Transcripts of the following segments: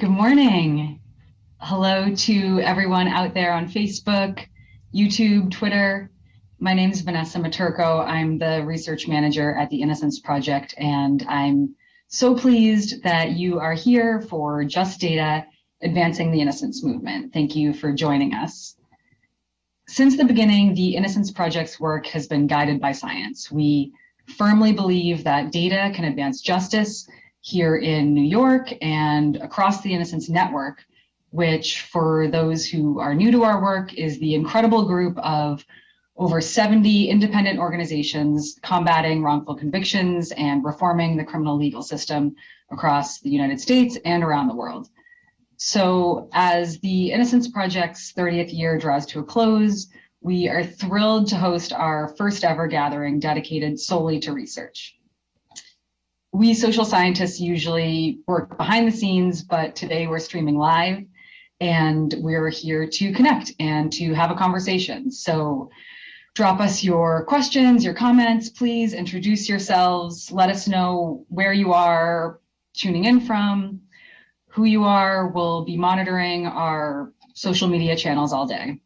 Good morning. Hello to everyone out there on Facebook, YouTube, Twitter. My name is Vanessa Maturko. I'm the research manager at the Innocence Project, and I'm so pleased that you are here for Just Data, Advancing the Innocence Movement. Thank you for joining us. Since the beginning, the Innocence Project's work has been guided by science. We firmly believe that data can advance justice here in New York and across the Innocence Network, which, for those who are new to our work, is the incredible group of over 70 independent organizations combating wrongful convictions and reforming the criminal legal system across the United States and around the world. So as the Innocence Project's 30th year draws to a close, we are thrilled to host our first ever gathering dedicated solely to research. We social scientists usually work behind the scenes, but today we're streaming live and we're here to connect and to have a conversation. So drop us your questions, your comments, please introduce yourselves, let us know where you are tuning in from, who you are. We'll be monitoring our social media channels all day.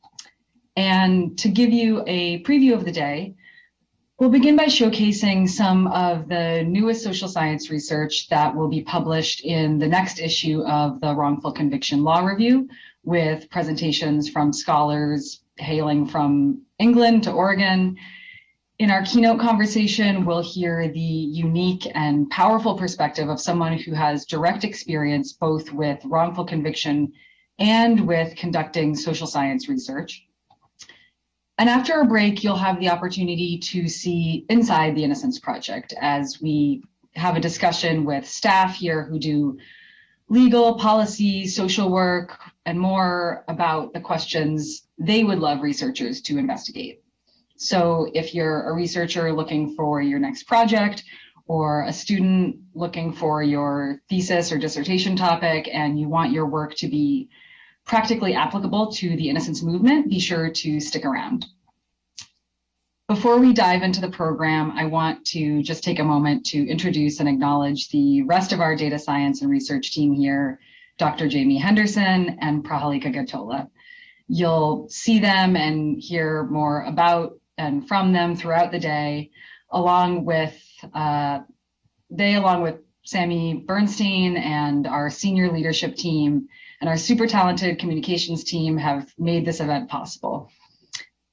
And to give you a preview of the day, we'll begin by showcasing some of the newest social science research that will be published in the next issue of the Wrongful Conviction Law Review, with presentations from scholars hailing from England to Oregon. In our keynote conversation, we'll hear the unique and powerful perspective of someone who has direct experience both with wrongful conviction and with conducting social science research. And after a break, you'll have the opportunity to see inside the Innocence Project as we have a discussion with staff here who do legal, policy, social work, and more about the questions they would love researchers to investigate. So if you're a researcher looking for your next project, or a student looking for your thesis or dissertation topic, and you want your work to be practically applicable to the Innocence movement, be sure to stick around. Before we dive into the program, I want to just take a moment to introduce and acknowledge the rest of our data science and research team here, Dr. Jamie Henderson and Prahalika Gatola. You'll see them and hear more about and from them throughout the day, along with Sammy Bernstein and our senior leadership team and our super talented communications team have made this event possible.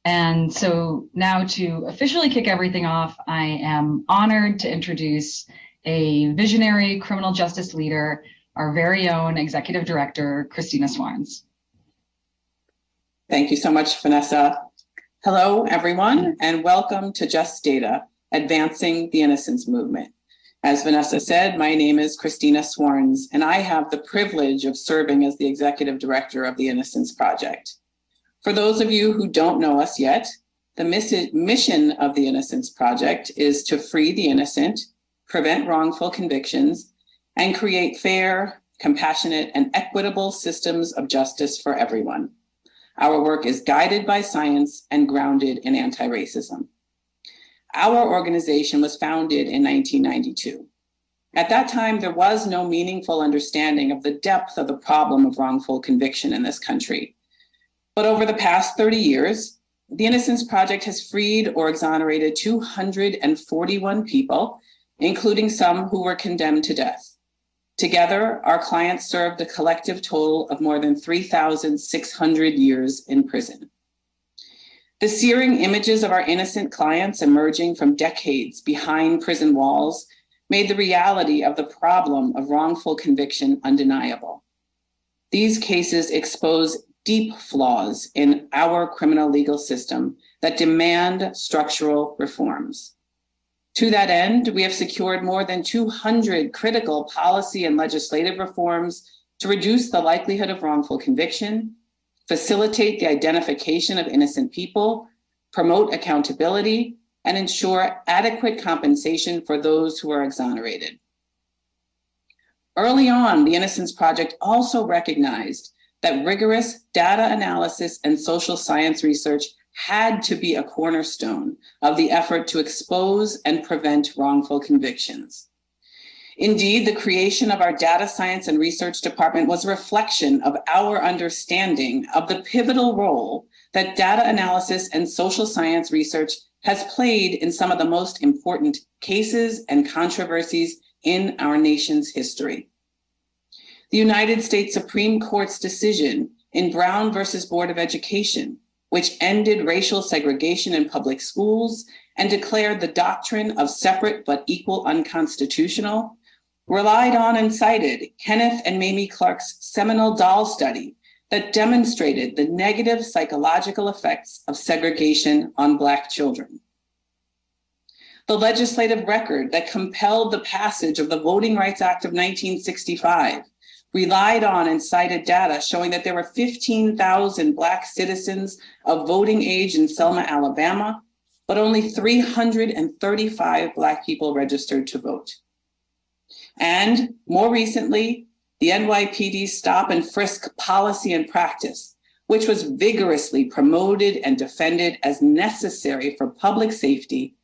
And so now to officially kick everything off, I am honored to introduce a visionary criminal justice leader, our very own executive director, Christina Swarns. Thank you so much, Vanessa. Hello, everyone, and welcome to Just Data, Advancing the Innocence Movement. As Vanessa said, my name is Christina Swarns, and I have the privilege of serving as the executive director of the Innocence Project. For those of you who don't know us yet, the mission of the Innocence Project is to free the innocent, prevent wrongful convictions, and create fair, compassionate, and equitable systems of justice for everyone. Our work is guided by science and grounded in anti-racism. Our organization was founded in 1992. At that time, there was no meaningful understanding of the depth of the problem of wrongful conviction in this country. But over the past 30 years, the Innocence Project has freed or exonerated 241 people, including some who were condemned to death. Together, our clients served a collective total of more than 3,600 years in prison. The searing images of our innocent clients emerging from decades behind prison walls made the reality of the problem of wrongful conviction undeniable. These cases expose deep flaws in our criminal legal system that demand structural reforms. To that end, we have secured more than 200 critical policy and legislative reforms to reduce the likelihood of wrongful conviction, facilitate the identification of innocent people, promote accountability, and ensure adequate compensation for those who are exonerated. Early on, the Innocence Project also recognized that rigorous data analysis and social science research had to be a cornerstone of the effort to expose and prevent wrongful convictions. Indeed, the creation of our Data Science and Research Department was a reflection of our understanding of the pivotal role that data analysis and social science research has played in some of the most important cases and controversies in our nation's history. The United States Supreme Court's decision in Brown versus Board of Education, which ended racial segregation in public schools and declared the doctrine of separate but equal unconstitutional, relied on and cited Kenneth and Mamie Clark's seminal doll study that demonstrated the negative psychological effects of segregation on Black children. The legislative record that compelled the passage of the Voting Rights Act of 1965 relied on and cited data showing that there were 15,000 Black citizens of voting age in Selma, Alabama, but only 335 Black people registered to vote. And more recently, the NYPD's stop and frisk policy and practice, which was vigorously promoted and defended as necessary for public safety,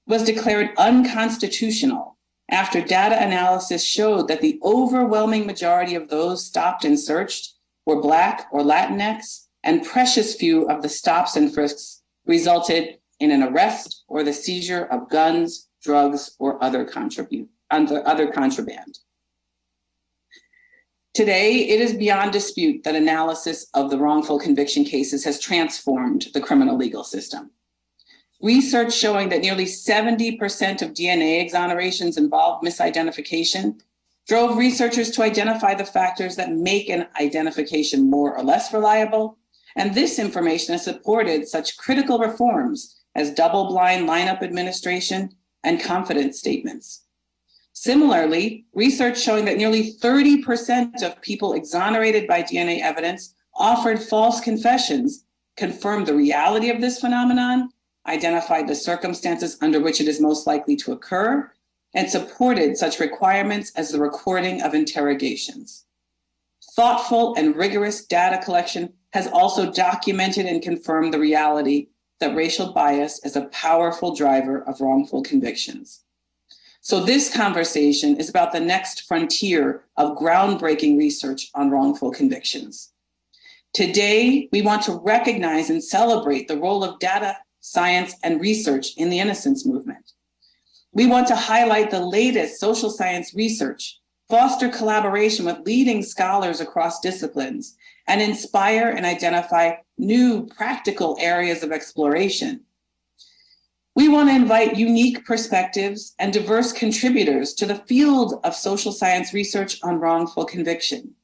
was declared unconstitutional after data analysis showed that the overwhelming majority of those stopped and searched were Black or Latinx, and precious few of the stops and frisks resulted in an arrest or the seizure of guns, drugs, or other contraband. Today, it is beyond dispute that analysis of the wrongful conviction cases has transformed the criminal legal system. Research showing that nearly 70% of DNA exonerations involve misidentification drove researchers to identify the factors that make an identification more or less reliable, and this information has supported such critical reforms as double-blind lineup administration and confidence statements. Similarly, research showing that nearly 30% of people exonerated by DNA evidence offered false confessions confirmed the reality of this phenomenon, identified the circumstances under which it is most likely to occur, and supported such requirements as the recording of interrogations. Thoughtful and rigorous data collection has also documented and confirmed the reality that racial bias is a powerful driver of wrongful convictions. So this conversation is about the next frontier of groundbreaking research on wrongful convictions. Today, we want to recognize and celebrate the role of data science and research in the innocence movement. We want to highlight the latest social science research, foster collaboration with leading scholars across disciplines, and inspire and identify new practical areas of exploration. We want to invite unique perspectives and diverse contributors to the field of social science research on wrongful conviction.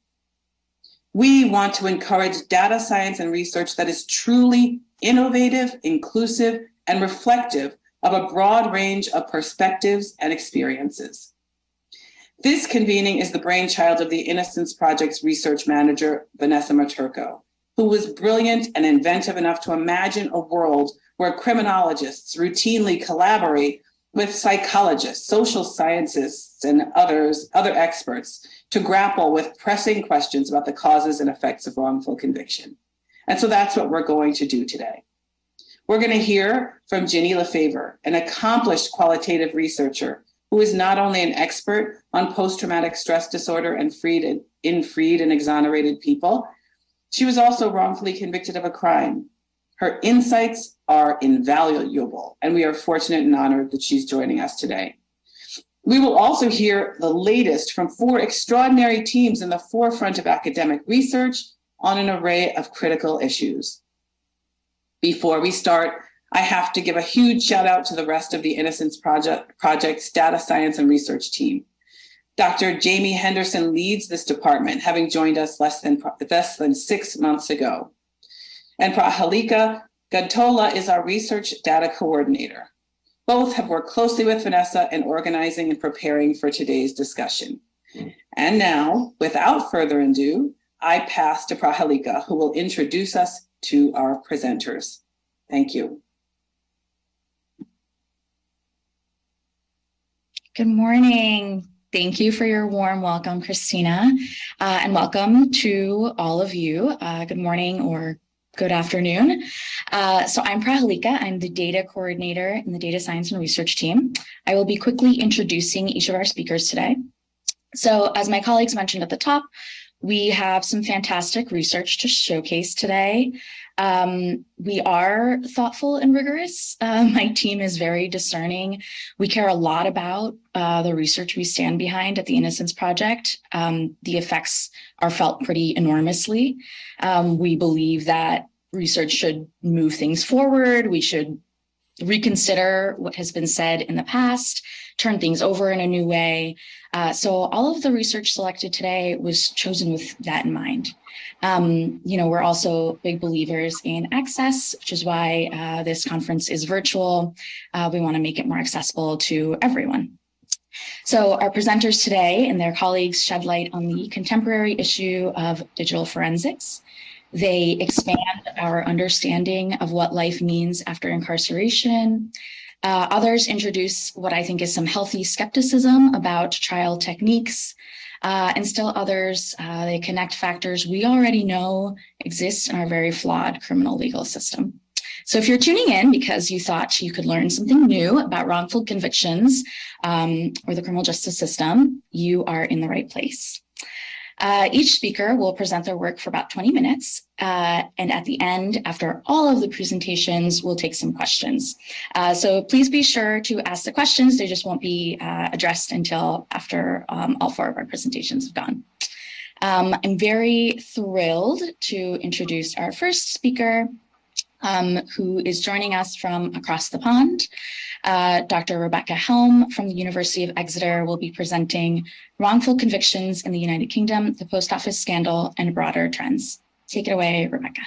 We want to encourage data science and research that is truly innovative, inclusive, and reflective of a broad range of perspectives and experiences. This convening is the brainchild of the Innocence Project's research manager, Vanessa Maturko, who was brilliant and inventive enough to imagine a world where criminologists routinely collaborate with psychologists, social scientists, and other experts to grapple with pressing questions about the causes and effects of wrongful conviction. And so that's what we're going to do today. We're going to hear from Ginny Lefevre, an accomplished qualitative researcher who is not only an expert on post-traumatic stress disorder and freed and exonerated people, she was also wrongfully convicted of a crime. Her insights are invaluable, and we are fortunate and honored that she's joining us today. We will also hear the latest from 4 extraordinary teams in the forefront of academic research on an array of critical issues. Before we start, I have to give a huge shout out to the rest of the Innocence Project's data science and research team. Dr. Jamie Henderson leads this department, having joined us less than 6 months ago. And Prahalika Gadtola is our research data coordinator. Both have worked closely with Vanessa in organizing and preparing for today's discussion. And now, without further ado, I pass to Prahalika, who will introduce us to our presenters. Thank you. Good morning. Thank you for your warm welcome, Christina, and welcome to all of you. Good morning or Good afternoon. So I'm Prahalika. I'm the data coordinator in the data science and research team. I will be quickly introducing each of our speakers today. So as my colleagues mentioned at the top, we have some fantastic research to showcase today. We are thoughtful and rigorous. My team is very discerning. We care a lot about the research we stand behind at the Innocence Project. The effects are felt pretty enormously. We believe that research should move things forward. We should reconsider what has been said in the past, turn things over in a new way. So all of the research selected today was chosen with that in mind. We're also big believers in access, which is why this conference is virtual. We want to make it more accessible to everyone. So our presenters today and their colleagues shed light on the contemporary issue of digital forensics. They expand our understanding of what life means after incarceration. Others introduce what I think is some healthy skepticism about trial techniques. And still others, they connect factors we already know exist in our very flawed criminal legal system. So if you're tuning in because you thought you could learn something new about wrongful convictions or the criminal justice system, you are in the right place. Each speaker will present their work for about 20 minutes. And at the end, after all of the presentations, we'll take some questions. So please be sure to ask the questions. They just won't be addressed until after all four of our presentations have gone. I'm very thrilled to introduce our first speaker, who is joining us from across the pond. Dr. Rebecca Helm from the University of Exeter will be presenting wrongful convictions in the United Kingdom, the post office scandal, and broader trends. Take it away, Rebecca.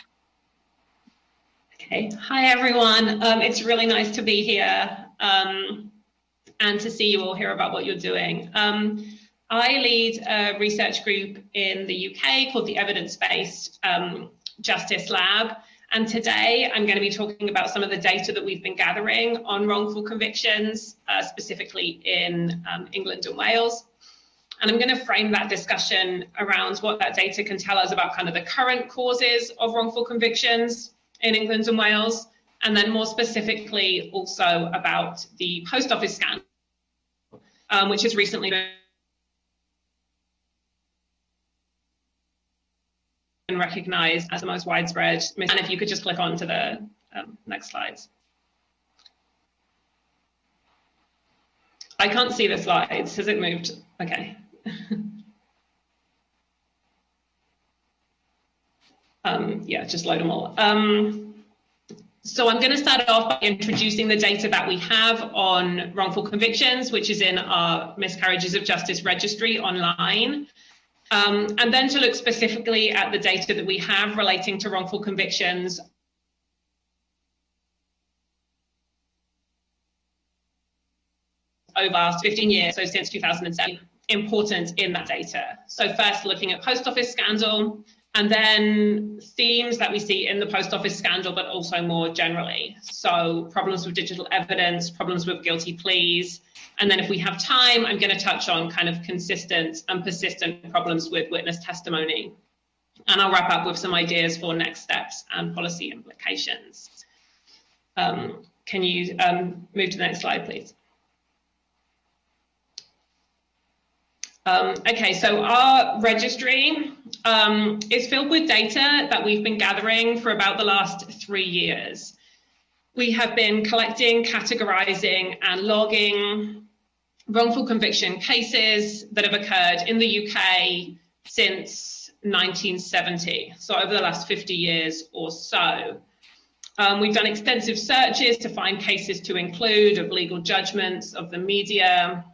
Okay, hi everyone. It's really nice to be here and to see you all hear about what you're doing. I lead a research group in the UK called the Evidence-Based Justice Lab. And today I'm going to be talking about some of the data that we've been gathering on wrongful convictions, specifically in England and Wales. And I'm going to frame that discussion around what that data can tell us about kind of the current causes of wrongful convictions in England and Wales, and then more specifically also about the post office scandal, which has recently been recognized as the most widespread. And if you could just click on to the next slides. I can't see the slides. Has it moved? Okay. Yeah, just load them all. So I'm going to start off by introducing the data that we have on wrongful convictions, which is in our Miscarriages of Justice registry online. And then to look specifically at the data that we have relating to wrongful convictions over the last 15 years, so since 2007, important in that data. So first looking at post office scandal, and then themes that we see in the post office scandal, but also more generally. So problems with digital evidence, problems with guilty pleas. And then if we have time, I'm going to touch on kind of consistent and persistent problems with witness testimony. And I'll wrap up with some ideas for next steps and policy implications. Can you move to the next slide, please? Okay, so our registry is filled with data that we've been gathering for about the last 3 years. We have been collecting, categorizing, and logging wrongful conviction cases that have occurred in the UK since 1970, so over the last 50 years or so. We've done extensive searches to find cases to include of legal judgments, of the media.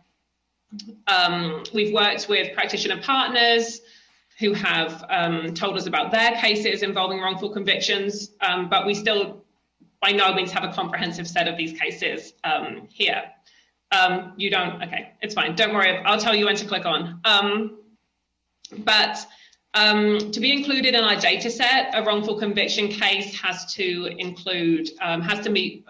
We've worked with practitioner partners who have told us about their cases involving wrongful convictions, but we still by no means have a comprehensive set of these cases here. You don't, okay, it's fine, don't worry, I'll tell you when to click on. But to be included in our data set, a wrongful conviction case has to include, has to meet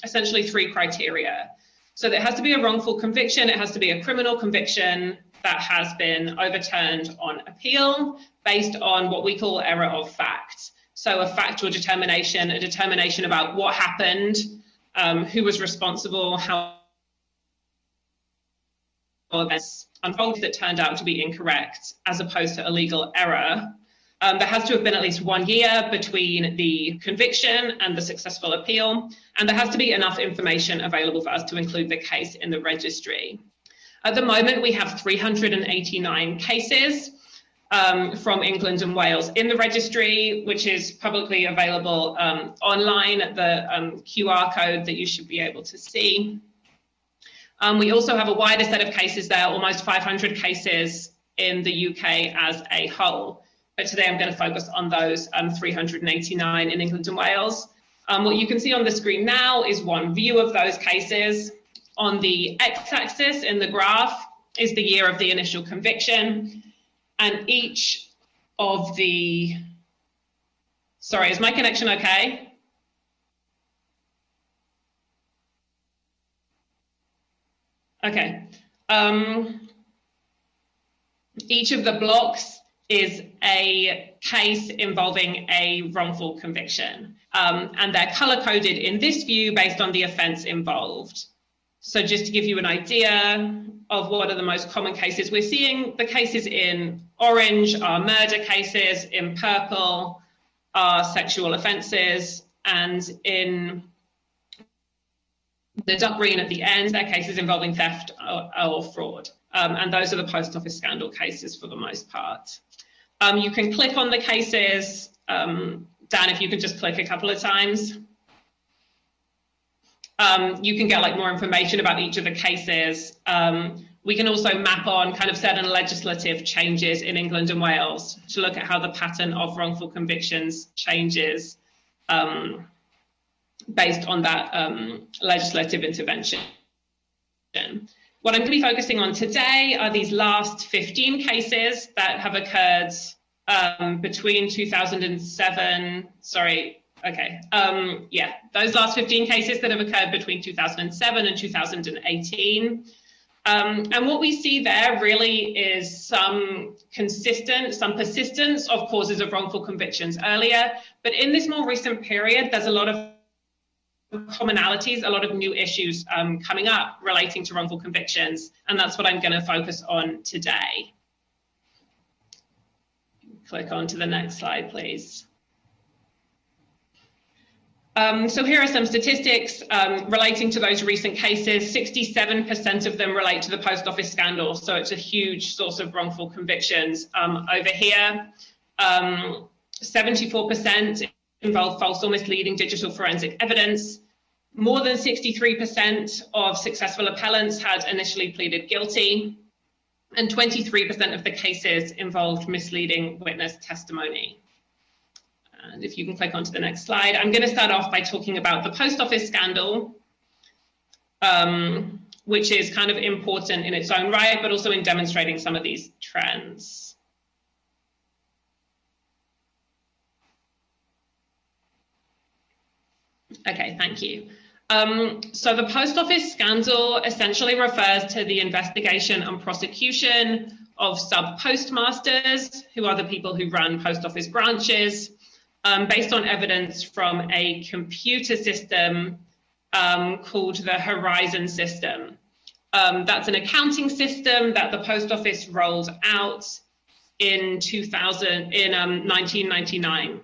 essentially 3 criteria. So there has to be a wrongful conviction, it has to be a criminal conviction that has been overturned on appeal based on what we call error of fact. So a factual determination, a determination about what happened, who was responsible, how events unfolded that turned out to be incorrect, as opposed to a legal error. There has to have been at least 1 year between the conviction and the successful appeal, and there has to be enough information available for us to include the case in the registry. At the moment, we have 389 cases from England and Wales in the registry, which is publicly available online at the QR code that you should be able to see. We also have a wider set of cases there, almost 500 cases in the UK as a whole. But today I'm going to focus on those 389 in England and Wales. What you can see on the screen now is one view of those cases. On the x-axis in the graph is the year of the initial conviction. And each of the, sorry, is my connection okay? Okay. Each of the blocks is a case involving a wrongful conviction. And they're color-coded in this view based on the offense involved. So just to give you an idea of what are the most common cases we're seeing, the cases in orange are murder cases, in purple are sexual offenses, and in the dark green at the end, they're cases involving theft or fraud. And those are the post office scandal cases for the most part. You can click on the cases. Dan, if you could just click a couple of times. You can get like more information about each of the cases. We can also map on kind of certain legislative changes in England and Wales to look at how the pattern of wrongful convictions changes based on that legislative intervention. What I'm going to be focusing on today are these last 15 cases that have occurred between 2007, those last 15 cases that have occurred between 2007 and 2018. And what we see there really is some persistence of causes of wrongful convictions earlier. But in this more recent period, there's a lot of commonalities, a lot of new issues coming up relating to wrongful convictions. And that's what I'm going to focus on today. Click on to the next slide, please. So here are some statistics relating to those recent cases. 67% of them relate to the post office scandal. So it's a huge source of wrongful convictions. Over here, 74% involve false or misleading digital forensic evidence. More than 63% of successful appellants had initially pleaded guilty. And 23% of the cases involved misleading witness testimony. And if you can click onto the next slide, I'm going to start off by talking about the post office scandal, which is kind of important in its own right, but also in demonstrating some of these trends. Okay, thank you. So the post office scandal essentially refers to the investigation and prosecution of sub-postmasters, who are the people who run post office branches, based on evidence from a computer system called the Horizon system. That's an accounting system that the post office rolled out in 1999.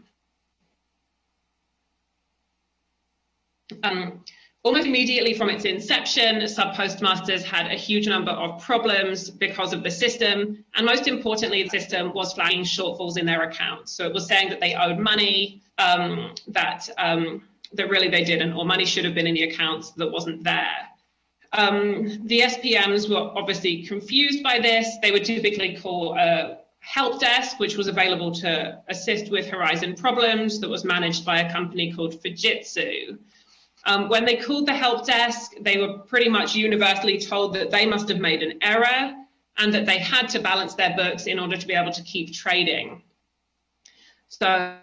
Almost immediately from its inception, sub-postmasters had a huge number of problems because of the system, and most importantly, the system was flagging shortfalls in their accounts. So it was saying that they owed money that really they didn't, or money should have been in the accounts that wasn't there. The SPMs were obviously confused by this. They would typically call a help desk, which was available to assist with Horizon problems, that was managed by a company called Fujitsu. When they called the help desk, they were pretty much universally told that they must have made an error and that they had to balance their books in order to be able to keep trading. So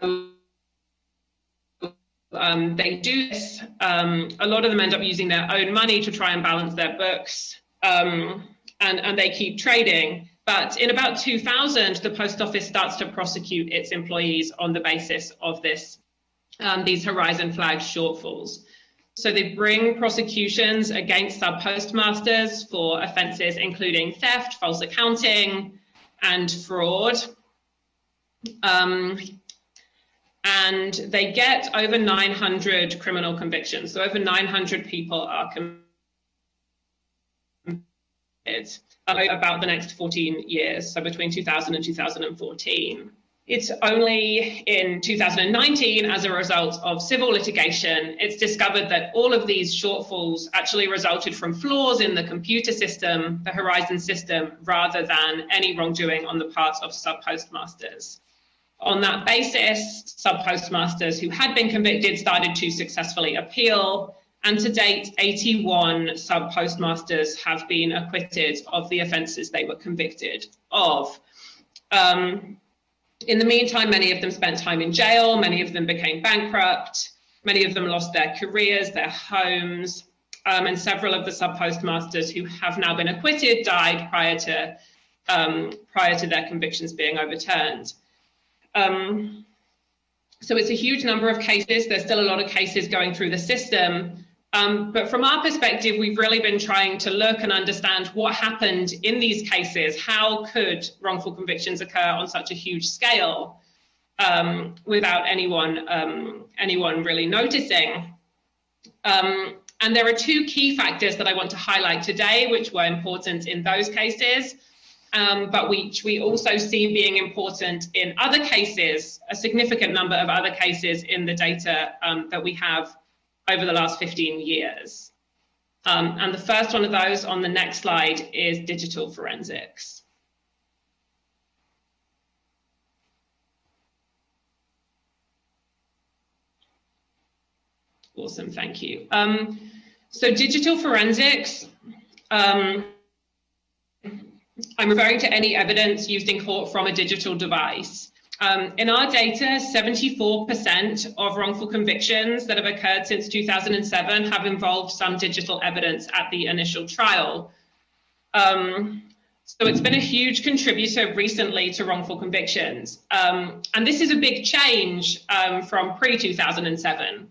they do this. A lot of them end up using their own money to try and balance their books, and they keep trading. But in about 2000, the post office starts to prosecute its employees on the basis of these horizon flagged shortfalls. So they bring prosecutions against sub-postmasters for offences including theft, false accounting, and fraud. And they get over 900 criminal convictions. So over 900 people are convicted about the next 14 years, so between 2000 and 2014. It's only in 2019, as a result of civil litigation, it's discovered that all of these shortfalls actually resulted from flaws in the computer system, the Horizon system, rather than any wrongdoing on the part of sub-postmasters. On that basis, sub-postmasters who had been convicted started to successfully appeal, and to date, 81 sub-postmasters have been acquitted of the offences they were convicted of. In the meantime, many of them spent time in jail, many of them became bankrupt, many of them lost their careers, their homes, and several of the sub-postmasters who have now been acquitted died prior to their convictions being overturned. So it's a huge number of cases. There's still a lot of cases going through the system. But from our perspective, we've really been trying to look and understand what happened in these cases. How could wrongful convictions occur on such a huge scale without anyone really noticing? And there are two key factors that I want to highlight today, which were important in those cases, but which we also see being important in other cases, a significant number of other cases in the data that we have over the last 15 years. And the first one of those on the next slide is digital forensics. Awesome, thank you. So digital forensics, I'm referring to any evidence used in court from a digital device. In our data, 74% of wrongful convictions that have occurred since 2007 have involved some digital evidence at the initial trial. So it's been a huge contributor recently to wrongful convictions. And this is a big change from pre-2007.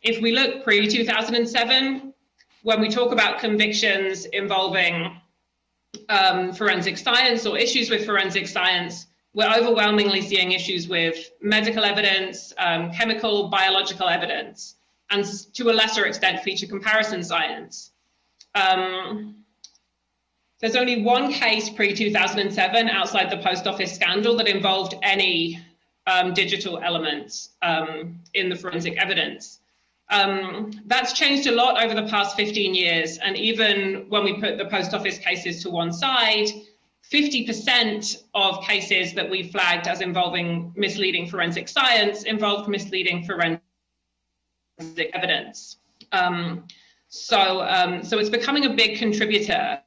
If we look pre-2007, when we talk about convictions involving forensic science or issues with forensic science, we're overwhelmingly seeing issues with medical evidence, chemical, biological evidence, and to a lesser extent, feature comparison science. There's only one case pre-2007 outside the post office scandal that involved any digital elements in the forensic evidence. That's changed a lot over the past 15 years, and even when we put the post office cases to one side, 50% of cases that we flagged as involving misleading forensic science involved misleading forensic evidence. So it's becoming a big contributor.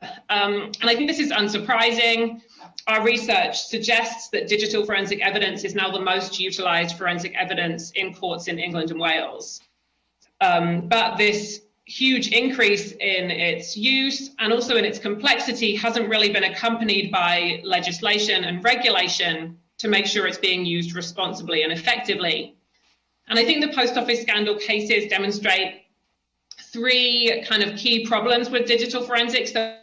And I think this is unsurprising. Our research suggests that digital forensic evidence is now the most utilized forensic evidence in courts in England and Wales. But this huge increase in its use and also in its complexity hasn't really been accompanied by legislation and regulation to make sure it's being used responsibly and effectively. And I think the post office scandal cases demonstrate three kind of key problems with digital forensics that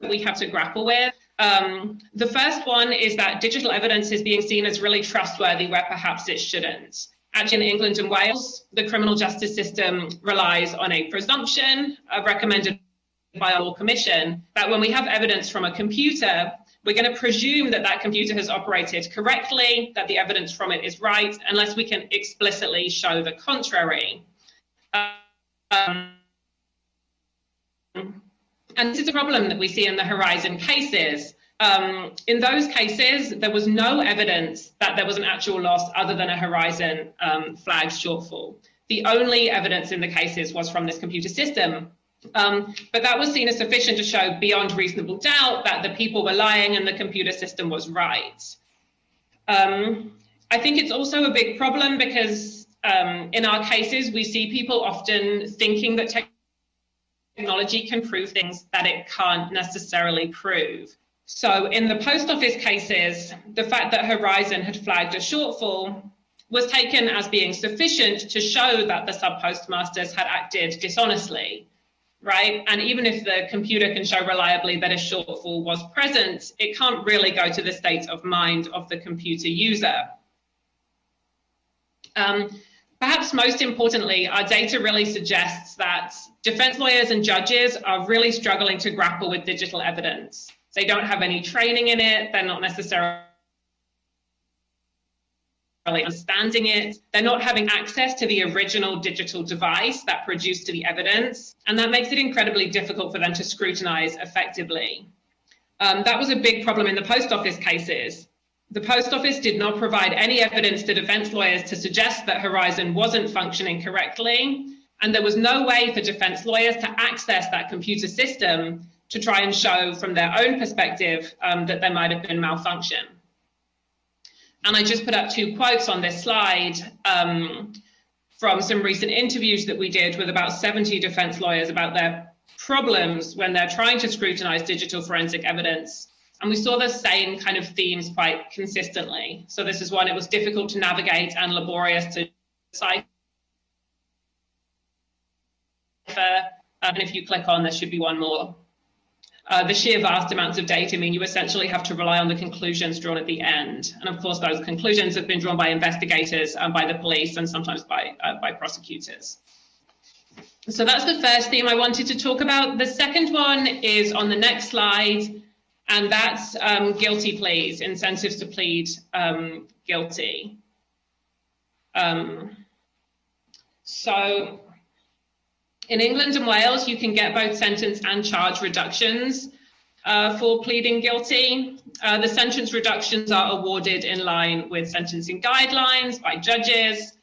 we have to grapple with. The first one is that digital evidence is being seen as really trustworthy where perhaps it shouldn't. Actually, in England and Wales, the criminal justice system relies on a presumption recommended by our Law Commission that when we have evidence from a computer, we're going to presume that that computer has operated correctly, that the evidence from it is right, unless we can explicitly show the contrary. And this is a problem that we see in the Horizon cases. In those cases, there was no evidence that there was an actual loss other than a Horizon flagged shortfall. The only evidence in the cases was from this computer system. But that was seen as sufficient to show beyond reasonable doubt that the people were lying and the computer system was right. I think it's also a big problem because in our cases, we see people often thinking that technology can prove things that it can't necessarily prove. So in the post office cases, the fact that Horizon had flagged a shortfall was taken as being sufficient to show that the sub-postmasters had acted dishonestly, right? And even if the computer can show reliably that a shortfall was present, it can't really go to the state of mind of the computer user. Perhaps most importantly, our data really suggests that defense lawyers and judges are really struggling to grapple with digital evidence. They don't have any training in it. They're not necessarily understanding it. They're not having access to the original digital device that produced the evidence. And that makes it incredibly difficult for them to scrutinize effectively. That was a big problem in the post office cases. The post office did not provide any evidence to defense lawyers to suggest that Horizon wasn't functioning correctly. And there was no way for defense lawyers to access that computer system to try and show from their own perspective that there might have been malfunction. And I just put up 2 quotes on this slide from some recent interviews that we did with about 70 defense lawyers about their problems when they're trying to scrutinize digital forensic evidence. And we saw the same kind of themes quite consistently. So this is one: it was difficult to navigate and laborious to decipher. And if you click on, there should be one more. The sheer vast amounts of data mean you essentially have to rely on the conclusions drawn at the end. And of course, those conclusions have been drawn by investigators and by the police and sometimes by prosecutors. So that's the first theme I wanted to talk about. The second one is on the next slide, and that's guilty pleas, incentives to plead guilty. So in England and Wales, you can get both sentence and charge reductions for pleading guilty. The sentence reductions are awarded in line with sentencing guidelines by judges.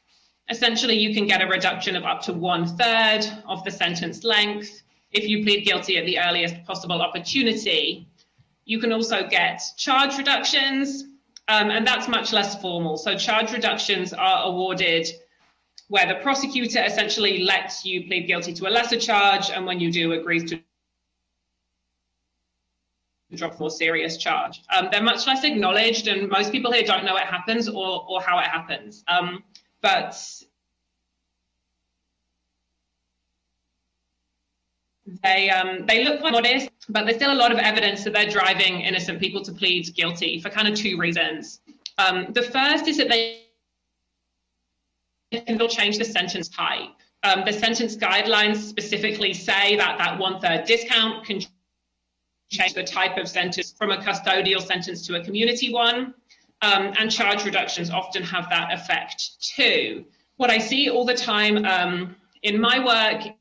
Essentially, you can get a reduction of up to 1/3 of the sentence length if you plead guilty at the earliest possible opportunity. You can also get charge reductions, and that's much less formal. So charge reductions are awarded where the prosecutor essentially lets you plead guilty to a lesser charge, and when you do, agrees to drop a more serious charge. They're much less acknowledged, and most people here don't know it happens or how it happens. But they look quite modest, but there's still a lot of evidence that they're driving innocent people to plead guilty for kind of 2 reasons. The first is that they will change the sentence type. The sentence guidelines specifically say that that 1/3 discount can change the type of sentence from a custodial sentence to a community one, and charge reductions often have that effect too. What I see all the time in my work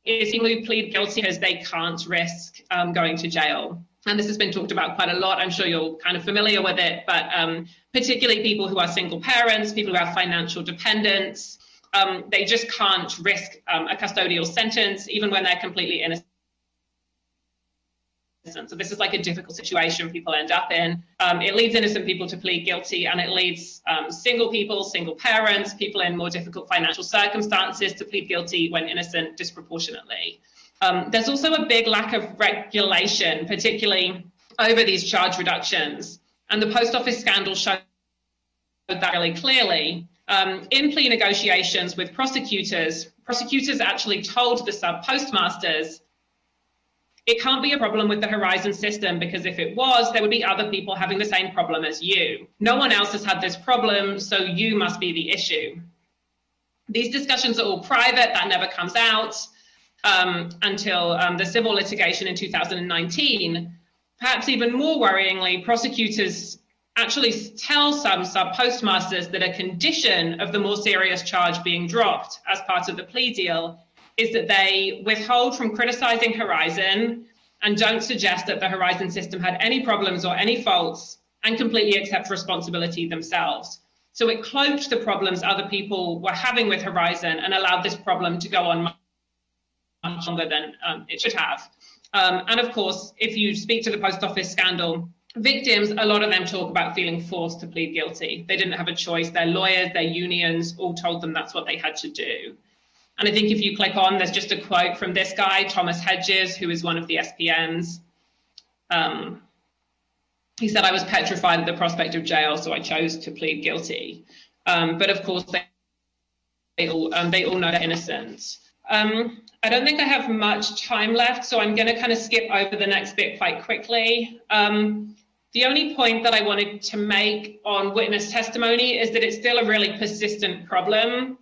is people who plead guilty because they can't risk going to jail. And this has been talked about quite a lot. I'm sure you're kind of familiar with it, but particularly people who are single parents, people who have financial dependents, they just can't risk a custodial sentence, even when they're completely innocent. So this is like a difficult situation people end up in. It leads innocent people to plead guilty, and it leads single people, single parents, people in more difficult financial circumstances to plead guilty when innocent disproportionately. There's also a big lack of regulation, particularly over these charge reductions. And the post office scandal showed that really clearly. In plea negotiations with prosecutors actually told the sub-postmasters, it can't be a problem with the Horizon system, because if it was, there would be other people having the same problem as you. No one else has had this problem, so you must be the issue. These discussions are all private. That never comes out until the civil litigation in 2019. Perhaps even more worryingly, prosecutors actually tell some sub-postmasters that a condition of the more serious charge being dropped as part of the plea deal is that they withhold from criticizing Horizon and don't suggest that the Horizon system had any problems or any faults, and completely accept responsibility themselves. So it cloaked the problems other people were having with Horizon and allowed this problem to go on much longer than it should have. And of course, if you speak to the post office scandal victims, a lot of them talk about feeling forced to plead guilty. They didn't have a choice. Their lawyers, their unions all told them that's what they had to do. And I think if you click on, there's just a quote from this guy, Thomas Hedges, who is one of the SPMs. He said, "I was petrified at the prospect of jail, so I chose to plead guilty." But of course, they all know they're innocent. I don't think I have much time left, so I'm going to kind of skip over the next bit quite quickly. The only point that I wanted to make on witness testimony is that it's still a really persistent problem.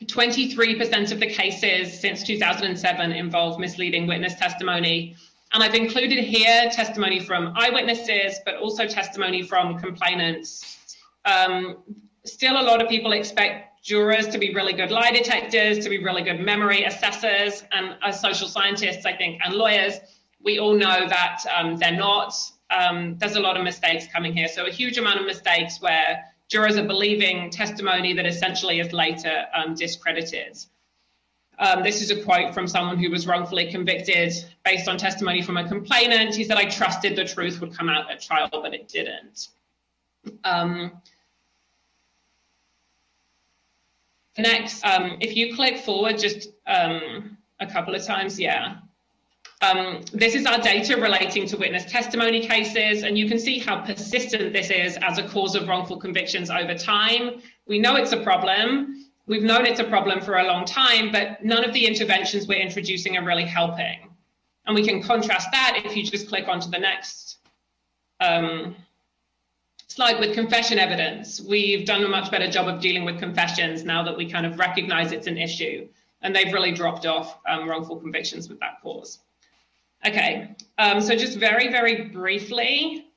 23% of the cases since 2007 involve misleading witness testimony. And I've included here testimony from eyewitnesses, but also testimony from complainants. Still, a lot of people expect jurors to be really good lie detectors, to be really good memory assessors, and as social scientists, I think, and lawyers, we all know that they're not. There's a lot of mistakes coming here. So a huge amount of mistakes where jurors are believing testimony that essentially is later discredited. This is a quote from someone who was wrongfully convicted based on testimony from a complainant. He said, "I trusted the truth would come out at trial, but it didn't." Next, if you click forward just a couple of times, this is our data relating to witness testimony cases, and you can see how persistent this is as a cause of wrongful convictions over time. We know it's a problem. We've known it's a problem for a long time, but none of the interventions we're introducing are really helping. And we can contrast that if you just click onto the next slide with confession evidence. We've done a much better job of dealing with confessions now that we kind of recognize it's an issue, and they've really dropped off wrongful convictions with that cause. Okay, so just very, very briefly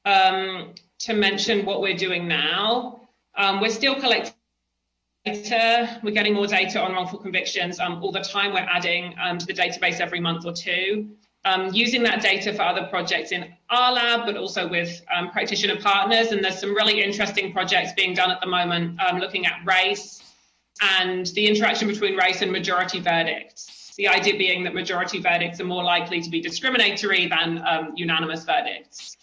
to mention what we're doing now. We're still collecting data. We're getting more data on wrongful convictions all the time. We're adding to the database every month or two. Using that data for other projects in our lab, but also with practitioner partners. And there's some really interesting projects being done at the moment looking at race and the interaction between race and majority verdicts. The idea being that majority verdicts are more likely to be discriminatory than unanimous verdicts.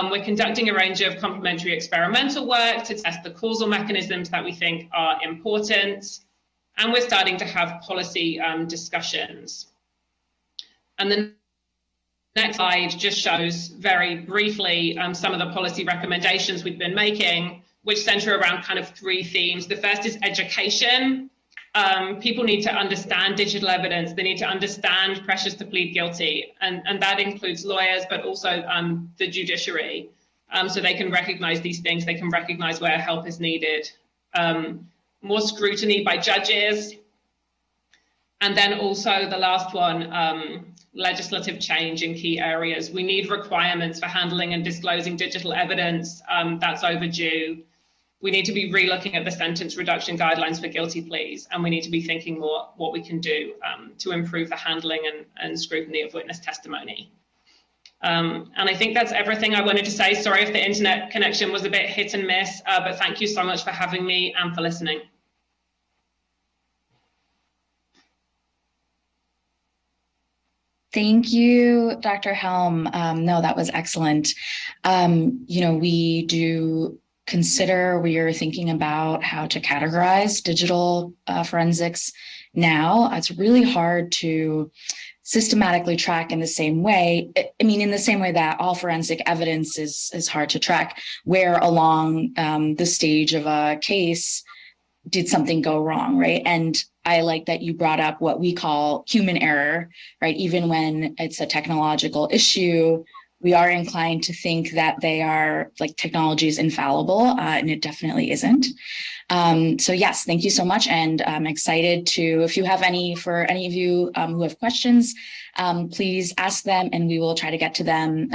We're conducting a range of complementary experimental work to test the causal mechanisms that we think are important. And we're starting to have policy discussions. And the next slide just shows very briefly some of the policy recommendations we've been making, which center around kind of three themes. The first is education. People need to understand digital evidence. They need to understand pressures to plead guilty. And that includes lawyers, but also the judiciary. So they can recognize these things. They can recognize where help is needed. More scrutiny by judges. And then also the last one, legislative change in key areas. We need requirements for handling and disclosing digital evidence. That's overdue. We need to be relooking at the sentence reduction guidelines for guilty pleas, and we need to be thinking more what we can do to improve the handling and scrutiny of witness testimony. And I think that's everything I wanted to say. Sorry if the internet connection was a bit hit and miss, but thank you so much for having me and for listening. Thank you, Dr. Helm. No, that was excellent. We do consider, we are thinking about how to categorize digital forensics now. It's really hard to systematically track in the same way. I mean, in the same way that all forensic evidence is hard to track, where along the stage of a case did something go wrong, right? And I like that you brought up what we call human error, right? Even when it's a technological issue, we are inclined to think that they are like technology is infallible, and it definitely isn't. So yes, thank you so much. And I'm excited to, if you have for any of you who have questions, please ask them and we will try to get to them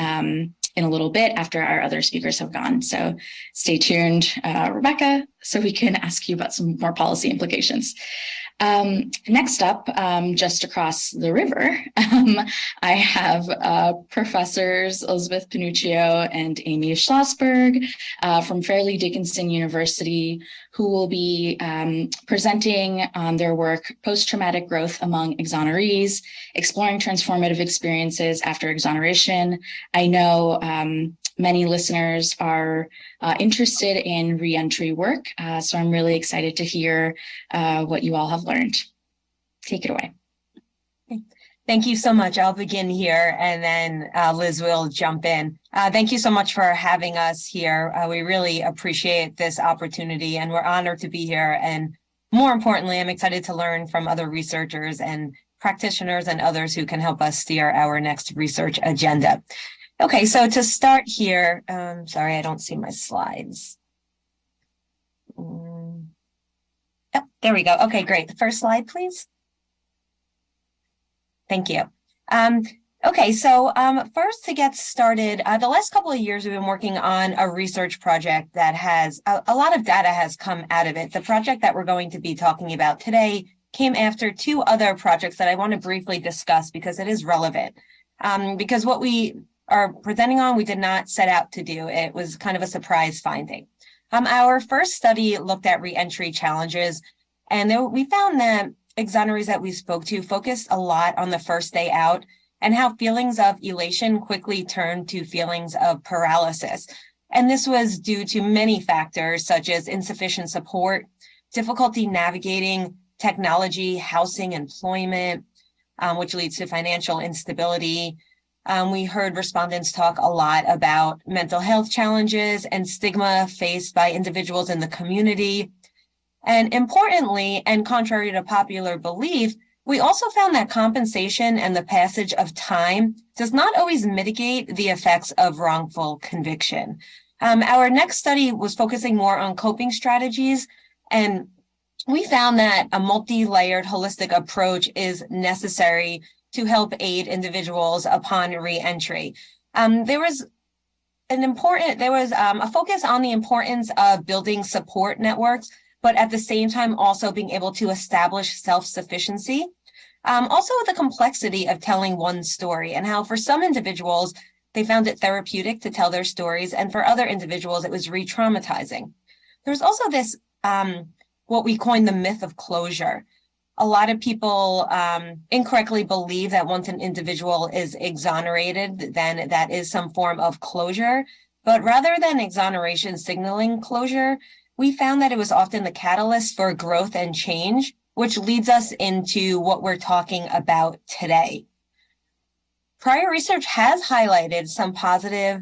in a little bit after our other speakers have gone. So stay tuned, Rebecca, so we can ask you about some more policy implications. Next up, just across the river, I have Professors Elizabeth Panuccio and Amy Schlossberg from Fairleigh Dickinson University, who will be presenting on their work, Post-Traumatic Growth Among Exonerees, Exploring Transformative Experiences After Exoneration. I know many listeners are interested in reentry work. So I'm really excited to hear what you all have learned. Take it away. Thank you so much. I'll begin here and then Liz will jump in. Thank you so much for having us here. We really appreciate this opportunity and we're honored to be here. And more importantly, I'm excited to learn from other researchers and practitioners and others who can help us steer our next research agenda. Okay, so to start here, sorry, I don't see my slides. Oh, there we go. Okay, great. The first slide, please. Thank you. Okay, so first to get started, the last couple of years we've been working on a research project that has a lot of data has come out of it. The project that we're going to be talking about today came after two other projects that I want to briefly discuss because it is relevant. Because what we are presenting on, we did not set out to do. It was kind of a surprise finding. Our first study looked at reentry challenges, and we found that exonerees that we spoke to focused a lot on the first day out and how feelings of elation quickly turned to feelings of paralysis. And this was due to many factors such as insufficient support, difficulty navigating technology, housing, employment, which leads to financial instability. We heard respondents talk a lot about mental health challenges and stigma faced by individuals in the community. And importantly, and contrary to popular belief, we also found that compensation and the passage of time does not always mitigate the effects of wrongful conviction. Our next study was focusing more on coping strategies, and we found that a multi-layered holistic approach is necessary to help aid individuals upon re-entry. There was a focus on the importance of building support networks, but at the same time also being able to establish self-sufficiency. Also the complexity of telling one story and how for some individuals, they found it therapeutic to tell their stories, and for other individuals, it was re-traumatizing. There's also this, what we coined the myth of closure. A lot of people incorrectly believe that once an individual is exonerated, then that is some form of closure. But rather than exoneration signaling closure, we found that it was often the catalyst for growth and change, which leads us into what we're talking about today. Prior research has highlighted some positive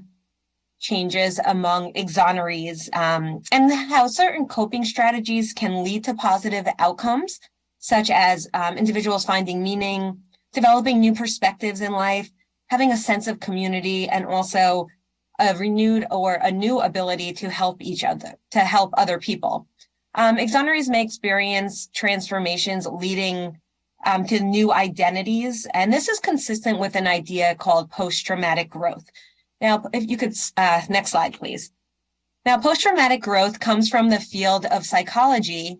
changes among exonerees and how certain coping strategies can lead to positive outcomes, such as individuals finding meaning, developing new perspectives in life, having a sense of community, and also a renewed or a new ability to help each other, to help other people. Exonerees may experience transformations leading to new identities, and this is consistent with an idea called post-traumatic growth. Now, if you could, next slide, please. Now, post-traumatic growth comes from the field of psychology,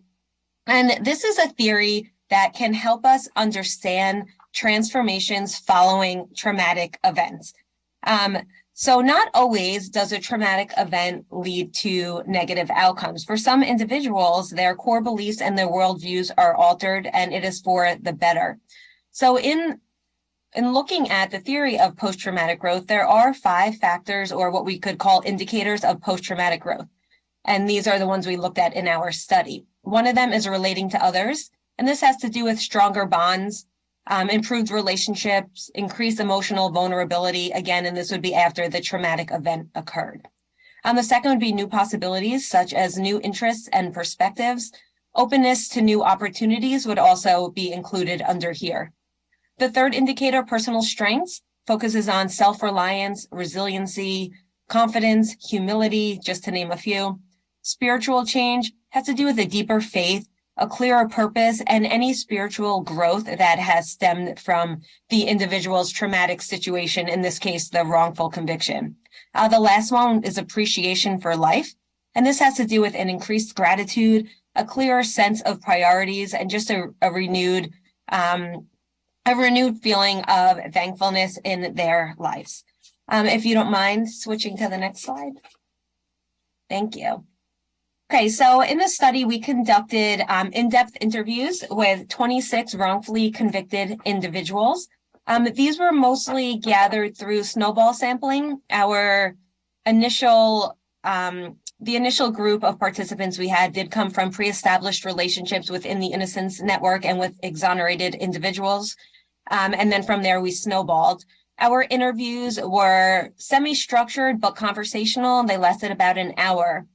and this is a theory that can help us understand transformations following traumatic events. So not always does a traumatic event lead to negative outcomes. For some individuals, their core beliefs and their worldviews are altered, and it is for the better. So in looking at the theory of post-traumatic growth, there are 5 factors, or what we could call indicators of post-traumatic growth. And these are the ones we looked at in our study. One of them is relating to others, and this has to do with stronger bonds, improved relationships, increased emotional vulnerability, again, and this would be after the traumatic event occurred. The second would be new possibilities, such as new interests and perspectives. Openness to new opportunities would also be included under here. The third indicator, personal strengths, focuses on self-reliance, resiliency, confidence, humility, just to name a few. Spiritual change has to do with a deeper faith, a clearer purpose, and any spiritual growth that has stemmed from the individual's traumatic situation, in this case, the wrongful conviction. The last one is appreciation for life, and this has to do with an increased gratitude, a clearer sense of priorities, and just a renewed feeling of thankfulness in their lives. If you don't mind switching to the next slide. Thank you. Okay, so in this study, we conducted in-depth interviews with 26 wrongfully convicted individuals. These were mostly gathered through snowball sampling. Our initial group of participants we had did come from pre-established relationships within the Innocence Network and with exonerated individuals. And then from there, we snowballed. Our interviews were semi-structured but conversational. They lasted about an hour.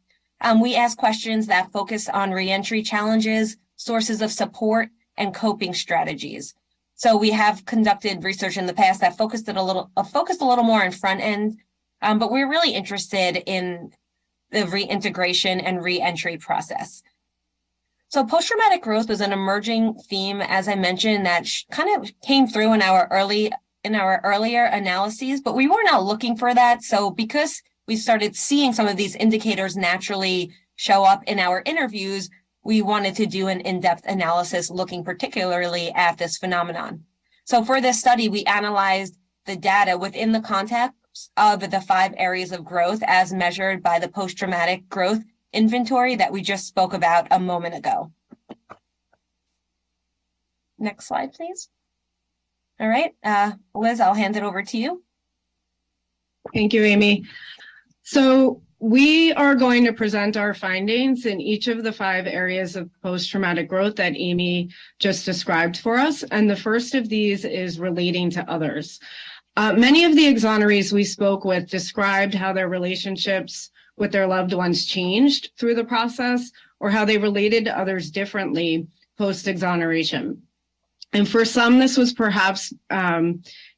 We asked questions that focused on reentry challenges, sources of support, and coping strategies. So we have conducted research in the past that focused a little more on front end, but we're really interested in the reintegration and reentry process. So post-traumatic growth was an emerging theme, as I mentioned, that kind of came through in our earlier analyses, but we were not looking for that. So because we started seeing some of these indicators naturally show up in our interviews, we wanted to do an in-depth analysis looking particularly at this phenomenon. So for this study, we analyzed the data within the context of the 5 areas of growth as measured by the post-traumatic growth inventory that we just spoke about a moment ago. Next slide, please. All right, Liz, I'll hand it over to you. Thank you, Amy. So we are going to present our findings in each of the 5 areas of post-traumatic growth that Amy just described for us. And the first of these is relating to others. Many of the exonerees we spoke with described how their relationships with their loved ones changed through the process, or how they related to others differently post-exoneration. And for some, this was perhaps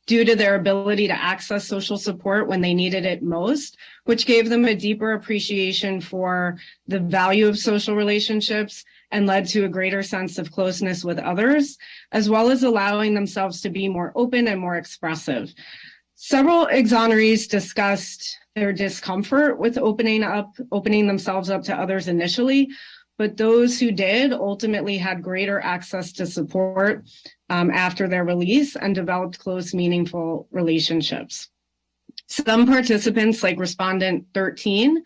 due to their ability to access social support when they needed it most, which gave them a deeper appreciation for the value of social relationships and led to a greater sense of closeness with others, as well as allowing themselves to be more open and more expressive. Several exonerees discussed their discomfort with opening themselves up to others initially, but those who did ultimately had greater access to support after their release and developed close, meaningful relationships. Some participants, like respondent 13,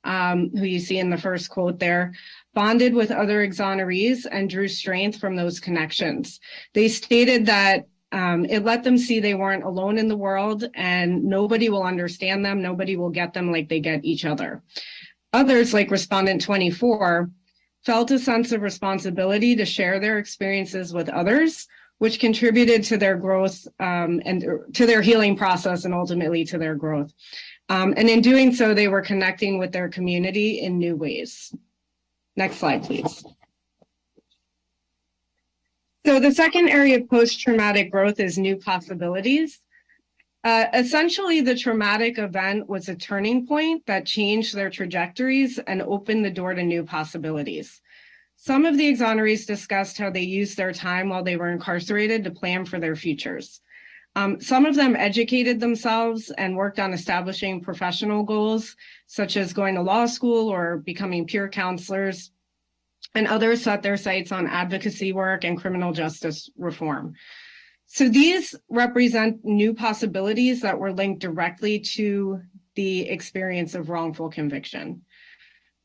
who you see in the first quote there, bonded with other exonerees and drew strength from those connections. They stated that it let them see they weren't alone in the world and nobody will understand them, nobody will get them like they get each other. Others, like respondent 24, felt a sense of responsibility to share their experiences with others, which contributed to their growth and to their healing process and ultimately to their growth. And in doing so, they were connecting with their community in new ways. Next slide, please. So the second area of post-traumatic growth is new possibilities. Essentially, the traumatic event was a turning point that changed their trajectories and opened the door to new possibilities. Some of the exonerees discussed how they used their time while they were incarcerated to plan for their futures. Some of them educated themselves and worked on establishing professional goals, such as going to law school or becoming peer counselors, and others set their sights on advocacy work and criminal justice reform. So these represent new possibilities that were linked directly to the experience of wrongful conviction.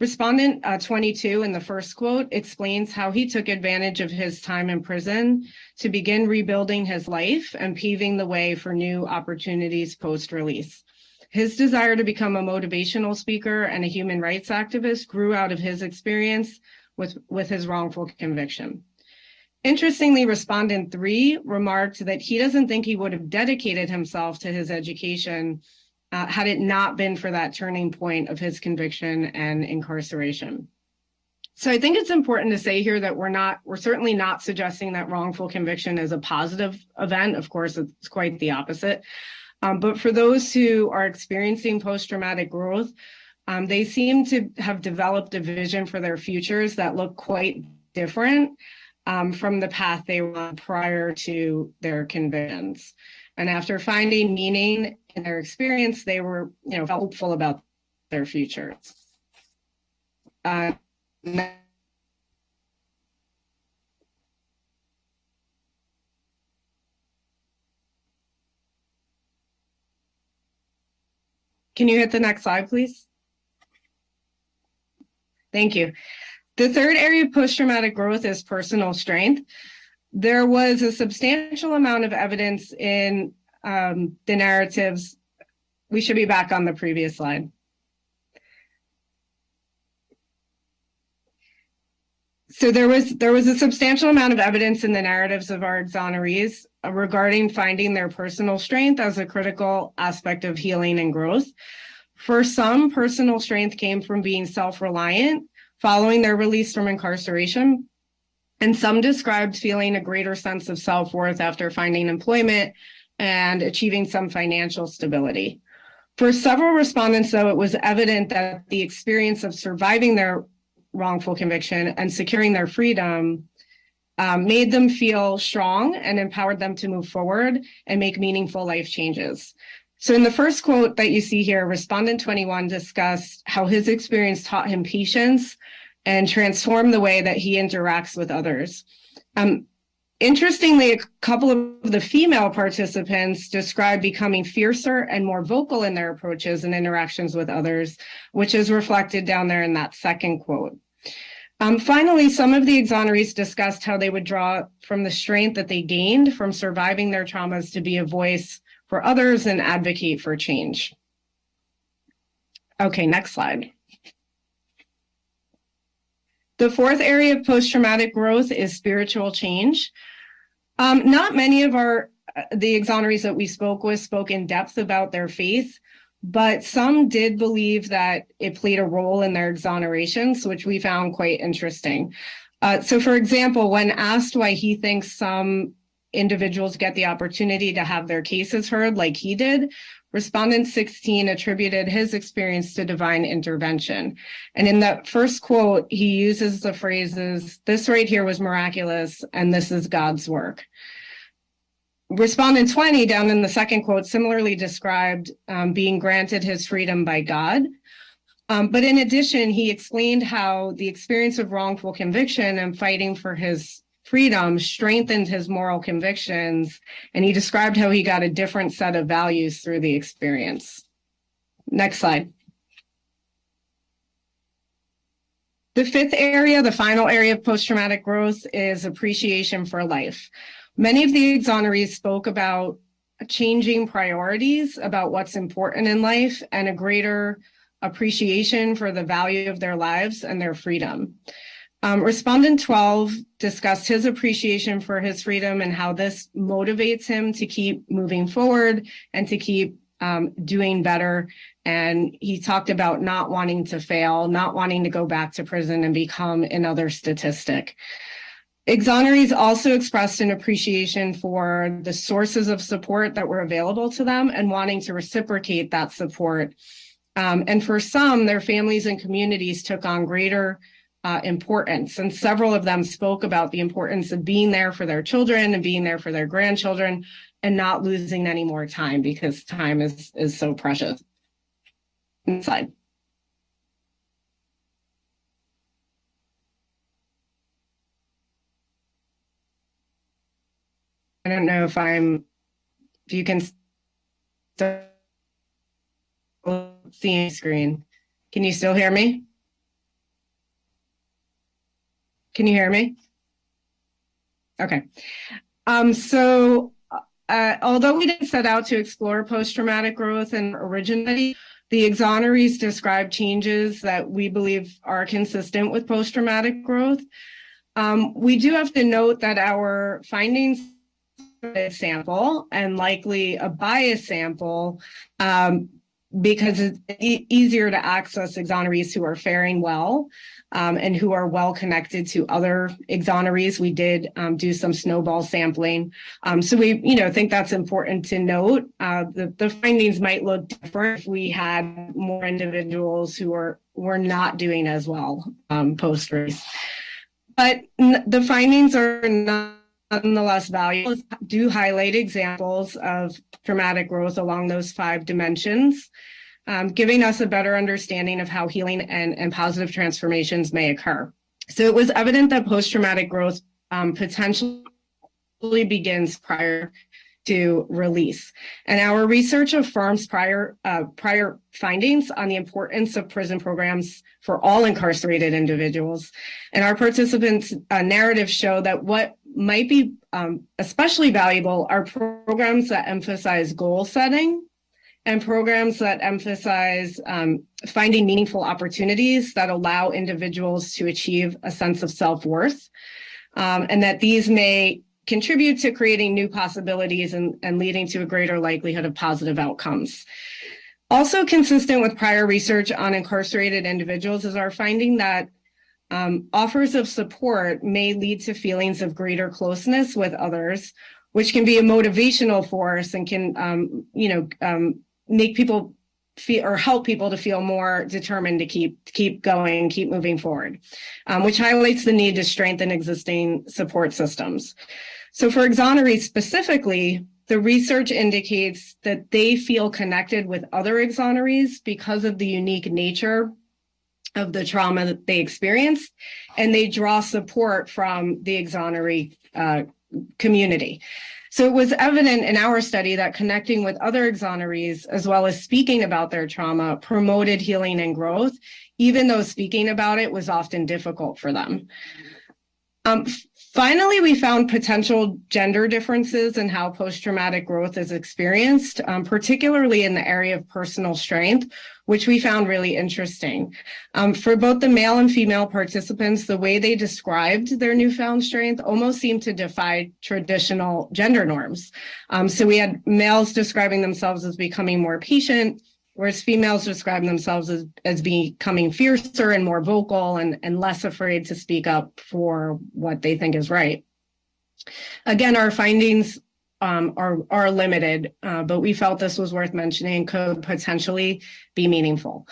Respondent 22 in the first quote explains how he took advantage of his time in prison to begin rebuilding his life and paving the way for new opportunities post-release. His desire to become a motivational speaker and a human rights activist grew out of his experience with his wrongful conviction. Interestingly, respondent 3 remarked that he doesn't think he would have dedicated himself to his education had it not been for that turning point of his conviction and incarceration. So I think it's important to say here that we're certainly not suggesting that wrongful conviction is a positive event. Of course, it's quite the opposite. But for those who are experiencing post-traumatic growth, they seem to have developed a vision for their futures that look quite different from the path they were on prior to their convictions. And after finding meaning in their experience, they were, hopeful about their futures. Can you hit the next slide, please? Thank you. The third area of post-traumatic growth is personal strength. There was a substantial amount of evidence in the narratives. We should be back on the previous slide. So there was a substantial amount of evidence in the narratives of our exonerees regarding finding their personal strength as a critical aspect of healing and growth. For some, personal strength came from being self-reliant following their release from incarceration, and some described feeling a greater sense of self-worth after finding employment and achieving some financial stability. For several respondents, though, it was evident that the experience of surviving their wrongful conviction and securing their freedom made them feel strong and empowered them to move forward and make meaningful life changes. So in the first quote that you see here, respondent 21 discussed how his experience taught him patience and transformed the way that he interacts with others. Interestingly, a couple of the female participants described becoming fiercer and more vocal in their approaches and interactions with others, which is reflected down there in that second quote. Finally, some of the exonerees discussed how they would draw from the strength that they gained from surviving their traumas to be a voice for others and advocate for change. Okay, next slide. The fourth area of post-traumatic growth is spiritual change. Not many of the exonerees that we spoke with spoke in depth about their faith, but some did believe that it played a role in their exonerations, which we found quite interesting. So for example, when asked why he thinks some individuals get the opportunity to have their cases heard like he did, respondent 16 attributed his experience to divine intervention. And in that first quote, he uses the phrases, "This right here was miraculous, and this is God's work." Respondent 20 down in the second quote similarly described being granted his freedom by God. But in addition, he explained how the experience of wrongful conviction and fighting for his freedom strengthened his moral convictions, and he described how he got a different set of values through the experience. Next slide. The fifth area, the final area of post-traumatic growth, is appreciation for life. Many of the exonerees spoke about changing priorities about what's important in life and a greater appreciation for the value of their lives and their freedom. Respondent 12 discussed his appreciation for his freedom and how this motivates him to keep moving forward and to keep doing better. And he talked about not wanting to fail, not wanting to go back to prison and become another statistic. Exonerees also expressed an appreciation for the sources of support that were available to them and wanting to reciprocate that support. And for some, their families and communities took on greater importance. And several of them spoke about the importance of being there for their children and being there for their grandchildren and not losing any more time because time is so precious. Next slide. I don't know if you can still see the screen. Can you still hear me? Can you hear me? Okay. Although we didn't set out to explore post-traumatic growth and originally, the exonerees described changes that we believe are consistent with post-traumatic growth. We do have to note that our findings sample and likely a bias sample because it's easier to access exonerees who are faring well and who are well connected to other exonerees. We did do some snowball sampling. So we think that's important to note. The findings might look different if we had more individuals who were not doing as well post-race. But the findings are not nonetheless valuable, do highlight examples of traumatic growth along those 5 dimensions, giving us a better understanding of how healing and positive transformations may occur. So it was evident that post-traumatic growth potentially begins prior to release. And our research affirms prior findings on the importance of prison programs for all incarcerated individuals. And our participants' narratives show that what might be especially valuable are programs that emphasize goal setting and programs that emphasize finding meaningful opportunities that allow individuals to achieve a sense of self-worth, and that these may contribute to creating new possibilities and leading to a greater likelihood of positive outcomes. Also consistent with prior research on incarcerated individuals is our finding that offers of support may lead to feelings of greater closeness with others, which can be a motivational force and can, make people feel or help people to feel more determined to keep going, keep moving forward, which highlights the need to strengthen existing support systems. So for exonerees specifically, the research indicates that they feel connected with other exonerees because of the unique nature of the trauma that they experienced, and they draw support from the exoneree community. So it was evident in our study that connecting with other exonerees, as well as speaking about their trauma, promoted healing and growth, even though speaking about it was often difficult for them. Finally, we found potential gender differences in how post-traumatic growth is experienced, particularly in the area of personal strength, which we found really interesting. For both the male and female participants, the way they described their newfound strength almost seemed to defy traditional gender norms. So we had males describing themselves as becoming more patient, whereas females describe themselves as becoming fiercer and more vocal and less afraid to speak up for what they think is right. Again, our findings are limited, but we felt this was worth mentioning, could potentially be meaningful.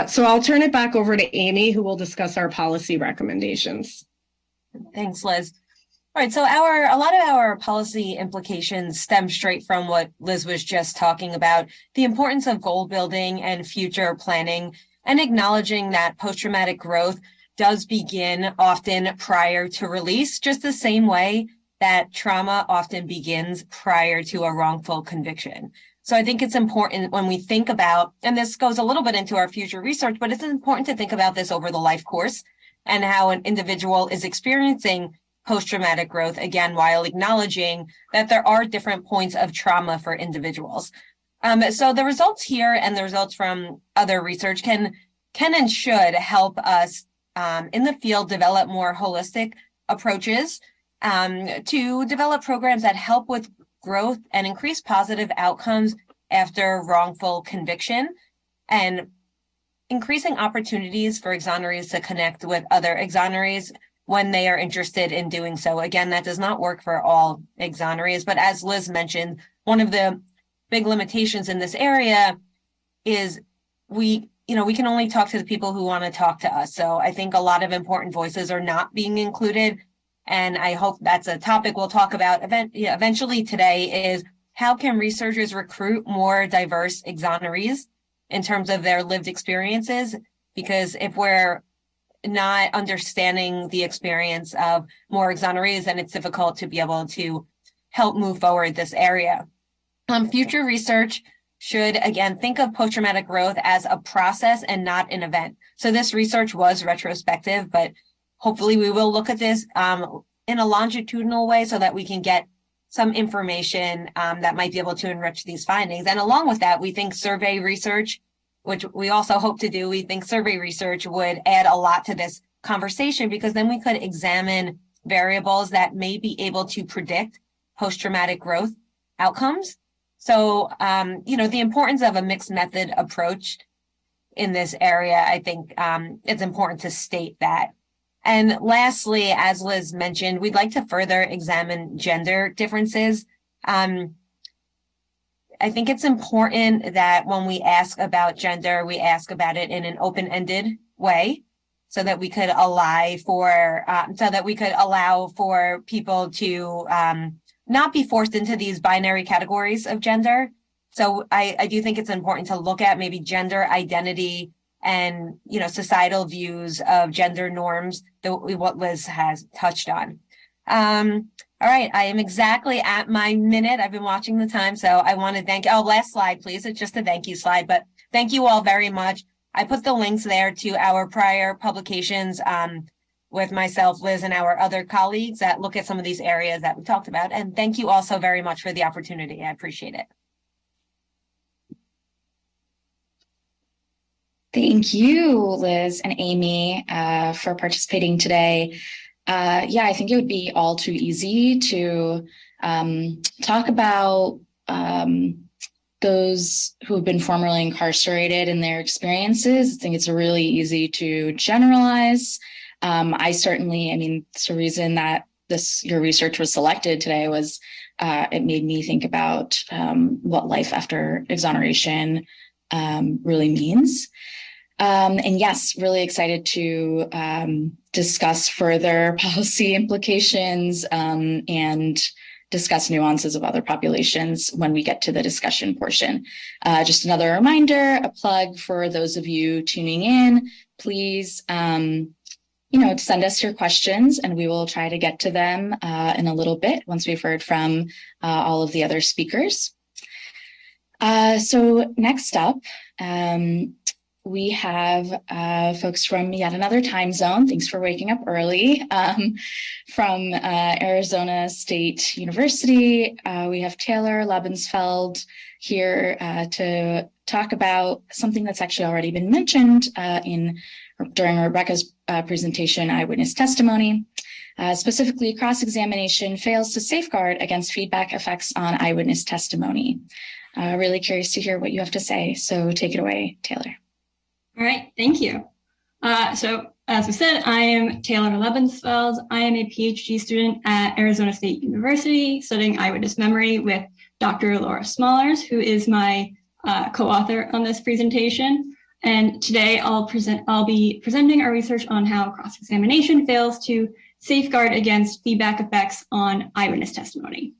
So I'll turn it back over to Amy, who will discuss our policy recommendations. Thanks, Liz. All right, so a lot of our policy implications stem straight from what Liz was just talking about, the importance of goal building and future planning, and acknowledging that post-traumatic growth does begin often prior to release, just the same way that trauma often begins prior to a wrongful conviction. So I think it's important when we think about, and this goes a little bit into our future research, but it's important to think about this over the life course and how an individual is experiencing post-traumatic growth, again, while acknowledging that there are different points of trauma for individuals. So the results here and the results from other research can and should help us in the field develop more holistic approaches to develop programs that help with growth and increase positive outcomes after wrongful conviction, and increasing opportunities for exonerees to connect with other exonerees when they are interested in doing so. Again, that does not work for all exonerees, but as Liz mentioned, one of the big limitations in this area is we can only talk to the people who want to talk to us. So I think a lot of important voices are not being included. And I hope that's a topic we'll talk about eventually today, is how can researchers recruit more diverse exonerees in terms of their lived experiences? Because if we're not understanding the experience of more exonerees, then it's difficult to be able to help move forward this area. Future research should, again, think of post-traumatic growth as a process and not an event. So this research was retrospective, but hopefully we will look at this in a longitudinal way so that we can get some information that might be able to enrich these findings. And along with that, we think survey research, which we also hope to do, we think survey research would add a lot to this conversation, because then we could examine variables that may be able to predict post-traumatic growth outcomes. So, the importance of a mixed method approach in this area, I think it's important to state that. And lastly, as Liz mentioned, we'd like to further examine gender differences. I think it's important that when we ask about gender, we ask about it in an open-ended way, so that we could allow for people to not be forced into these binary categories of gender. So I do think it's important to look at maybe gender identity and societal views of gender norms, what Liz has touched on. All right, I am exactly at my minute. I've been watching the time, so I want to thank, last slide, please. It's just a thank you slide, but thank you all very much. I put the links there to our prior publications with myself, Liz, and our other colleagues that look at some of these areas that we talked about. And thank you also very much for the opportunity. I appreciate it. Thank you, Liz and Amy, for participating today. Yeah, I think it would be all too easy to talk about those who have been formerly incarcerated and their experiences. I think it's really easy to generalize. It's the reason that your research was selected today was it made me think about what life after exoneration really means. And yes, really excited to discuss further policy implications and discuss nuances of other populations when we get to the discussion portion. Just another reminder, a plug for those of you tuning in, please, send us your questions and we will try to get to them in a little bit once we've heard from all of the other speakers. So next up, we have folks from yet another time zone. Thanks for waking up early. From Arizona State University, we have Taylor Lebensfeld here to talk about something that's actually already been mentioned during Rebecca's presentation, eyewitness testimony. Specifically, cross-examination fails to safeguard against feedback effects on eyewitness testimony. Really curious to hear what you have to say. So take it away, Taylor. All right, thank you. So as we said, I am Taylor Lebensfeld. I am a PhD student at Arizona State University studying eyewitness memory with Dr. Laura Smollers, who is my co-author on this presentation. And today I'll be presenting our research on how cross-examination fails to safeguard against feedback effects on eyewitness testimony.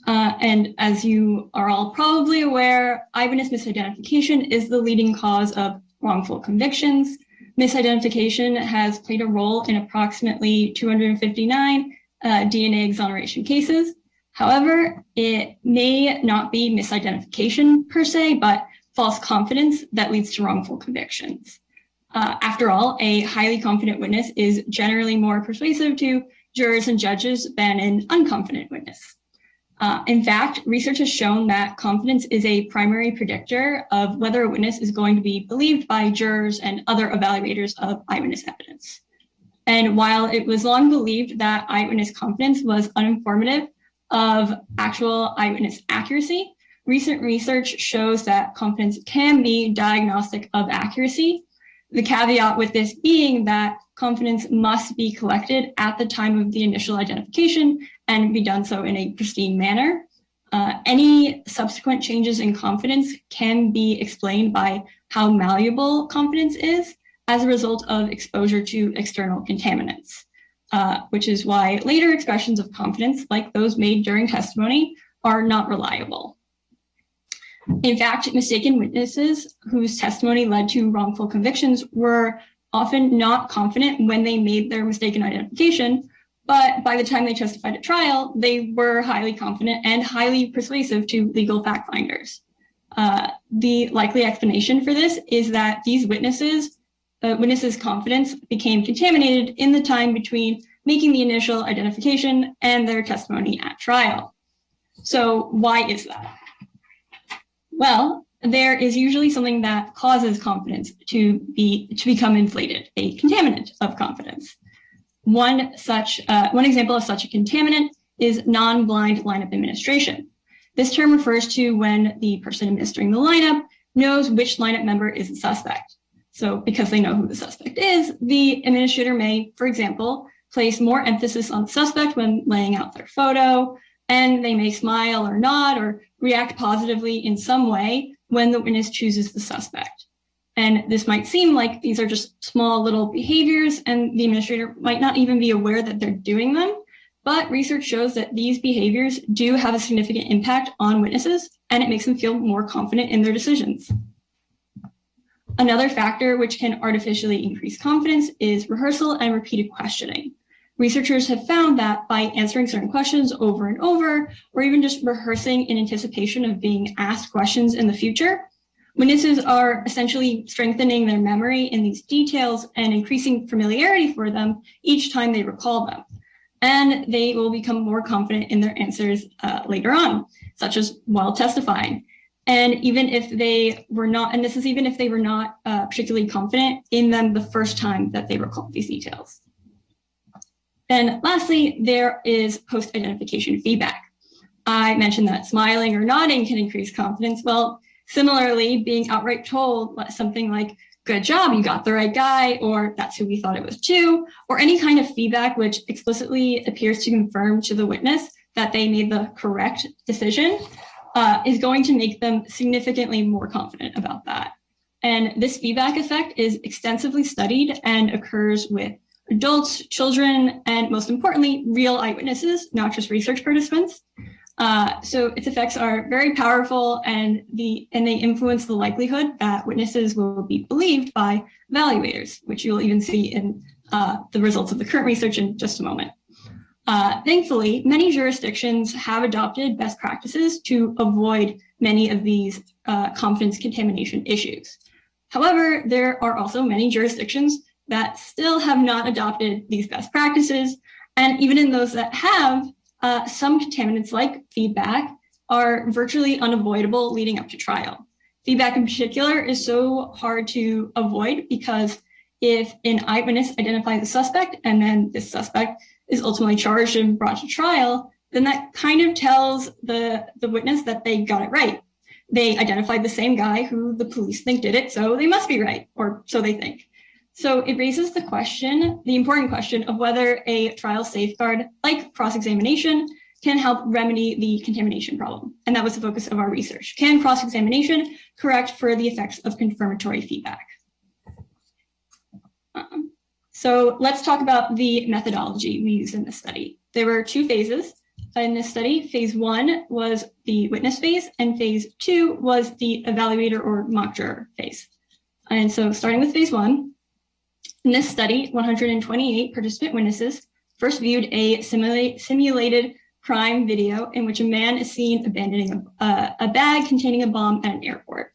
And as you are all probably aware, eyewitness misidentification is the leading cause of wrongful convictions. Misidentification has played a role in approximately 259 DNA exoneration cases. However, it may not be misidentification per se, but false confidence that leads to wrongful convictions. After all, a highly confident witness is generally more persuasive to jurors and judges than an unconfident witness. In fact, research has shown that confidence is a primary predictor of whether a witness is going to be believed by jurors and other evaluators of eyewitness evidence. And while it was long believed that eyewitness confidence was uninformative of actual eyewitness accuracy, recent research shows that confidence can be diagnostic of accuracy. The caveat with this being that confidence must be collected at the time of the initial identification and be done so in a pristine manner. Any subsequent changes in confidence can be explained by how malleable confidence is as a result of exposure to external contaminants, which is why later expressions of confidence, like those made during testimony, are not reliable. In fact, mistaken witnesses whose testimony led to wrongful convictions were often not confident when they made their mistaken identification, but by the time they testified at trial, they were highly confident and highly persuasive to legal fact finders. The likely explanation for this is that these witnesses' confidence became contaminated in the time between making the initial identification and their testimony at trial. So why is that? Well, there is usually something that causes confidence to become inflated, a contaminant of confidence. One example of such a contaminant is non-blind lineup administration. This term refers to when the person administering the lineup knows which lineup member is the suspect. So because they know who the suspect is, the administrator may, for example, place more emphasis on the suspect when laying out their photo, and they may smile or nod or react positively in some way when the witness chooses the suspect. And this might seem like these are just small little behaviors and the administrator might not even be aware that they're doing them, but research shows that these behaviors do have a significant impact on witnesses and it makes them feel more confident in their decisions. Another factor which can artificially increase confidence is rehearsal and repeated questioning. Researchers have found that by answering certain questions over and over, or even just rehearsing in anticipation of being asked questions in the future, witnesses are essentially strengthening their memory in these details and increasing familiarity for them each time they recall them. And they will become more confident in their answers later on, such as while testifying. And even if they were not, and this is even if they were not particularly confident in them the first time that they recalled these details. Then lastly, there is post-identification feedback. I mentioned that smiling or nodding can increase confidence. Well, similarly, being outright told something like, good job, you got the right guy, or that's who we thought it was too, or any kind of feedback which explicitly appears to confirm to the witness that they made the correct decision, is going to make them significantly more confident about that. And this feedback effect is extensively studied and occurs with adults, children, and most importantly, real eyewitnesses, not just research participants. So its effects are very powerful, and they influence the likelihood that witnesses will be believed by evaluators, which you'll even see in the results of the current research in just a moment. Thankfully, many jurisdictions have adopted best practices to avoid many of these confidence contamination issues. However, there are also many jurisdictions that still have not adopted these best practices, and even in those that have, some contaminants like feedback are virtually unavoidable leading up to trial. Feedback in particular is so hard to avoid because if an eyewitness identifies a suspect and then this suspect is ultimately charged and brought to trial, then that kind of tells the witness that they got it right. They identified the same guy who the police think did it, so they must be right, or so they think. So it raises the question, the important question of whether a trial safeguard like cross-examination can help remedy the contamination problem. And that was the focus of our research. Can cross-examination correct for the effects of confirmatory feedback? So let's talk about the methodology we used in this study. There were two phases in this study. Phase 1 was the witness phase, and phase 2 was the evaluator or mock juror phase. And so starting with phase 1, in this study, 128 participant witnesses first viewed a simulated crime video in which a man is seen abandoning a bag containing a bomb at an airport.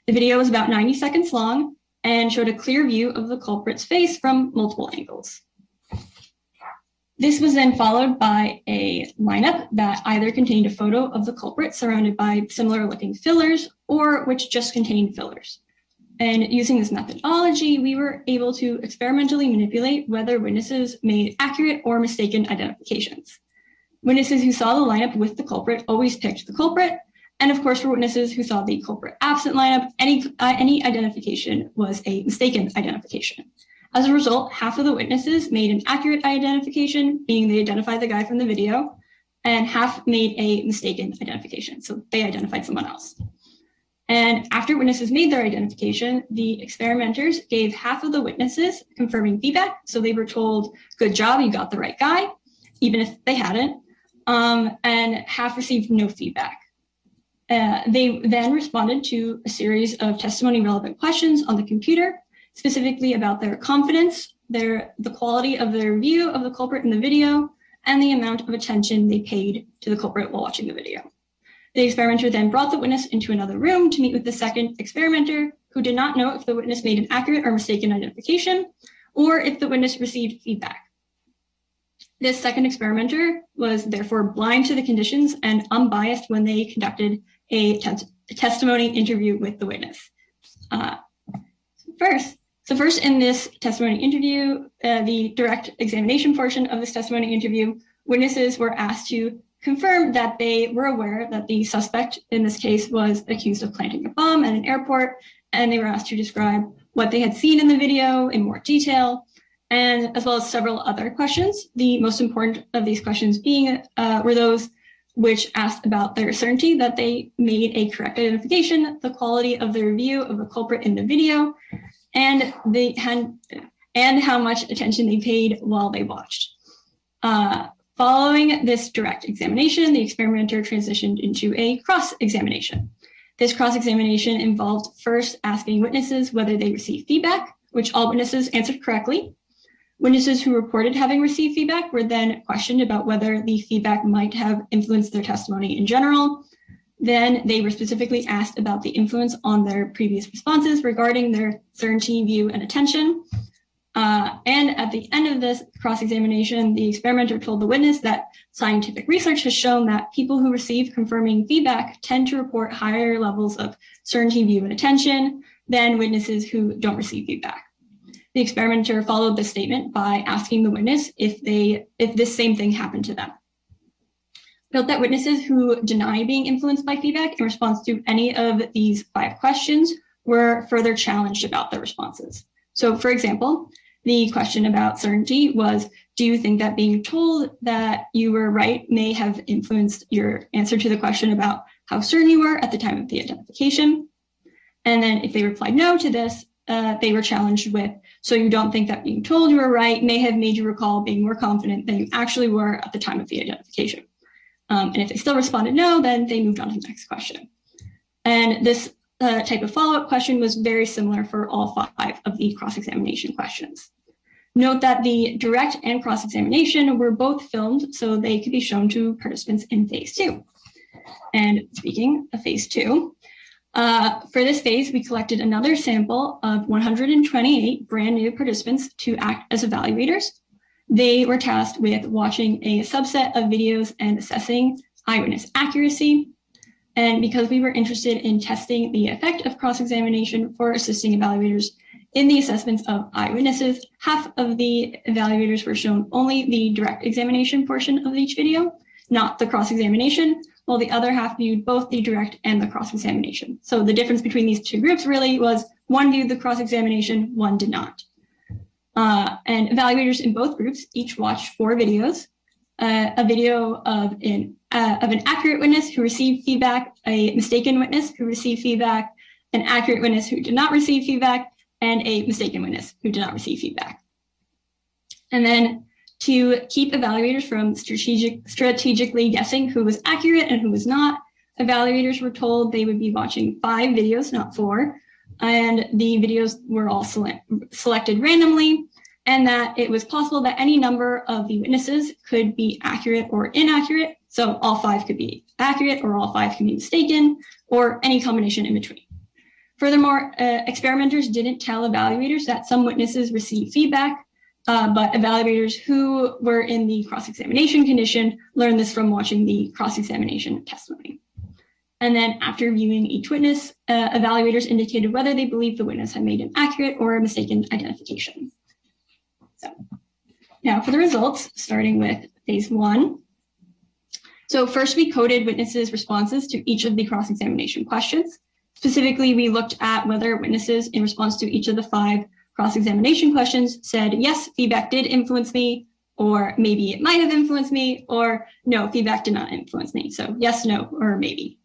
The video was about 90 seconds long and showed a clear view of the culprit's face from multiple angles. This was then followed by a lineup that either contained a photo of the culprit surrounded by similar looking fillers or which just contained fillers. And using this methodology, we were able to experimentally manipulate whether witnesses made accurate or mistaken identifications. Witnesses who saw the lineup with the culprit always picked the culprit. And of course, for witnesses who saw the culprit absent lineup, any identification was a mistaken identification. As a result, half of the witnesses made an accurate identification, meaning they identified the guy from the video, and half made a mistaken identification. So they identified someone else. And after witnesses made their identification, the experimenters gave half of the witnesses confirming feedback. So they were told, good job, you got the right guy, even if they hadn't, and half received no feedback. They then responded to a series of testimony relevant questions on the computer, specifically about their confidence, the quality of their view of the culprit in the video, and the amount of attention they paid to the culprit while watching the video. The experimenter then brought the witness into another room to meet with the second experimenter, who did not know if the witness made an accurate or mistaken identification, or if the witness received feedback. This second experimenter was therefore blind to the conditions and unbiased when they conducted a testimony interview with the witness. First in this testimony interview, the direct examination portion of this testimony interview, witnesses were asked to confirm that they were aware that the suspect in this case was accused of planting a bomb at an airport, and they were asked to describe what they had seen in the video in more detail, and as well as several other questions. The most important of these questions being were those which asked about their certainty that they made a correct identification, the quality of their view of the culprit in the video, and how much attention they paid while they watched. Following this direct examination, the experimenter transitioned into a cross-examination. This cross-examination involved first asking witnesses whether they received feedback, which all witnesses answered correctly. Witnesses who reported having received feedback were then questioned about whether the feedback might have influenced their testimony in general. Then they were specifically asked about the influence on their previous responses regarding their certainty, view, and attention. And at the end of this cross-examination, the experimenter told the witness that scientific research has shown that people who receive confirming feedback tend to report higher levels of certainty, view, and attention than witnesses who don't receive feedback. The experimenter followed this statement by asking the witness if this same thing happened to them. Note that witnesses who deny being influenced by feedback in response to any of these 5 questions were further challenged about their responses. So, for example, the question about certainty was, do you think that being told that you were right may have influenced your answer to the question about how certain you were at the time of the identification? And then if they replied no to this, they were challenged with, so you don't think that being told you were right may have made you recall being more confident than you actually were at the time of the identification. And if they still responded no, then they moved on to the next question. And this type of follow-up question was very similar for all 5 of the cross-examination questions. Note that the direct and cross-examination were both filmed, so they could be shown to participants in phase 2. And speaking of phase 2, for this phase, we collected another sample of 128 brand new participants to act as evaluators. They were tasked with watching a subset of videos and assessing eyewitness accuracy. And because we were interested in testing the effect of cross-examination for assisting evaluators in the assessments of eyewitnesses, half of the evaluators were shown only the direct examination portion of each video, not the cross-examination, while the other half viewed both the direct and the cross-examination. So the difference between these 2 groups really was one viewed the cross-examination, one did not. And evaluators in both groups each watched 4 videos, a video of an accurate witness who received feedback, a mistaken witness who received feedback, an accurate witness who did not receive feedback, and a mistaken witness who did not receive feedback. And then to keep evaluators from strategically guessing who was accurate and who was not, evaluators were told they would be watching 5 videos, not 4, and the videos were all selected randomly, and that it was possible that any number of the witnesses could be accurate or inaccurate. So all 5 could be accurate, or all 5 could be mistaken, or any combination in between. Furthermore, experimenters didn't tell evaluators that some witnesses received feedback, but evaluators who were in the cross-examination condition learned this from watching the cross-examination testimony. And then after viewing each witness, evaluators indicated whether they believed the witness had made an accurate or a mistaken identification. So now for the results, starting with phase 1. So first we coded witnesses' responses to each of the cross-examination questions. Specifically, we looked at whether witnesses in response to each of the 5 cross-examination questions said, yes, feedback did influence me, or maybe it might have influenced me, or no, feedback did not influence me. So yes, no, or maybe.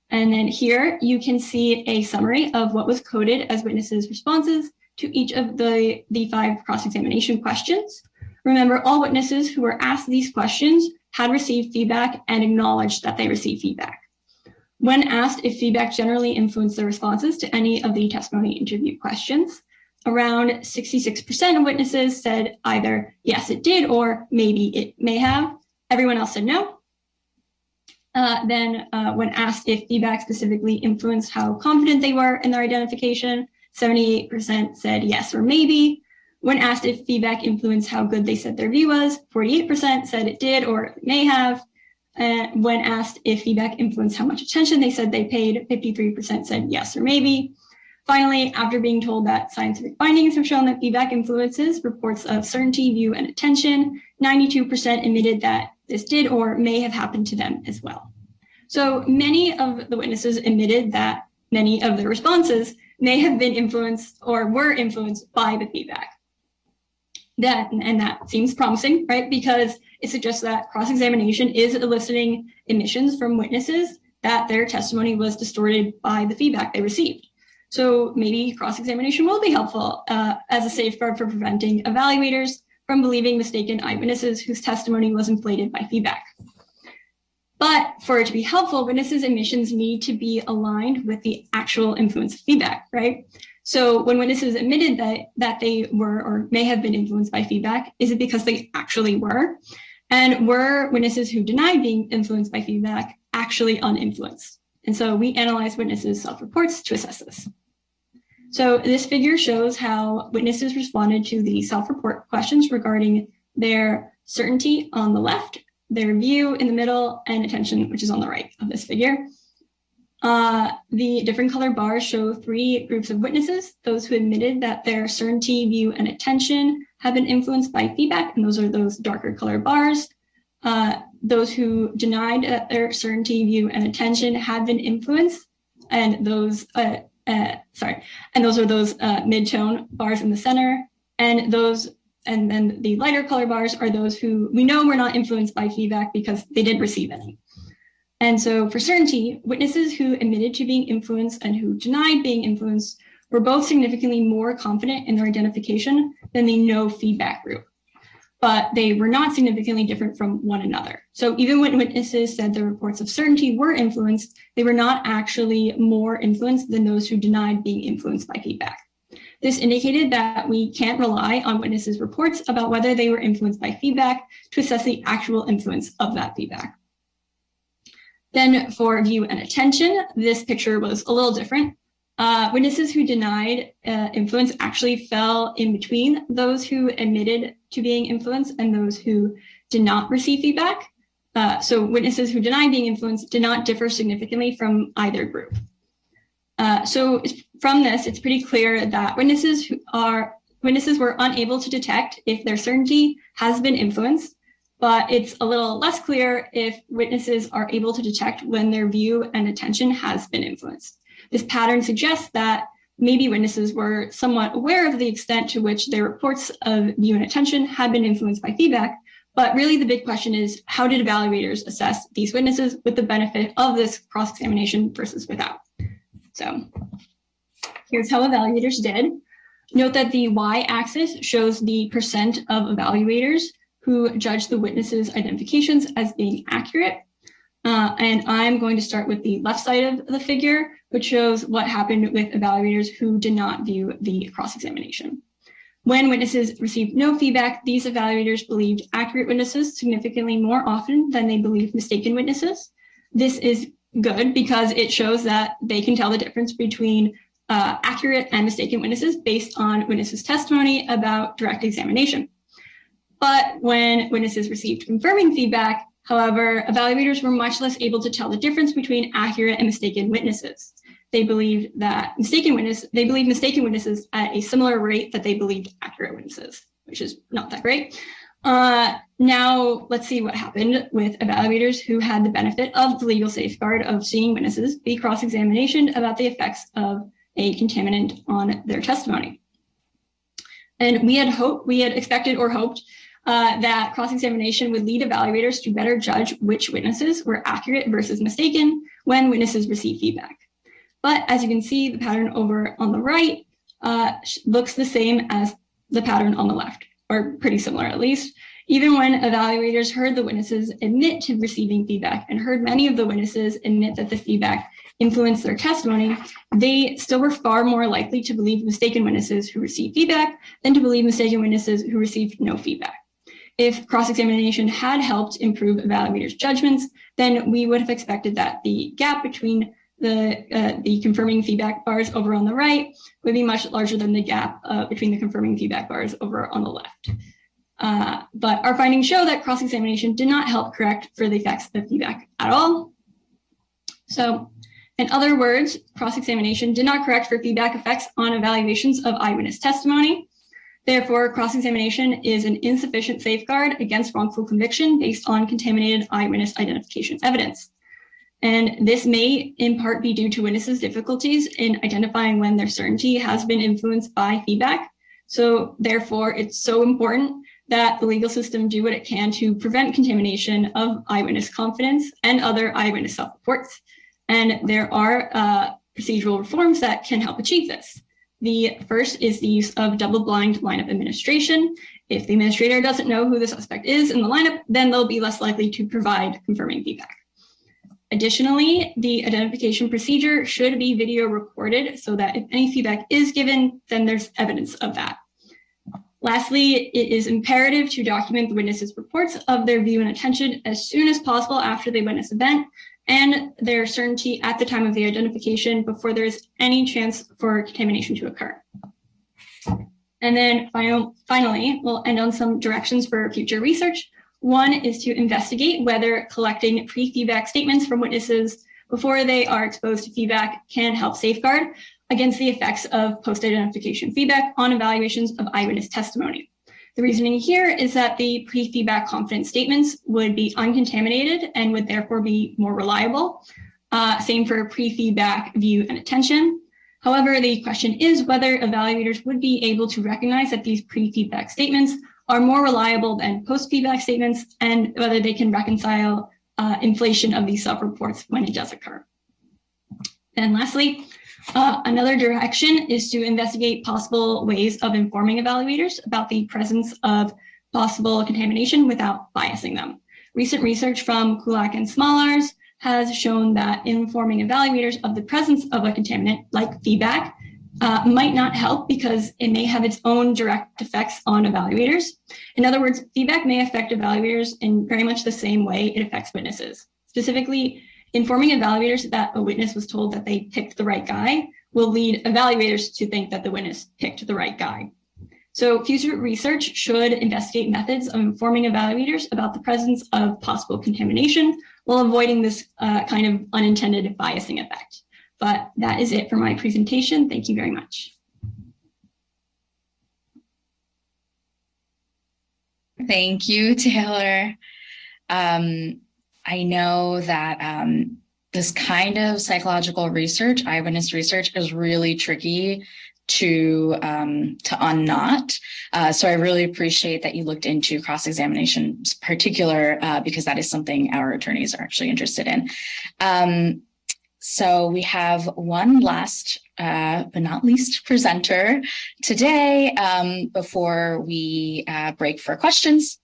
And then here you can see a summary of what was coded as witnesses' responses to each of the 5 cross-examination questions. Remember, all witnesses who were asked these questions had received feedback and acknowledged that they received feedback. When asked if feedback generally influenced their responses to any of the testimony interview questions, around 66% of witnesses said either yes, it did, or maybe it may have. Everyone else said no. Then when asked if feedback specifically influenced how confident they were in their identification, 78% said yes or maybe. When asked if feedback influenced how good they said their view was, 48% said it did or may have. When asked if feedback influenced how much attention they said they paid, 53% said yes or maybe. Finally, after being told that scientific findings have shown that feedback influences reports of certainty, view, and attention, 92% admitted that this did or may have happened to them as well. So many of the witnesses admitted that many of their responses may have been influenced or were influenced by the feedback. That seems promising, right? Because it suggests that cross-examination is eliciting admissions from witnesses that their testimony was distorted by the feedback they received. So maybe cross-examination will be helpful as a safeguard for preventing evaluators from believing mistaken eyewitnesses whose testimony was inflated by feedback. But for it to be helpful, witnesses' admissions need to be aligned with the actual influence of feedback, right? So when witnesses admitted that they were or may have been influenced by feedback, is it because they actually were? And were witnesses who denied being influenced by feedback actually uninfluenced? And so we analyzed witnesses' self-reports to assess this. So this figure shows how witnesses responded to the self-report questions regarding their certainty on the left, their view in the middle, and attention, which is on the right of this figure. The different color bars show three groups of witnesses: those who admitted that their certainty, view, and attention have been influenced by feedback, and those are those darker color bars. Those who denied that their certainty, view, and attention had been influenced, and those are those mid-tone bars in the center, and then the lighter color bars are those who we know were not influenced by feedback because they didn't receive any. And so for certainty, witnesses who admitted to being influenced and who denied being influenced were both significantly more confident in their identification than the no feedback group, but they were not significantly different from one another. So even when witnesses said their reports of certainty were influenced, they were not actually more influenced than those who denied being influenced by feedback. This indicated that we can't rely on witnesses' reports about whether they were influenced by feedback to assess the actual influence of that feedback. Then for view and attention, this picture was a little different. Witnesses who denied influence actually fell in between those who admitted to being influenced and those who did not receive feedback. So witnesses who denied being influenced did not differ significantly from either group. So from this, it's pretty clear that witnesses were unable to detect if their certainty has been influenced, but it's a little less clear if witnesses are able to detect when their view and attention has been influenced. This pattern suggests that maybe witnesses were somewhat aware of the extent to which their reports of view and attention had been influenced by feedback, but really the big question is, how did evaluators assess these witnesses with the benefit of this cross-examination versus without? So here's how evaluators did. Note that the y-axis shows the percent of evaluators who judged the witnesses' identifications as being accurate. And I'm going to start with the left side of the figure, which shows what happened with evaluators who did not view the cross-examination. When witnesses received no feedback, these evaluators believed accurate witnesses significantly more often than they believed mistaken witnesses. This is good because it shows that they can tell the difference between accurate and mistaken witnesses based on witnesses' testimony about direct examination. But when witnesses received confirming feedback, however, evaluators were much less able to tell the difference between accurate and mistaken witnesses. They believed mistaken witnesses at a similar rate that they believed accurate witnesses, which is not that great. Now let's see what happened with evaluators who had the benefit of the legal safeguard of seeing witnesses be cross-examined about the effects of a contaminant on their testimony. And we had expected or hoped that cross-examination would lead evaluators to better judge which witnesses were accurate versus mistaken when witnesses receive feedback. But as you can see, the pattern over on the right looks the same as the pattern on the left, or pretty similar at least. Even when evaluators heard the witnesses admit to receiving feedback and heard many of the witnesses admit that the feedback influenced their testimony, they still were far more likely to believe mistaken witnesses who received feedback than to believe mistaken witnesses who received no feedback. If cross-examination had helped improve evaluators' judgments, then we would have expected that the gap between the confirming feedback bars over on the right would be much larger than the gap between the confirming feedback bars over on the left. But our findings show that cross-examination did not help correct for the effects of feedback at all. So, in other words, cross-examination did not correct for feedback effects on evaluations of eyewitness testimony. Therefore, cross-examination is an insufficient safeguard against wrongful conviction based on contaminated eyewitness identification evidence. And this may in part be due to witnesses' difficulties in identifying when their certainty has been influenced by feedback. So therefore, it's so important that the legal system do what it can to prevent contamination of eyewitness confidence and other eyewitness self-reports. And there are procedural reforms that can help achieve this. The first is the use of double-blind lineup administration. If the administrator doesn't know who the suspect is in the lineup, then they'll be less likely to provide confirming feedback. Additionally, the identification procedure should be video recorded so that if any feedback is given, then there's evidence of that. Lastly, it is imperative to document the witnesses' reports of their view and attention as soon as possible after the witness event, and their certainty at the time of the identification before there is any chance for contamination to occur. And then finally, we'll end on some directions for future research. One is to investigate whether collecting pre-feedback statements from witnesses before they are exposed to feedback can help safeguard against the effects of post-identification feedback on evaluations of eyewitness testimony. The reasoning here is that the pre-feedback confidence statements would be uncontaminated and would therefore be more reliable. Same for pre-feedback view and attention. However, the question is whether evaluators would be able to recognize that these pre-feedback statements are more reliable than post-feedback statements, and whether they can reconcile inflation of these self-reports when it does occur. And lastly, another direction is to investigate possible ways of informing evaluators about the presence of possible contamination without biasing them. Recent research from Kulak and Smallars has shown that informing evaluators of the presence of a contaminant like feedback might not help because it may have its own direct effects on evaluators. In other words, feedback may affect evaluators in very much the same way it affects witnesses. Specifically, informing evaluators that a witness was told that they picked the right guy will lead evaluators to think that the witness picked the right guy. So future research should investigate methods of informing evaluators about the presence of possible contamination while avoiding this kind of unintended biasing effect. But that is it for my presentation. Thank you very much. Thank you, Taylor. I know that this kind of psychological research, eyewitness research, is really tricky to unknot. So I really appreciate that you looked into cross-examination in particular, because that is something our attorneys are actually interested in. So we have one last, but not least, presenter today before we break for questions.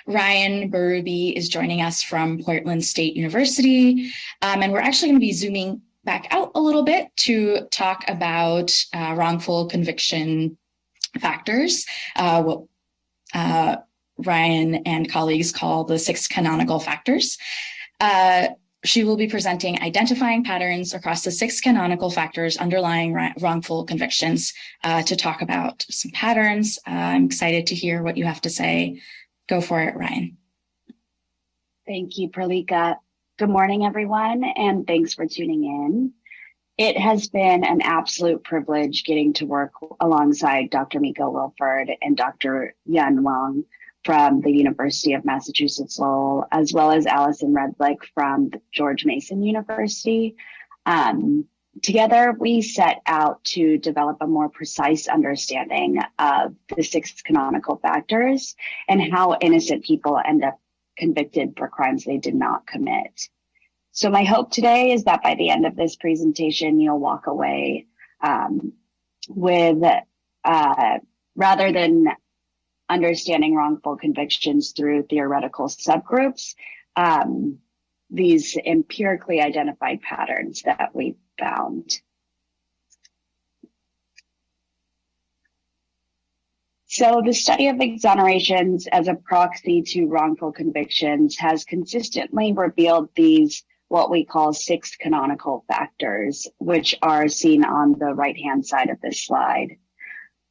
Ryan Berube is joining us from Portland State University, and we're actually going to be zooming back out a little bit to talk about wrongful conviction factors, what Ryan and colleagues call the 6 canonical factors. She will be presenting identifying patterns across the 6 canonical factors underlying wrongful convictions to talk about some patterns. I'm excited to hear what you have to say. Go for it, Ryan. Thank you, Pralika. Good morning, everyone, and thanks for tuning in. It has been an absolute privilege getting to work alongside Dr. Miko Wilford and Dr. Yun Wang from the University of Massachusetts Lowell, as well as Allison Redlick from George Mason University. Together, we set out to develop a more precise understanding of the 6 canonical factors and how innocent people end up convicted for crimes they did not commit. So my hope today is that by the end of this presentation, you'll walk away with, rather than understanding wrongful convictions through theoretical subgroups, these empirically identified patterns that we found. So the study of exonerations as a proxy to wrongful convictions has consistently revealed these, what we call 6 canonical factors, which are seen on the right-hand side of this slide.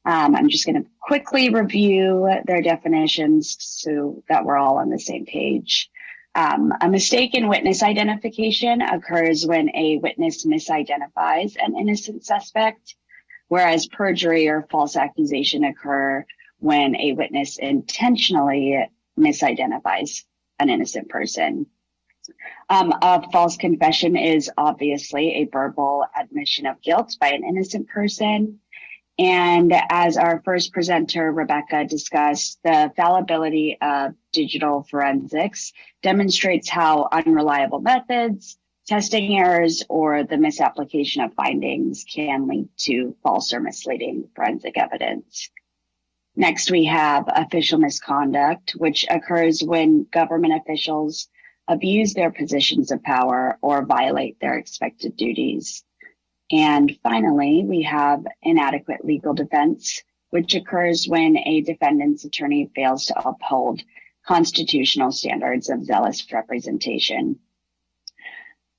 I'm just going to quickly review their definitions so that we're all on the same page. A mistake in witness identification occurs when a witness misidentifies an innocent suspect, whereas perjury or false accusation occur when a witness intentionally misidentifies an innocent person. A false confession is obviously a verbal admission of guilt by an innocent person. And as our first presenter, Rebecca, discussed, the fallibility of digital forensics demonstrates how unreliable methods, testing errors, or the misapplication of findings can lead to false or misleading forensic evidence. Next, we have official misconduct, which occurs when government officials abuse their positions of power or violate their expected duties. And finally, we have inadequate legal defense, which occurs when a defendant's attorney fails to uphold constitutional standards of zealous representation.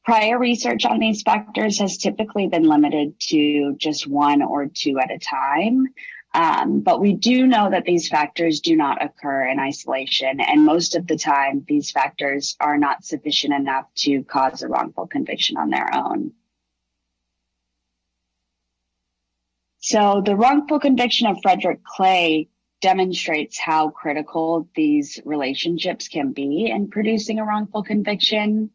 Prior research on these factors has typically been limited to just one or two at a time. But we do know that these factors do not occur in isolation, and most of the time, these factors are not sufficient enough to cause a wrongful conviction on their own. So the wrongful conviction of Frederick Clay demonstrates how critical these relationships can be in producing a wrongful conviction.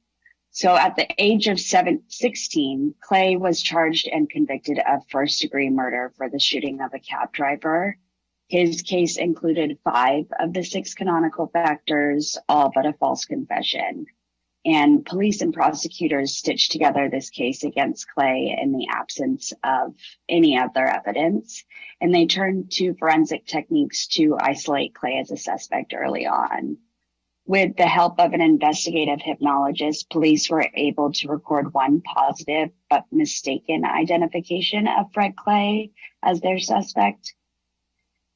So at the age of 16, Clay was charged and convicted of first-degree murder for the shooting of a cab driver. His case included 5 of the 6 canonical factors, all but a false confession. And police and prosecutors stitched together this case against Clay in the absence of any other evidence. And they turned to forensic techniques to isolate Clay as a suspect early on. With the help of an investigative hypnologist, police were able to record one positive but mistaken identification of Fred Clay as their suspect.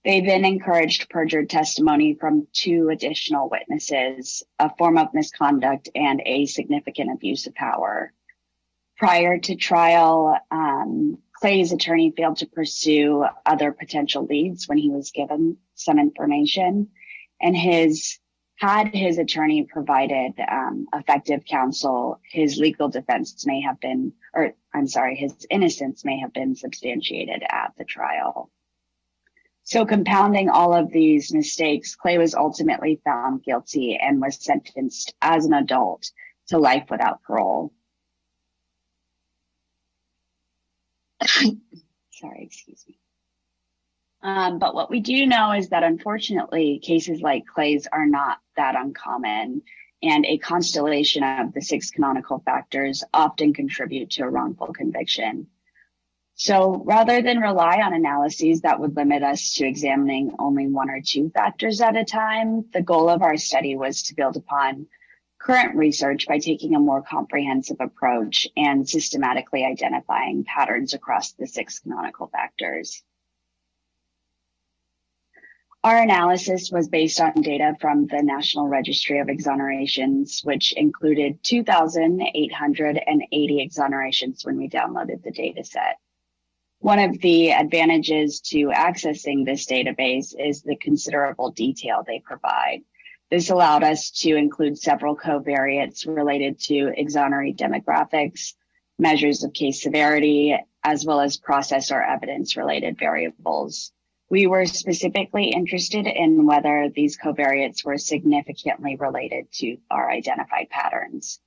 They then encouraged perjured testimony from 2 additional witnesses, a form of misconduct and a significant abuse of power. Prior to trial, Clay's attorney failed to pursue other potential leads when he was given some information, and had his attorney provided effective counsel, his legal defense may have been, his innocence may have been substantiated at the trial. So compounding all of these mistakes, Clay was ultimately found guilty and was sentenced as an adult to life without parole. Sorry, excuse me. But what we do know is that unfortunately, cases like Clay's are not that uncommon, and a constellation of the 6 canonical factors often contribute to a wrongful conviction. So rather than rely on analyses that would limit us to examining only 1 or 2 factors at a time, the goal of our study was to build upon current research by taking a more comprehensive approach and systematically identifying patterns across the 6 canonical factors. Our analysis was based on data from the National Registry of Exonerations, which included 2,880 exonerations when we downloaded the data set. One of the advantages to accessing this database is the considerable detail they provide. This allowed us to include several covariates related to exoneree demographics, measures of case severity, as well as process or evidence-related variables. We were specifically interested in whether these covariates were significantly related to our identified patterns.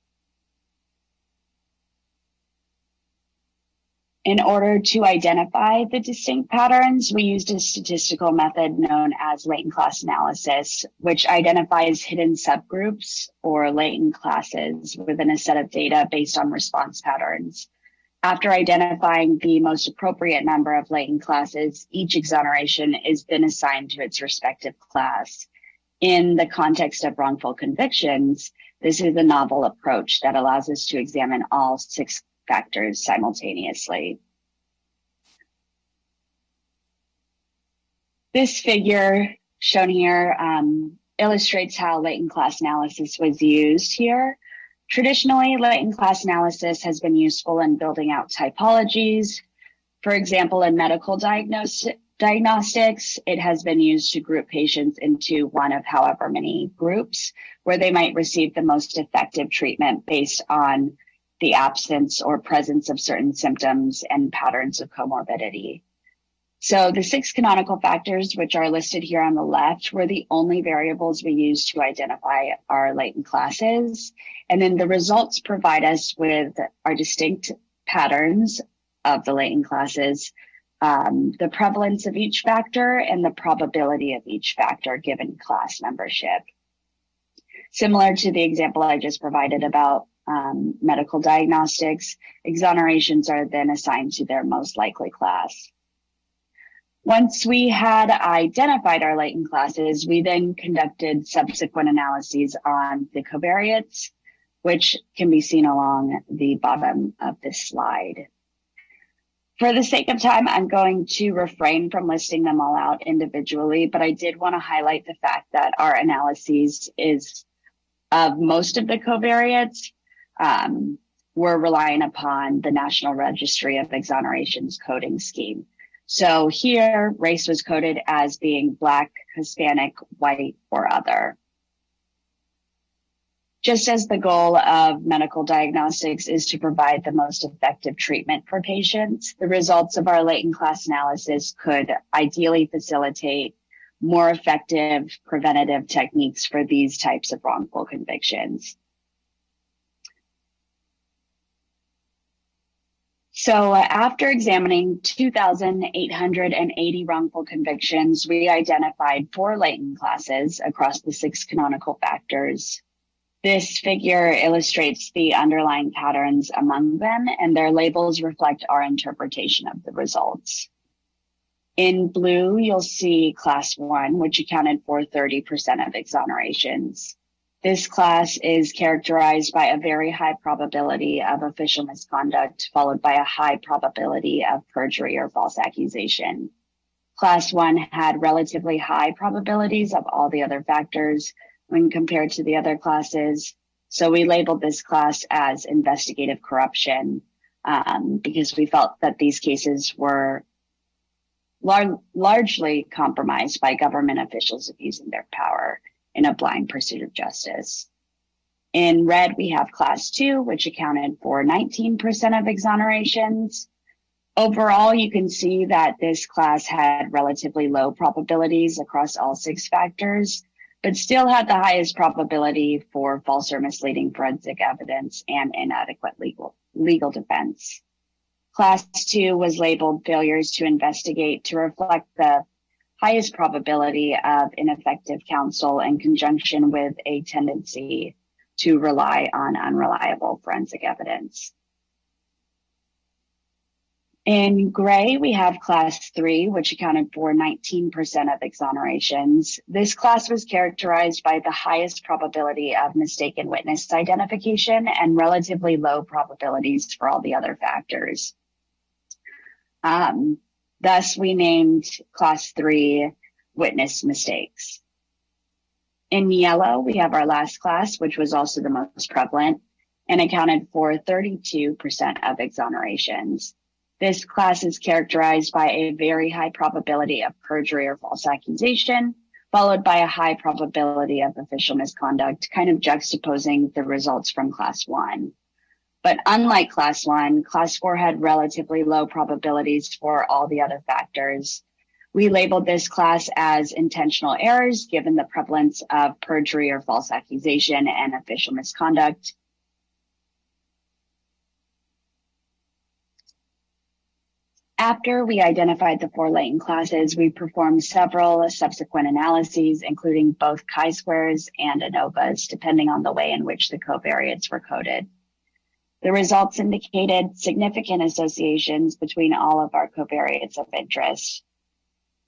In order to identify the distinct patterns, we used a statistical method known as latent class analysis, which identifies hidden subgroups or latent classes within a set of data based on response patterns. After identifying the most appropriate number of latent classes, each exoneration is then assigned to its respective class. In the context of wrongful convictions, this is a novel approach that allows us to examine all 6 factors simultaneously. This figure shown here illustrates how latent class analysis was used here. Traditionally, latent class analysis has been useful in building out typologies. For example, in medical diagnostics, it has been used to group patients into one of however many groups where they might receive the most effective treatment based on the absence or presence of certain symptoms and patterns of comorbidity. So the 6 canonical factors, which are listed here on the left, were the only variables we used to identify our latent classes. And then the results provide us with our distinct patterns of the latent classes, the prevalence of each factor, and the probability of each factor given class membership. Similar to the example I just provided about medical diagnostics, exonerations are then assigned to their most likely class. Once we had identified our latent classes, we then conducted subsequent analyses on the covariates, which can be seen along the bottom of this slide. For the sake of time, I'm going to refrain from listing them all out individually, but I did want to highlight the fact that our analyses is of most of the covariates. we're relying upon the National Registry of Exonerations coding scheme. So here, race was coded as being Black, Hispanic, white, or other. Just as the goal of medical diagnostics is to provide the most effective treatment for patients, the results of our latent class analysis could ideally facilitate more effective preventative techniques for these types of wrongful convictions. So after examining 2,880 wrongful convictions, we identified 4 latent classes across the 6 canonical factors. This figure illustrates the underlying patterns among them, and their labels reflect our interpretation of the results. In blue, you'll see class 1, which accounted for 30% of exonerations. This class is characterized by a very high probability of official misconduct, followed by a high probability of perjury or false accusation. Class 1 had relatively high probabilities of all the other factors when compared to the other classes. So we labeled this class as investigative corruption because we felt that these cases were largely compromised by government officials abusing their power in a blind pursuit of justice. In red, we have class 2, which accounted for 19% of exonerations. Overall, you can see that this class had relatively low probabilities across all 6 factors, but still had the highest probability for false or misleading forensic evidence and inadequate legal defense. Class 2 was labeled failures to investigate to reflect the highest probability of ineffective counsel in conjunction with a tendency to rely on unreliable forensic evidence. In gray, we have class 3, which accounted for 19% of exonerations. This class was characterized by the highest probability of mistaken witness identification and relatively low probabilities for all the other factors. Thus, we named class 3 witness mistakes. In yellow, we have our last class, which was also the most prevalent and accounted for 32% of exonerations. This class is characterized by a very high probability of perjury or false accusation, followed by a high probability of official misconduct, kind of juxtaposing the results from class 1. But unlike class 1, class 4 had relatively low probabilities for all the other factors. We labeled this class as intentional errors, given the prevalence of perjury or false accusation and official misconduct. After we identified the 4 latent classes, we performed several subsequent analyses, including both chi-squares and ANOVAs, depending on the way in which the covariates were coded. The results indicated significant associations between all of our covariates of interest.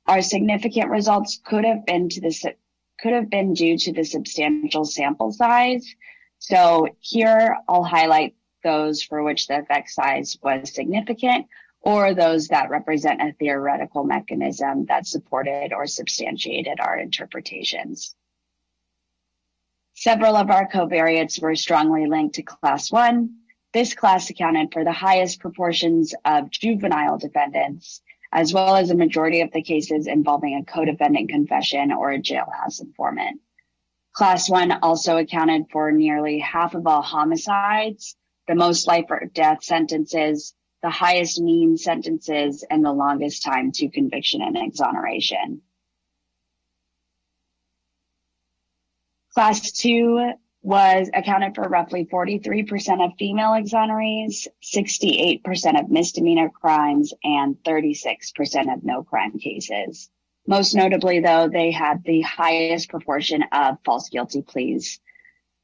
Our significant results could have been due to the substantial sample size. So here I'll highlight those for which the effect size was significant, or those that represent a theoretical mechanism that supported or substantiated our interpretations. Several of our covariates were strongly linked to class 1. This class accounted for the highest proportions of juvenile defendants, as well as a majority of the cases involving a co-defendant confession or a jailhouse informant. Class 1 also accounted for nearly half of all homicides, the most life or death sentences, the highest mean sentences, and the longest time to conviction and exoneration. Class 2 was accounted for roughly 43% of female exonerees, 68% of misdemeanor crimes, and 36% of no crime cases. Most notably, though, they had the highest proportion of false guilty pleas.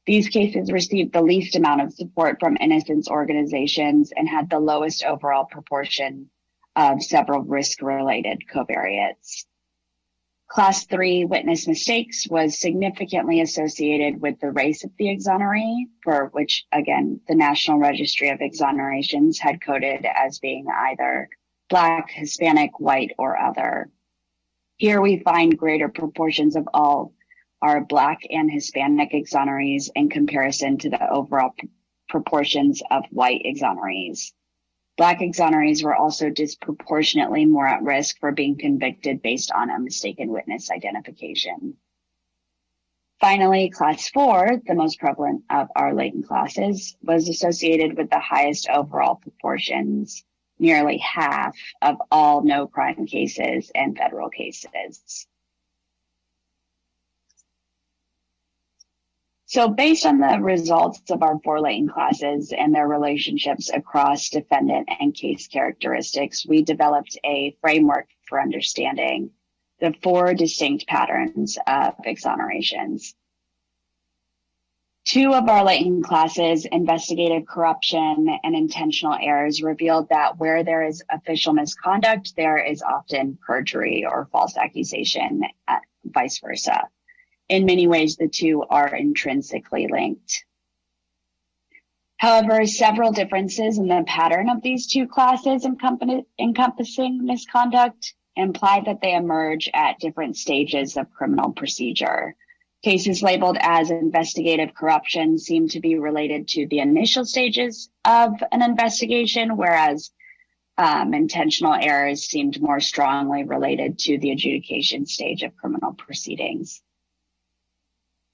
These cases received the least amount of support from innocence organizations and had the lowest overall proportion of several risk-related covariates. Class 3 witness mistakes was significantly associated with the race of the exoneree, for which, again, the National Registry of Exonerations had coded as being either Black, Hispanic, white, or other. Here we find greater proportions of all our Black and Hispanic exonerees in comparison to the overall proportions of white exonerees. Black exonerees were also disproportionately more at risk for being convicted based on a mistaken witness identification. Finally, class 4, the most prevalent of our latent classes, was associated with the highest overall proportions, nearly half of all no crime cases and federal cases. So based on the results of our 4 latent classes and their relationships across defendant and case characteristics, we developed a framework for understanding the 4 distinct patterns of exonerations. 2 of our latent classes, investigative corruption and intentional errors, revealed that where there is official misconduct, there is often perjury or false accusation, vice versa. In many ways, the 2 are intrinsically linked. However, several differences in the pattern of these 2 classes encompassing misconduct imply that they emerge at different stages of criminal procedure. Cases labeled as investigative corruption seem to be related to the initial stages of an investigation, whereas intentional errors seemed more strongly related to the adjudication stage of criminal proceedings.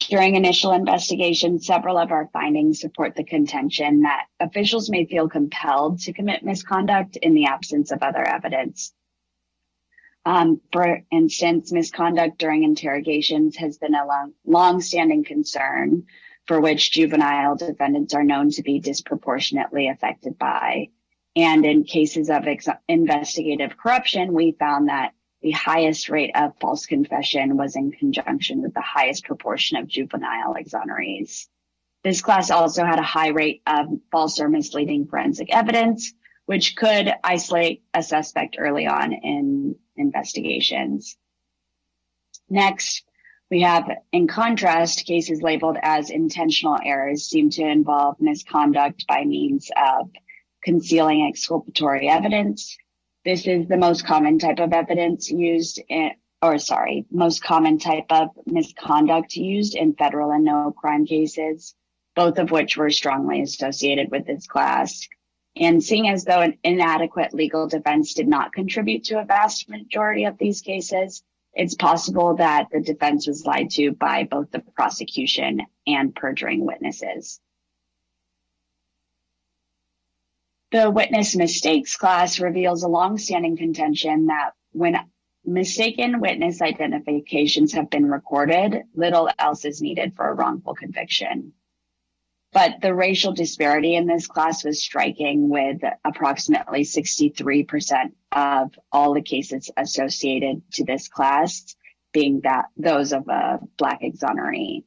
During initial investigation, several of our findings support the contention that officials may feel compelled to commit misconduct in the absence of other evidence. For instance, misconduct during interrogations has been a long-standing concern for which juvenile defendants are known to be disproportionately affected by. And in cases of investigative corruption, we found that the highest rate of false confession was in conjunction with the highest proportion of juvenile exonerees. This class also had a high rate of false or misleading forensic evidence, which could isolate a suspect early on in investigations. Next, we have, in contrast, cases labeled as intentional errors seem to involve misconduct by means of concealing exculpatory evidence. This is the most common type of most common type of misconduct used in federal and no crime cases, both of which were strongly associated with this class. And seeing as though an inadequate legal defense did not contribute to a vast majority of these cases, it's possible that the defense was lied to by both the prosecution and perjuring witnesses. The witness mistakes class reveals a long-standing contention that when mistaken witness identifications have been recorded, little else is needed for a wrongful conviction. But the racial disparity in this class was striking, with approximately 63% of all the cases associated to this class being those of a Black exoneree.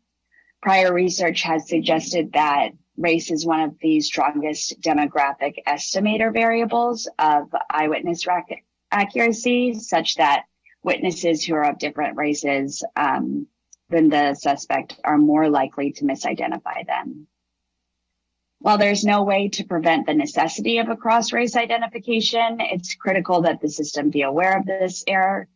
Prior research has suggested that race is one of the strongest demographic estimator variables of eyewitness accuracy, such that witnesses who are of different races than the suspect are more likely to misidentify them. While there's no way to prevent the necessity of a cross-race identification, it's critical that the system be aware of this error.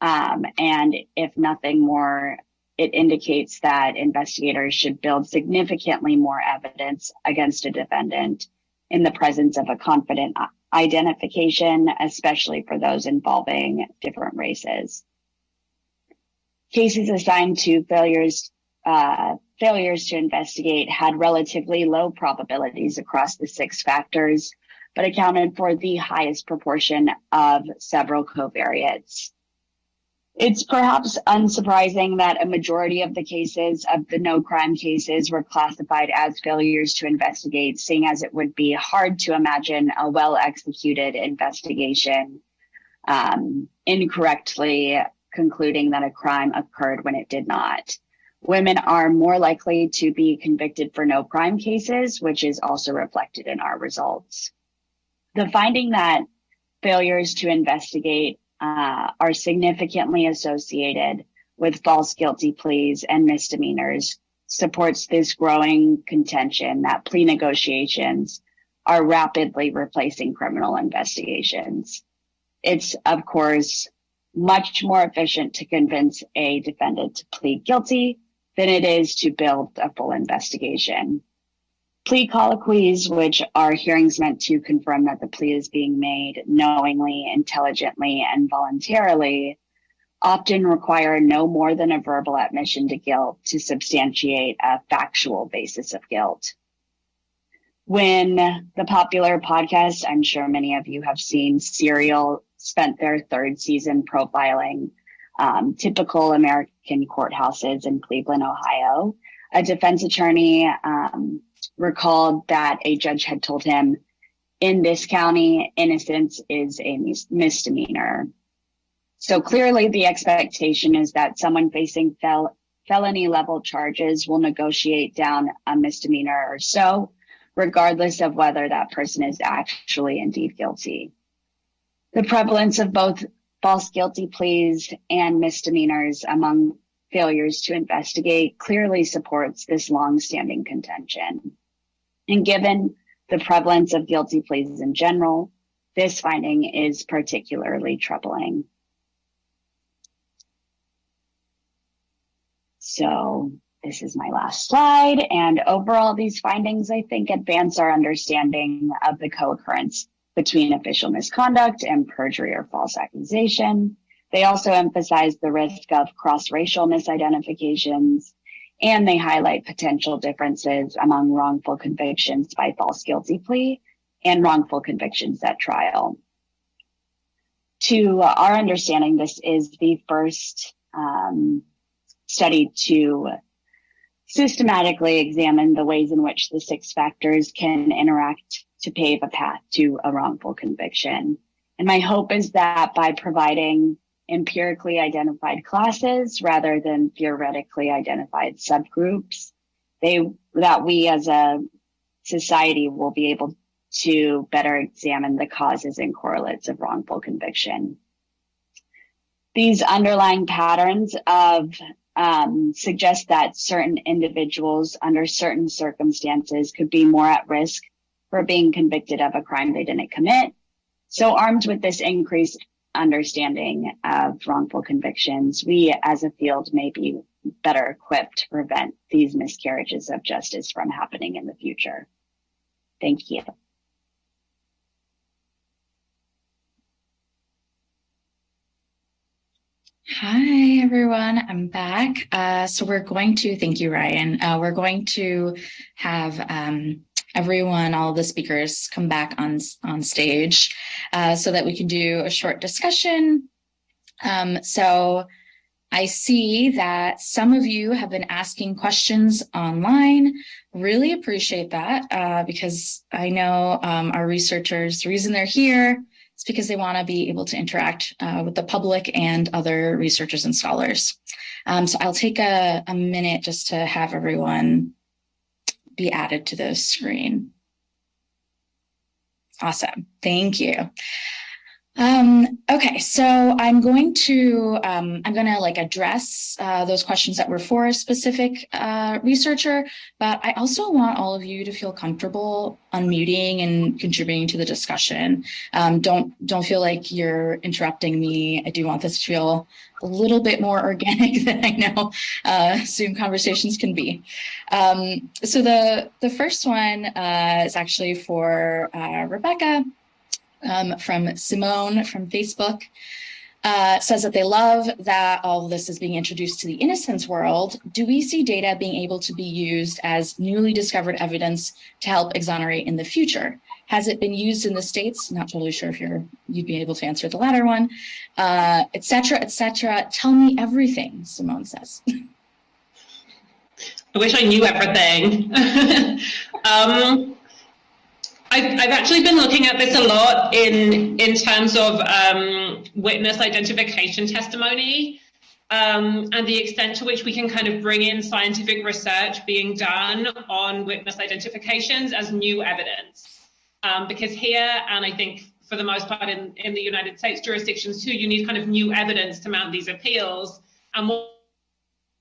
And if nothing more, it indicates that investigators should build significantly more evidence against a defendant in the presence of a confident identification, especially for those involving different races. Cases assigned to failures to investigate had relatively low probabilities across the 6 factors, but accounted for the highest proportion of several covariates. It's perhaps unsurprising that a majority of the cases of the no crime cases were classified as failures to investigate, seeing as it would be hard to imagine a well-executed investigation incorrectly concluding that a crime occurred when it did not. Women are more likely to be convicted for no crime cases, which is also reflected in our results. The finding that failures to investigate are significantly associated with false guilty pleas and misdemeanors supports this growing contention that plea negotiations are rapidly replacing criminal investigations. It's, of course, much more efficient to convince a defendant to plead guilty than it is to build a full investigation. Plea colloquies, which are hearings meant to confirm that the plea is being made knowingly, intelligently, and voluntarily, often require no more than a verbal admission to guilt to substantiate a factual basis of guilt. When the popular podcast, I'm sure many of you have seen, Serial, spent their third season profiling typical American courthouses in Cleveland, Ohio, a defense attorney recalled that a judge had told him, in this county, innocence is a misdemeanor. So clearly the expectation is that someone facing felony level charges will negotiate down a misdemeanor or so, regardless of whether that person is actually indeed guilty. The prevalence of both false guilty pleas and misdemeanors among failures to investigate clearly supports this long-standing contention. And given the prevalence of guilty pleas in general, this finding is particularly troubling. So this is my last slide. And overall, these findings, I think, advance our understanding of the co-occurrence between official misconduct and perjury or false accusation. They also emphasize the risk of cross-racial misidentifications, and they highlight potential differences among wrongful convictions by false guilty plea and wrongful convictions at trial. To our understanding, this is the first study to systematically examine the ways in which the 6 factors can interact to pave a path to a wrongful conviction. And my hope is that by providing empirically identified classes rather than theoretically identified subgroups, that we as a society will be able to better examine the causes and correlates of wrongful conviction. These underlying patterns of suggest that certain individuals under certain circumstances could be more at risk for being convicted of a crime they didn't commit. So armed with this increased understanding of wrongful convictions, we as a field may be better equipped to prevent these miscarriages of justice from happening in the future. Thank you. Hi, everyone. I'm back. So we're going to, thank you, Ryan. We're going to have everyone, all the speakers come back on stage so that we can do a short discussion. So I see that some of you have been asking questions online. Really appreciate that because I know our researchers, the reason they're here is because they want to be able to interact with the public and other researchers and scholars. So I'll take a minute just to have everyone be added to the screen. Awesome. Thank you. Okay, so I'm going to address those questions that were for a specific researcher, but I also want all of you to feel comfortable unmuting and contributing to the discussion. Don't feel like you're interrupting me. I do want this to feel a little bit more organic than I know Zoom conversations can be. So the first one is actually for Rebecca. From Simone from Facebook, says that they love that all of this is being introduced to the innocence world. Do we see data being able to be used as newly discovered evidence to help exonerate in the future? Has it been used in the States? Not totally sure if you'd be able to answer the latter one, et cetera, et cetera. Tell me everything, Simone says. I wish I knew everything. I've actually been looking at this a lot in terms of witness identification testimony and the extent to which we can kind of bring in scientific research being done on witness identifications as new evidence. Because here, and I think for the most part in the United States jurisdictions too, you need kind of new evidence to mount these appeals. And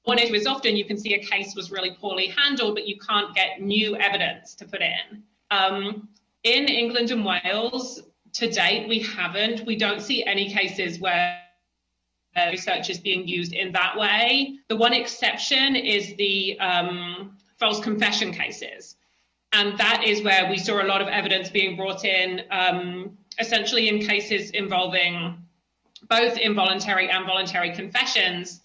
one issue is often you can see a case was really poorly handled, but you can't get new evidence to put in. In England and Wales, to date, we don't see any cases where research is being used in that way. The one exception is the false confession cases. And that is where we saw a lot of evidence being brought in, essentially in cases involving both involuntary and voluntary confessions,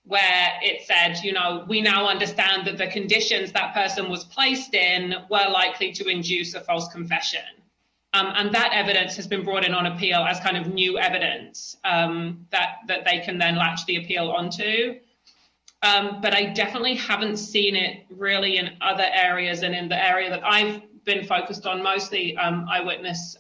where it said, you know, we now understand that the conditions that person was placed in were likely to induce a false confession. And that evidence has been brought in on appeal as kind of new evidence that they can then latch the appeal onto. But I definitely haven't seen it really in other areas, and in the area that I've been focused on, mostly eyewitness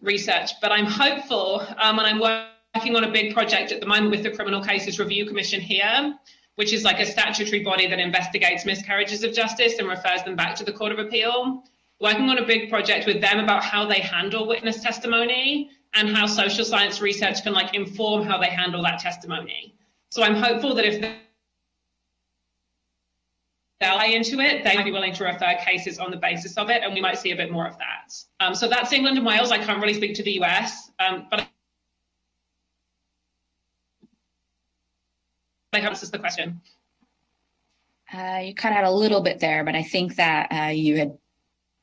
research. But I'm hopeful, and I'm working on a big project at the moment with the Criminal Cases Review Commission here, which is like a statutory body that investigates miscarriages of justice and refers them back to the Court of Appeal. Working on a big project with them about how they handle witness testimony and how social science research can like inform how they handle that testimony. So I'm hopeful that if they buy into it, they might be willing to refer cases on the basis of it, and we might see a bit more of that. So that's England and Wales. I can't really speak to the US, but I hope this is the question. You cut out a little bit there, but I think that you had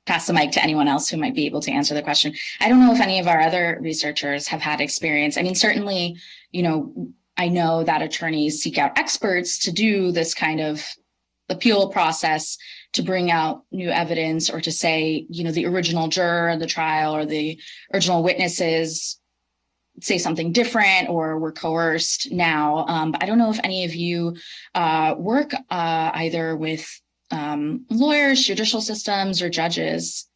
passed the mic to anyone else who might be able to answer the question. I don't know if any of our other researchers have had experience. I mean, certainly, you know, I know that attorneys seek out experts to do this kind of appeal process, to bring out new evidence, or to say, you know, the original juror in the trial or the original witnesses say something different or were coerced now. But I don't know if any of you work either with lawyers, judicial systems, or judges.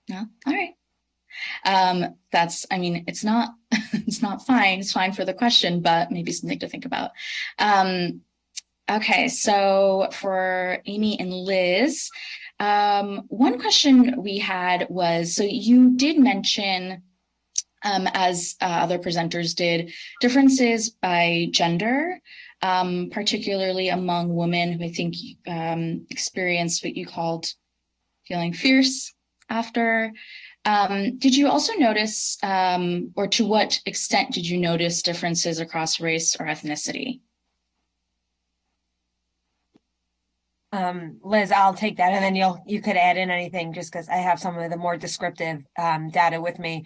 No? All right. That's, I mean, it's not, it's not fine. It's fine for the question, but maybe something to think about. Okay, so for Amy and Liz, one question we had was, so you did mention, as other presenters did, differences by gender, particularly among women who I think experienced what you called feeling fierce after. Did you also notice, or to what extent did you notice differences across race or ethnicity? Liz, I'll take that, and then you could add in anything, just because I have some of the more descriptive data with me.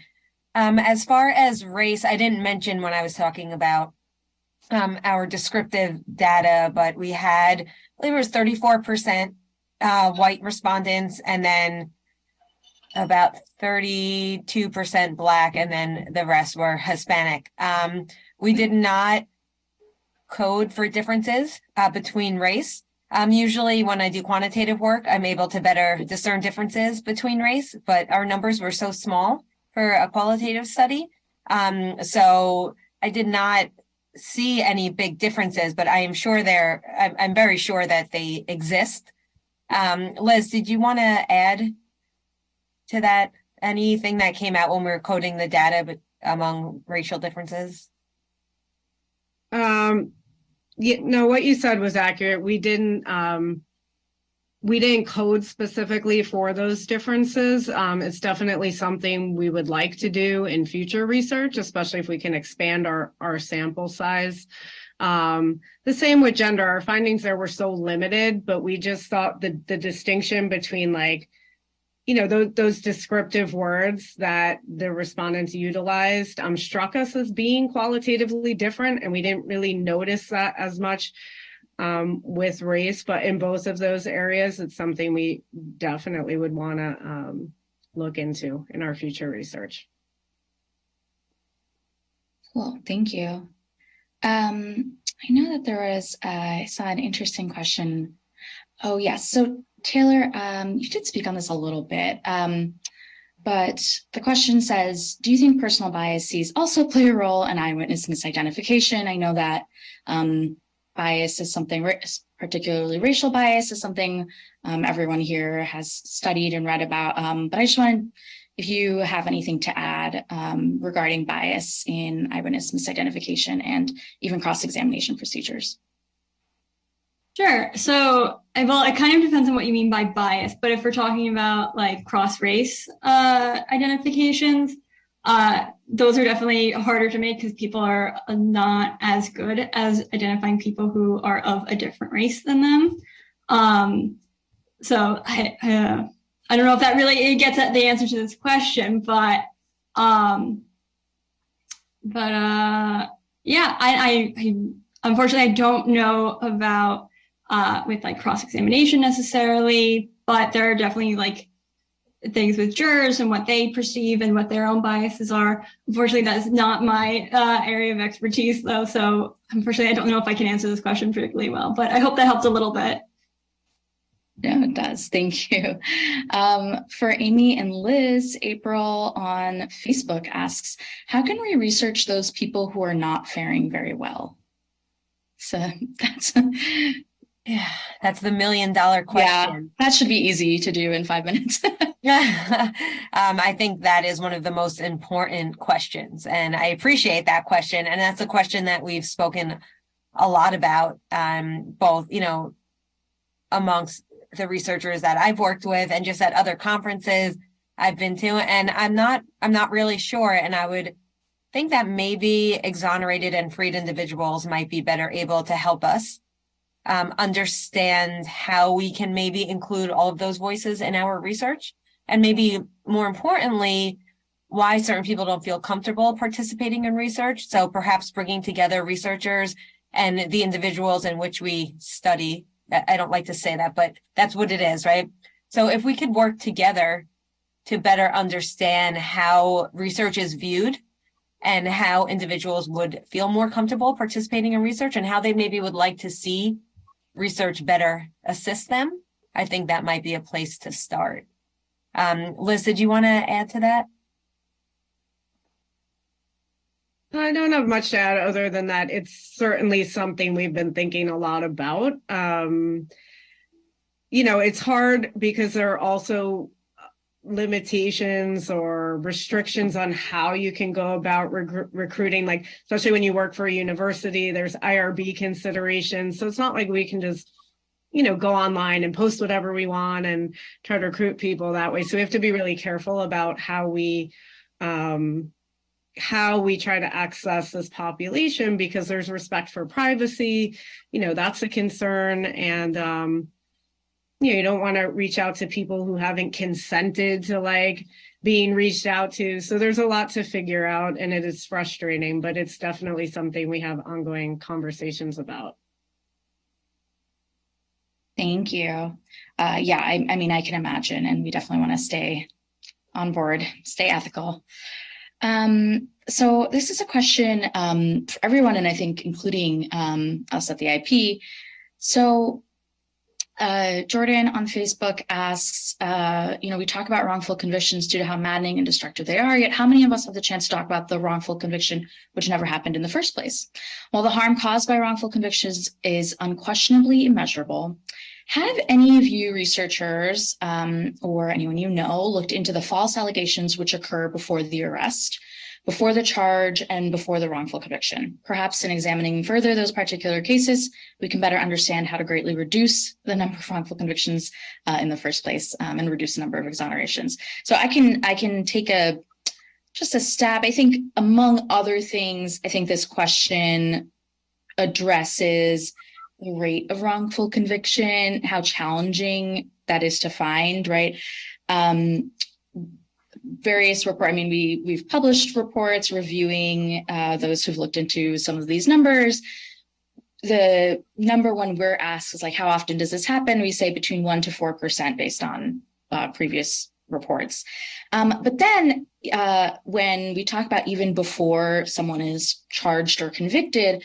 As far as race, I didn't mention when I was talking about our descriptive data, but we had, I believe it was 34% white respondents, and then about 32% Black, and then the rest were Hispanic. We did not code for differences between race. Usually when I do quantitative work, I'm able to better discern differences between race, but our numbers were so small for a qualitative study. So I did not see any big differences, but I am sure I'm very sure that they exist. Liz, did you want to add to that? Anything that came out when we were coding the data but among racial differences? Yeah, no, what you said was accurate. We didn't code specifically for those differences. It's definitely something we would like to do in future research, especially if we can expand our sample size. The same with gender. Our findings there were so limited, but we just thought the distinction between, like, you know, those descriptive words that the respondents utilized struck us as being qualitatively different, and we didn't really notice that as much with race. But in both of those areas, it's something we definitely would want to look into in our future research. Cool, thank you. I know that there was, I saw an interesting question. Oh, yes. So Taylor, you did speak on this a little bit, but the question says, do you think personal biases also play a role in eyewitness misidentification? I know that bias is something, particularly racial bias, is something everyone here has studied and read about, but I just wanted, if you have anything to add regarding bias in eyewitness misidentification and even cross-examination procedures. Sure. So, well, it kind of depends on what you mean by bias, but if we're talking about like cross-race identifications, those are definitely harder to make because people are not as good as identifying people who are of a different race than them. So I don't know if that really gets at the answer to this question, but yeah, I unfortunately I don't know about with like cross-examination necessarily, but there are definitely like things with jurors and what they perceive and what their own biases are. Unfortunately, that's not my area of expertise though. So unfortunately, I don't know if I can answer this question particularly well, but I hope that helped a little bit. No, it does. Thank you. For Amy and Liz, April on Facebook asks, how can we research those people who are not faring very well? So that's that's the $1 million question. Yeah, that should be easy to do in 5 minutes. I think that is one of the most important questions, and I appreciate that question. And that's a question that we've spoken a lot about, both, amongst the researchers that I've worked with and just at other conferences I've been to. And I'm not really sure. And I would think that maybe exonerated and freed individuals might be better able to help us understand how we can maybe include all of those voices in our research. And maybe more importantly, why certain people don't feel comfortable participating in research. So perhaps bringing together researchers and the individuals in which we study. I don't like to say that, but that's what it is, right? So if we could work together to better understand how research is viewed and how individuals would feel more comfortable participating in research and how they maybe would like to see research better assist them, I think that might be a place to start. Liz, did you want to add to that? I don't have much to add other than that it's certainly something we've been thinking a lot about. It's hard because there are also limitations or restrictions on how you can go about recruiting, like especially when you work for a university, there's IRB considerations. So it's not like we can just, go online and post whatever we want and try to recruit people that way. So we have to be really careful about how we try to access this population, because there's respect for privacy, that's a concern. And, you don't want to reach out to people who haven't consented to being reached out to. So there's a lot to figure out, and it is frustrating, but it's definitely something we have ongoing conversations about. Thank you. I mean, I can imagine, and we definitely want to stay on board, stay ethical. So this is a question for everyone, and I think including us at the IP. So Jordan on Facebook asks, we talk about wrongful convictions due to how maddening and destructive they are, yet how many of us have the chance to talk about the wrongful conviction which never happened in the first place? While the harm caused by wrongful convictions is unquestionably immeasurable, have any of you researchers or anyone looked into the false allegations which occur before the arrest, before the charge, and before the wrongful conviction? Perhaps in examining further those particular cases, we can better understand how to greatly reduce the number of wrongful convictions in the first place and reduce the number of exonerations. So I can take just a stab. I think among other things, I think this question addresses the rate of wrongful conviction, how challenging that is to find, right? Various reports, we've published reports reviewing those who've looked into some of these numbers. The number one we're asked is how often does this happen? We say between 1% to 4% based on previous reports. But then when we talk about even before someone is charged or convicted,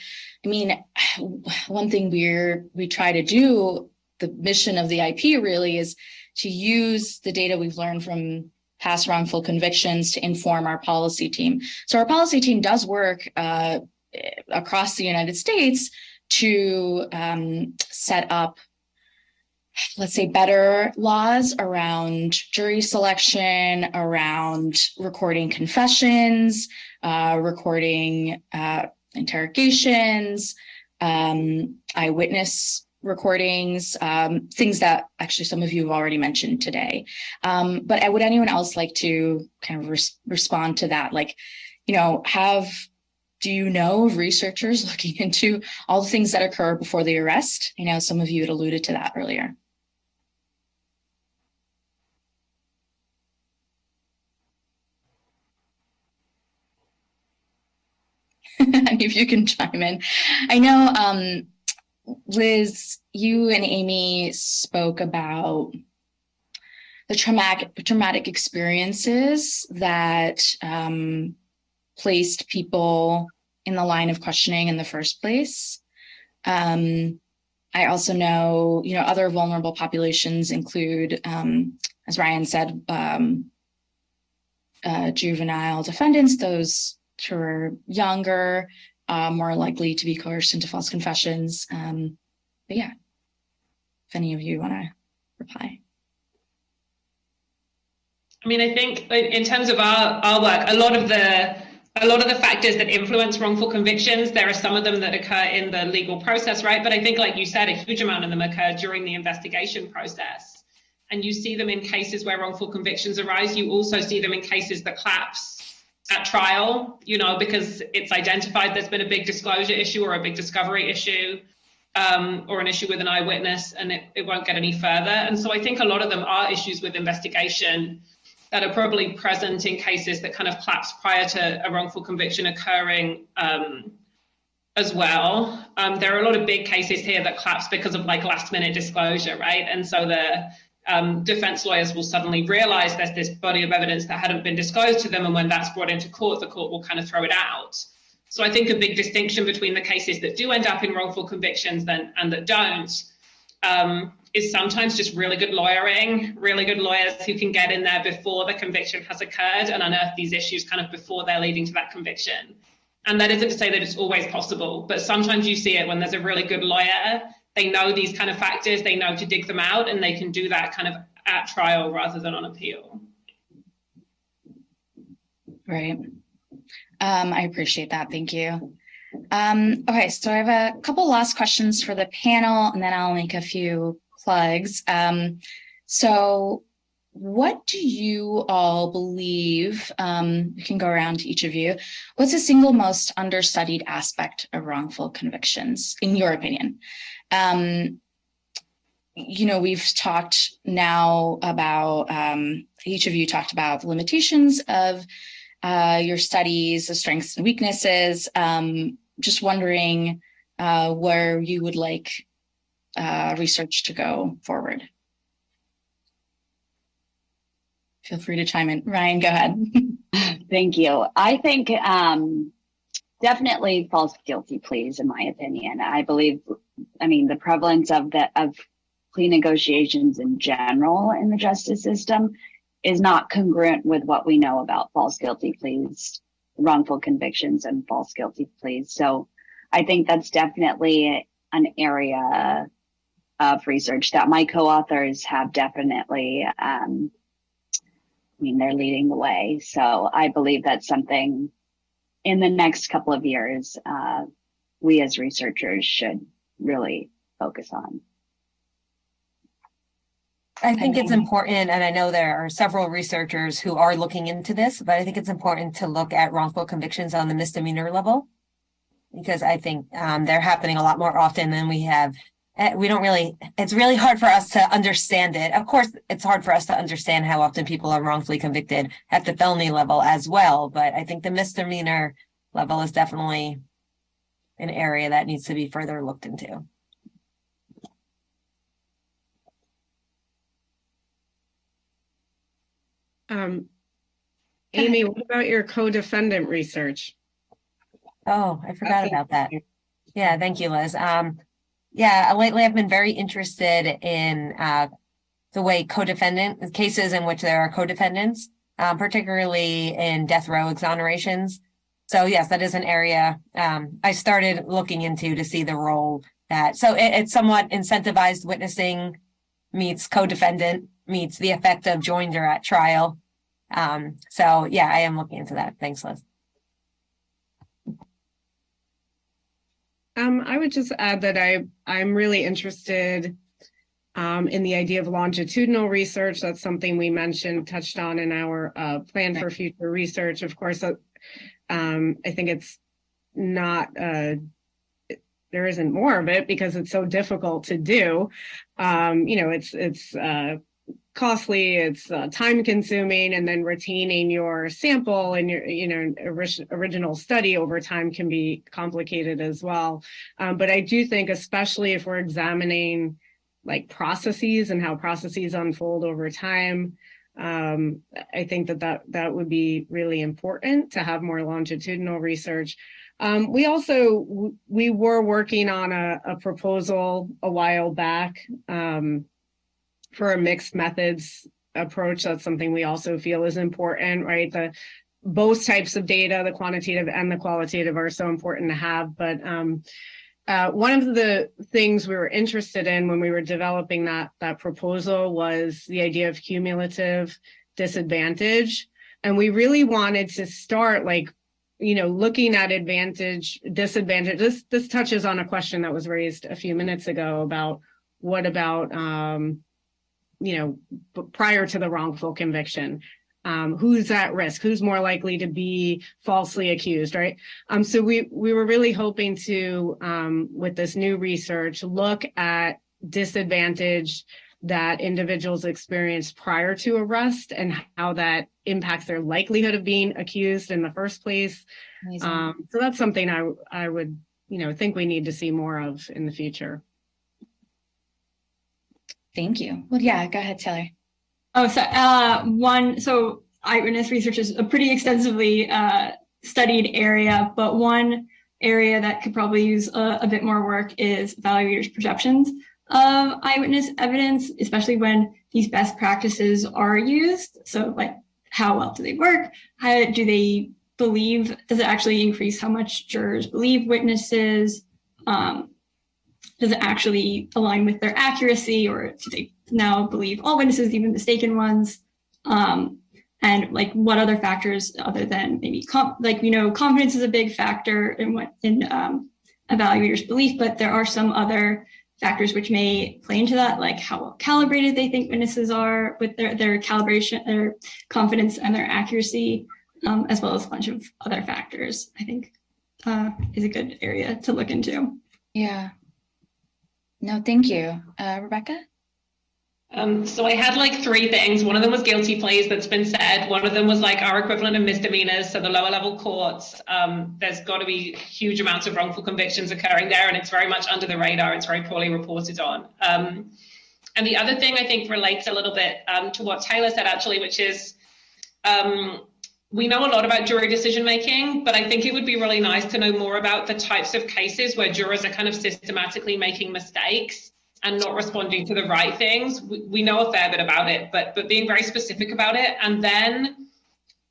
one thing we try to do, the mission of the IP really is to use the data we've learned from past wrongful convictions to inform our policy team. So our policy team does work across the United States to set up, let's say, better laws around jury selection, around recording confessions, recording interrogations, eyewitness recordings, things that actually some of you have already mentioned today. But would anyone else like to kind of respond to that? Do you know of researchers looking into all the things that occur before the arrest? Some of you had alluded to that earlier. any of you can chime in. I know, Liz, you and Amy spoke about the traumatic experiences that placed people in the line of questioning in the first place. I also know, other vulnerable populations include, as Ryan said, juvenile defendants, those who are younger, more likely to be coerced into false confessions. But yeah, if any of you want to reply. I mean, I think in terms of our work, a lot of the factors that influence wrongful convictions, there are some of them that occur in the legal process, right? But I think, like you said, a huge amount of them occur during the investigation process. And you see them in cases where wrongful convictions arise. You also see them in cases that collapse at trial, because it's identified there's been a big disclosure issue or a big discovery issue, or an issue with an eyewitness, and it won't get any further. And so I think a lot of them are issues with investigation that are probably present in cases that kind of collapse prior to a wrongful conviction occurring as well. There are a lot of big cases here that collapse because of last minute disclosure, right? And so the defense lawyers will suddenly realize there's this body of evidence that hadn't been disclosed to them, and when that's brought into court, the court will kind of throw it out. So I think a big distinction between the cases that do end up in wrongful convictions and that don't is sometimes just really good lawyering, really good lawyers who can get in there before the conviction has occurred and unearth these issues kind of before they're leading to that conviction. And that isn't to say that it's always possible, but sometimes you see it when there's a really good lawyer. They know these kind of factors, they know to dig them out, and they can do that kind of at trial rather than on appeal. Right. I appreciate that. Thank you. Okay, so I have a couple last questions for the panel, and then I'll make a few plugs. So what do you all believe, we can go around to each of you, what's the single most understudied aspect of wrongful convictions, in your opinion? We've talked now about, each of you talked about the limitations of your studies, the strengths and weaknesses. Just wondering where you would like research to go forward. Feel free to chime in. Ryan, go ahead. Thank you. I think definitely false guilty pleas, in my opinion. I believe, the prevalence of plea negotiations in general in the justice system is not congruent with what we know about false guilty pleas, wrongful convictions, and false guilty pleas. So I think that's definitely an area of research that my co-authors have definitely, they're leading the way. So I believe that's something in the next couple of years, we as researchers should really focus on. I think it's important, and I know there are several researchers who are looking into this, but I think it's important to look at wrongful convictions on the misdemeanor level, because I think they're happening a lot more often than we have. It's really hard for us to understand it. Of course, it's hard for us to understand how often people are wrongfully convicted at the felony level as well, but I think the misdemeanor level is definitely an area that needs to be further looked into. Amy, what about your co-defendant research? Oh, I forgot about that. Yeah, thank you, Liz. Lately I've been very interested in the way co-defendant cases in which there are co-defendants, particularly in death row exonerations. So yes, that is an area I started looking into to see the role that, so it's somewhat incentivized witnessing meets co-defendant meets the effect of joinder at trial. I am looking into that. Thanks, Liz. I would just add that I'm really interested in the idea of longitudinal research. That's something we touched on in our plan for future research. Of course, I think it's not, there isn't more of it because it's so difficult to do. It's costly, it's time consuming, and then retaining your sample and your original study over time can be complicated as well. But I do think, especially if we're examining like processes and how processes unfold over time, I think that would be really important to have more longitudinal research. We were working on a proposal a while back for a mixed methods approach. That's something we also feel is important, right? Both types of data, the quantitative and the qualitative, are so important to have. But one of the things we were interested in when we were developing that proposal was the idea of cumulative disadvantage. And we really wanted to start looking at advantage, disadvantage. This touches on a question that was raised a few minutes ago about what about, prior to the wrongful conviction, who's at risk, who's more likely to be falsely accused, right? So we were really hoping to, with this new research, look at disadvantage that individuals experience prior to arrest and how that impacts their likelihood of being accused in the first place. So that's something I would, think we need to see more of in the future. Thank you. Well, yeah, go ahead, Taylor. Oh, so eyewitness research is a pretty extensively studied area, but one area that could probably use a bit more work is evaluators' perceptions of eyewitness evidence, especially when these best practices are used. So like, how well do they work? How do they believe? Does it actually increase how much jurors believe witnesses? Does it actually align with their accuracy, or do they now believe all witnesses, even mistaken ones? And like, what other factors other than maybe confidence is a big factor in evaluators' belief, but there are some other factors which may play into that, like how well calibrated they think witnesses are with their calibration, their confidence and their accuracy, as well as a bunch of other factors, I think is a good area to look into. Yeah. No, thank you. Rebecca? So I had like three things. One of them was guilty pleas that's been said. One of them was like our equivalent of misdemeanors. So the lower level courts, there's got to be huge amounts of wrongful convictions occurring there, and it's very much under the radar. It's very poorly reported on. And the other thing I think relates a little bit to what Taylor said actually, which is we know a lot about jury decision making, but I think it would be really nice to know more about the types of cases where jurors are kind of systematically making mistakes and not responding to the right things. We know a fair bit about it, but being very specific about it. And then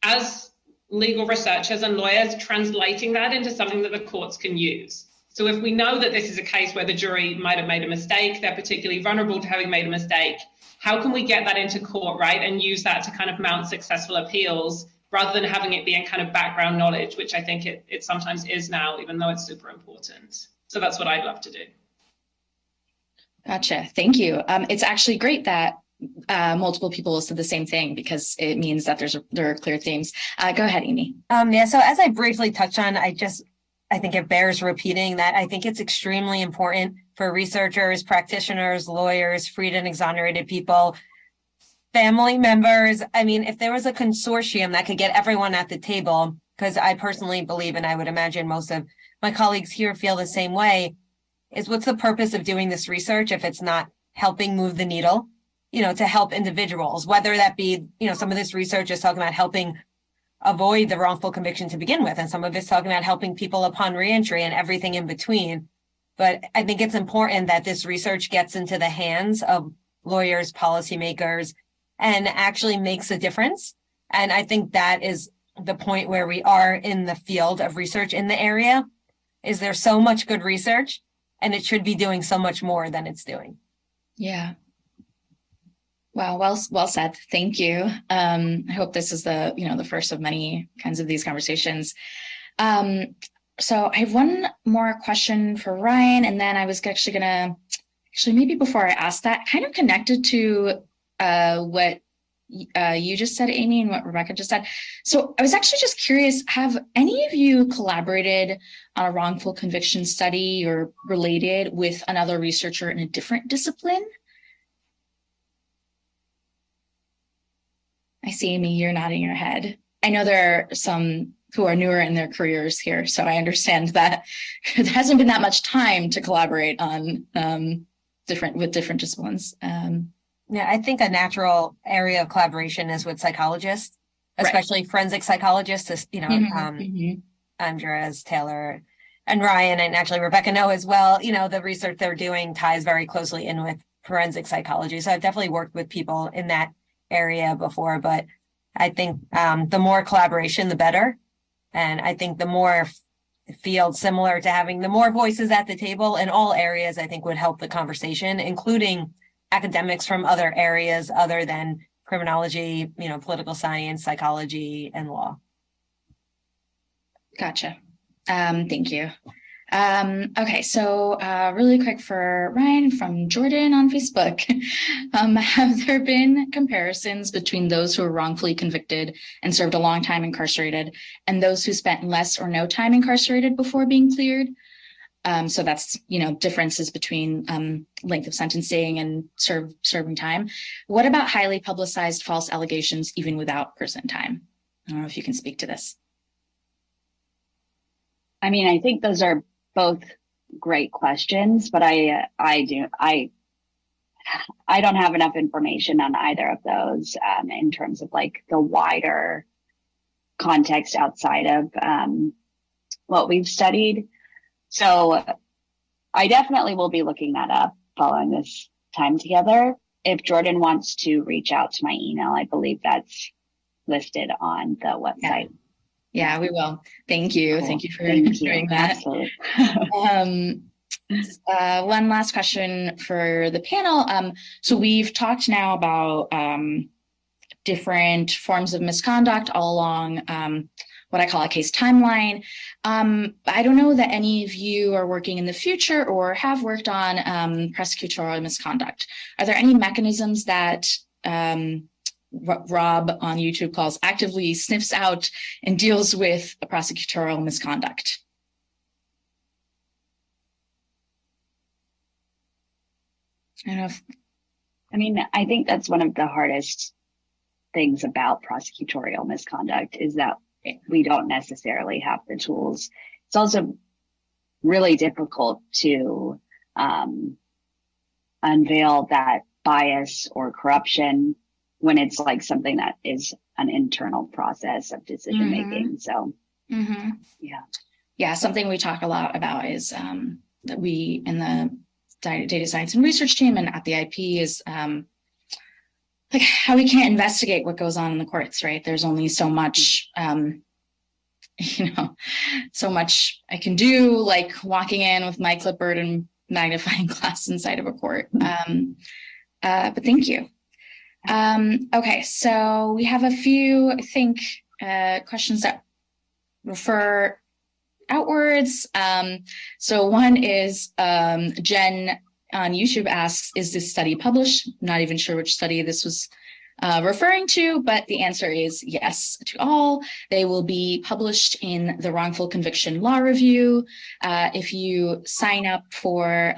as legal researchers and lawyers, translating that into something that the courts can use. So if we know that this is a case where the jury might have made a mistake, they're particularly vulnerable to having made a mistake, how can we get that into court, right? And use that to kind of mount successful appeals rather than having it be in kind of background knowledge, which I think it sometimes is now, even though it's super important. So that's what I'd love to do. Gotcha. Thank you. It's actually great that multiple people said the same thing, because it means that there are clear themes. Go ahead, Amy. So as I briefly touched on, I think it bears repeating that I think it's extremely important for researchers, practitioners, lawyers, freed and exonerated people, family members. I mean, if there was a consortium that could get everyone at the table, because I personally believe, and I would imagine most of my colleagues here feel the same way, is what's the purpose of doing this research if it's not helping move the needle, to help individuals, whether that be, some of this research is talking about helping avoid the wrongful conviction to begin with, and some of it's talking about helping people upon reentry and everything in between. But I think it's important that this research gets into the hands of lawyers, policymakers, and actually makes a difference. And I think that is the point where we are in the field of research in the area. Is there so much good research, and it should be doing so much more than it's doing. Yeah. Wow. Well said. Thank you. I hope this is the first of many kinds of these conversations. So I have one more question for Ryan, and then I was actually maybe before I ask that, kind of connected to what you just said, Amy, and what Rebecca just said. So I was actually just curious, have any of you collaborated on a wrongful conviction study or related with another researcher in a different discipline? I see, Amy, you're nodding your head. I know there are some who are newer in their careers here, so I understand that there hasn't been that much time to collaborate on different disciplines. Yeah, I think a natural area of collaboration is with psychologists, especially forensic psychologists, Andres, Taylor, and Ryan, and actually Rebecca know as well, the research they're doing ties very closely in with forensic psychology. So I've definitely worked with people in that area before, but I think the more collaboration, the better. And I think the more fields similar to having the more voices at the table in all areas, I think would help the conversation, including academics from other areas other than criminology, political science, psychology, and law. Gotcha. Thank you. Okay, so really quick for Ryan from Jordan on Facebook. Have there been comparisons between those who were wrongfully convicted and served a long time incarcerated and those who spent less or no time incarcerated before being cleared? So that's, differences between length of sentencing and serving time. What about highly publicized false allegations even without prison time? I don't know if you can speak to this. I mean, I think those are both great questions, but I don't have enough information on either of those in terms of like the wider context outside of what we've studied. So I definitely will be looking that up following this time together. If Jordan wants to reach out to my email, I believe that's listed on the website. Yeah, we will. Thank you. Cool. Thank you for Thank doing you. that. Absolutely. One last question for the panel. So we've talked now about different forms of misconduct all along what I call a case timeline. I don't know that any of you are working in the future or have worked on prosecutorial misconduct. Are there any mechanisms that Rob on YouTube calls actively sniffs out and deals with a prosecutorial misconduct? I don't know if... I think that's one of the hardest things about prosecutorial misconduct is that we don't necessarily have the tools. It's also really difficult to unveil that bias or corruption when it's like something that is an internal process of decision making. So, yeah, something we talk a lot about is that we in the data science and research team and at the IP is like how we can't investigate what goes on in the courts, right? There's only so much, so much I can do, like walking in with my clipboard and magnifying glass inside of a court. But thank you. Okay, so we have a few, I think, questions that refer outwards. So one is Jen on YouTube asks, is this study published? Not even sure which study this was referring to, but the answer is yes to all. They will be published in the Wrongful Conviction Law Review. If you sign up for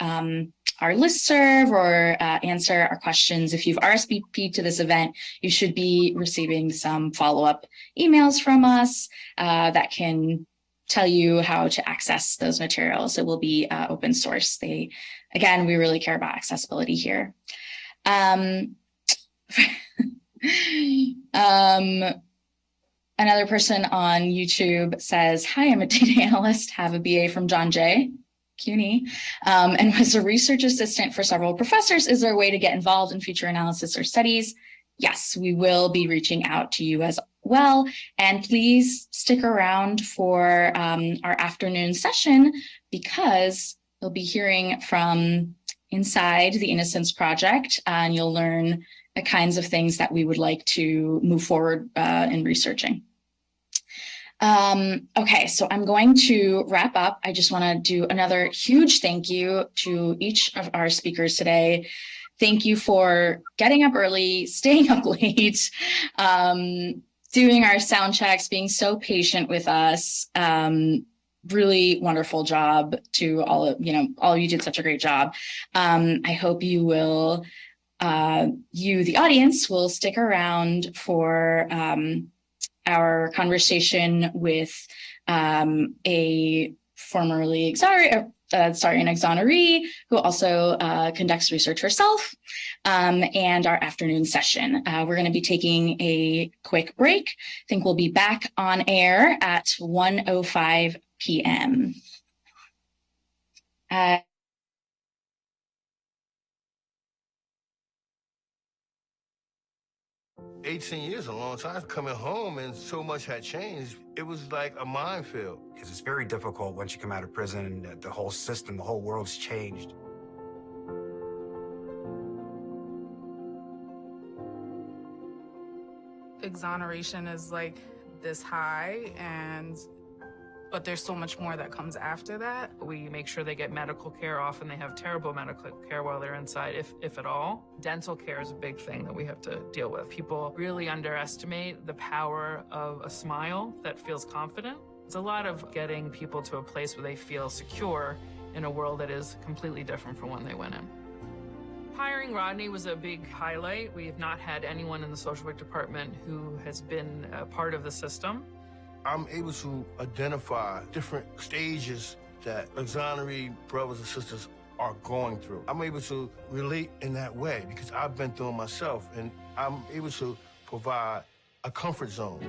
our listserv or answer our questions, if you've RSVP'd to this event, you should be receiving some follow-up emails from us that can tell you how to access those materials. It will be open source. Again, we really care about accessibility here. Another person on YouTube says, hi, I'm a data analyst, have a BA from John Jay, CUNY, and was a research assistant for several professors. Is there a way to get involved in future analysis or studies? Yes, we will be reaching out to you as well. And please stick around for our afternoon session because you'll be hearing from inside the Innocence Project and you'll learn the kinds of things that we would like to move forward in researching. Okay, so I'm going to wrap up. I just want to do another huge thank you to each of our speakers today. Thank you for getting up early, staying up late, doing our sound checks, being so patient with us. Really wonderful job to all of you. All of you did such a great job. I hope you will you, the audience, will stick around for our conversation with a formerly an exoneree who also conducts research herself, and our afternoon session. We're going to be taking a quick break. I think we'll be back on air at 1:05 p.m. 18 years is a long time. Coming home and so much had changed, it was like a minefield. Because it's very difficult once you come out of prison and the whole system, the whole world's changed. Exoneration is like this high, but there's so much more that comes after that. We make sure they get medical care. Often they have terrible medical care while they're inside, if at all. Dental care is a big thing that we have to deal with. People really underestimate the power of a smile that feels confident. It's a lot of getting people to a place where they feel secure in a world that is completely different from when they went in. Hiring Rodney was a big highlight. We have not had anyone in the social work department who has been a part of the system. I'm able to identify different stages that exoneree brothers and sisters are going through. I'm able to relate in that way because I've been through it myself, and I'm able to provide a comfort zone.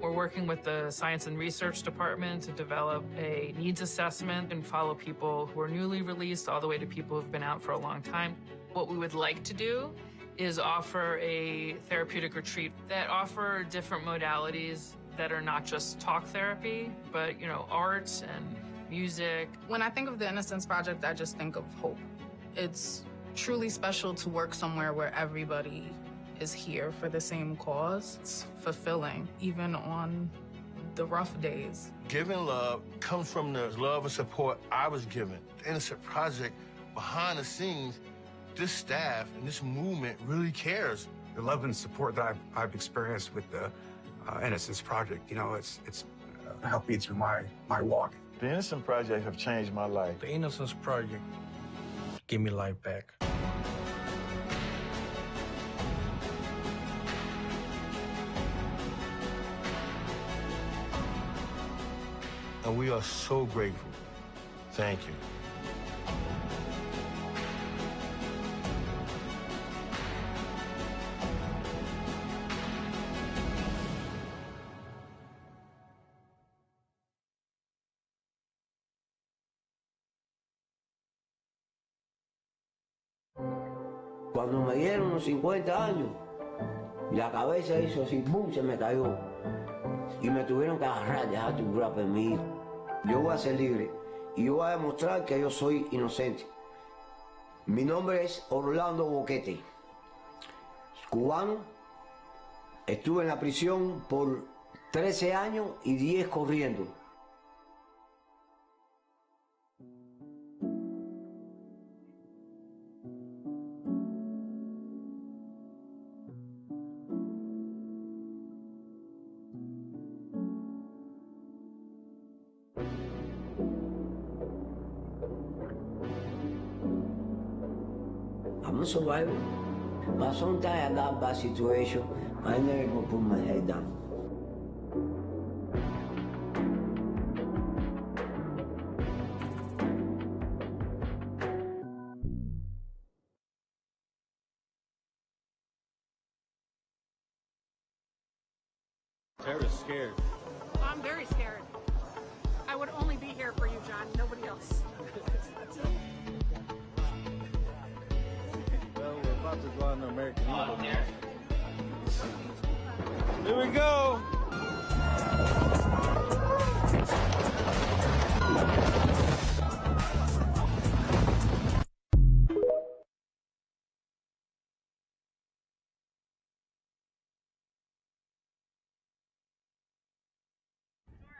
We're working with the Science and Research Department to develop a needs assessment and follow people who are newly released all the way to people who've been out for a long time. What we would like to do is offer a therapeutic retreat that offer different modalities that are not just talk therapy, but, art and music. When I think of the Innocence Project, I just think of hope. It's truly special to work somewhere where everybody is here for the same cause. It's fulfilling, even on the rough days. Giving love comes from the love and support I was given. The Innocence Project, behind the scenes, this staff and this movement really cares. The love and support that I've experienced with the Innocence Project, it's helped me through my walk. The Innocence Project have changed my life. The Innocence Project gave me life back. And we are so grateful. Thank you. Cuando me dieron los 50 años, la cabeza hizo así, ¡bum!, se me cayó. Y me tuvieron que agarrar, dejar tu grapa en mí. Yo voy a ser libre y yo voy a demostrar que yo soy inocente. Mi nombre es Orlando Boquete, cubano. Estuve en la prisión por 13 años y 10 corriendo. I'm a survivor, but sometimes I got bad situation. I never go put my head down. Tara's scared. I'm very scared. I would only be here for you, John, nobody else. Well, we're about to go on an American Eagle now. Here we go.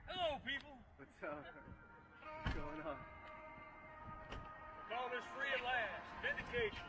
Hello, people. What's up? What's going on? Call this free at last. Vindication.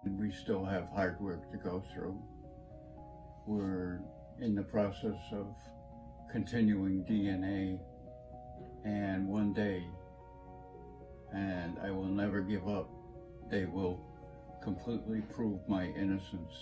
We still have hard work to go through. We're in the process of continuing DNA, and one day, and I will never give up, they will completely prove my innocence.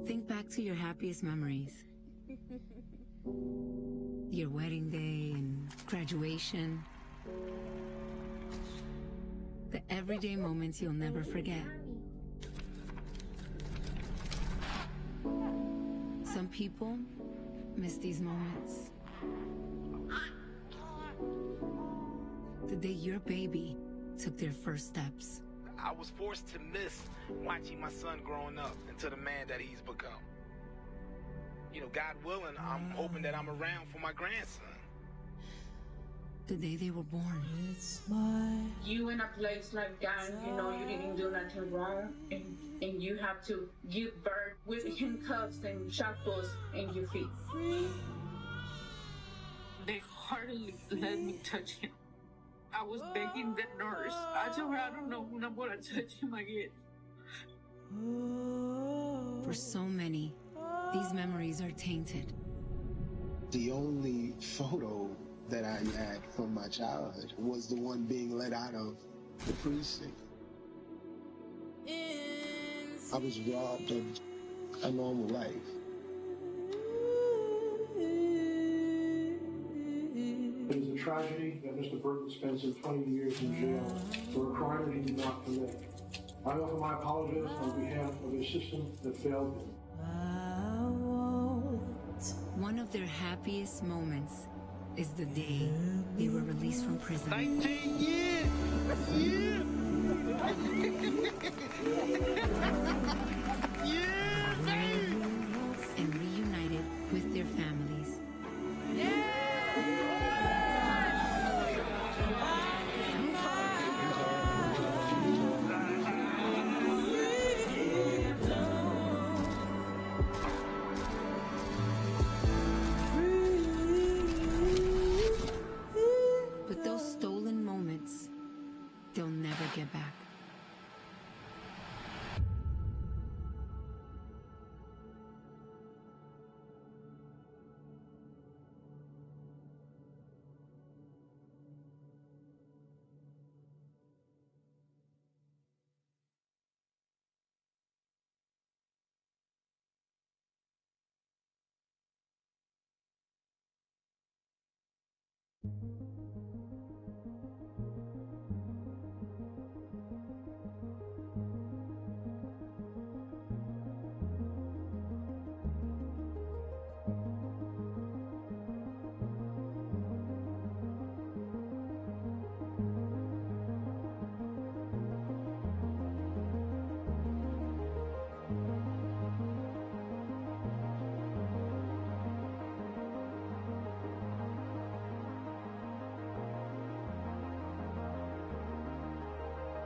Think back to your happiest memories. Your wedding day and graduation. The everyday moments you'll never forget. Some people miss these moments. The day your baby took their first steps. I was forced to miss watching my son growing up into the man that he's become. You know, God willing, I'm hoping that I'm around for my grandson. The day they were born. You in a place like that, you know you didn't do nothing wrong, and you have to give birth with handcuffs and shackles in your feet. They hardly let me touch him. I was begging the nurse. I told her I don't know when I'm gonna touch him again. For so many, these memories are tainted. The only photo that I had from my childhood was the one being let out of the precinct. I was robbed of a normal life. It is a tragedy that Mr. Burton spent some 20 years in jail for a crime that he did not commit. I offer my apologies on behalf of a system that failed him. One of their happiest moments is the day they were released from prison. 19 years! Yeah! Yeah, baby! And reunited with their families. But those stolen moments, they'll never get back.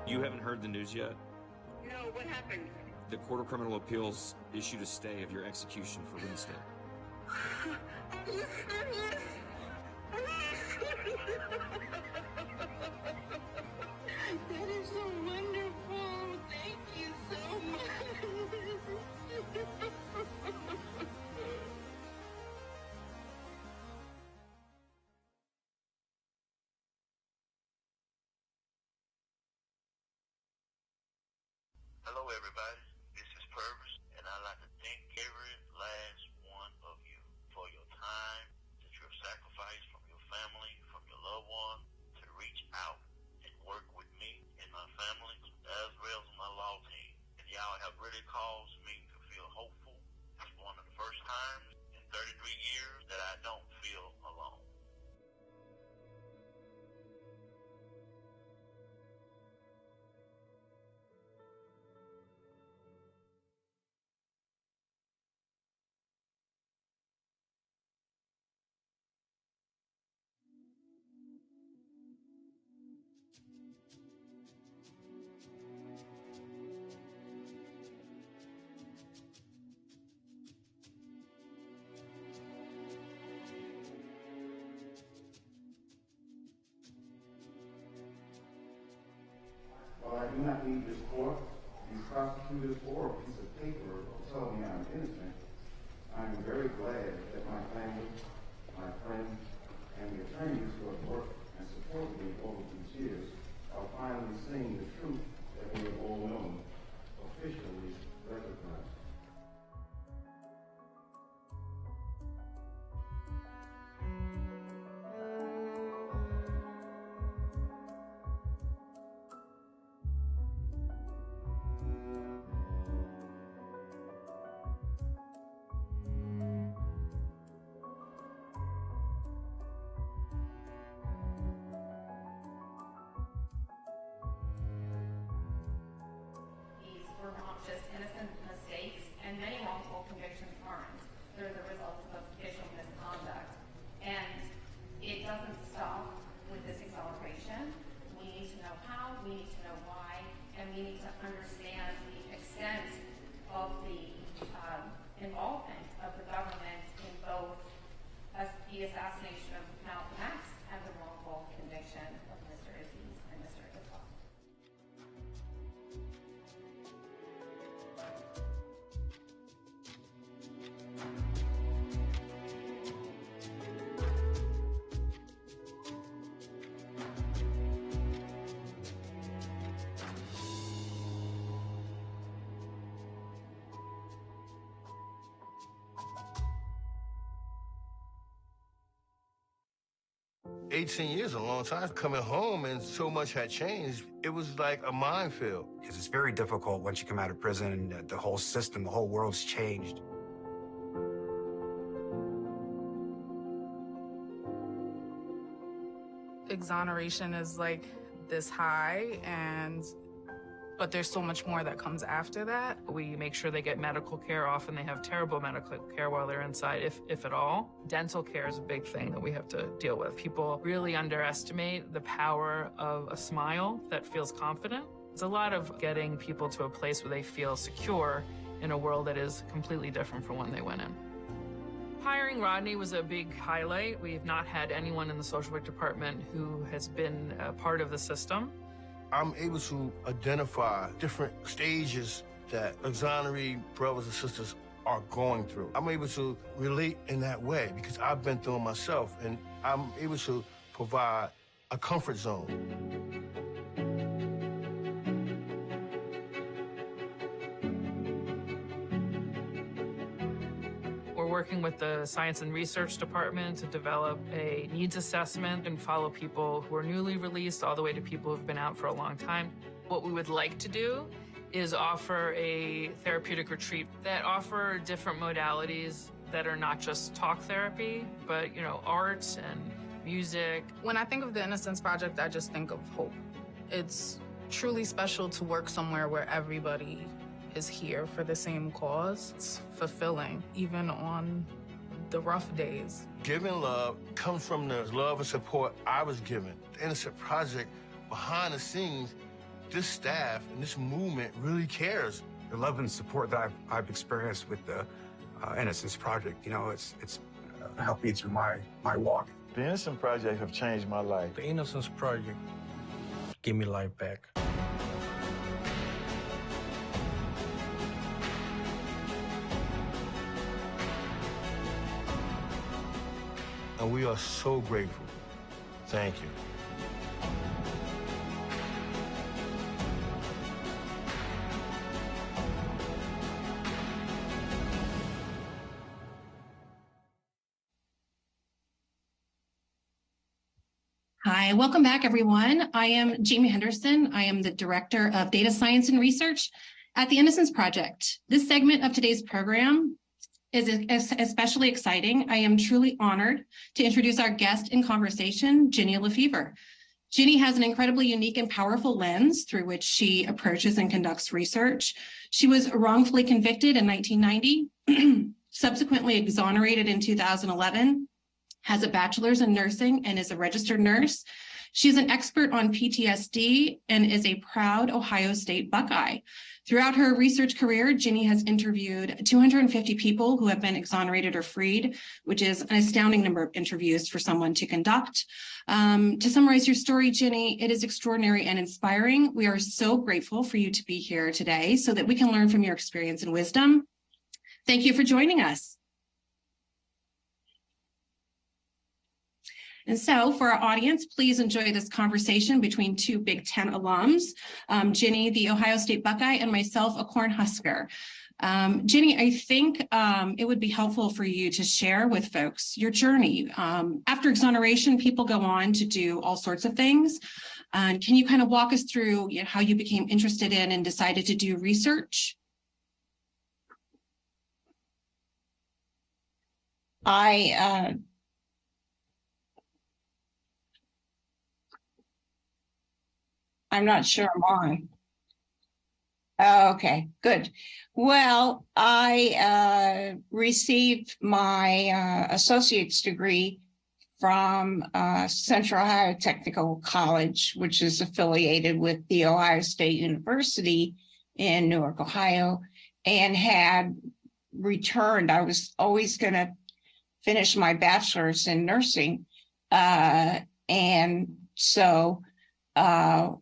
You haven't heard the news yet? No, what happened? The Court of Criminal Appeals issued a stay of your execution for Wednesday. Are you serious? Are you serious? That is so wonderful. Thank you so much. Hello, everybody. This is Purvis, and I'd like to thank every last one of you for your time that you have sacrificed from your family, from your loved ones, to reach out and work with me and my family, as well as my law team. And y'all have really caused me to feel hopeful. It's one of the first times in 33 years that I don't feel alone. While I do not need this court, these prosecutors, or a piece of paper to tell me I'm innocent, I am very glad that my family, my friends, and the attorneys who have worked and supported me over these years are finally seeing the truth that we have all known, officially recognized. Were not just innocent mistakes, and many wrongful convictions aren't. They're the results of official misconduct. And it doesn't stop with this exoneration. We need to know how, we need to know why, and we need to understand the extent of the involvement of the government in both the assassination of Malcolm X and the wrongful conviction of Mr. Aziz and Mr. Islam. Years, a long time. Coming home and so much had changed. It was like a minefield. Because it's very difficult once you come out of prison and the whole system, the whole world's changed. Exoneration is like this high, but there's so much more that comes after that. We make sure they get medical care. Often they have terrible medical care while they're inside, if at all. Dental care is a big thing that we have to deal with. People really underestimate the power of a smile that feels confident. It's a lot of getting people to a place where they feel secure in a world that is completely different from when they went in. Hiring Rodney was a big highlight. We've not had anyone in the social work department who has been a part of the system. I'm able to identify different stages that exoneree brothers and sisters are going through. I'm able to relate in that way because I've been through it myself, and I'm able to provide a comfort zone. We're working with the Science and Research Department to develop a needs assessment and follow people who are newly released all the way to people who've been out for a long time. What we would like to do is offer a therapeutic retreat that offer different modalities that are not just talk therapy, but, art and music. When I think of the Innocence Project, I just think of hope. It's truly special to work somewhere where everybody is here for the same cause. It's fulfilling, even on the rough days. Giving love comes from the love and support I was given. The Innocence Project, behind the scenes, this staff and this movement really cares. The love and support that I've experienced with the Innocence Project, it's helped me through my walk. The Innocence Project have changed my life. The Innocence Project gave me life back. And we are so grateful. Thank you. Hi, welcome back, everyone. I am Jamie Henderson. I am the Director of Data Science and Research at the Innocence Project. This segment of today's program is especially exciting. I am truly honored to introduce our guest in conversation, Ginny Lefevre. Ginny has an incredibly unique and powerful lens through which she approaches and conducts research. She was wrongfully convicted in 1990, subsequently exonerated in 2011, has a bachelor's in nursing and is a registered nurse. She's an expert on PTSD and is a proud Ohio State Buckeye. Throughout her research career, Ginny has interviewed 250 people who have been exonerated or freed, which is an astounding number of interviews for someone to conduct. To summarize your story, Ginny, it is extraordinary and inspiring. We are so grateful for you to be here today so that we can learn from your experience and wisdom. Thank you for joining us. And so for our audience, please enjoy this conversation between two Big Ten alums, Ginny, the Ohio State Buckeye, and myself, a Cornhusker. Ginny, I think it would be helpful for you to share with folks your journey. After exoneration, people go on to do all sorts of things. Can you kind of walk us through how you became interested in and decided to do research? I'm not sure I'm on. Oh, okay, good. Well, I received my associate's degree from Central Ohio Technical College, which is affiliated with the Ohio State University in Newark, Ohio, and had returned. I was always going to finish my bachelor's in nursing. And so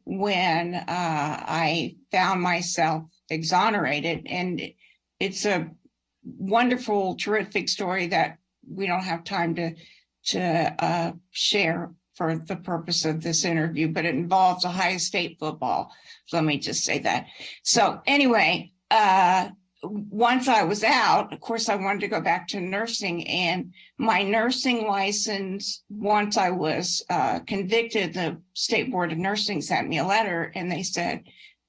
when I found myself exonerated, and it's a wonderful, terrific story that we don't have time to share for the purpose of this interview, but it involves Ohio State football. So let me just say that. So anyway, once I was out, of course, I wanted to go back to nursing, and my nursing license, once I was convicted, the State Board of Nursing sent me a letter, and they said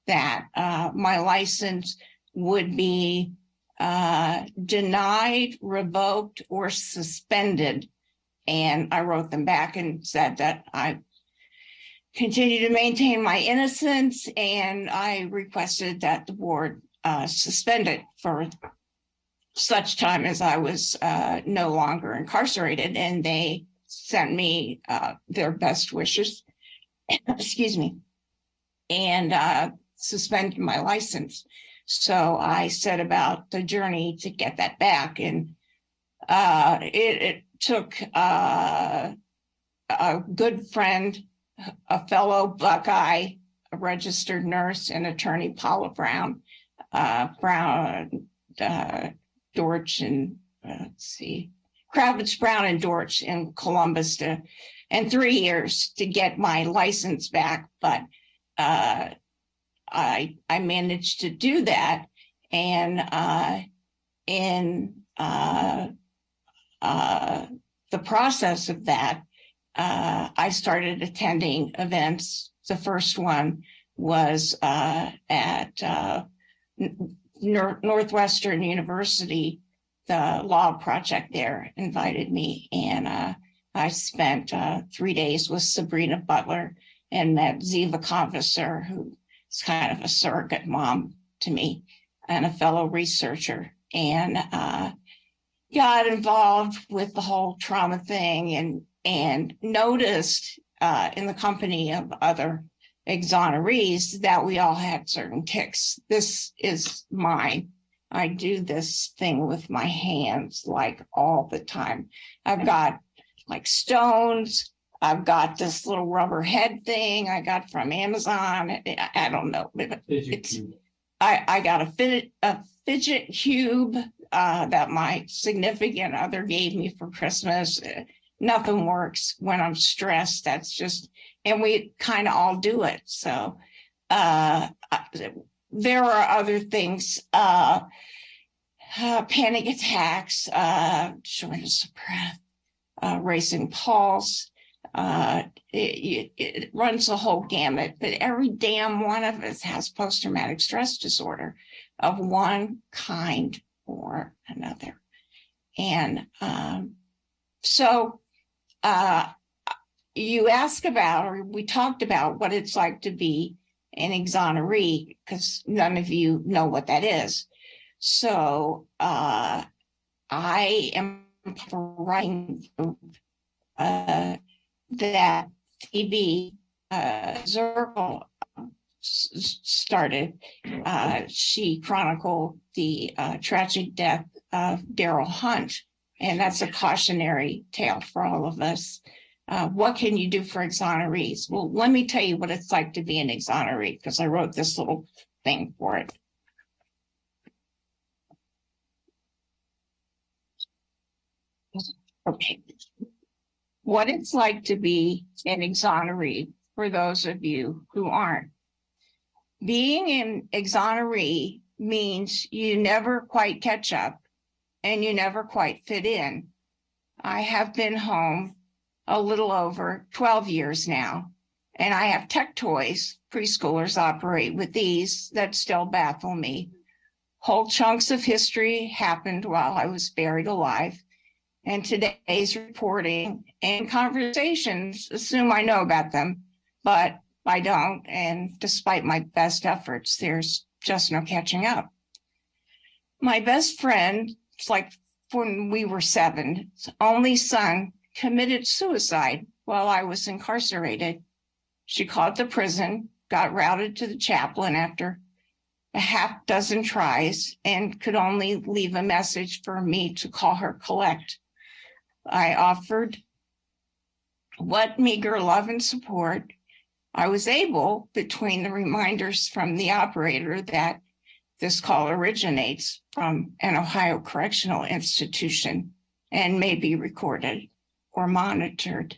that my license would be denied, revoked, or suspended. And I wrote them back and said that I continue to maintain my innocence, and I requested that the board suspend it for such time as I was no longer incarcerated. And they sent me their best wishes, excuse me, and suspended my license. So I set about the journey to get that back. And it took a good friend, a fellow Buckeye, a registered nurse, and attorney, Paula Brown, Dortch, and Kravitz, Brown, and Dortch in Columbus, and 3 years to get my license back. But I managed to do that, and in the process of that, I started attending events. The first one was at Northwestern University. The law project there invited me, and I spent 3 days with Sabrina Butler and met Ziva Convisor, who is kind of a surrogate mom to me and a fellow researcher, and got involved with the whole trauma thing, and noticed in the company of other exonerees that we all had certain tics. This is mine. I do this thing with my hands like all the time. I've got like stones. I've got this little rubber head thing I got from Amazon. I don't know. I got a fidget cube that my significant other gave me for Christmas. Nothing works when I'm stressed. That's just, and we kind of all do it. So there are other things, panic attacks, shortness of breath, racing pulse. It runs the whole gamut, but every damn one of us has post-traumatic stress disorder of one kind or another. And so you ask about, or we talked about what it's like to be an exoneree, because none of you know what that is. So I am writing that TV Zirkle started, she chronicled the tragic death of Daryl Hunt. And that's a cautionary tale for all of us. What can you do for exonerees? Well, let me tell you what it's like to be an exoneree, because I wrote this little thing for it. Okay. What it's like to be an exoneree for those of you who aren't. Being an exoneree means you never quite catch up and you never quite fit in. I have been home a little over 12 years now, and I have tech toys. Preschoolers operate with these that still baffle me. Whole chunks of history happened while I was buried alive, and today's reporting and conversations assume I know about them, but I don't, and despite my best efforts, there's just no catching up. My best friend, it's like when we were 7, his only son committed suicide while I was incarcerated. She called the prison, got routed to the chaplain after a half dozen tries, and could only leave a message for me to call her collect. I offered what meager love and support I was able, between the reminders from the operator that this call originates from an Ohio correctional institution and may be recorded or monitored.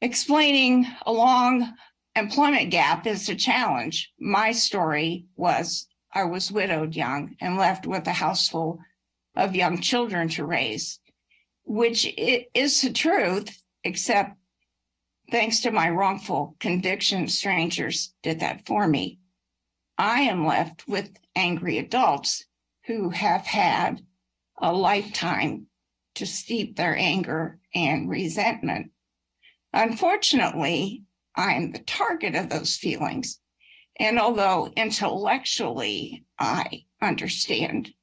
Explaining a long employment gap is a challenge. My story was I was widowed young and left with a house full of young children to raise, which is the truth, except thanks to my wrongful conviction, strangers did that for me. I am left with angry adults who have had a lifetime to steep their anger and resentment. Unfortunately, I'm the target of those feelings. And although intellectually I understand,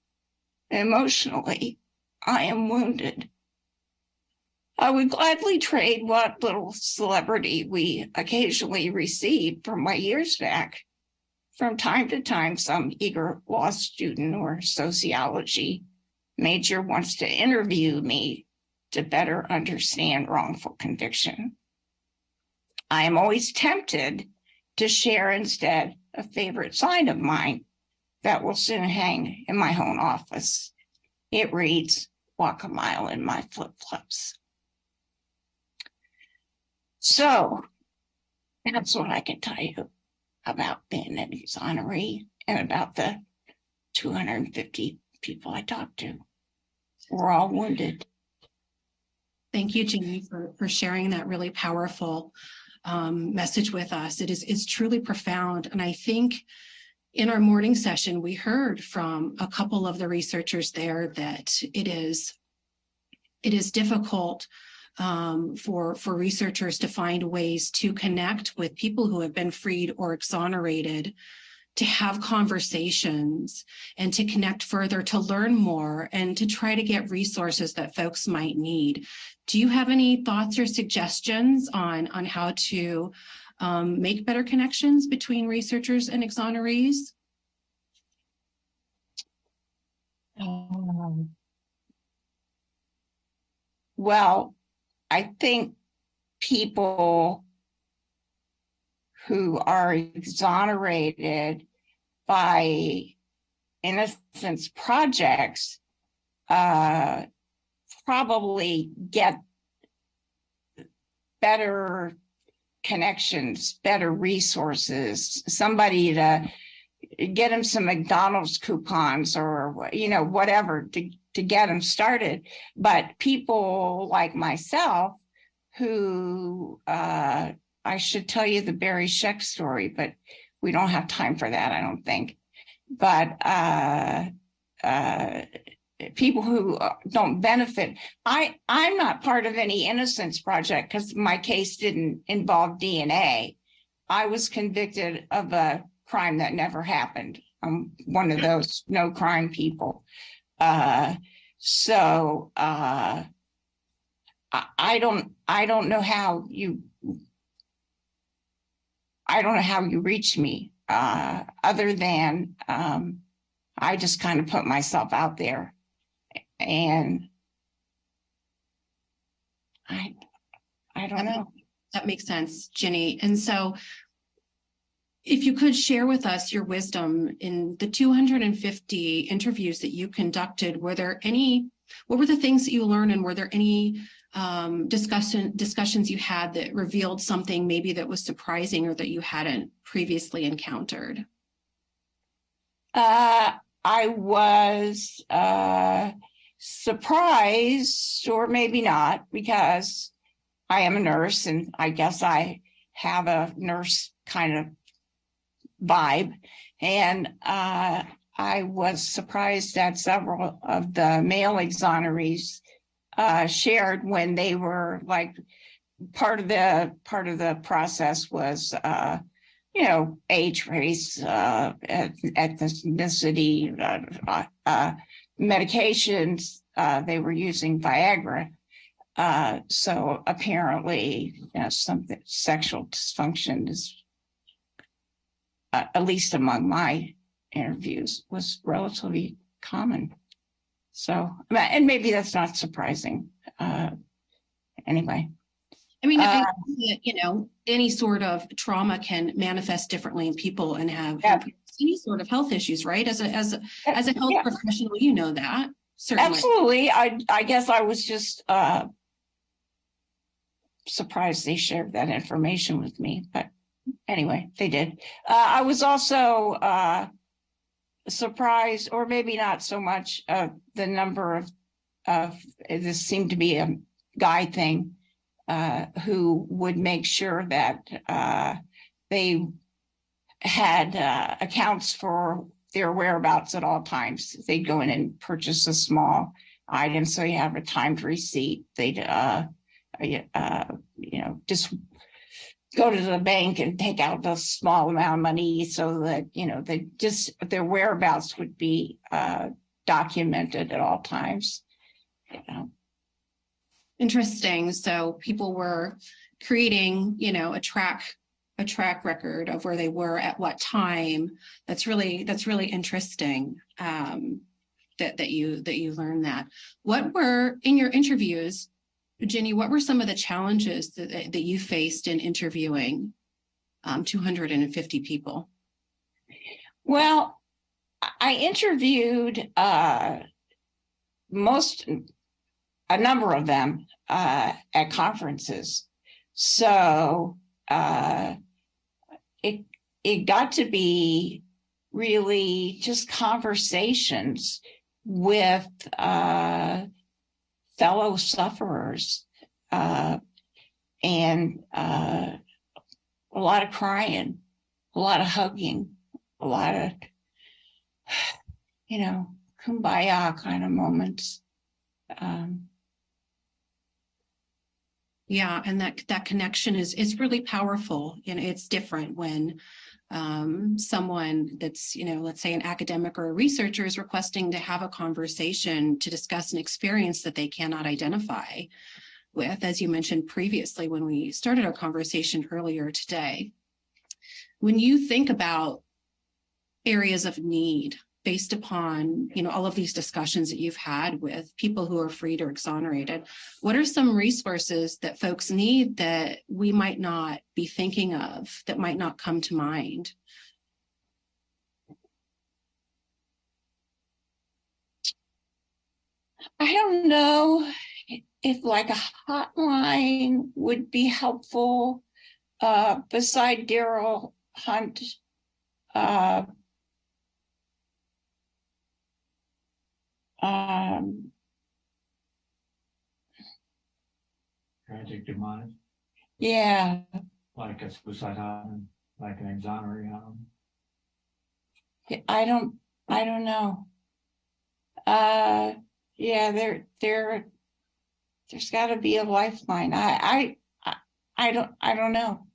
emotionally I am wounded. I would gladly trade what little celebrity we occasionally receive from my years back. From time to time, some eager law student or sociology major wants to interview me to better understand wrongful conviction. I am always tempted to share instead a favorite sign of mine that will soon hang in my own office. It reads, "Walk a mile in my flip-flops." So that's what I can tell you about being an exoneree and about the 250 people I talked to. We're all wounded. Thank you, Jamie, for sharing that really powerful message with us. It's truly profound. And I think in our morning session, we heard from a couple of the researchers there that it is difficult for researchers to find ways to connect with people who have been freed or exonerated, to have conversations and to connect further, to learn more, and to try to get resources that folks might need. Do you have any thoughts or suggestions on how to make better connections between researchers and exonerees? Well, I think people who are exonerated by Innocence Projects probably get better connections, better resources, somebody to get them some McDonald's coupons or, whatever to get them started. But people like myself who, I should tell you the Barry Scheck story, but we don't have time for that, I don't think. But people who don't benefit. I'm not part of any Innocence Project because my case didn't involve DNA. I was convicted of a crime that never happened. I'm one of those no crime people. So I I don't know how you reach me, other than I just kind of put myself out there, and I don't know. That makes sense, Ginny. And so if you could share with us your wisdom in the 250 interviews that you conducted, what were the things that you learned, and were there any discussions you had that revealed something maybe that was surprising or that you hadn't previously encountered? I was surprised, or maybe not, because I am a nurse, and I guess I have a nurse kind of vibe. And I was surprised that several of the male exonerees shared when they were like, part of the process was age, race, ethnicity, medications. They were using Viagra. So apparently, something sexual dysfunction is, at least among my interviews, was relatively common. So, and maybe that's not surprising. Anyway. I mean, I think that, any sort of trauma can manifest differently in people and have any sort of health issues, right? As a health professional, you know that. Certainly. Absolutely. I guess I was just surprised they shared that information with me, but anyway, they did. I was also surprised, or maybe not so much, the number of this seemed to be a guy thing, who would make sure that they had accounts for their whereabouts at all times. They'd go in and purchase a small item, so you have a timed receipt. They'd just go to the bank and take out a small amount of money, so that their whereabouts would be documented at all times. Interesting. So people were creating, a track record of where they were at what time. That's really interesting. That you learned that. What were, in your interviews, Ginny, what were some of the challenges that you faced in interviewing 250 people? Well, I interviewed a number of them at conferences. So it got to be really just conversations with fellow sufferers, and a lot of crying, a lot of hugging, a lot of, kumbaya kind of moments. Yeah, and that connection is really powerful. It's different when someone that's, let's say an academic or a researcher is requesting to have a conversation to discuss an experience that they cannot identify with, as you mentioned previously when we started our conversation earlier today. When you think about areas of need based upon, all of these discussions that you've had with people who are freed or exonerated, what are some resources that folks need that we might not be thinking of, that might not come to mind? I don't know if like a hotline would be helpful, beside Daryl Hunt. Tragic demise, Yeah. like a suicide hotline, like an Exoneree hotline. I don't know. Yeah, there's got to be a lifeline. I don't know.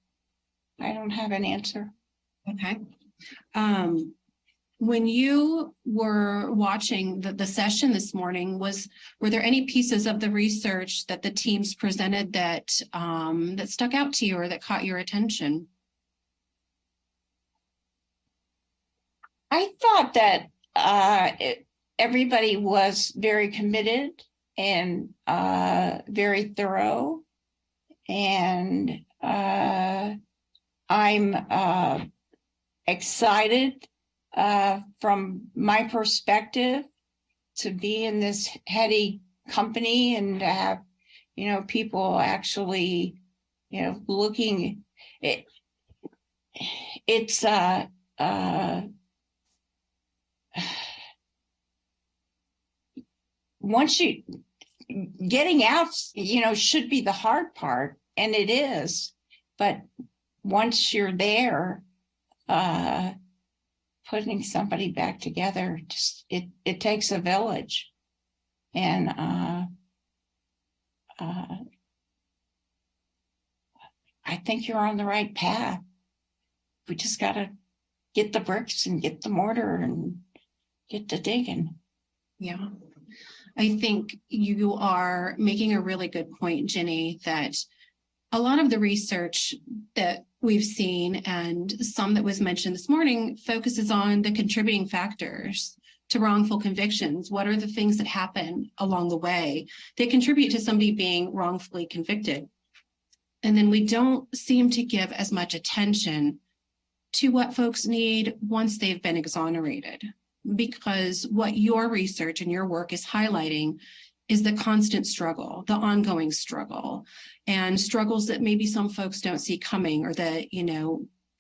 I don't have an answer. Okay. When you were watching the session this morning, were there any pieces of the research that the teams presented that that stuck out to you or that caught your attention? I thought that everybody was very committed and very thorough, and I'm excited from my perspective to be in this heady company and to have, people actually, looking. It's once you getting out, should be the hard part, and it is, but once you're there, putting somebody back together, just it takes a village. And I think you're on the right path. We just got to get the bricks and get the mortar and get to digging. Yeah. I think you are making a really good point, Jenny, that a lot of the research that we've seen and some that was mentioned this morning focuses on the contributing factors to wrongful convictions. What are the things that happen along the way that contribute to somebody being wrongfully convicted? And then we don't seem to give as much attention to what folks need once they've been exonerated, because what your research and your work is highlighting is the constant struggle, the ongoing struggle, and struggles that maybe some folks don't see coming, or that,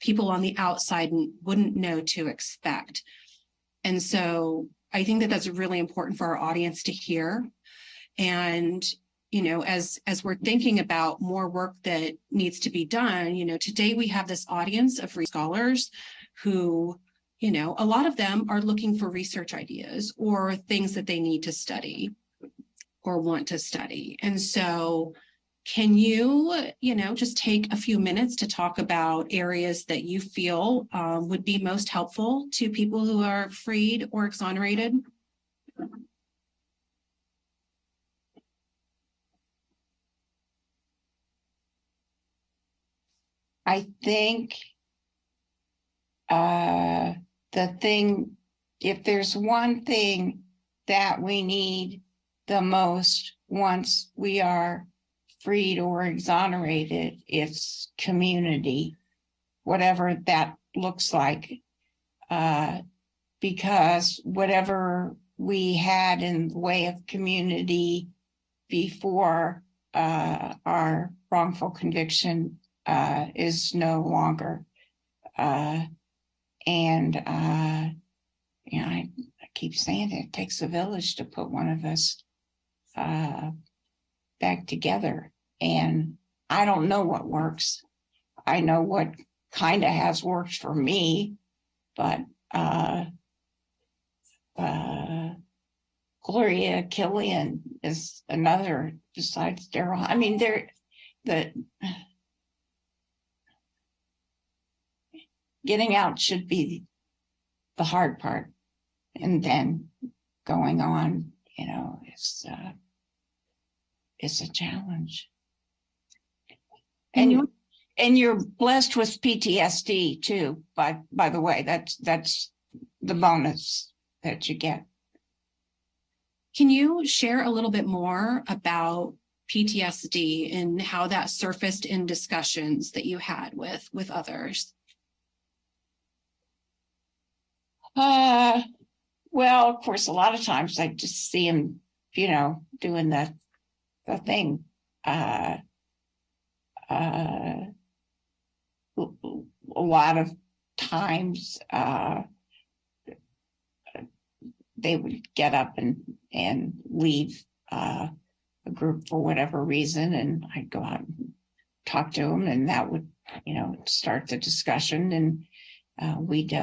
people on the outside wouldn't know to expect. And so I think that that's really important for our audience to hear. And, as we're thinking about more work that needs to be done, today we have this audience of scholars who, a lot of them are looking for research ideas or things that they need to study or want to study. And so can you, just take a few minutes to talk about areas that you feel would be most helpful to people who are freed or exonerated? I think if there's one thing that we need the most once we are freed or exonerated, it's community, whatever that looks like. Because whatever we had in the way of community before our wrongful conviction is no longer. I keep saying it takes a village to put one of us back together. And I don't know what works. I know what kind of has worked for me, but Gloria Killian is another besides Daryl. I mean, getting out should be the hard part, and then going on, is a challenge. And you're blessed with PTSD too. By the way, that's the bonus that you get. Can you share a little bit more about PTSD and how that surfaced in discussions that you had with others? Well, of course, a lot of times I just see him, doing the thing. A lot of times they would get up and leave a group for whatever reason, and I'd go out and talk to them, and that would, start the discussion. And we'd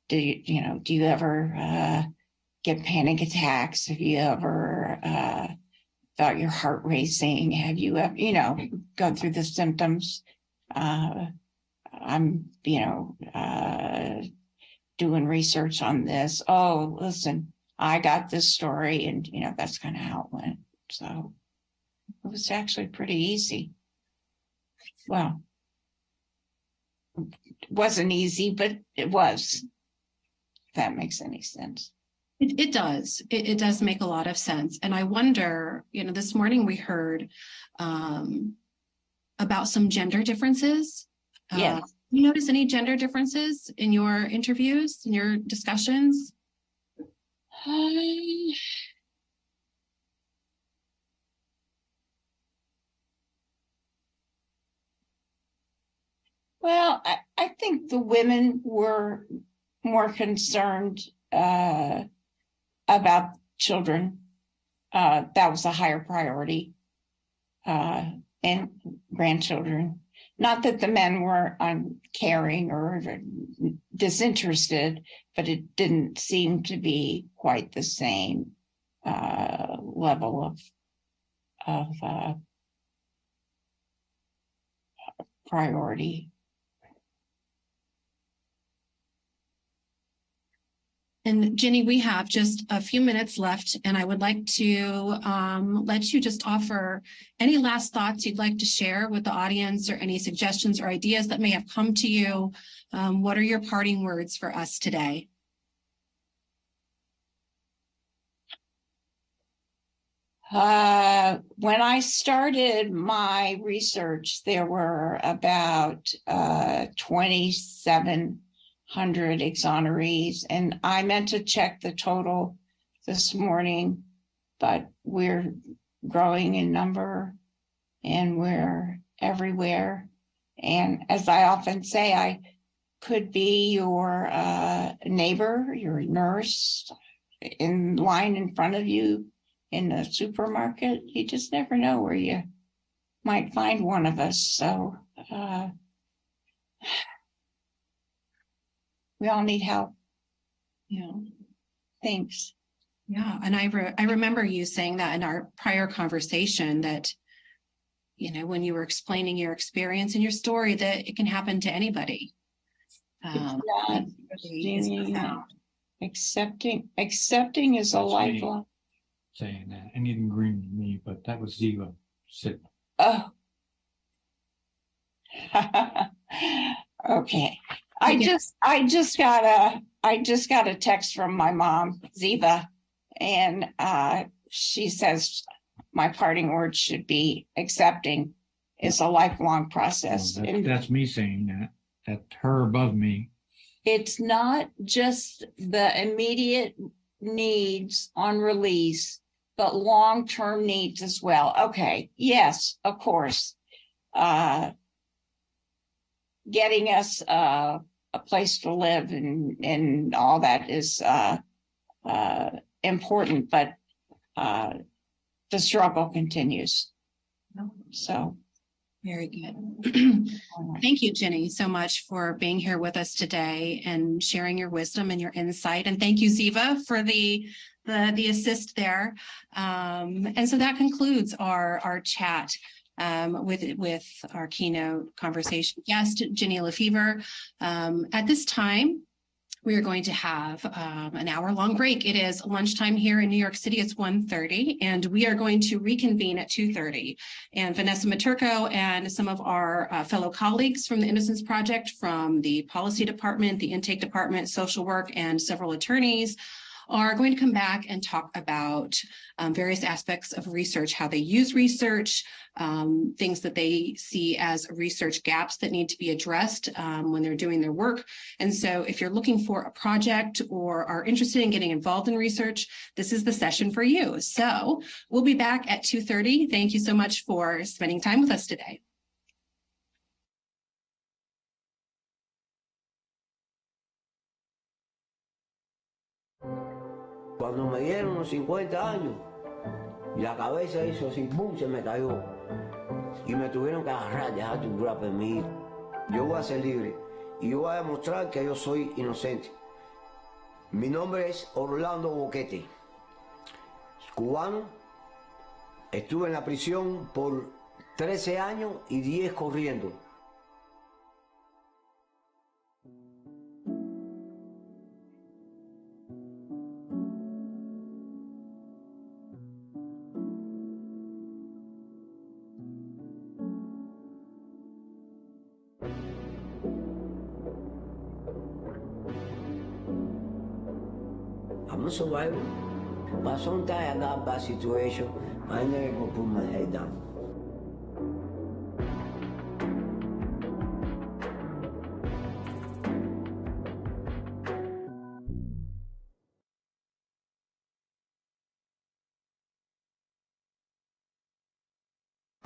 do you ever get panic attacks? Have you ever felt your heart racing? Have you ever, gone through the symptoms? doing research on this. Oh, listen, I got this story, and that's kind of how it went. So it was actually pretty easy. Well, it wasn't easy, but it was. If that makes any sense. It does. It does make a lot of sense. And I wonder, this morning we heard about some gender differences. Yeah. You notice any gender differences in your interviews, in your discussions? Well, I think the women were more concerned about children. That was a higher priority, and grandchildren. Not that the men were uncaring or disinterested, but it didn't seem to be quite the same level of priority. And Ginny, we have just a few minutes left, and I would like to let you just offer any last thoughts you'd like to share with the audience, or any suggestions or ideas that may have come to you. What are your parting words for us today? When I started my research, there were about 2,700 exonerees, and I meant to check the total this morning, but we're growing in number and we're everywhere. And as I often say, I could be your neighbor, your nurse in line in front of you in the supermarket. You just never know where you might find one of us. So we all need help. Yeah. Thanks. Yeah. And I remember you saying that in our prior conversation, that, when you were explaining your experience and your story, that it can happen to anybody. Accepting is a lifelong. Saying that, and you didn't agree with me, but that was Ziva. Sit. Oh. Okay. I just got a text from my mom, Ziva, and she says my parting words should be accepting is a lifelong process. Well, that's me saying that. That's her above me. It's not just the immediate needs on release, but long-term needs as well. Okay, yes, of course. Getting us a place to live and all that is important, but the struggle continues. So. Very good. Thank you, Ginny, so much for being here with us today and sharing your wisdom and your insight. And thank you, Ziva, for the assist there. And so that concludes our chat with our keynote conversation guest, Ginny Lefevre. At this time, we are going to have an hour-long break. It is lunchtime here in New York City. It's 1:30, and we are going to reconvene at 2:30. And Vanessa Maturko and some of our fellow colleagues from the Innocence Project, from the Policy Department, the Intake Department, Social Work, and several attorneys are going to come back and talk about various aspects of research, how they use research, things that they see as research gaps that need to be addressed when they're doing their work. And so if you're looking for a project or are interested in getting involved in research, this is the session for you. So we'll be back at 2:30. Thank you so much for spending time with us today. Cuando me dieron los 50 años, la cabeza hizo así, ¡pum!, se me cayó. Y me tuvieron que agarrar, dejar tu rap en mí. Yo voy a ser libre y yo voy a demostrar que yo soy inocente. Mi nombre es Orlando Boquete, cubano. Estuve en la prisión por 13 años y 10 corriendo. I'm a survivor. But sometimes I got bad situation. I never gonna put my head down.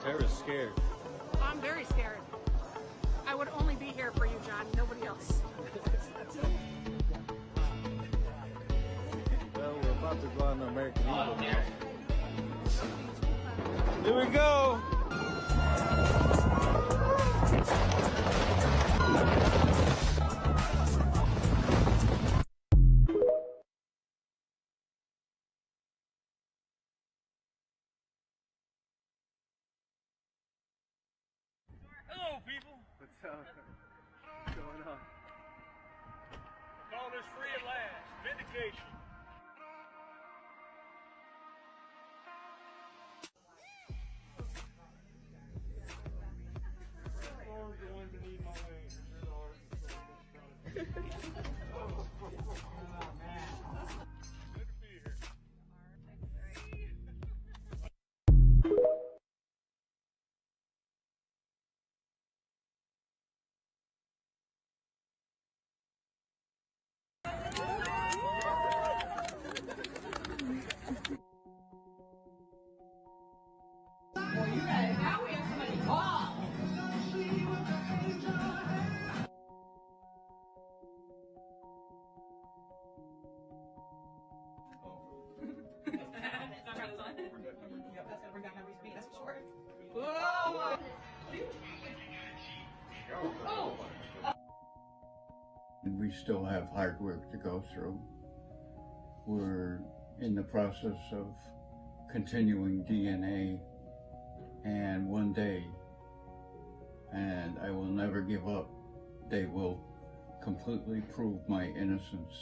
Tara's scared. I'm very scared. I would only be here for you, John, nobody else. Well, we're about to go on the American Eagle now. Here we go! Hello, people. What's going on? Call this free at last. Vindication. The ones that need my Good to be here. We still have hard work to go through. We're in the process of continuing DNA, and one day, and I will never give up, they will completely prove my innocence.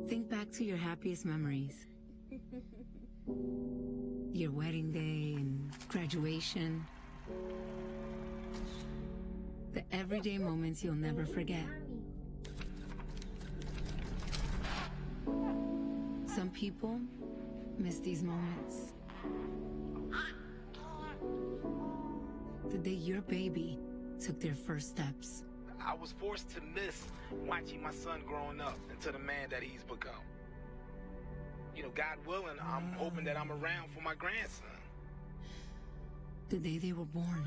Think back to your happiest memories. Your wedding day and graduation. The everyday moments you'll never forget. Some people miss these moments. The day your baby took their first steps. I was forced to miss watching my son growing up into the man that he's become. You know, God willing, I'm hoping that I'm around for my grandson. The day they were born.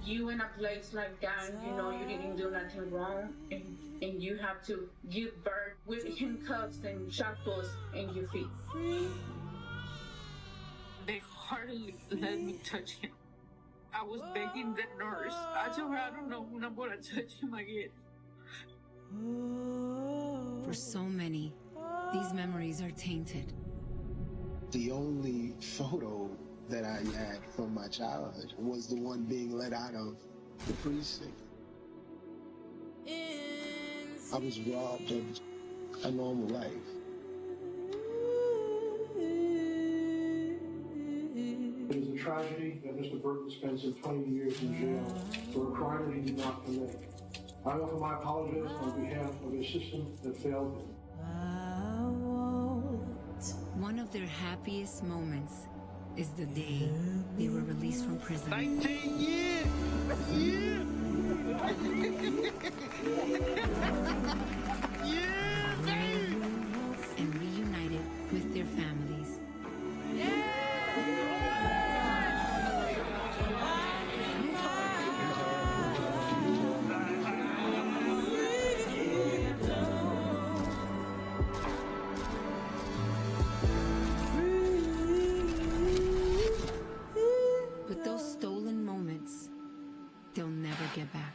You in a place like that, you know you didn't do nothing wrong, and you have to give birth with handcuffs and shackles in your feet. They hardly let me touch him. I was begging the nurse. I told her I don't know when I'm gonna touch him again. For so many, these memories are tainted. The only photo that I had from my childhood was the one being let out of the precinct. I was robbed of a normal life. It is a tragedy that Mr. Burton spent some 20 years in jail for a crime that he did not commit. I offer my apologies on behalf of a system that failed him. One of their happiest moments is the day they were released from prison. 19 years! And reunited with their families. But those stolen moments, they'll never get back.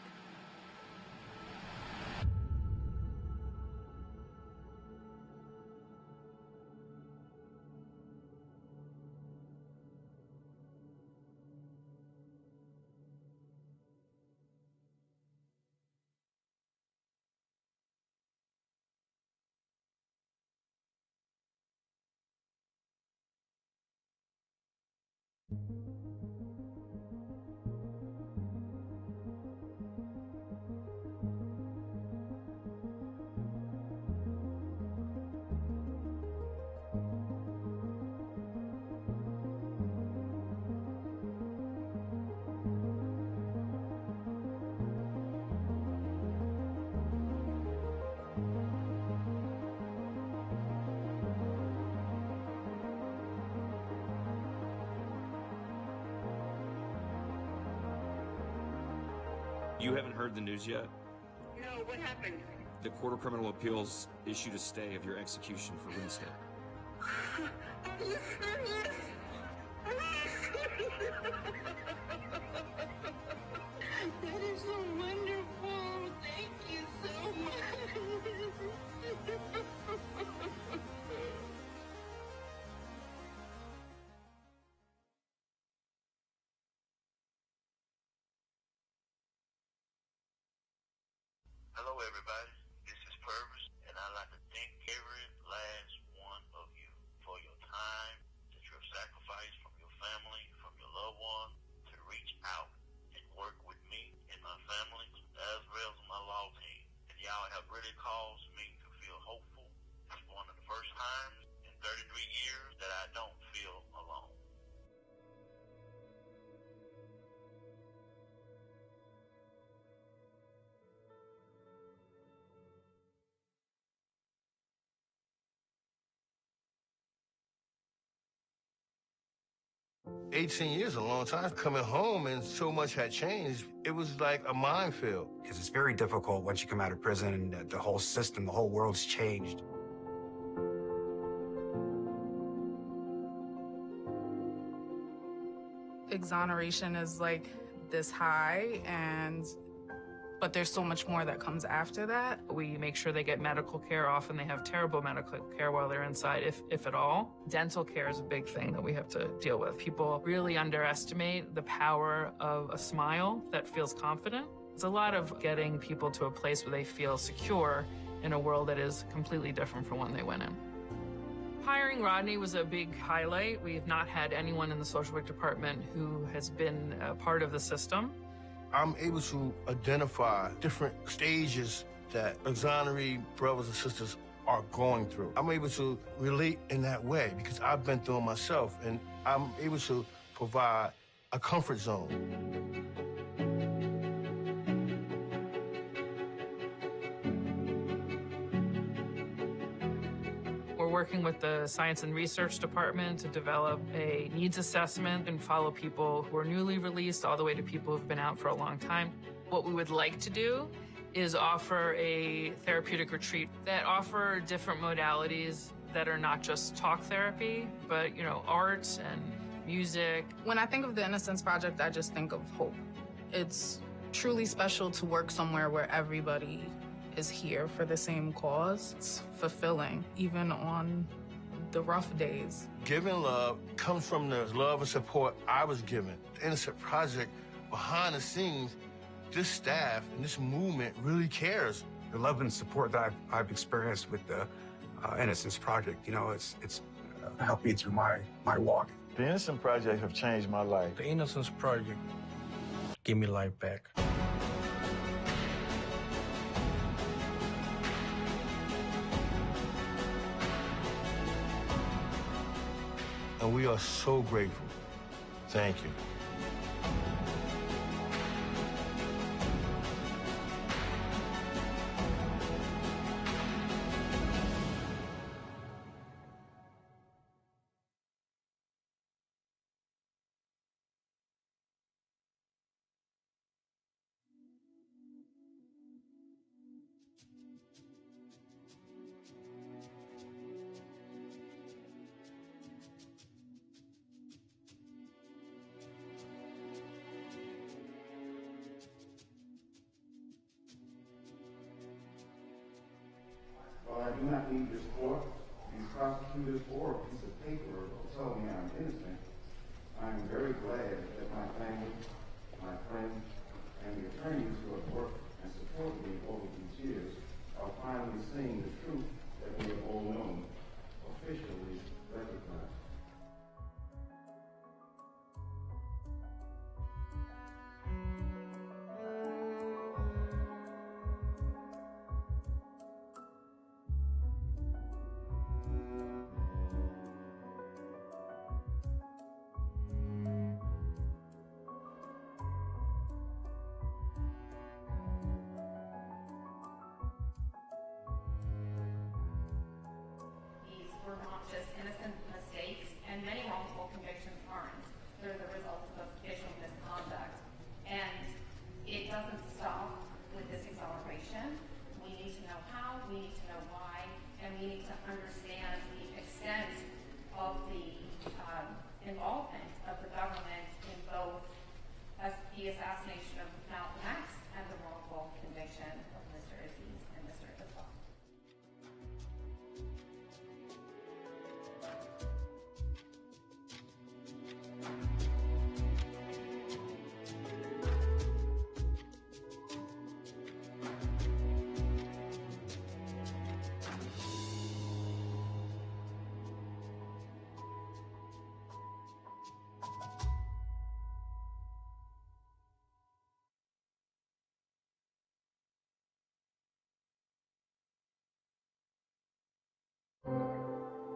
You haven't heard the news yet? No, what happened? The Court of Criminal Appeals issued a stay of your execution for Wednesday. Are you serious? That is so wonderful. Thank you so much. Hello, everybody. This is Purvis, and I'd like to thank every last one of you for your time that you have sacrificed from your family, from your loved one, to reach out and work with me and my family, as well as my law team. And y'all have really caused me to feel hopeful. It's one of the first times in 33 years that I don't feel alone. "18 years is a long time. Coming home and so much had changed. It was like a minefield. Because it's very difficult once you come out of prison and the whole system, the whole world's changed. Exoneration is like this high, but there's so much more that comes after that. We make sure they get medical care. Often they have terrible medical care while they're inside, if at all. Dental care is a big thing that we have to deal with. People really underestimate the power of a smile that feels confident. It's a lot of getting people to a place where they feel secure in a world that is completely different from when they went in. Hiring Rodney was a big highlight. We have not had anyone in the social work department who has been a part of the system. I'm able to identify different stages that exoneree brothers and sisters are going through. I'm able to relate in that way because I've been through it myself, and I'm able to provide a comfort zone. We're working with the Science and Research Department to develop a needs assessment and follow people who are newly released all the way to people who've been out for a long time. What we would like to do is offer a therapeutic retreat that offer different modalities that are not just talk therapy, but, art and music. When I think of the Innocence Project, I just think of hope. It's truly special to work somewhere where everybody is here for the same cause. It's fulfilling, even on the rough days. Giving love comes from the love and support I was given. The Innocence Project, behind the scenes, this staff and this movement really cares. The love and support that I've experienced with the Innocence Project, it's helped me through my walk. The Innocence Project have changed my life. The Innocence Project gave me life back. And we are so grateful. Thank you. I do not need this court, these prosecutors, or a piece of paper to tell me I'm innocent. I am very glad that my family, my friends, and the attorneys who have worked and supported me over these years are finally seeing the truth that we have all known, officially recognized. not just innocent mistakes, and many wrongful convictions aren't. They're the results of official misconduct. And it doesn't stop with this exoneration. We need to know how, we need to know why, and we need to understand the extent of the involvement of the government in both the assassination of Malcolm X and the wrongful conviction of Mr. Aziz and Mr. Islam.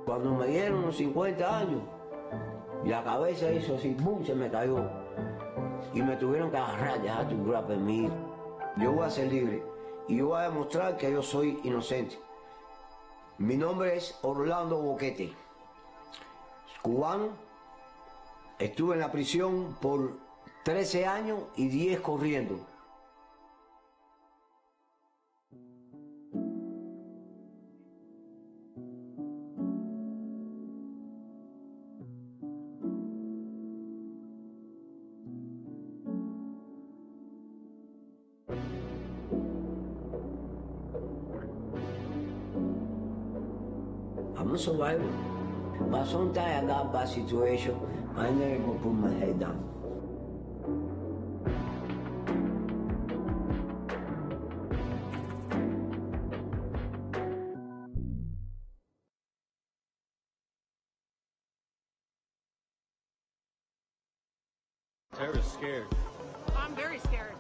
Cuando me dieron los 50 años, la cabeza hizo así, ¡boom!, se me cayó. Y me tuvieron que agarrar, dejar tu grapa en mí. Yo voy a ser libre y yo voy a demostrar que yo soy inocente. Mi nombre es Orlando Boquete, cubano. Estuve en la prisión por 13 años y 10 corriendo. I'm a survivor, but sometimes I got bad situation. I never gonna put my head down. Tara's scared. I'm very scared.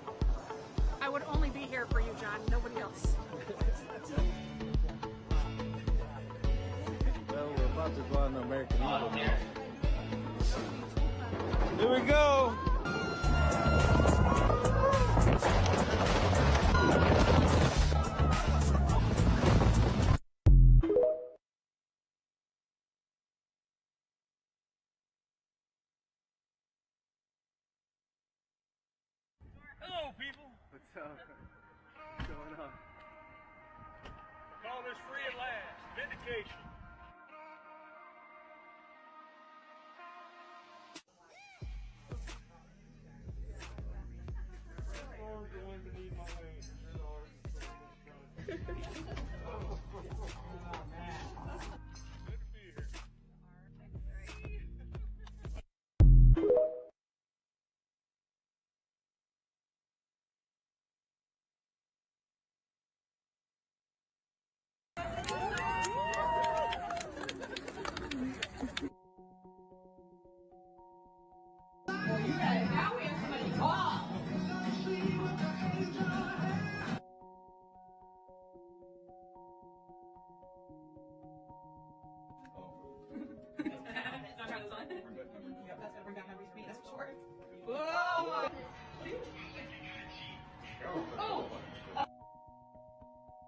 I would only be here for you, John, nobody else. Well, we're about to go on the American Eagle now. Here we go! Hello, people! What's up? What's going on? Caller's free at last. Vindication.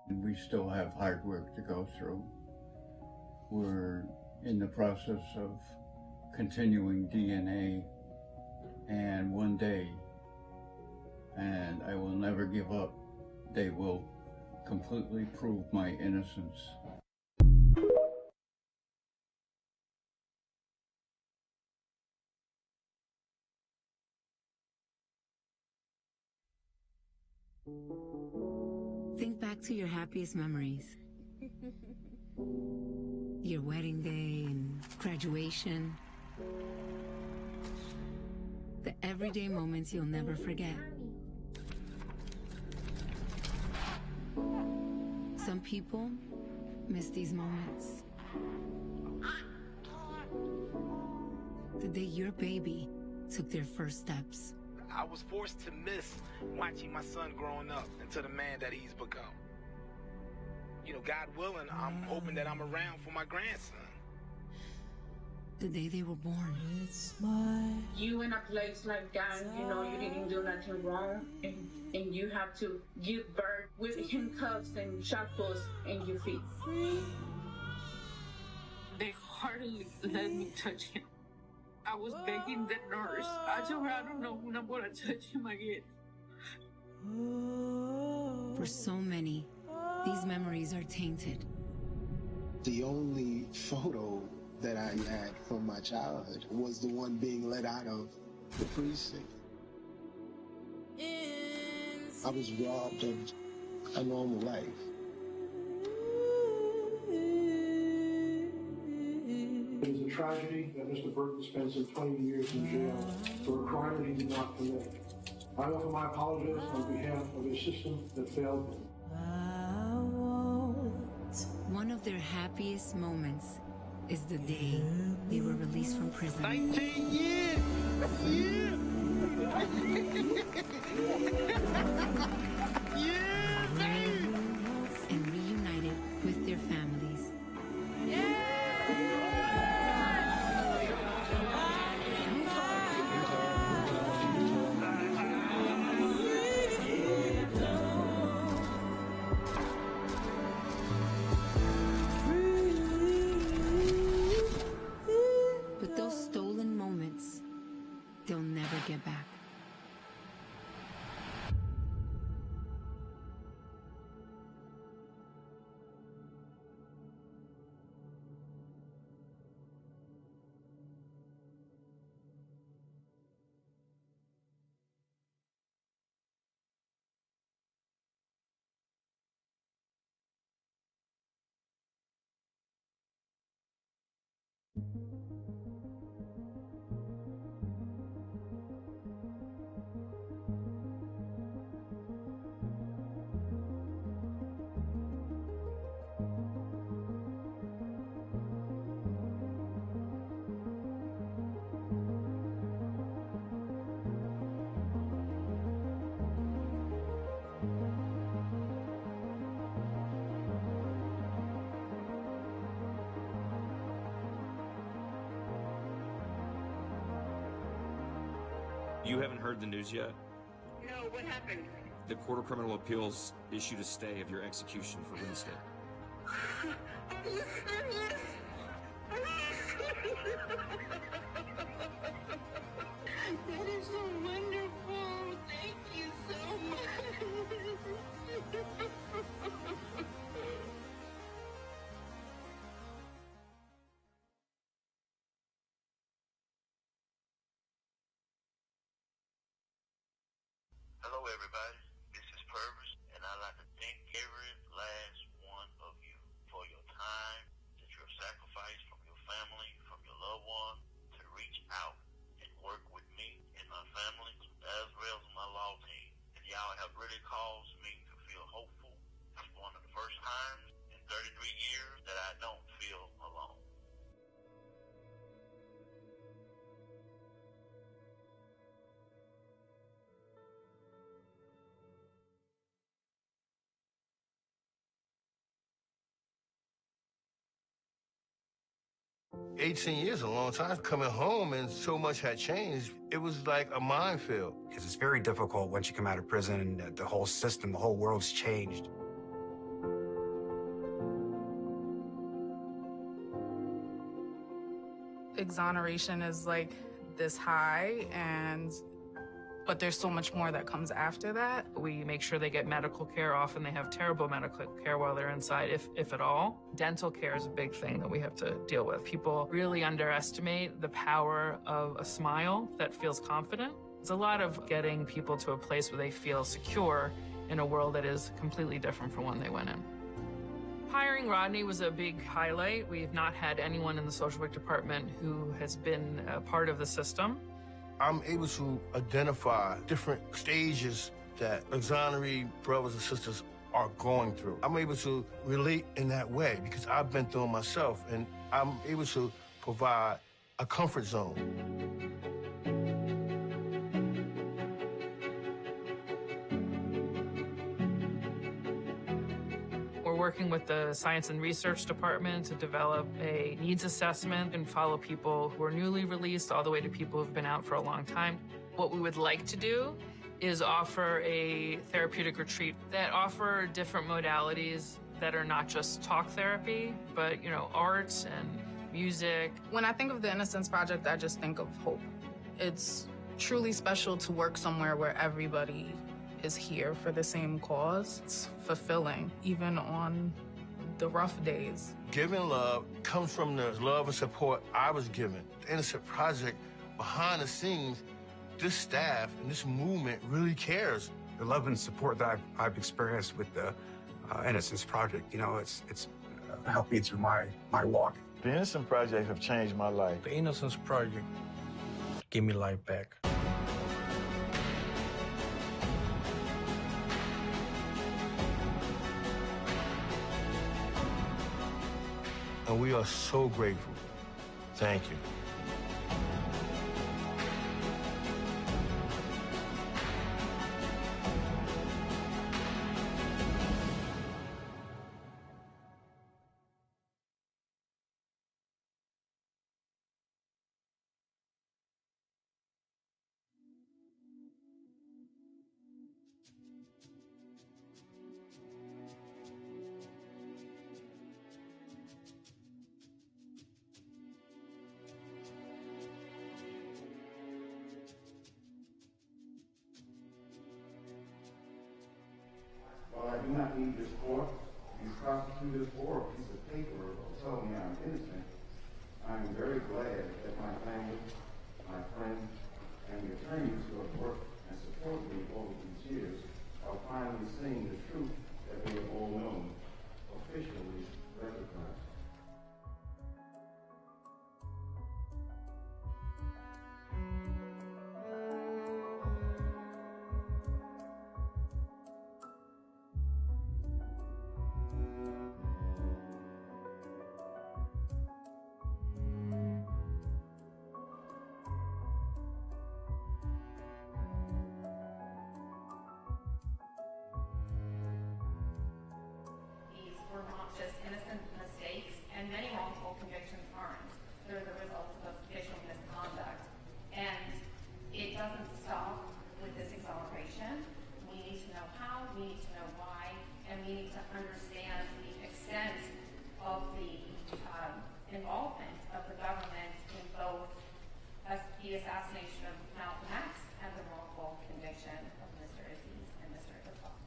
We still have hard work to go through. We're in the process of continuing DNA, and one day, and I will never give up, they will completely prove my innocence. Think back to your happiest memories. Your wedding day and graduation. The everyday moments you'll never forget. Some people miss these moments. The day your baby took their first steps. I was forced to miss watching my son growing up into the man that he's become. You know, God willing, I'm hoping that I'm around for my grandson. The day they were born. You in a place like that, you know, you didn't do nothing wrong, and you have to give birth with handcuffs and shackles in your feet. They hardly let me touch him. I was begging the nurse. I told her I don't know when I'm gonna touch him again. For so many, these memories are tainted. The only photo that I had from my childhood was the one being let out of the precinct. I was robbed of a normal life. It is a tragedy that Mr. Burton spent some 20 years in jail for a crime that he did not commit. I offer my apologies on behalf of a system that failed him. One of their happiest moments is the day they were released from prison. 19 years! Yeah, baby! And reunited with their families. But those stolen moments, they'll never get back. You haven't heard the news yet? No, what happened? The Court of Criminal Appeals issued a stay of your execution for Wednesday. Are you serious? Are you serious? That is so wonderful. Thank you so much. Hello, everybody. This is Purvis, and I'd like to thank every last one of you for your time that you have sacrificed from your family, from your loved one, to reach out and work with me and my family, as well as my law team. And y'all have really caused me to feel hopeful. It's one of the first times in 33 years that I don't feel alone. $18 years is a long time. Coming home and so much had changed. It was like a minefield. Because it's very difficult once you come out of prison and the whole system, the whole world's changed. Exoneration is like this high, but there's so much more that comes after that. We make sure they get medical care. Often they have terrible medical care while they're inside, if at all. Dental care is a big thing that we have to deal with. People really underestimate the power of a smile that feels confident. It's a lot of getting people to a place where they feel secure in a world that is completely different from when they went in. Hiring Rodney was a big highlight. We've not had anyone in the social work department who has been a part of the system. I'm able to identify different stages that exoneree brothers and sisters are going through. I'm able to relate in that way because I've been through it myself, and I'm able to provide a comfort zone. We're working with the Science and Research Department to develop a needs assessment and follow people who are newly released all the way to people who've been out for a long time. What we would like to do is offer a therapeutic retreat that offer different modalities that are not just talk therapy, but, art and music. When I think of the Innocence Project, I just think of hope. It's truly special to work somewhere where everybody is here for the same cause. It's fulfilling, even on the rough days. Giving love comes from the love and support I was given. The Innocence Project, behind the scenes, this staff and this movement really cares. The love and support that I've experienced with the Innocence Project, you know, it's helped me through my walk. The Innocence Project have changed my life. The Innocence Project gave me life back. And we are so grateful. Thank you. While I do not need this court, these prosecutors, or a piece of paper will tell me I'm innocent, I am very glad that my family, my friends, and the attorneys who have worked and supported me over these years are finally seeing the truth that they have all known, officially recognized. Were not just innocent mistakes, and many wrongful convictions aren't. They're the results of official misconduct. And it doesn't stop with this exoneration. We need to know how, we need to know why, and we need to understand the extent of the involvement of the government in both the assassination of Malcolm X and the wrongful conviction of Mr. Aziz and Mr. Iqbal.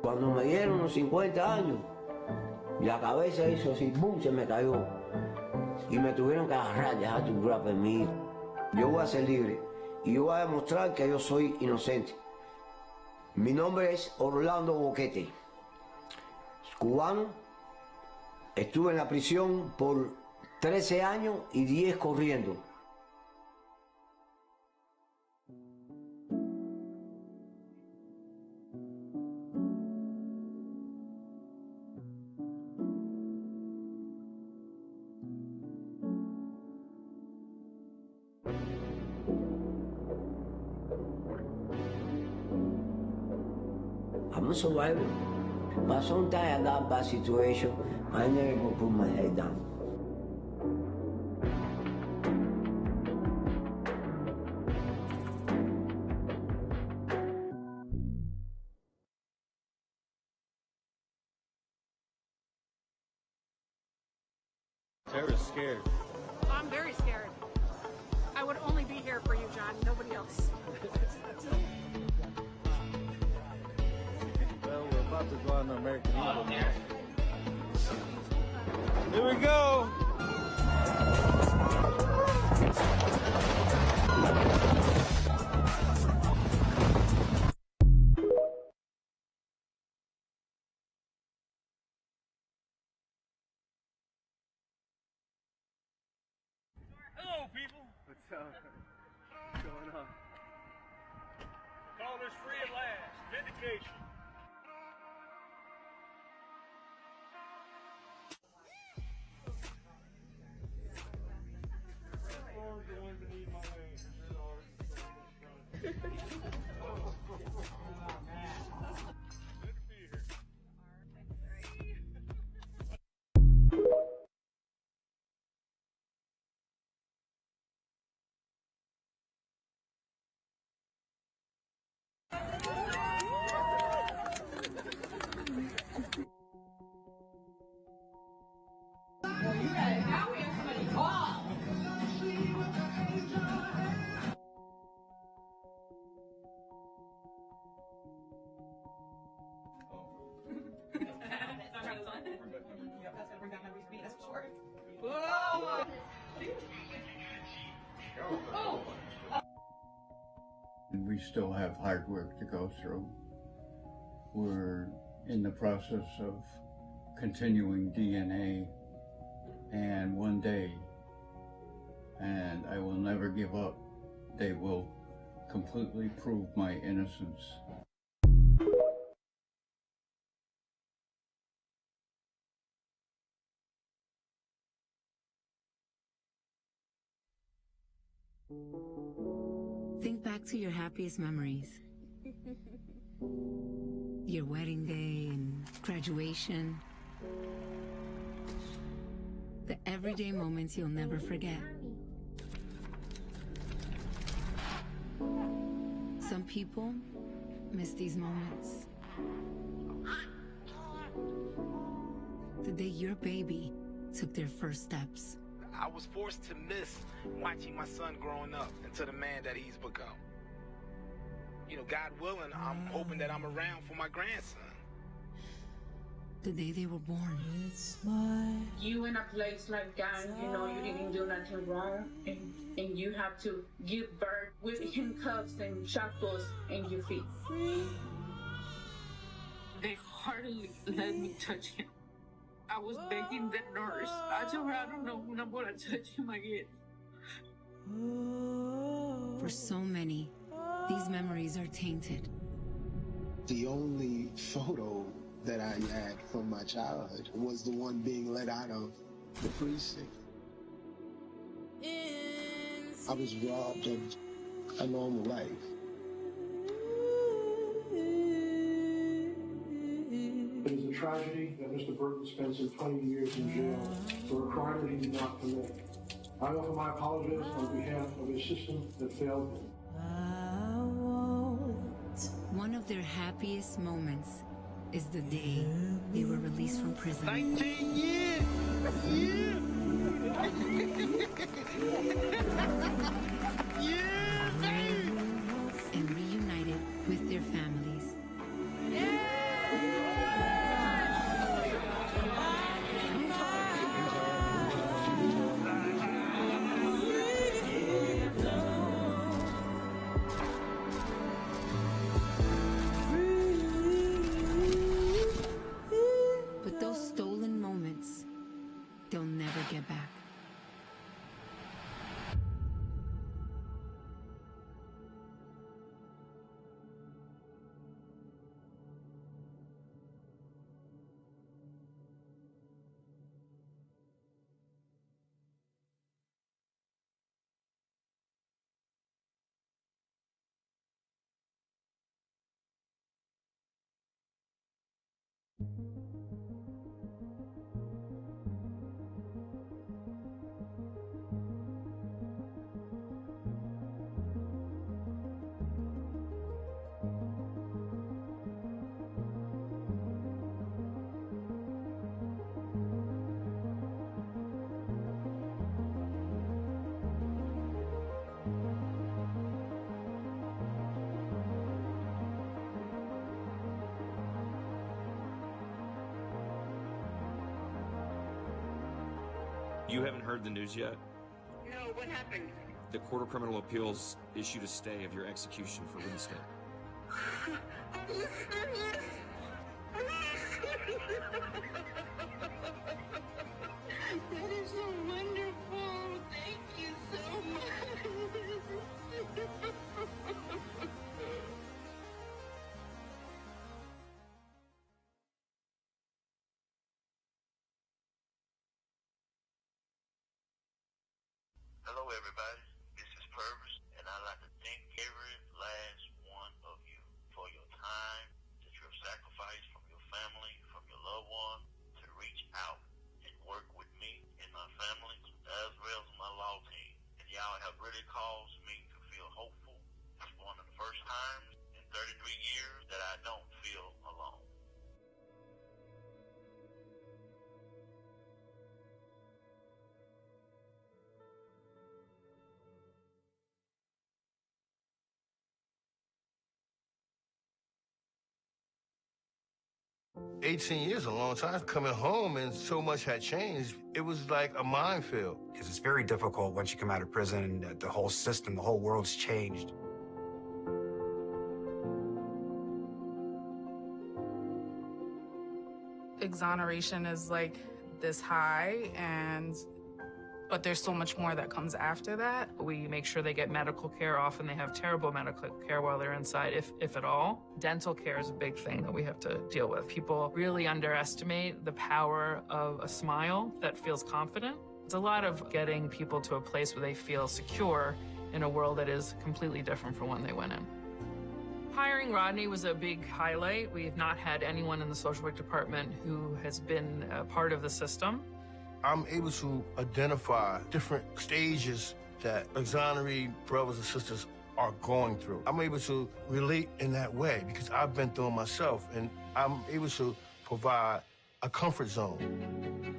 Cuando me dieron los 50 años, la cabeza hizo así, ¡bum!, se me cayó. Y me tuvieron que agarrar, dejar tu rap en mí. Yo voy a ser libre y yo voy a demostrar que yo soy inocente. Mi nombre es Orlando Boquete, cubano. Estuve en la prisión por 13 años y 10 corriendo. I'm a survivor, but sometimes I got bad situation. I never go put my head down. Tara's scared. I'm very scared. I would only be here for you, John, nobody else. Well, we're about to go on the American Eagle now. Here we go! Hello, people! What's up? What's going on? Caller's free at last. Vindication. short. We still have hard work to go through. We're in the process of continuing DNA, and one day, and I will never give up, they will completely prove my innocence. Think back to your happiest memories. Your wedding day and graduation. The everyday moments you'll never forget. Some people miss these moments. The day your baby took their first steps. I was forced to miss watching my son growing up into the man that he's become. You know, God willing, I'm hoping that I'm around for my grandson. The day they were born. You in a place like that, you know you didn't do nothing wrong, and you have to give birth with handcuffs and shackles in your feet. They hardly let me touch him. I was begging the nurse. I told her, I don't know when I'm gonna touch him again. For so many, these memories are tainted. The only photo that I had from my childhood was the one being let out of the precinct. I was robbed of a normal life. It is a tragedy that Mr. Burton spent some 20 years in jail for a crime that he did not commit. I offer my apologies on behalf of a system that failed him. One of their happiest moments is the day they were released from prison. 19 years! Yeah, baby! And reunited with their families. But those stolen moments, they'll never get back. You haven't heard the news yet? No, what happened? The Court of Criminal Appeals issued a stay of your execution for Wednesday. Are you serious? Are you serious? That is so wonderful. Thank you so much. Hello, everybody. This is Purvis, and I'd like to thank every last one of you for your time that you have sacrificed from your family, from your loved one, to reach out and work with me and my family, as well as my law team. And y'all have really caused me to feel hopeful. It's one of the first times in 33 years that I don't feel alone. 18 years, a long time. Coming home and so much had changed, it was like a minefield. Because it's very difficult once you come out of prison, the whole system, the whole world's changed. Exoneration is like this high, but there's so much more that comes after that. We make sure they get medical care. Often they have terrible medical care while they're inside, if at all. Dental care is a big thing that we have to deal with. People really underestimate the power of a smile that feels confident. It's a lot of getting people to a place where they feel secure in a world that is completely different from when they went in. Hiring Rodney was a big highlight. We've not had anyone in the social work department who has been a part of the system. I'm able to identify different stages that exoneree brothers and sisters are going through. I'm able to relate in that way because I've been through it myself, and I'm able to provide a comfort zone.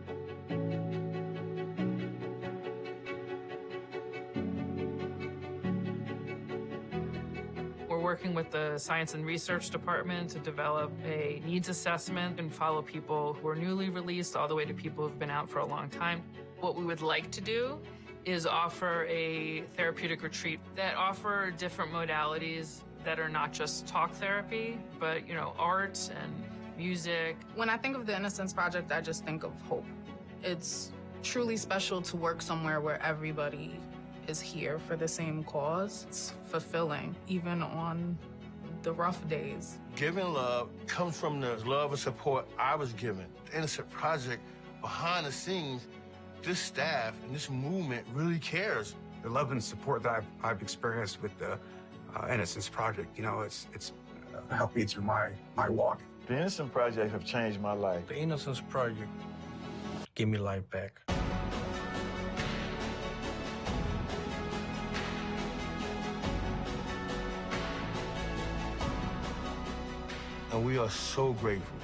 We're working with the Science and Research Department to develop a needs assessment and follow people who are newly released all the way to people who've been out for a long time. What we would like to do is offer a therapeutic retreat that offer different modalities that are not just talk therapy, but, art and music. When I think of the Innocence Project, I just think of hope. It's truly special to work somewhere where everybody is here for the same cause. It's fulfilling, even on the rough days. Giving love comes from the love and support I was given. The Innocence Project, behind the scenes, this staff and this movement really cares. The love and support that I've experienced with the Innocence Project, it's helped me through my walk. The Innocence Project have changed my life. The Innocence Project gave me life back. And we are so grateful.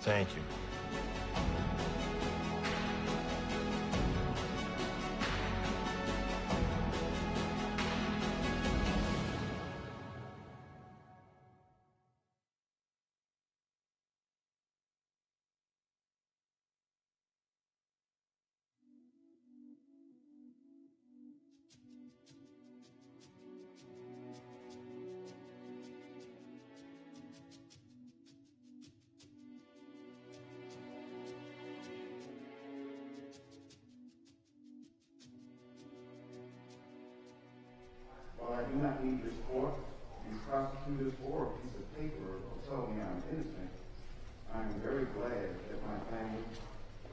Thank you. While I do not need this court, these prosecutors, or a piece of paper will tell me I'm innocent, I am very glad that my family,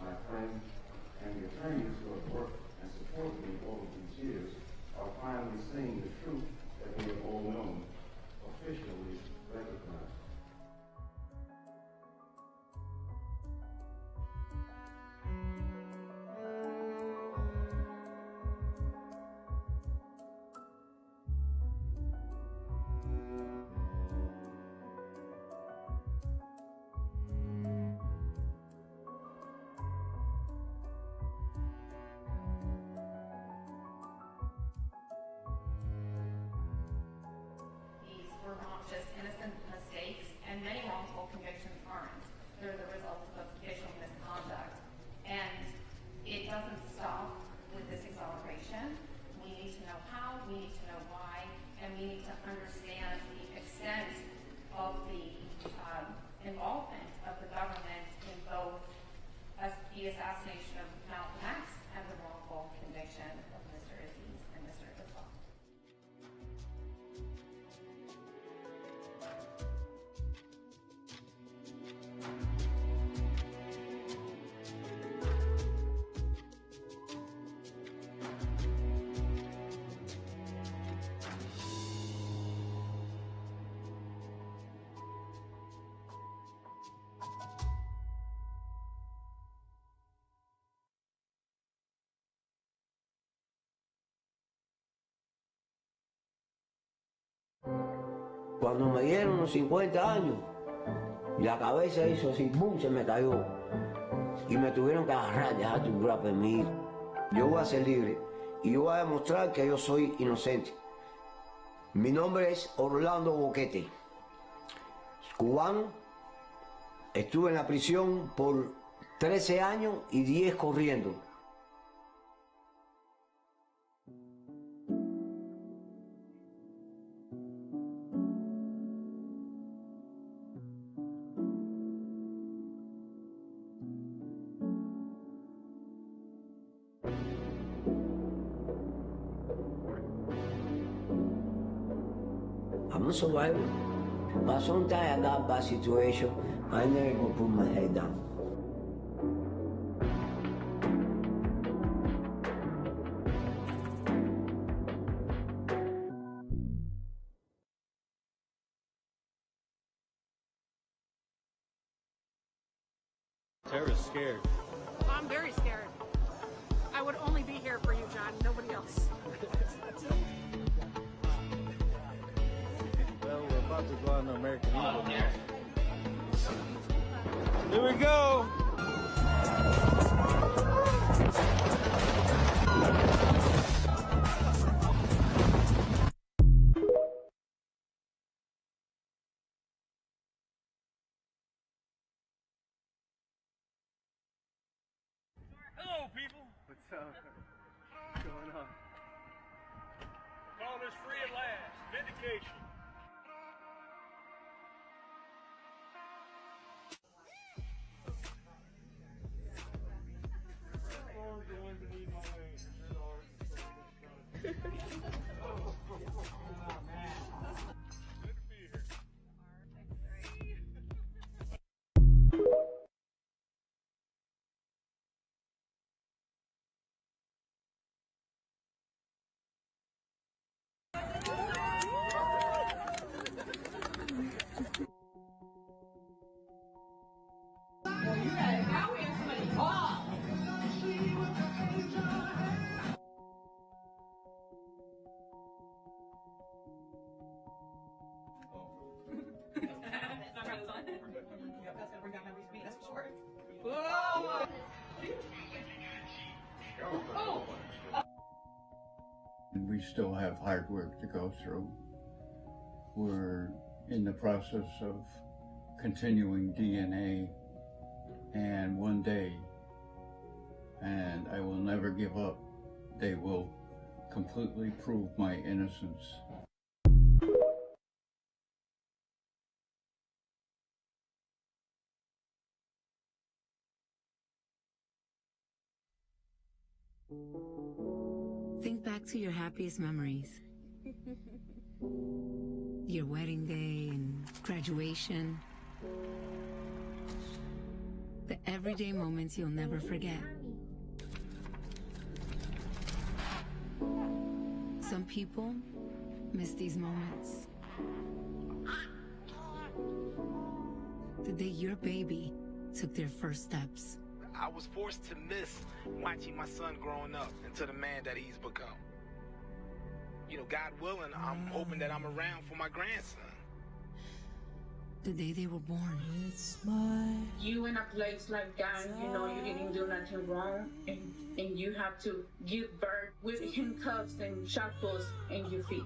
my friends, and the attorneys who have worked and supported me over these years are finally seeing the truth that we have all known, officially recognized. Were not just innocent mistakes, and many wrongful convictions aren't. They're the results of official misconduct. And it doesn't stop with this exoneration. We need to know how, we need to know why, and we need to understand the extent of the involvement of the government in both the assassination of Malcolm X and the wrongful conviction of Mr. Aziz and Mr. Islam. Cuando me dieron los 50 años, la cabeza hizo así, ¡boom!, se me cayó. Y me tuvieron que agarrar, dejar tu grapa en mí. Yo voy a ser libre y yo voy a demostrar que yo soy inocente. Mi nombre es Orlando Boquete, cubano, Estuve en la prisión por 13 años y 10 corriendo. I'm a survivor, but sometimes I got bad situation. I never gonna put my head down. Tara's scared. I'm very scared. I would only be here for you, John, nobody else. Well, we're about to go on the American Eagle now. Here we go! Hello, people. What's up? What's going on? Call us free at last. Vindication. We still have hard work to go through. We're in the process of continuing DNA, and one day, and I will never give up, they will completely prove my innocence. Think back to your happiest memories. Your wedding day and graduation. The everyday moments you'll never forget. Some people miss these moments. The day your baby took their first steps. I was forced to miss watching my son growing up into the man that he's become. You know, God willing, I'm hoping that I'm around for my grandson. The day they were born. You in a place like that, you know you didn't do nothing wrong, and you have to give birth with handcuffs and shackles in your feet.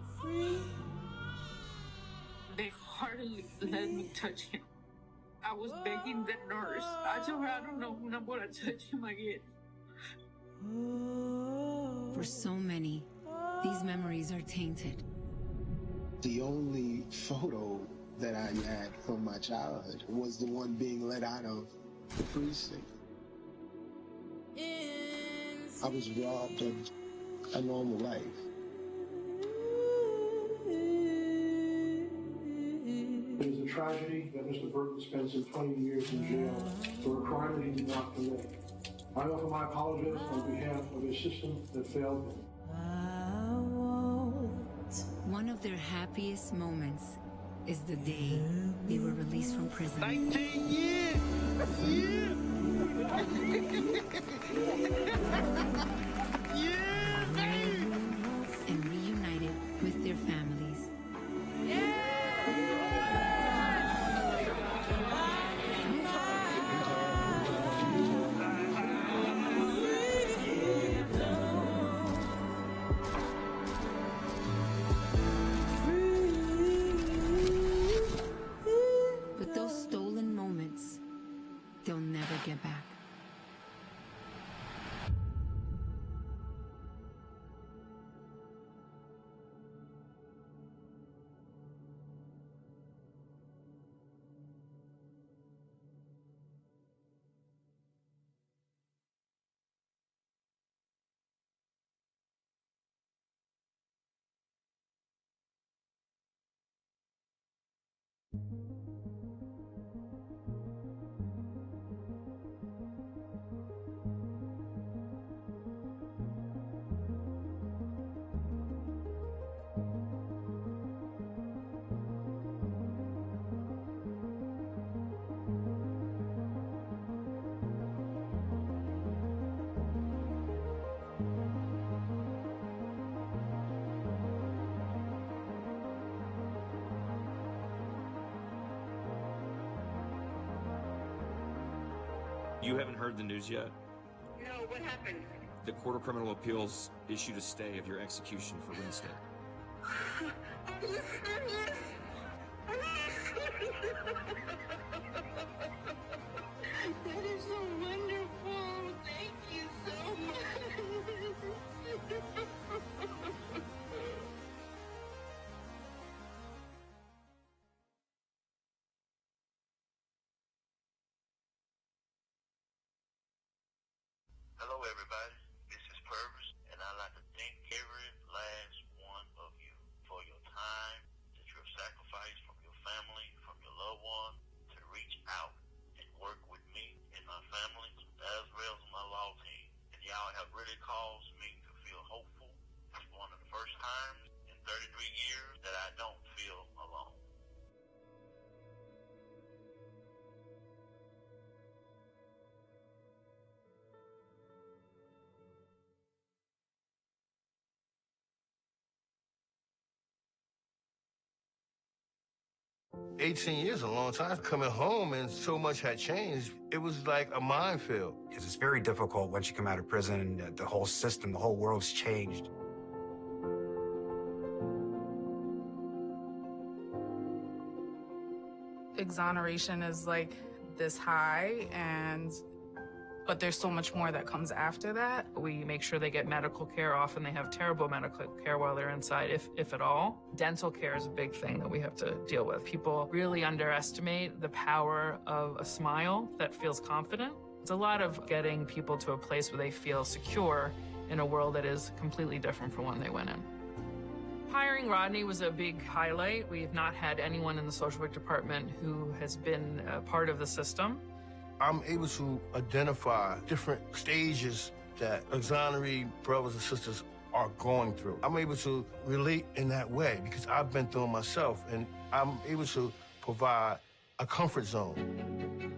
They hardly let me touch him. I was begging the nurse. I told her I don't know when I'm gonna touch him again. For so many, these memories are tainted. The only photo that I had from my childhood was the one being let out of the precinct. I was robbed of a normal life. It is a tragedy that Mr. Burton spent some 20 years in jail for a crime that he did not commit. I offer my apologies on behalf of a system that failed him. One of their happiest moments is the day they were released from prison. 19 years! Yeah, baby! And reunited with their families. But those stolen moments You haven't heard the news yet? No, what happened? The Court of Criminal Appeals issued a stay of your execution for Wednesday. Are you serious? Are you serious? That is so wonderful. Thank you so much. Hello, everybody. This is Purvis, and I'd like to thank every last one of you for your time that you have sacrificed from your family, from your loved one, to reach out and work with me and my family, as well as my law team. And y'all have really caused me to feel hopeful. It's one of the first times in 33 years that I don't feel alone. – 18 years is a long time. Coming home and so much had changed, it was like a minefield. Because it's very difficult once you come out of prison and the whole system, the whole world's changed. Exoneration is like this high, but there's so much more that comes after that. We make sure they get medical care. Often they have terrible medical care while they're inside, if at all. Dental care is a big thing that we have to deal with. People really underestimate the power of a smile that feels confident. It's a lot of getting people to a place where they feel secure in a world that is completely different from when they went in. Hiring Rodney was a big highlight. We've not had anyone in the social work department who has been a part of the system. I'm able to identify different stages that exoneree brothers and sisters are going through. I'm able to relate in that way because I've been through it myself, and I'm able to provide a comfort zone.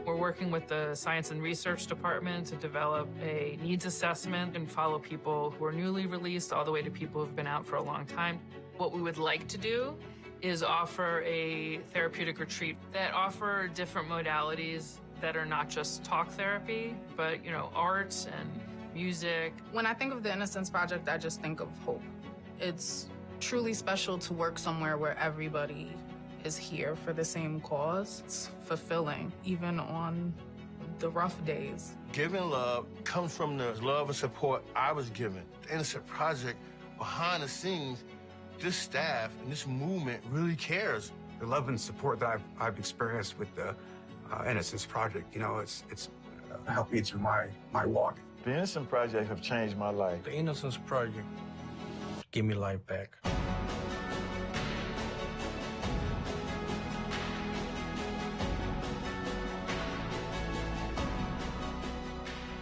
We're working with the Science and Research Department to develop a needs assessment and follow people who are newly released all the way to people who've been out for a long time. What we would like to do is offer a therapeutic retreat that offer different modalities that are not just talk therapy, but, arts and music. When I think of the Innocence Project, I just think of hope. It's truly special to work somewhere where everybody is here for the same cause. It's fulfilling, even on the rough days. Giving love comes from the love and support I was given. The Innocence Project, behind the scenes, this staff and this movement really cares. The love and support that I've experienced with the Innocence Project, it's helped me through my walk. The Innocence Project have changed my life. The Innocence Project give me life back.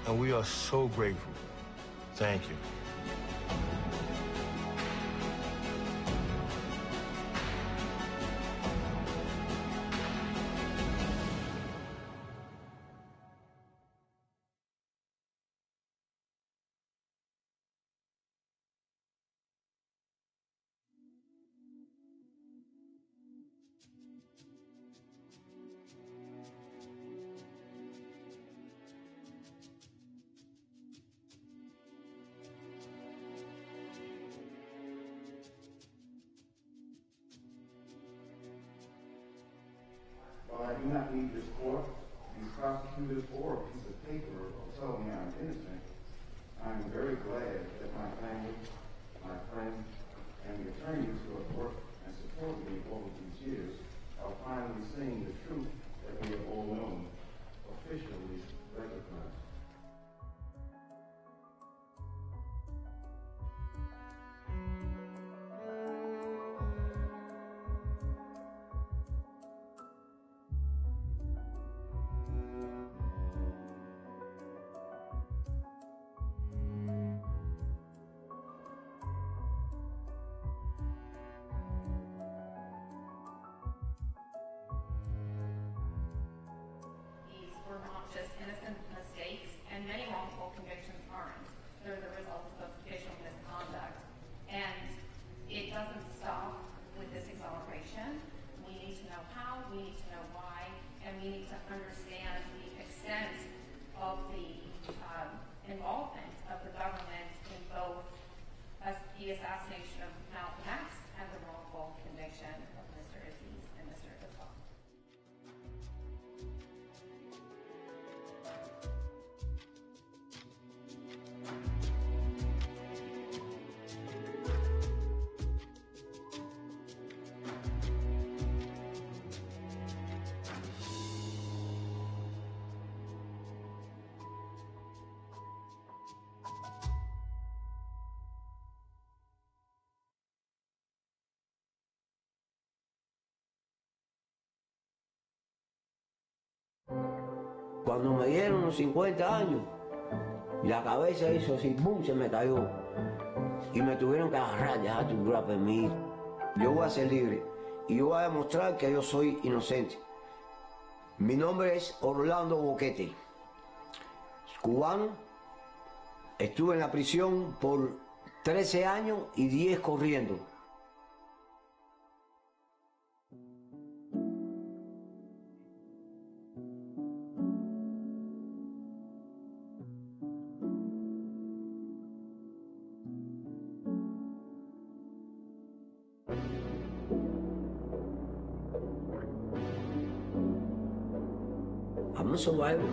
And we are so grateful. Thank you. While I do not need this court, these prosecutors, or a piece of paper to tell me I'm innocent, I am very glad that my family, my friends, and the attorneys who have worked and supported me over these years are finally seeing the truth that we have all known, officially recognized. conviction of Mr. Aziz and Mr. Islam. Cuando me dieron los 50 años, la cabeza hizo así, ¡bum!, se me cayó. Y me tuvieron que agarrar, dejar tu grapa en mí. Yo voy a ser libre y yo voy a demostrar que yo soy inocente. Mi nombre es Orlando Boquete, cubano. Estuve en la prisión por 13 años y 10 corriendo. I'm a survivor,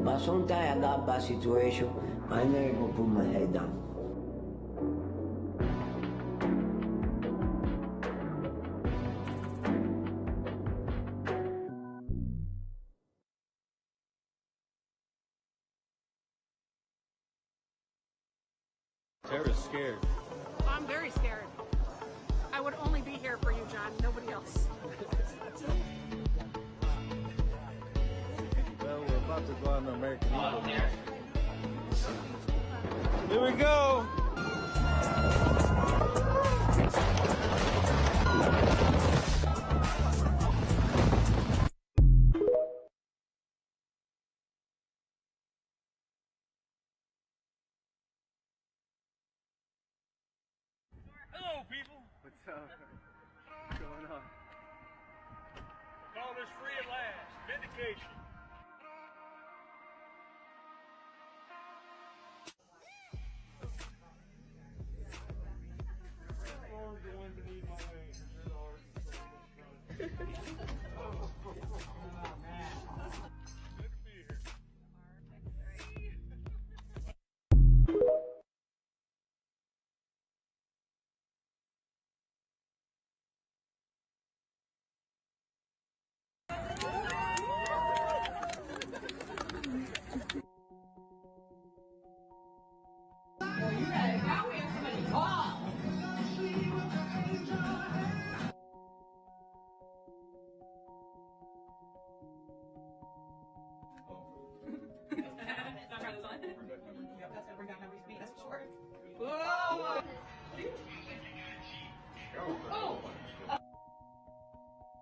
but sometimes I got bad situation. I never go put my head down. Tara's scared. I'm very scared. I would only be here for you, John, nobody else. Well, we're about to go on the American Eagle now. Here we go! Hello, people. What's up? What's going on? Caller's free at last. Vindication.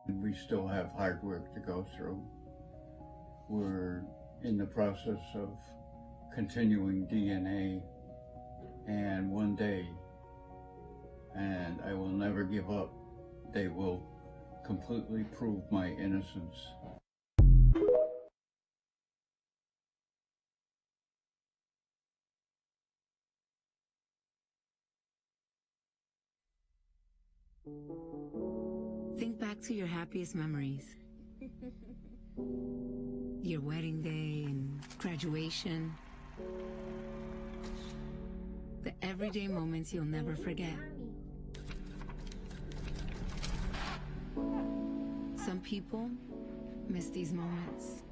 We still have hard work to go through. We're in the process of continuing DNA, and one day, and I will never give up, they will completely prove my innocence. Think back to your happiest memories. Your wedding day and graduation. The everyday moments you'll never forget. Some people miss these moments.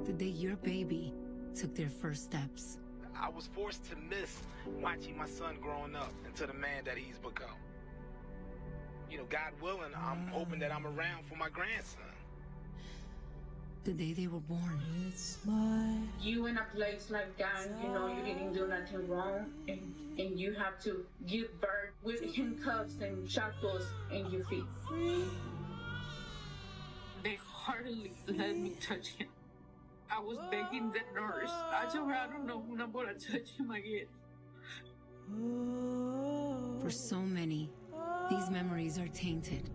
The day your baby took their first steps. I was forced to miss watching my son growing up into the man that he's become. You know, God willing, I'm hoping that I'm around for my grandson. The day they were born. You in a place like that, you know you didn't do nothing wrong, and you have to give birth with handcuffs and shackles in your feet. They hardly let me touch him. I was begging the nurse. I told her I don't know when I'm gonna touch him again. For so many, these memories are tainted.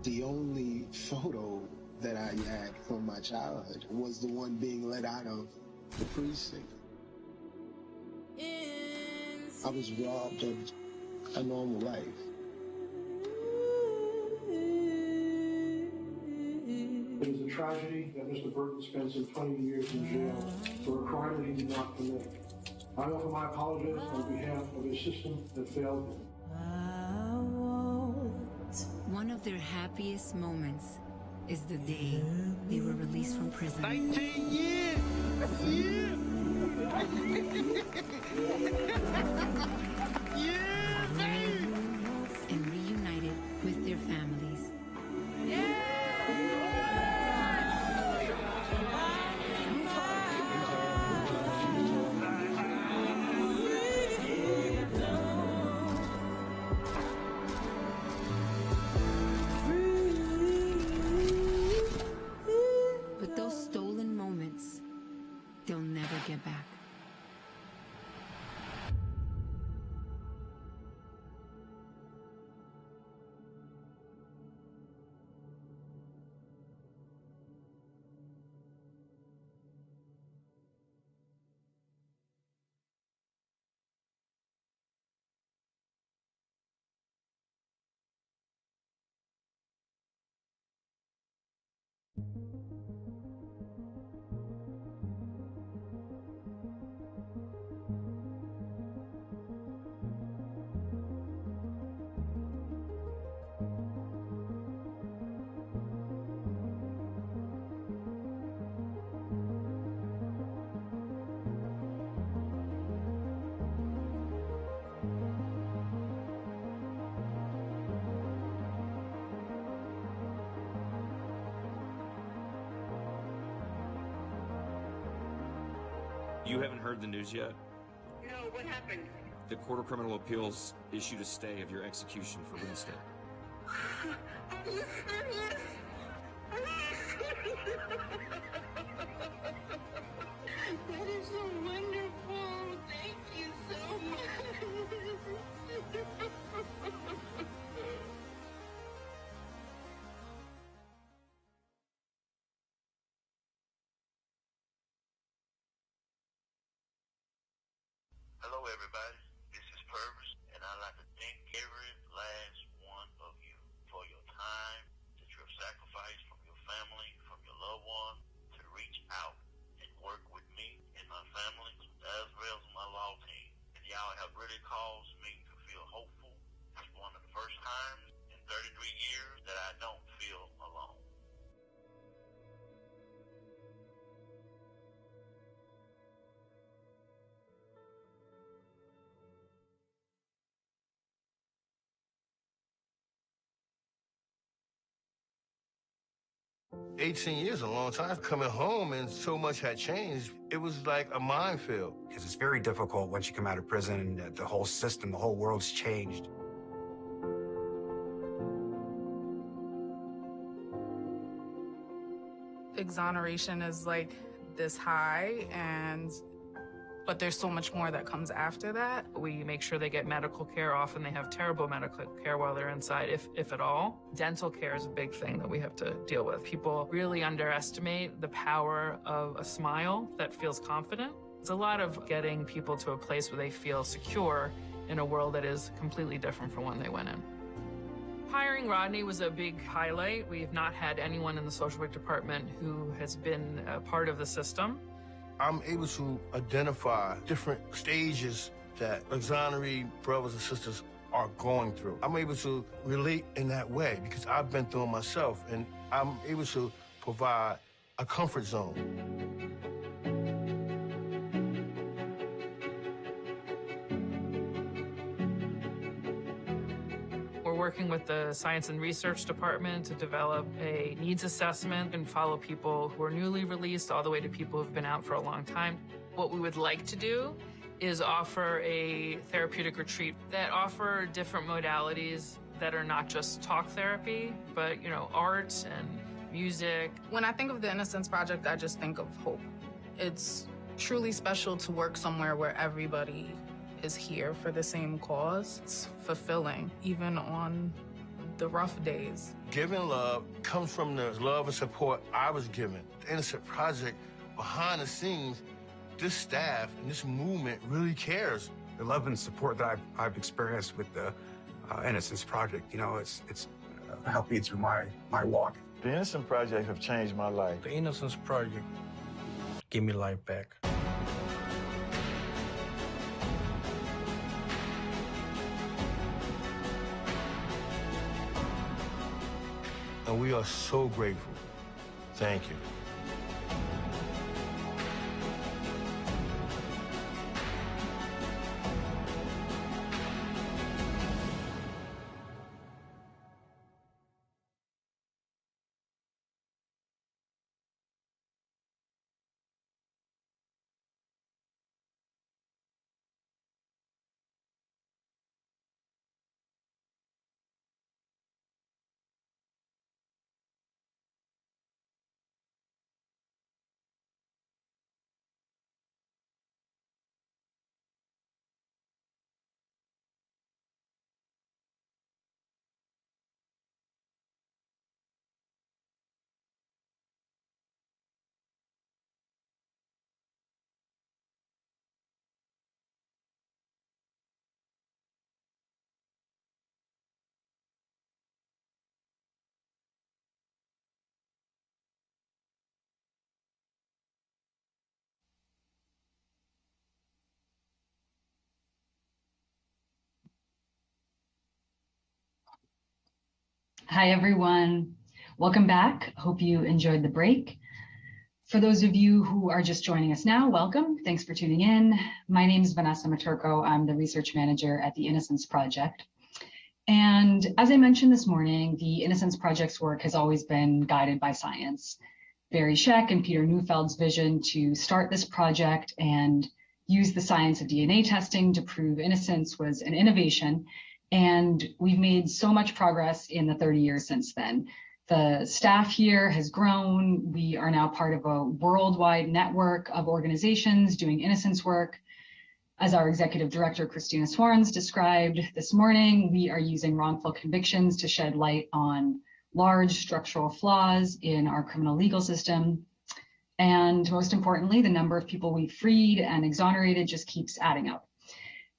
The only photo that I had from my childhood was the one being let out of the precinct. I was robbed of a normal life. It is a tragedy that Mr. Burton spent some 20 years in jail for a crime that he did not commit. I offer my apologies on behalf of a system that failed him. One of their happiest moments is the day they were released from prison. 19 years! Yeah, baby! And reunited with their families. But those stolen moments, they'll never get back. You haven't heard the news yet? No, what happened? The Court of Criminal Appeals issued a stay of your execution for Wednesday. Are you serious? Are you serious? That is so wonderful. Thank you so much. Hello, everybody. This is Purvis, and I'd like to thank every last one of you for your time that you have sacrificed from your family, from your loved one, to reach out and work with me and my family, as well as my law team. And y'all have really caused me to feel hopeful. It's one of the first times in 33 years that I don't feel alone. Years, a long time. Coming home and so much had changed. It was like a minefield. Because it's very difficult once you come out of prison and the whole system, the whole world's changed. Exoneration is like this high, but there's so much more that comes after that. We make sure they get medical care. Often they have terrible medical care while they're inside, if at all. Dental care is a big thing that we have to deal with. People really underestimate the power of a smile that feels confident. It's a lot of getting people to a place where they feel secure in a world that is completely different from when they went in. Hiring Rodney was a big highlight. We have not had anyone in the social work department who has been a part of the system. I'm able to identify different stages that exoneree brothers and sisters are going through. I'm able to relate in that way because I've been through it myself, and I'm able to provide a comfort zone. We're working with the Science and Research Department to develop a needs assessment and follow people who are newly released all the way to people who've been out for a long time. What we would like to do is offer a therapeutic retreat that offer different modalities that are not just talk therapy, but, art and music. When I think of the Innocence Project, I just think of hope. It's truly special to work somewhere where everybody is here for the same cause. It's fulfilling, even on the rough days. Giving love comes from the love and support I was given. The Innocence Project, behind the scenes, this staff and this movement really cares the love and support that I've experienced with the Innocence Project, you know, it's helped me through my walk. The Innocence Project have changed my life. The Innocence Project gave me life back. And we are so grateful. Thank you. Hi, everyone. Welcome back. Hope you enjoyed the break. For those of you who are just joining us now, welcome. Thanks for tuning in. My name is Vanessa Maturko. I'm the research manager at the Innocence Project. And as I mentioned this morning, the Innocence Project's work has always been guided by science. Barry Scheck and Peter Neufeld's vision to start this project and use the science of DNA testing to prove innocence was an innovation. And we've made so much progress in the 30 years since then. The staff here has grown. We are now part of a worldwide network of organizations doing innocence work. As our executive director, Christina Swarns, described this morning, we are using wrongful convictions to shed light on large structural flaws in our criminal legal system. And most importantly, the number of people we've freed and exonerated just keeps adding up.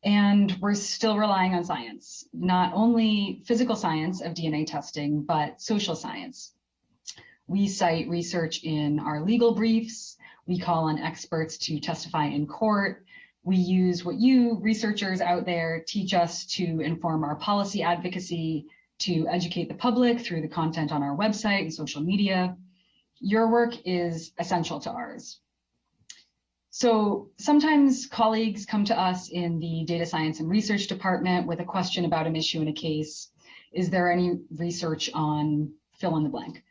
And we're still relying on science, not only physical science of DNA testing, but social science. We cite research in our legal briefs. We call on experts to testify in court. We use what you researchers out there teach us to inform our policy advocacy, to educate the public through the content on our website and social media. Your work is essential to ours. So sometimes colleagues come to us in the data science and research department with a question about an issue in a case. Is there any research on fill in the blank?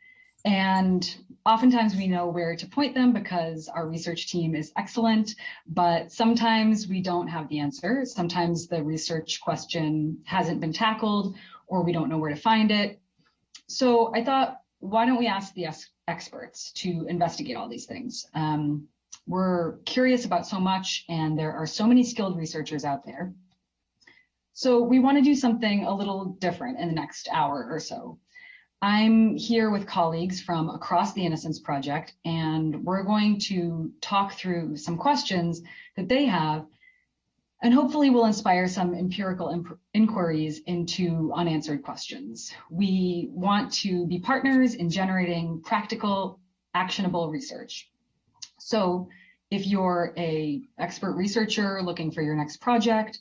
And oftentimes we know where to point them because our research team is excellent, but sometimes we don't have the answer. Sometimes the research question hasn't been tackled or we don't know where to find it. So I thought, why don't we ask the experts to investigate all these things? We're curious about so much, and there are so many skilled researchers out there. So we want to do something a little different in the next hour or so. I'm here with colleagues from across the Innocence Project, and we're going to talk through some questions that they have, and hopefully will inspire some empirical inquiries into unanswered questions. We want to be partners in generating practical, actionable research. So if you're an expert researcher looking for your next project,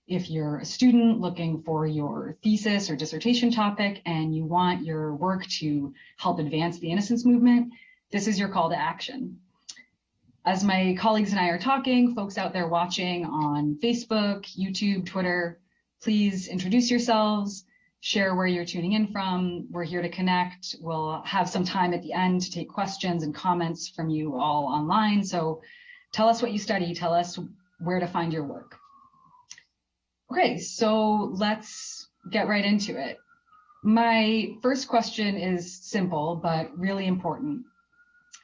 if you're a student looking for your thesis or dissertation topic and you want your work to help advance the innocence movement, this is your call to action. As my colleagues and I are talking, folks out there watching on Facebook, YouTube, Twitter, please introduce yourselves, share where you're tuning in from. We're here to connect. We'll have some time at the end to take questions and comments from you all online. So tell us what you study, tell us where to find your work. Okay, so let's get right into it. My first question is simple, but really important.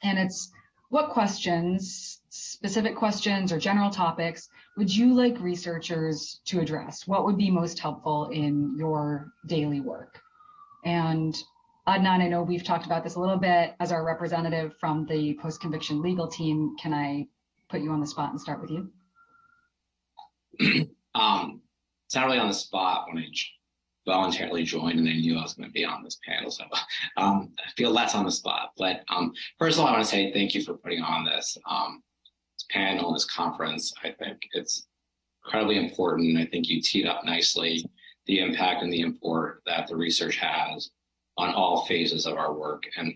And it's, what questions, specific questions or general topics, would you like researchers to address? What would be most helpful in your daily work? And Adnan, I know we've talked about this a little bit. As our representative from the post-conviction legal team, can I put you on the spot and start with you? It's not really on the spot when I voluntarily joined and I knew I was going to be on this panel. So I feel less on the spot. But first of all, I want to say thank you for putting on this panel, this conference. I think it's incredibly important. I think you teed up nicely the impact and the import that the research has on all phases of our work. And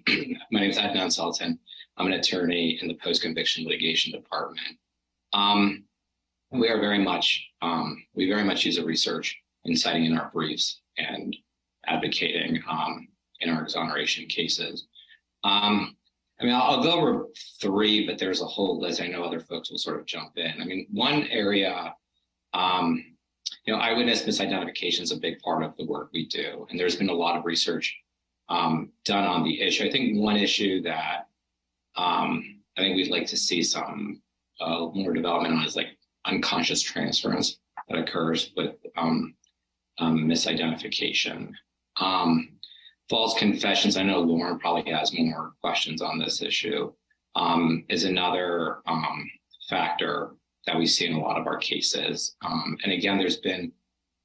my name is Adnan Sultan. I'm an attorney in the post-conviction litigation department. We very much use the research in citing in our briefs and advocating in our exoneration cases. I'll go over three, but there's a whole list. I know other folks will sort of jump in. One area, eyewitness misidentification is a big part of the work we do. And there's been a lot of research done on the issue. I think one issue that I think we'd like to see some more development on is like unconscious transference that occurs with misidentification. False confessions, I know Lauren probably has more questions on this issue, is another factor that we see in a lot of our cases. And again, there's been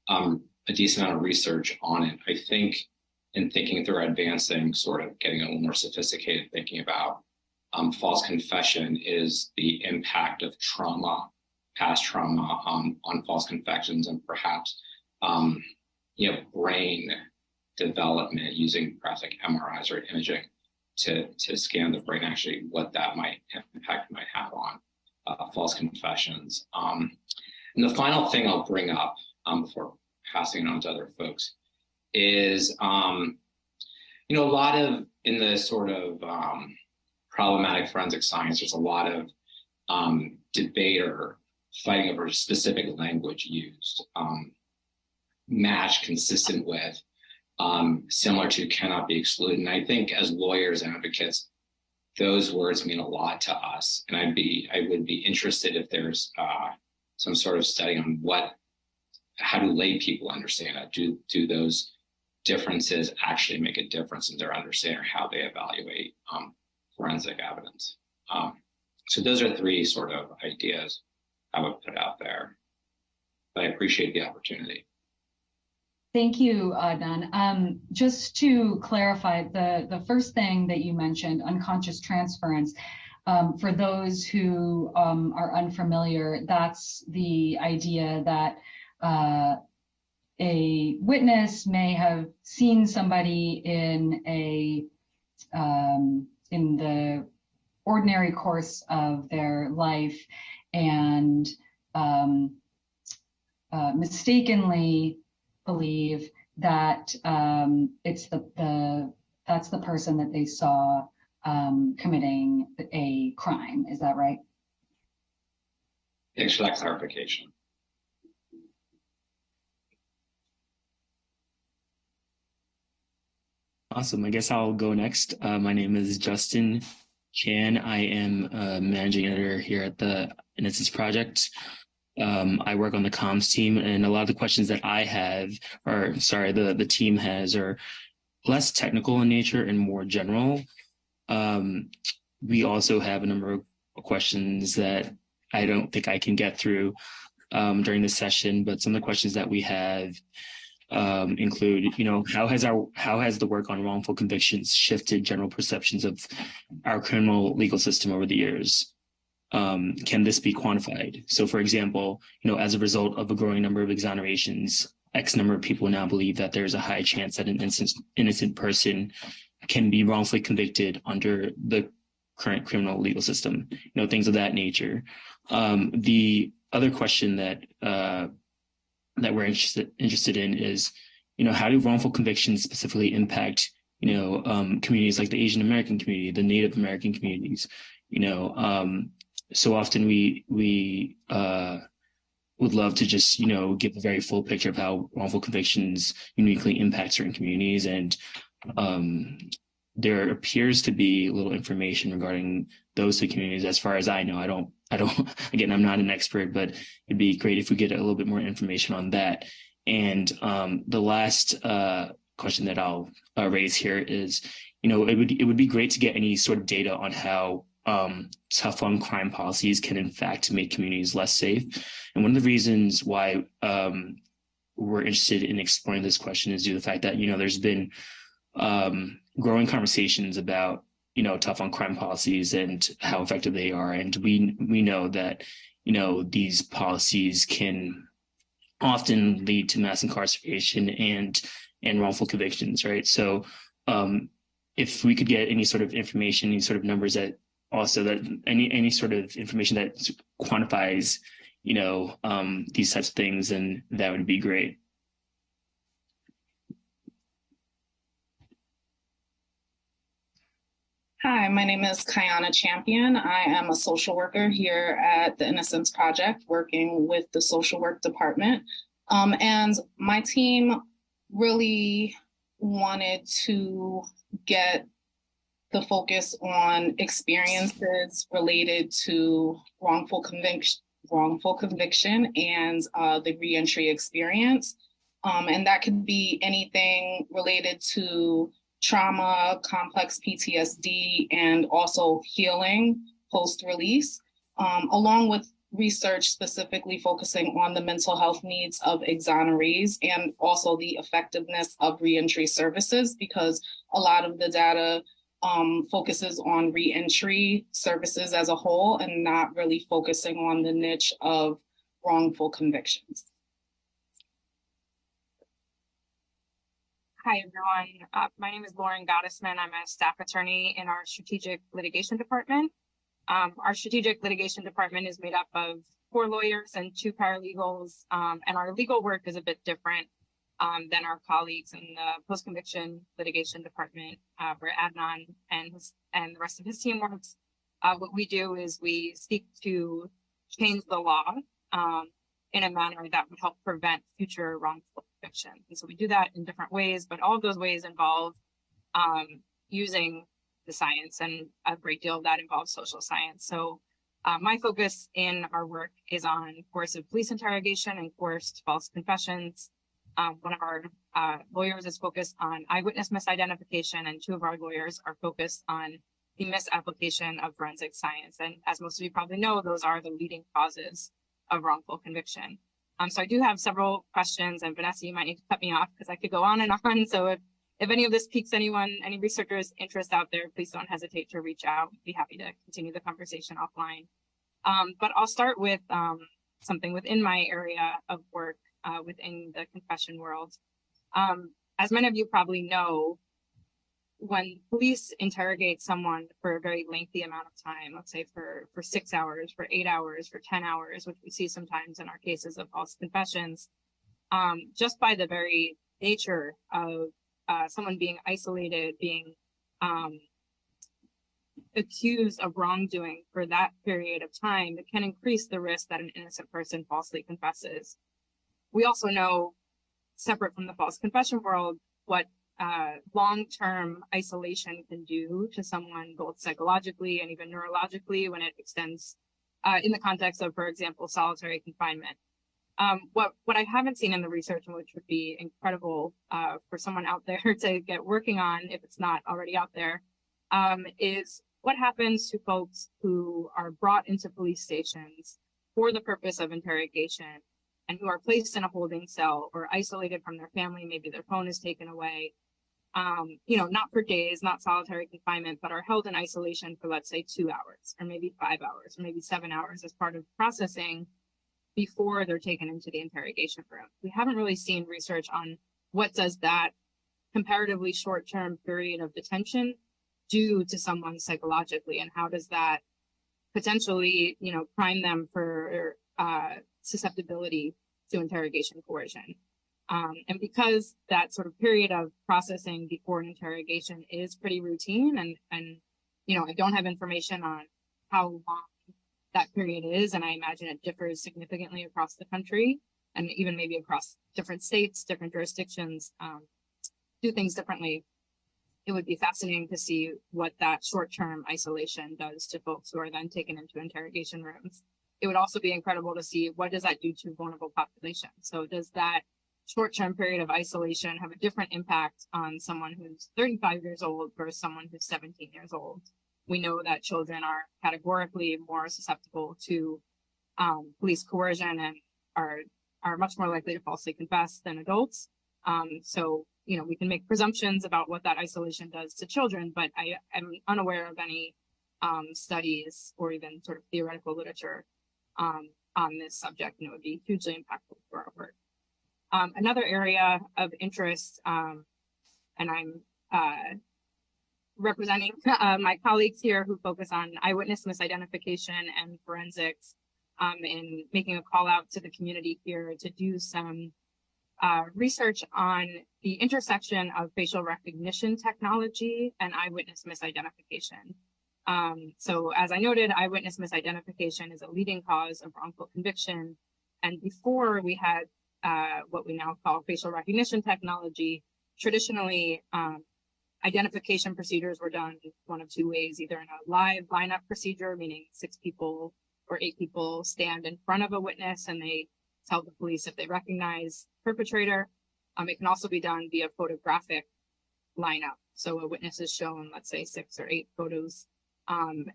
a decent amount of research on it. I think in thinking through advancing, sort of getting a little more sophisticated thinking about false confession is the impact of trauma, past trauma on false confessions, and perhaps brain development using perhaps like MRIs or imaging to scan the brain, actually what that impact might have on false confessions. And the final thing I'll bring up before passing it on to other folks is, a lot of, in the sort of problematic forensic science, there's a lot of debate or fighting over specific language used, matched, consistent with, similar to, cannot be excluded. And I think as lawyers and advocates, those words mean a lot to us. And I would be interested if there's some sort of study on how do lay people understand it? Do those differences actually make a difference in their understanding or how they evaluate forensic evidence? So those are three sort of ideas I would put out there. But I appreciate the opportunity. Thank you, Adnan. Just to clarify, the first thing that you mentioned, unconscious transference, for those who are unfamiliar, that's the idea that a witness may have seen somebody in the ordinary course of their life and mistakenly believe that that's the person that they saw committing a crime. Is that right? Thanks for that clarification. Awesome. I guess I'll go next. My name is Justin Chan. I am a managing editor here at the Innocence Project. I work on the comms team, and a lot of the questions that I have, the team has, are less technical in nature and more general. We also have a number of questions that I don't think I can get through during this session, but some of the questions that we have include, how has the work on wrongful convictions shifted general perceptions of our criminal legal system over the years? Can this be quantified? So, for example, as a result of a growing number of exonerations, X number of people now believe that there's a high chance that an innocent person can be wrongfully convicted under the current criminal legal system, things of that nature. The other question that we're interested in is, how do wrongful convictions specifically impact, communities like the Asian American community, the Native American communities? So often we would love to just, give a very full picture of how wrongful convictions uniquely impact certain communities. And there appears to be little information regarding those two communities. As far as I know, I don't, again, I'm not an expert, but it'd be great if we get a little bit more information on that. And the last question that I'll raise here is, it would be great to get any sort of data on how tough on crime policies can in fact make communities less safe. And one of the reasons why we're interested in exploring this question is due to the fact that, there's been growing conversations about, tough on crime policies and how effective they are. And we know that, these policies can often lead to mass incarceration and wrongful convictions, right? So if we could get any sort of information, any sort of numbers that also that any sort of information that quantifies, these types of things, then that would be great. Hi, my name is Kayana Champion. I am a social worker here at the Innocence Project, working with the social work department. And my team really wanted to get the focus on experiences related to wrongful conviction and the reentry experience. And that could be anything related to trauma, complex PTSD, and also healing post-release, along with research specifically focusing on the mental health needs of exonerees and also the effectiveness of reentry services, because a lot of the data focuses on reentry services as a whole and not really focusing on the niche of wrongful convictions. Hi, everyone. My name is Lauren Gottesman. I'm a staff attorney in our strategic litigation department. Our strategic litigation department is made up of 4 lawyers and 2 paralegals, and our legal work is a bit different than our colleagues in the post-conviction litigation department, where Adnan and the rest of his team works. What we do is we seek to change the law in a manner that would help prevent future wrongful conviction. And so we do that in different ways, but all of those ways involve using the science, and a great deal of that involves social science. So my focus in our work is on coercive police interrogation and coerced false confessions. One of our lawyers is focused on eyewitness misidentification, and 2 of our lawyers are focused on the misapplication of forensic science. And as most of you probably know, those are the leading causes of wrongful conviction. So I do have several questions, and Vanessa, you might need to cut me off because I could go on and on. So if any of this piques any researchers' interest out there, please don't hesitate to reach out. I'd be happy to continue the conversation offline. But I'll start with something within my area of work within the confession world. As many of you probably know, when police interrogate someone for a very lengthy amount of time, let's say for 6 hours, for 8 hours, for 10 hours, which we see sometimes in our cases of false confessions, just by the very nature of someone being isolated, being accused of wrongdoing for that period of time, it can increase the risk that an innocent person falsely confesses. We also know, separate from the false confession world, what long-term isolation can do to someone, both psychologically and even neurologically, when it extends in the context of, for example, solitary confinement. What I haven't seen in the research, and which would be incredible for someone out there to get working on, if it's not already out there, is what happens to folks who are brought into police stations for the purpose of interrogation and who are placed in a holding cell or isolated from their family. Maybe their phone is taken away, not for days, not solitary confinement, but are held in isolation for, let's say, 2 hours, or maybe 5 hours, or maybe 7 hours as part of processing before they're taken into the interrogation room. We haven't really seen research on what does that comparatively short-term period of detention do to someone psychologically, and how does that potentially, prime them for susceptibility to interrogation coercion. And because that sort of period of processing before an interrogation is pretty routine, and I don't have information on how long that period is, and I imagine it differs significantly across the country, and even maybe across different states, different jurisdictions, do things differently. It would be fascinating to see what that short-term isolation does to folks who are then taken into interrogation rooms. It would also be incredible to see what does that do to vulnerable populations. So does that short-term period of isolation have a different impact on someone who's 35 years old versus someone who's 17 years old? We know that children are categorically more susceptible to police coercion and are much more likely to falsely confess than adults. So, we can make presumptions about what that isolation does to children, but I am unaware of any studies or even sort of theoretical literature on this subject, and it would be hugely impactful for our work. Another area of interest, and I'm representing my colleagues here who focus on eyewitness misidentification and forensics, in making a call out to the community here to do some research on the intersection of facial recognition technology and eyewitness misidentification. So as I noted, eyewitness misidentification is a leading cause of wrongful conviction. And before we had what we now call facial recognition technology, traditionally, identification procedures were done one of two ways, either in a live lineup procedure, meaning 6 people or 8 people stand in front of a witness and they tell the police if they recognize the perpetrator. It can also be done via photographic lineup. So a witness is shown, let's say 6 or 8 photos, and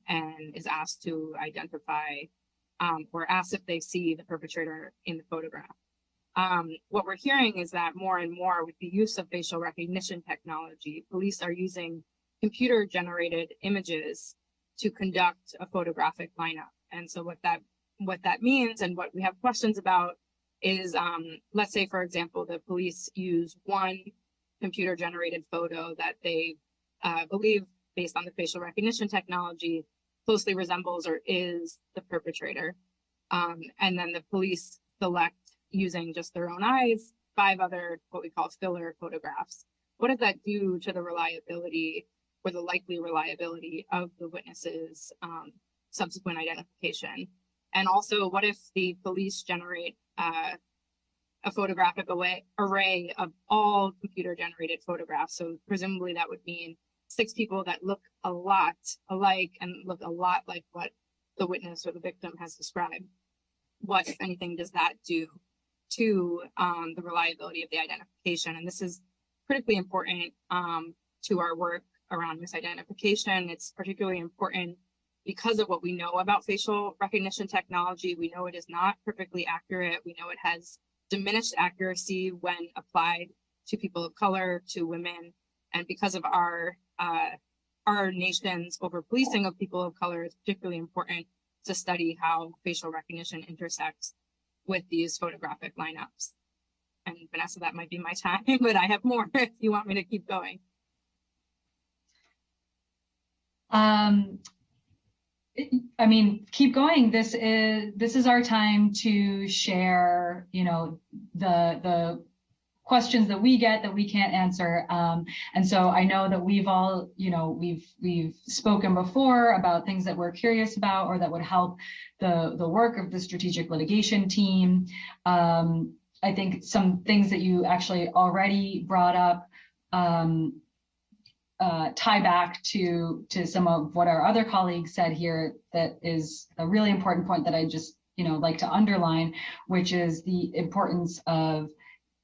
is asked to identify or asked if they see the perpetrator in the photograph. What we're hearing is that more and more with the use of facial recognition technology, police are using computer generated images to conduct a photographic lineup. And so what that means and what we have questions about is, let's say, for example, the police use one computer generated photo that they believe, based on the facial recognition technology, closely resembles or is the perpetrator. And then the police select, using just their own eyes, 5 other what we call filler photographs. What does that do to the reliability or the likely reliability of the witness's subsequent identification? And also, what if the police generate a photographic array of all computer generated photographs? So presumably that would mean 6 people that look a lot alike and look a lot like what the witness or the victim has described. What, if anything, does that do to the reliability of the identification? And this is critically important to our work around misidentification. It's particularly important because of what we know about facial recognition technology. We know it is not perfectly accurate. We know it has diminished accuracy when applied to people of color, to women. And because of our nation's over-policing of people of color, it's particularly important to study how facial recognition intersects with these photographic lineups. And Vanessa, that might be my time, but I have more if you want me to keep going. I mean, keep going. This is our time to share, the questions that we get that we can't answer. And so I know that we've all, we've spoken before about things that we're curious about or that would help the work of the strategic litigation team. I think some things that you actually already brought up tie back to some of what our other colleagues said here. That is a really important point that I just, like to underline, which is the importance of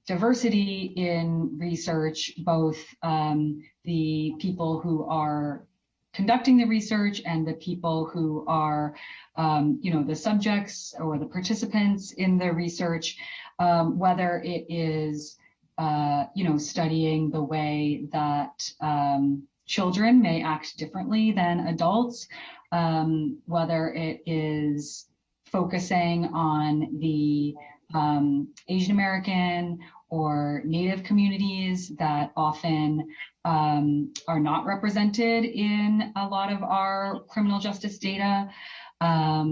diversity in research, both the people who are conducting the research and the people who are, the subjects or the participants in the research, whether it is, studying the way that children may act differently than adults, whether it is focusing on the Asian American or Native communities that often are not represented in a lot of our criminal justice data. I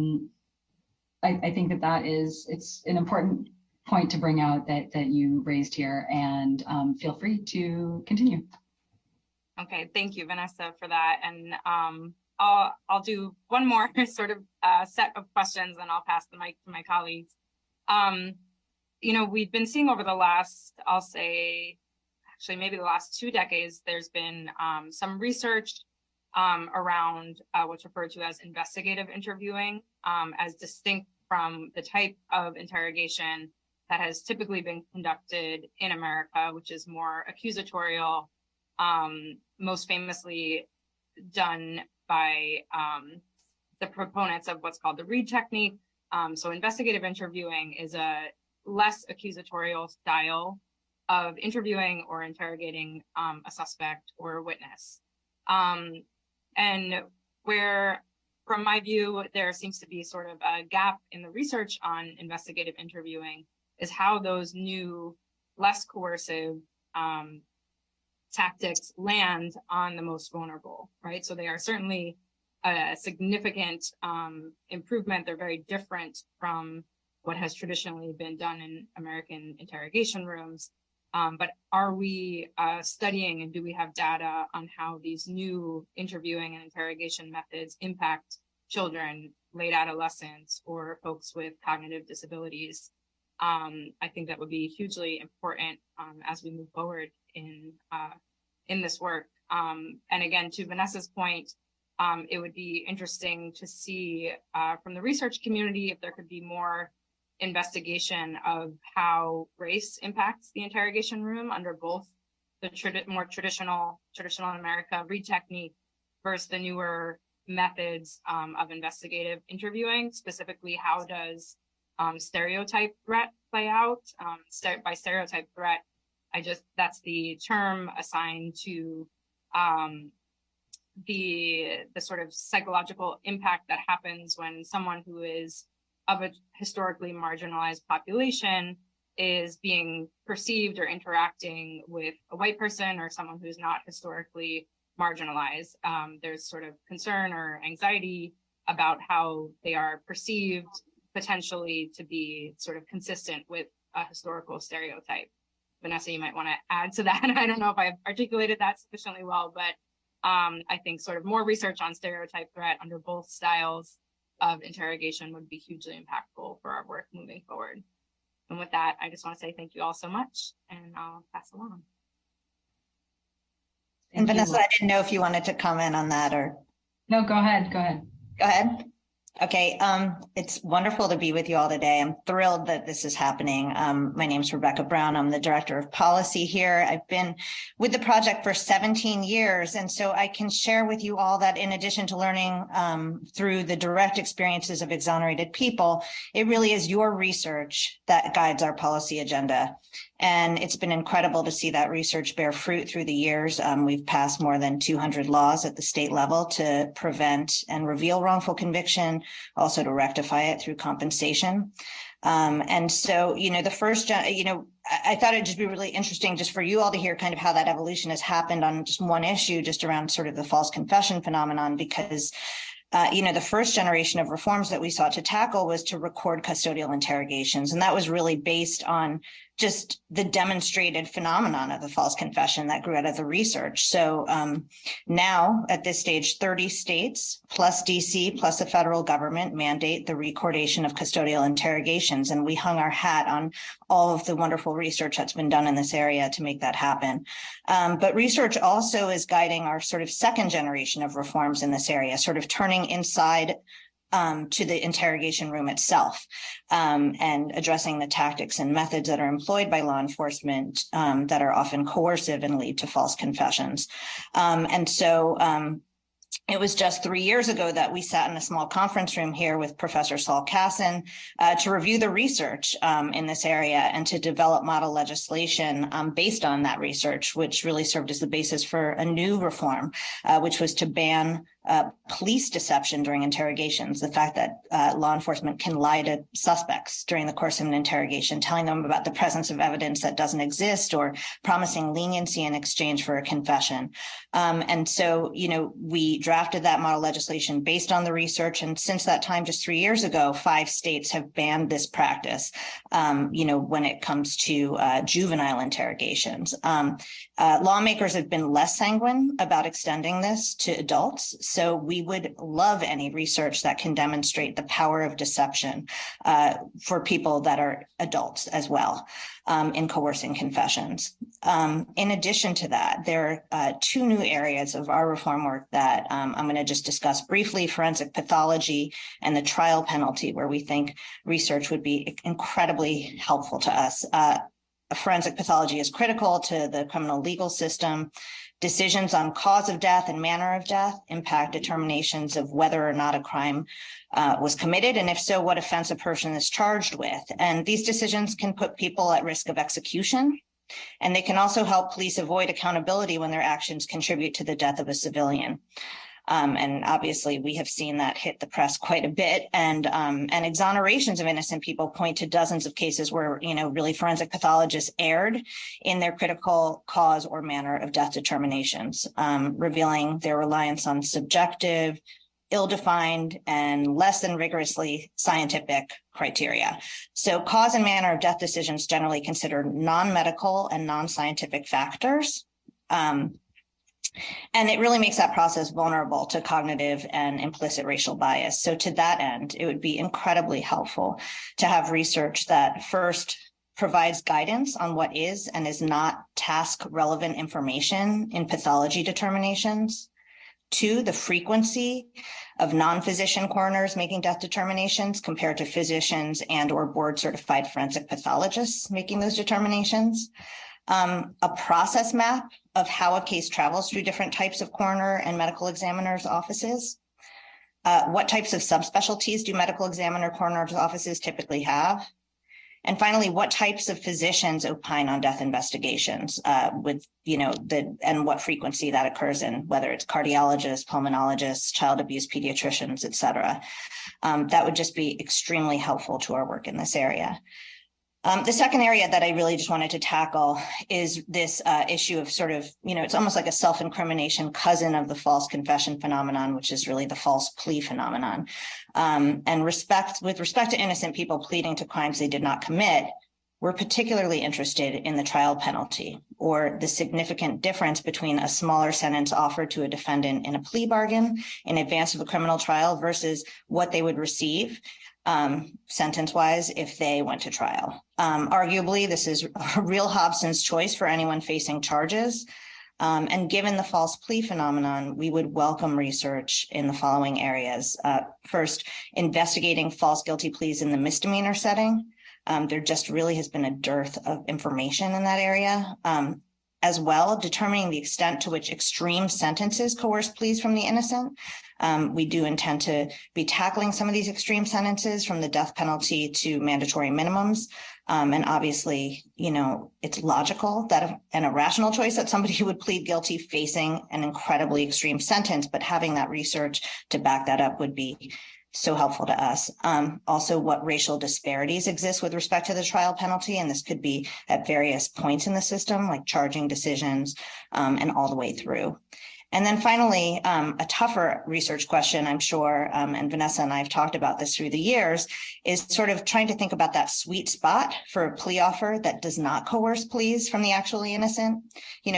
think it's an important point to bring out that you raised here, and feel free to continue. Okay, thank you, Vanessa, for that. And I'll do one more sort of set of questions, and I'll pass the mic to my colleagues. We've been seeing over the last, I'll say, actually maybe the last 2 decades, there's been some research around what's referred to as investigative interviewing, as distinct from the type of interrogation that has typically been conducted in America, which is more accusatorial, most famously done by the proponents of what's called the Reed technique. So investigative interviewing is a less accusatorial style of interviewing or interrogating a suspect or a witness. And where, from my view, there seems to be sort of a gap in the research on investigative interviewing is how those new, less coercive tactics land on the most vulnerable, right? So they are certainly a significant improvement. They're very different from what has traditionally been done in American interrogation rooms. But are we studying and do we have data on how these new interviewing and interrogation methods impact children, late adolescents, or folks with cognitive disabilities? I think that would be hugely important as we move forward in this work. And again, to Vanessa's point, it would be interesting to see from the research community if there could be more investigation of how race impacts the interrogation room under both the more traditional in America Reed technique versus the newer methods of investigative interviewing. Specifically, how does stereotype threat play out? By stereotype threat, that's the term assigned to the sort of psychological impact that happens when someone who is of a historically marginalized population is being perceived or interacting with a white person or someone who's not historically marginalized. There's sort of concern or anxiety about how they are perceived potentially to be sort of consistent with a historical stereotype. Vanessa, you might want to add to that. I don't know if I've articulated that sufficiently well, but I think sort of more research on stereotype threat under both styles of interrogation would be hugely impactful for our work moving forward. And with that, I just want to say thank you all so much, and I'll pass along. And Vanessa, I didn't know if you wanted to comment on that or. No, go ahead. Go ahead. Okay, it's wonderful to be with you all today. I'm thrilled that this is happening. My name is Rebecca Brown. I'm the Director of Policy here. I've been with the project for 17 years, and so I can share with you all that in addition to learning through the direct experiences of exonerated people, it really is your research that guides our policy agenda. And it's been incredible to see that research bear fruit through the years. We've passed more than 200 laws at the state level to prevent and reveal wrongful conviction, also to rectify it through compensation. And so, the first, I thought it'd just be really interesting just for you all to hear kind of how that evolution has happened on just one issue, just around sort of the false confession phenomenon, because the first generation of reforms that we sought to tackle was to record custodial interrogations. And that was really based on just the demonstrated phenomenon of the false confession that grew out of the research. So now at this stage, 30 states plus DC plus the federal government mandate the recordation of custodial interrogations. And we hung our hat on all of the wonderful research that's been done in this area to make that happen. But research also is guiding our sort of second generation of reforms in this area, sort of turning inside to the interrogation room itself, and addressing the tactics and methods that are employed by law enforcement that are often coercive and lead to false confessions. And so it was just 3 years ago that we sat in a small conference room here with Professor Saul Kassan to review the research in this area and to develop model legislation based on that research, which really served as the basis for a new reform, which was to ban police deception during interrogations. The fact that law enforcement can lie to suspects during the course of an interrogation, telling them about the presence of evidence that doesn't exist or promising leniency in exchange for a confession. And so, we drafted that model legislation based on the research. And since that time, just 3 years ago, 5 states have banned this practice, when it comes to juvenile interrogations. Lawmakers have been less sanguine about extending this to adults. So we would love any research that can demonstrate the power of deception for people that are adults as well in coercing confessions. In addition to that, there are 2 new areas of our reform work that I'm going to just discuss briefly: forensic pathology and the trial penalty, where we think research would be incredibly helpful to us. forensic pathology is critical to the criminal legal system. Decisions on cause of death and manner of death impact determinations of whether or not a crime was committed, and if so, what offense a person is charged with. And these decisions can put people at risk of execution, and they can also help police avoid accountability when their actions contribute to the death of a civilian. And obviously, we have seen that hit the press quite a bit, and exonerations of innocent people point to dozens of cases where, really forensic pathologists erred in their critical cause or manner of death determinations, revealing their reliance on subjective, ill-defined, and less than rigorously scientific criteria. So cause and manner of death decisions generally consider non-medical and non-scientific factors. And it really makes that process vulnerable to cognitive and implicit racial bias. So to that end, it would be incredibly helpful to have research that first provides guidance on what is and is not task relevant information in pathology determinations. 2, the frequency of non-physician coroners making death determinations compared to physicians and or board certified forensic pathologists making those determinations. A process map of how a case travels through different types of coroner and medical examiners' offices. What types of subspecialties do medical examiner coroner's offices typically have? And finally, what types of physicians opine on death investigations with, and what frequency that occurs in, whether it's cardiologists, pulmonologists, child abuse pediatricians, et cetera. That would just be extremely helpful to our work in this area. The second area that I really just wanted to tackle is this issue of sort of, it's almost like a self-incrimination cousin of the false confession phenomenon, which is really the false plea phenomenon. And with respect to innocent people pleading to crimes they did not commit, we're particularly interested in the trial penalty, or the significant difference between a smaller sentence offered to a defendant in a plea bargain in advance of a criminal trial versus what they would receive sentence-wise if they went to trial. Arguably, this is a real Hobson's choice for anyone facing charges. And given the false plea phenomenon, we would welcome research in the following areas. First, investigating false guilty pleas in the misdemeanor setting. There just really has been a dearth of information in that area. As well, determining the extent to which extreme sentences coerce pleas from the innocent. We do intend to be tackling some of these extreme sentences, from the death penalty to mandatory minimums. And obviously, it's logical that and a rational choice that somebody who would plead guilty facing an incredibly extreme sentence, but having that research to back that up would be so helpful to us. Also, what racial disparities exist with respect to the trial penalty, and this could be at various points in the system, like charging decisions, and all the way through. And then finally, a tougher research question, I'm sure, and Vanessa and I have talked about this through the years, is sort of trying to think about that sweet spot for a plea offer that does not coerce pleas from the actually innocent.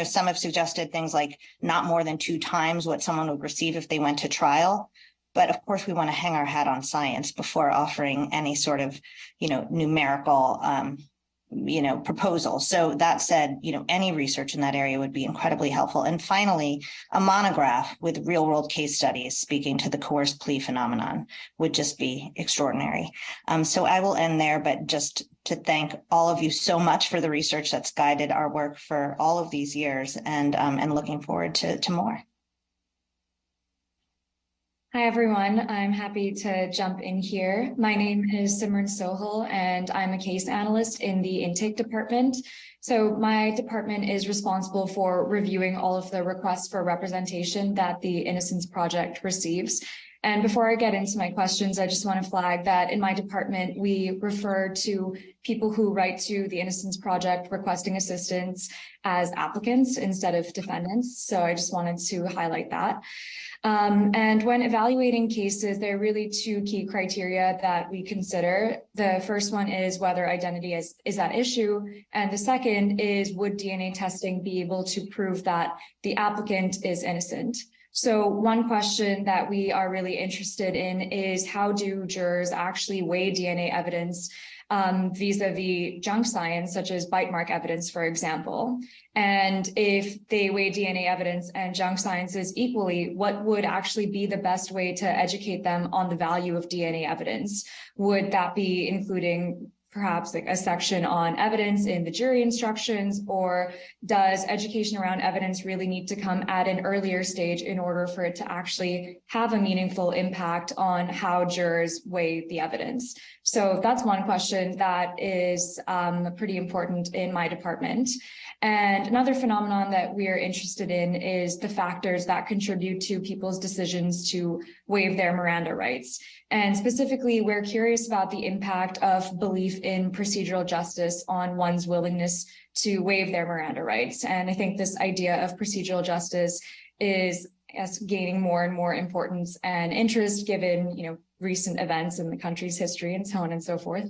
Some have suggested things like not more than 2 times what someone would receive if they went to trial. But of course, we want to hang our hat on science before offering any sort of, numerical, proposal. So that said, any research in that area would be incredibly helpful. And finally, a monograph with real world case studies speaking to the coerced plea phenomenon would just be extraordinary. So I will end there, but just to thank all of you so much for the research that's guided our work for all of these years, and looking forward to more. Hi, everyone. I'm happy to jump in here. My name is Simran Sohal, and I'm a case analyst in the intake department. So my department is responsible for reviewing all of the requests for representation that the Innocence Project receives. And before I get into my questions, I just want to flag that in my department, we refer to people who write to the Innocence Project requesting assistance as applicants instead of defendants. So I just wanted to highlight that. And when evaluating cases, there are really 2 key criteria that we consider. The first one is whether identity is at issue. And the second is, would DNA testing be able to prove that the applicant is innocent? So one question that we are really interested in is, how do jurors actually weigh DNA evidence vis-a-vis junk science, such as bite mark evidence, for example? And if they weigh DNA evidence and junk sciences equally, what would actually be the best way to educate them on the value of DNA evidence? Would that be including perhaps like a section on evidence in the jury instructions, or does education around evidence really need to come at an earlier stage in order for it to actually have a meaningful impact on how jurors weigh the evidence? So that's one question that is pretty important in my department. And another phenomenon that we are interested in is the factors that contribute to people's decisions to waive their Miranda rights. And specifically, we're curious about the impact of belief in procedural justice on one's willingness to waive their Miranda rights. And I think this idea of procedural justice is gaining more and more importance and interest given, recent events in the country's history and so on and so forth.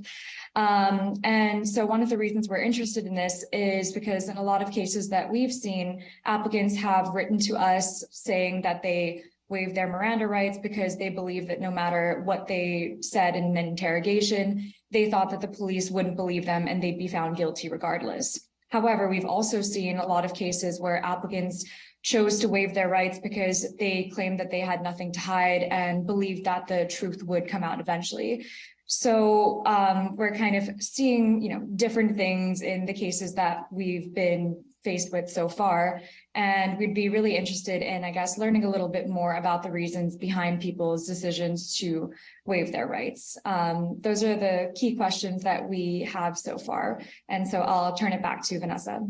And so one of the reasons we're interested in this is because in a lot of cases that we've seen, applicants have written to us saying that they waive their Miranda rights because they believe that no matter what they said in an interrogation, they thought that the police wouldn't believe them and they'd be found guilty regardless. However, we've also seen a lot of cases where applicants chose to waive their rights because they claimed that they had nothing to hide and believed that the truth would come out eventually. So we're kind of seeing, different things in the cases that we've been faced with so far. And we'd be really interested in, learning a little bit more about the reasons behind people's decisions to waive their rights. Those are the key questions that we have so far. And so I'll turn it back to Vanessa.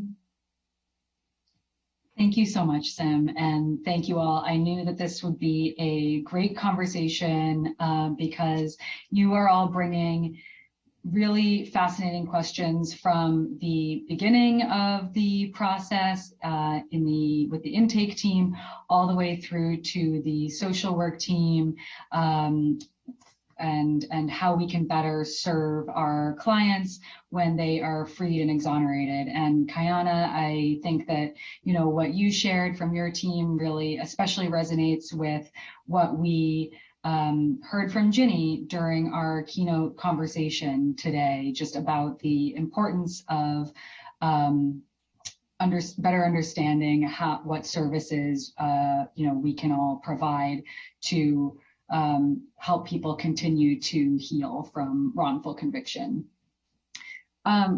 Thank you so much, Sim, and thank you all. I knew that this would be a great conversation because you are all bringing really fascinating questions from the beginning of the process with the intake team all the way through to the social work team and how we can better serve our clients when they are freed and exonerated. And Kayana, I think that, what you shared from your team really especially resonates with what we heard from Ginny during our keynote conversation today, just about the importance of better understanding what services, we can all provide to help people continue to heal from wrongful conviction.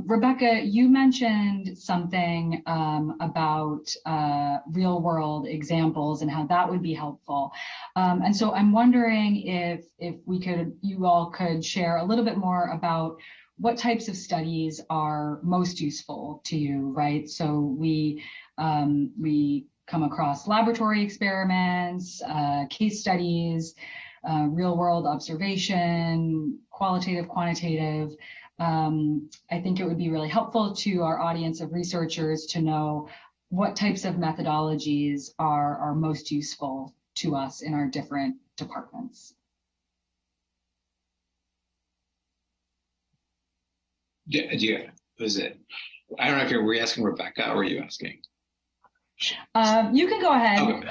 Rebecca, you mentioned something about real world examples and how that would be helpful. And so I'm wondering if you all could share a little bit more about what types of studies are most useful to you, right? So we come across laboratory experiments, case studies, real world observation, qualitative, quantitative. I think it would be really helpful to our audience of researchers to know what types of methodologies are most useful to us in our different departments. Was it? I don't know if were you asking Rebecca or were you asking? You can go ahead. Okay.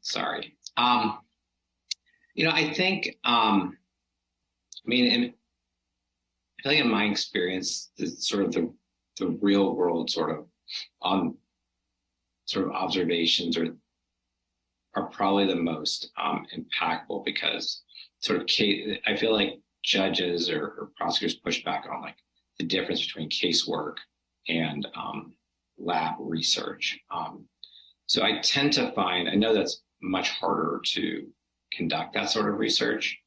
Sorry. I think, I feel like in my experience, it's sort of the real world sort of observations are probably the most impactful because I feel like judges or prosecutors push back on like the difference between casework and lab research. So I tend to find, I know that's much harder to conduct that sort of research.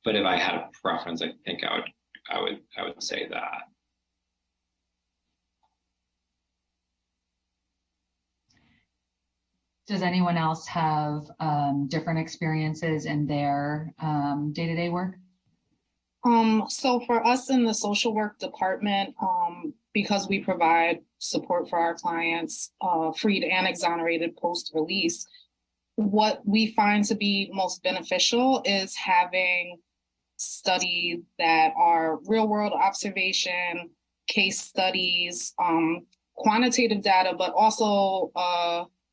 But if I had a preference, I think I would say that. Does anyone else have different experiences in their day-to-day work? So for us in the social work department, because we provide support for our clients, freed and exonerated post-release, what we find to be most beneficial is having studies that are real-world observation, case studies, quantitative data, but also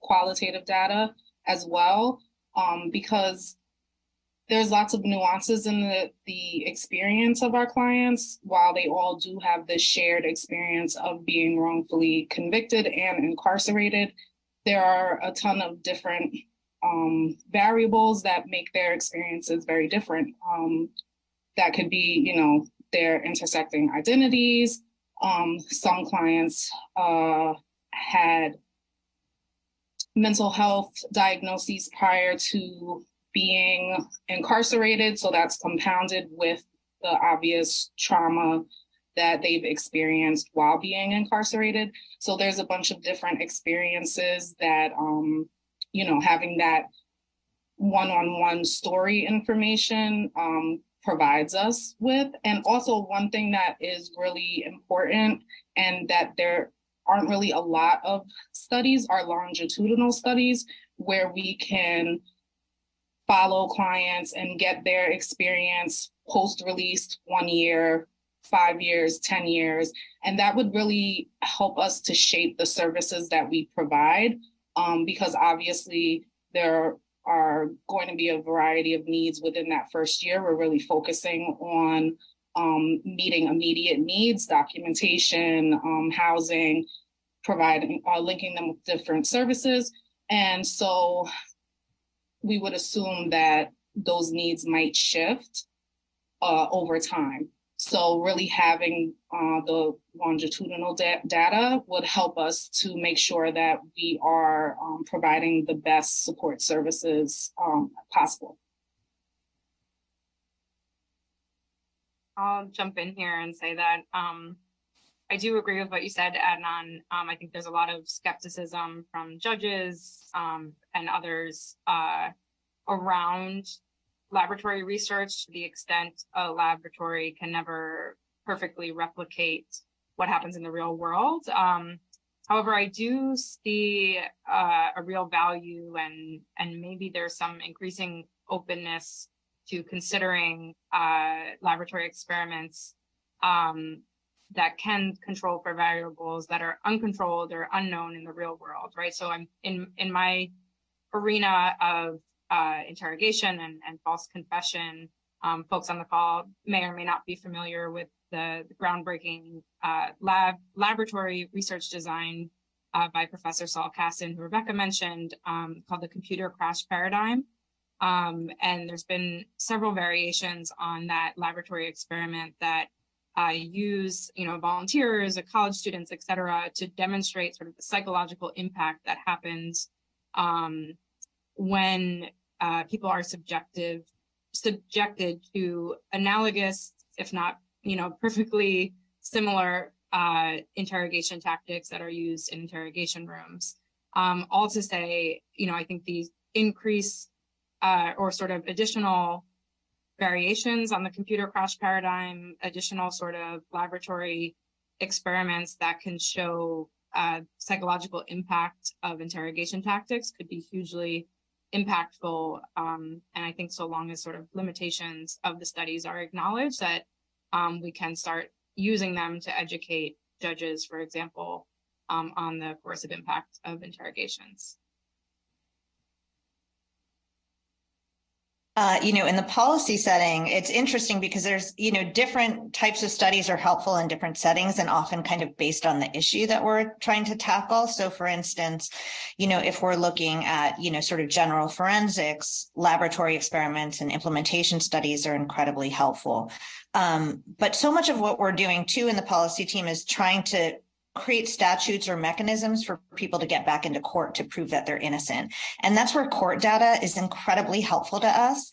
qualitative data as well, because there's lots of nuances in the experience of our clients. While they all do have this shared experience of being wrongfully convicted and incarcerated, there are a ton of different variables that make their experiences very different. That could be, you know, their intersecting identities. Some clients had mental health diagnoses prior to being incarcerated, so that's compounded with the obvious trauma that they've experienced while being incarcerated. So there's a bunch of different experiences that, you know, having that one-on-one story information provides us with. And also one thing that is really important and that there aren't really a lot of studies are longitudinal studies where we can follow clients and get their experience post-release 1 year, 5 years, 10 years. And that would really help us to shape the services that we provide, because obviously there are going to be a variety of needs within that first year. We're really focusing on meeting immediate needs, documentation, housing, providing, linking them with different services. And so we would assume that those needs might shift over time. So really having the longitudinal data would help us to make sure that we are providing the best support services possible. I'll jump in here and say that I do agree with what you said, Adnan. I think there's a lot of skepticism from judges and others around laboratory research, to the extent a laboratory can never perfectly replicate what happens in the real world. However, I do see a real value and maybe there's some increasing openness to considering laboratory experiments that can control for variables that are uncontrolled or unknown in the real world, right? So I'm in my arena of interrogation and false confession. Folks on the call may or may not be familiar with the groundbreaking laboratory research design by Professor Saul Kassin, who Rebecca mentioned, called the computer crash paradigm. And there's been several variations on that laboratory experiment that use, you know, volunteers, college students, et cetera, to demonstrate sort of the psychological impact that happens when people are subjected to analogous, if not, you know, perfectly similar interrogation tactics that are used in interrogation rooms. All to say, you know, I think these increase or sort of additional variations on the computer crash paradigm, additional sort of laboratory experiments that can show psychological impact of interrogation tactics could be hugely impactful. And I think so long as sort of limitations of the studies are acknowledged, that we can start using them to educate judges, for example, on the coercive impact of interrogations. You know, in the policy setting, it's interesting because there's, you know, different types of studies are helpful in different settings and often kind of based on the issue that we're trying to tackle. So for instance, you know, if we're looking at, you know, sort of general forensics, laboratory experiments and implementation studies are incredibly helpful. But so much of what we're doing too in the policy team is trying to create statutes or mechanisms for people to get back into court to prove that they're innocent. And that's where court data is incredibly helpful to us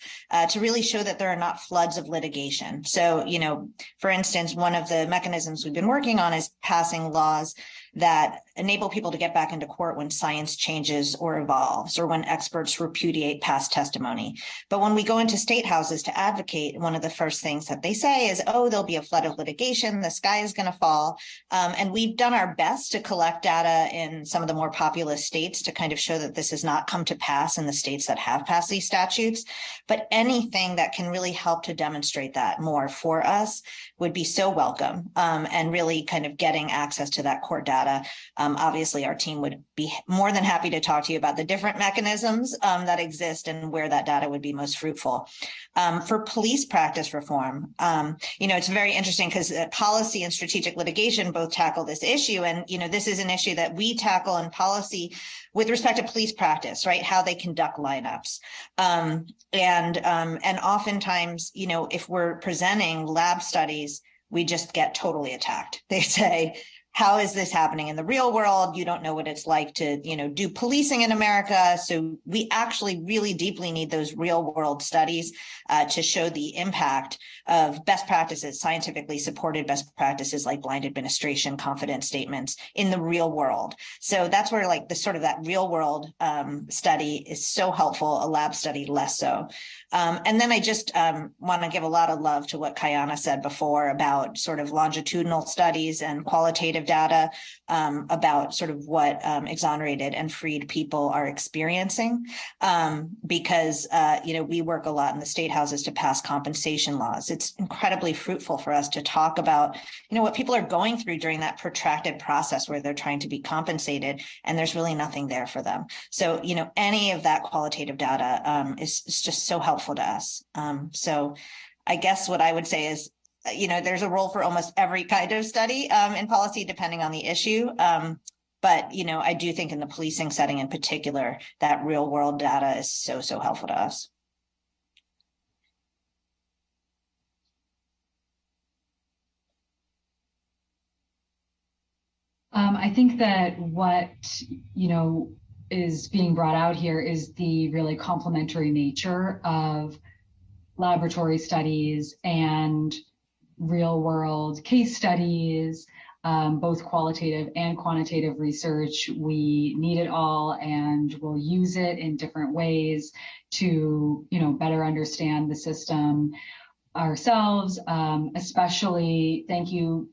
to really show that there are not floods of litigation. So, you know, for instance, one of the mechanisms we've been working on is passing laws that enable people to get back into court when science changes or evolves, or when experts repudiate past testimony. But when we go into state houses to advocate, one of the first things that they say is, oh, there'll be a flood of litigation, the sky is going to fall. And we've done our best to collect data in some of the more populous states to kind of show that this has not come to pass in the states that have passed these statutes. But anything that can really help to demonstrate that more for us would be so welcome, and really kind of getting access to that court data data. Obviously, our team would be more than happy to talk to you about the different mechanisms that exist and where that data would be most fruitful. For police practice reform, it's very interesting because policy and strategic litigation both tackle this issue. And, this is an issue that we tackle in policy with respect to police practice, right? How they conduct lineups. And oftentimes, if we're presenting lab studies, we just get totally attacked. They say, how is this happening in the real world? You don't know what it's like to, do policing in America. So we actually really deeply need those real world studies to show the impact of best practices, scientifically supported best practices like blind administration, confidence statements in the real world. So that's where like the sort of that real world study is so helpful, a lab study less so. And then I just want to give a lot of love to what Kayana said before about sort of longitudinal studies and qualitative data about sort of what exonerated and freed people are experiencing. Because, we work a lot in the state houses to pass compensation laws. It's incredibly fruitful for us to talk about, what people are going through during that protracted process where they're trying to be compensated and there's really nothing there for them. So, any of that qualitative data is just so helpful to us. So I guess what I would say is, there's a role for almost every kind of study in policy, depending on the issue. But, I do think in the policing setting in particular, that real world data is so, so helpful to us. I think that what, is being brought out here is the really complementary nature of laboratory studies and real world case studies, both qualitative and quantitative research. We need it all and we'll use it in different ways to, better understand the system ourselves. Especially thank you,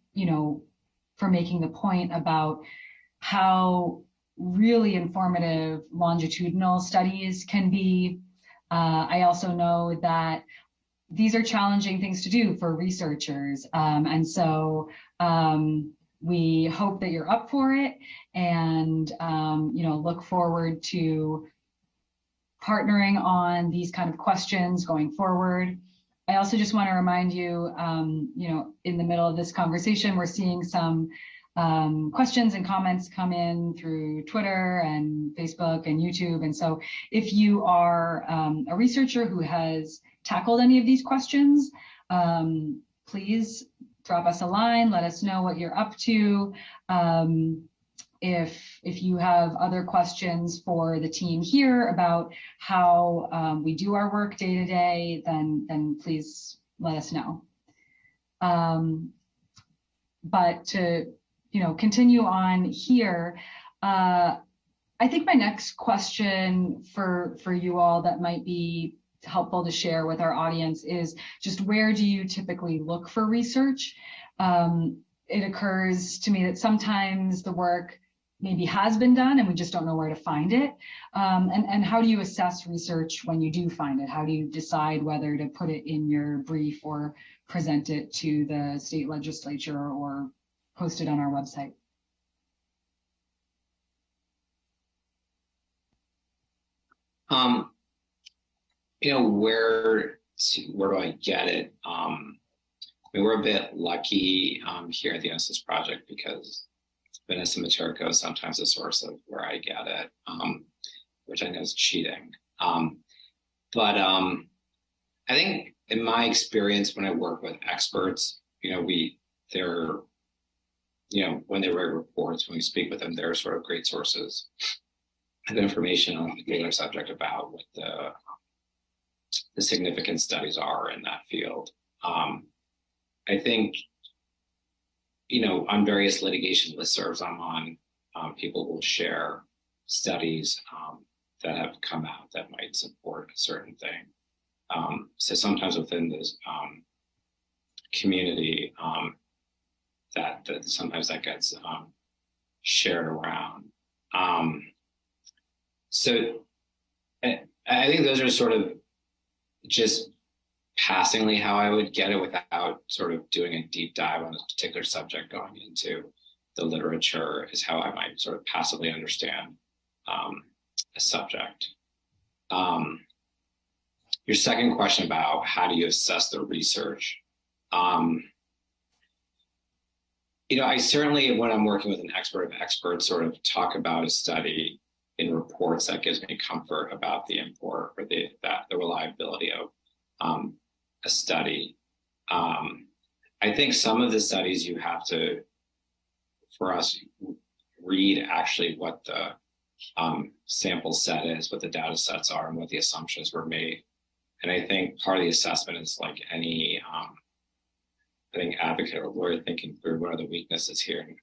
for making the point about how really informative longitudinal studies can be. I also know that these are challenging things to do for researchers. And so we hope that you're up for it and, look forward to partnering on these kind of questions going forward. I also just want to remind you, in the middle of this conversation, we're seeing some questions and comments come in through Twitter and Facebook and YouTube. And so if you are a researcher who has tackled any of these questions, please drop us a line, let us know what you're up to. If you have other questions for the team here about how we do our work day to day, then please let us know. But to continue on here, I think my next question for you all that might be helpful to share with our audience is just where do you typically look for research? It occurs to me that sometimes the work maybe has been done and we just don't know where to find it. And how do you assess research when you do find it? How do you decide whether to put it in your brief or present it to the state legislature or post it on our website? Where do I get it? We're a bit lucky here at the Innocence Project because Vanessa Materko is sometimes a source of where I get it, which I know is cheating. But I think in my experience, when I work with experts, when they write reports, when we speak with them, they're sort of great sources of information on a particular subject about what the significant studies are in that field. I think, on various litigation listservs I'm on, people will share studies that have come out that might support a certain thing. So sometimes within this community, that sometimes that gets shared around. So I think those are sort of just passingly how I would get it without sort of doing a deep dive on a particular subject going into the literature is how I might sort of passively understand a subject. Your second question about how do you assess the research? I certainly, when I'm working with an expert of experts, sort of talk about a study in reports that gives me comfort about the import or the reliability of a study. I think some of the studies you have to, for us, read actually what the sample set is, what the data sets are, and what the assumptions were made. And I think part of the assessment is like any, I think, advocate or lawyer thinking through what are the weaknesses here, and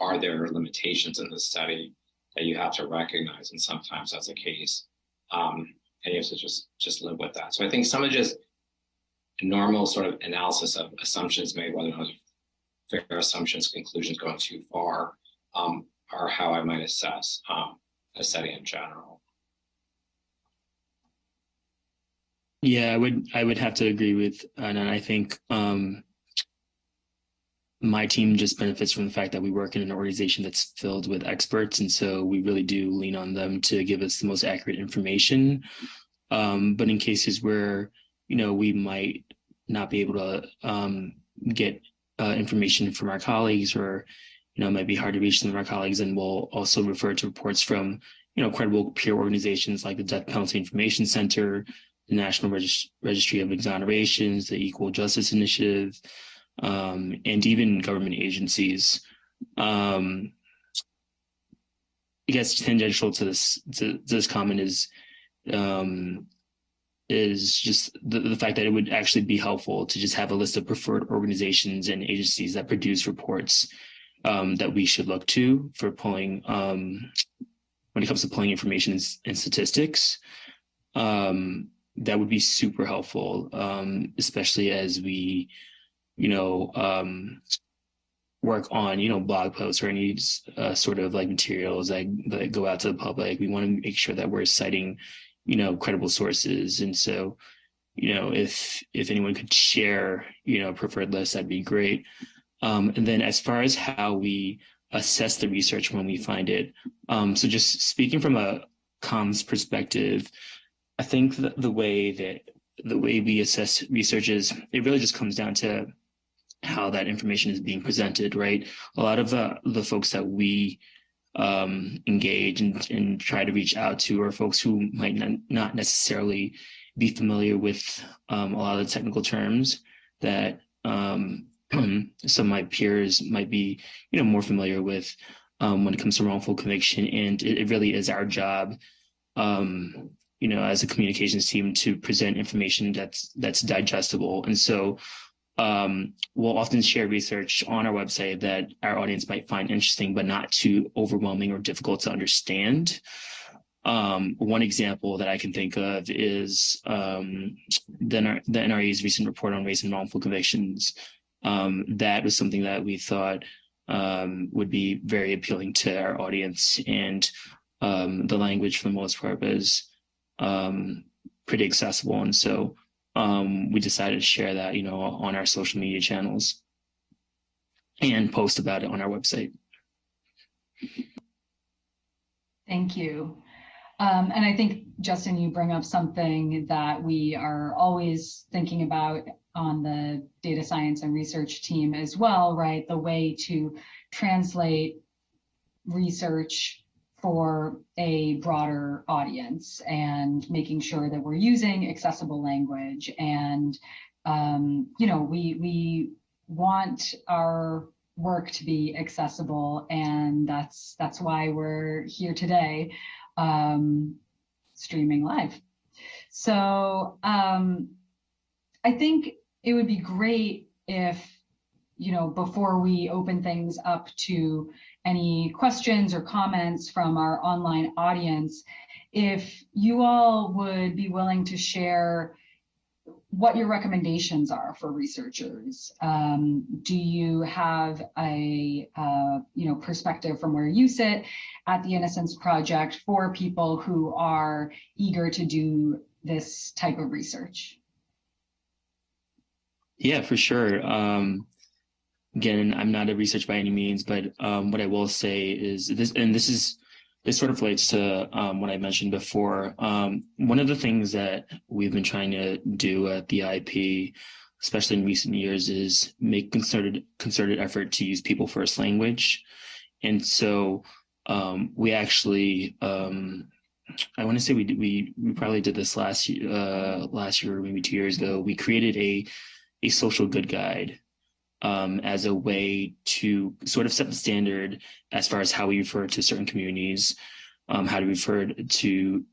are there limitations in the study that you have to recognize, and sometimes that's the case, and you have to just live with that. So I think some of just normal sort of analysis of assumptions made, whether or not fair assumptions, conclusions going too far, are how I might assess a study in general. Yeah, I would have to agree with, and I think my team just benefits from the fact that we work in an organization that's filled with experts, and so we really do lean on them to give us the most accurate information. But in cases where we might not be able to get information from our colleagues, or it might be hard to reach some of our colleagues, and we'll also refer to reports from credible peer organizations like the Death Penalty Information Center, the National Registry of Exonerations, the Equal Justice Initiative, and even government agencies. I guess tangential to this comment is just the fact that it would actually be helpful to just have a list of preferred organizations and agencies that produce reports that we should look to for pulling when it comes to pulling information and statistics. That would be super helpful, especially as we work on blog posts or any sort of like materials that go out to the public. We want to make sure that we're citing credible sources, and so if anyone could share preferred lists, that'd be great. And then as far as how we assess the research when we find it, so just speaking from a comms perspective, I think that the way we assess research is, it really just comes down to how that information is being presented, right? A lot of the folks that we engage and try to reach out to are folks who might not necessarily be familiar with a lot of the technical terms that some of my peers might be more familiar with when it comes to wrongful conviction. And it really is our job as a communications team to present information that's digestible. And so we'll often share research on our website that our audience might find interesting, but not too overwhelming or difficult to understand. One example that I can think of is the NRA's recent report on race and wrongful convictions. That was something that we thought would be very appealing to our audience, and the language for the most part was pretty accessible. And so we decided to share that, on our social media channels and post about it on our website. Thank you. And I think, Justin, you bring up something that we are always thinking about on the data science and research team as well, right? The way to translate research for a broader audience and making sure that we're using accessible language. And, we want our work to be accessible, and that's why we're here today, streaming live. So I think it would be great if, before we open things up to any questions or comments from our online audience, if you all would be willing to share what your recommendations are for researchers. Do you have a perspective from where you sit at the Innocence Project for people who are eager to do this type of research? Yeah, for sure. again, I'm not a researcher by any means, but what I will say is this, and this sort of relates to what I mentioned before. One of the things that we've been trying to do at the IP, especially in recent years, is make concerted effort to use people first language. And so we actually, I want to say we probably did this last year, maybe 2 years ago. We created a social good guide as a way to sort of set the standard as far as how we refer to certain communities, how to refer to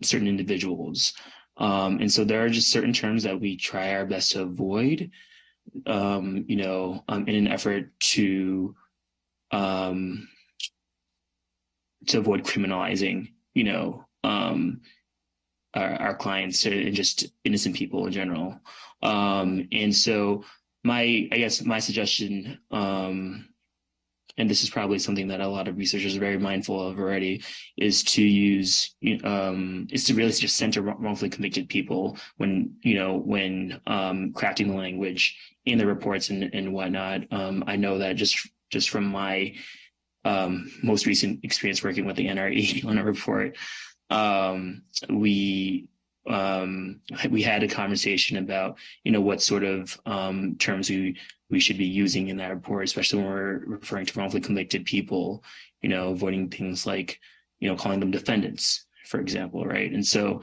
certain individuals. And so there are just certain terms that we try our best to avoid, in an effort to avoid criminalizing, our clients and just innocent people in general. And so my suggestion, and this is probably something that a lot of researchers are very mindful of already, is to use, is to really just center wrongfully convicted people when crafting the language in the reports and whatnot. I know that just from my most recent experience working with the NRE on a report, we had a conversation about, what sort of terms we should be using in that report, especially when we're referring to wrongfully convicted people, avoiding things like, calling them defendants, for example, right? And so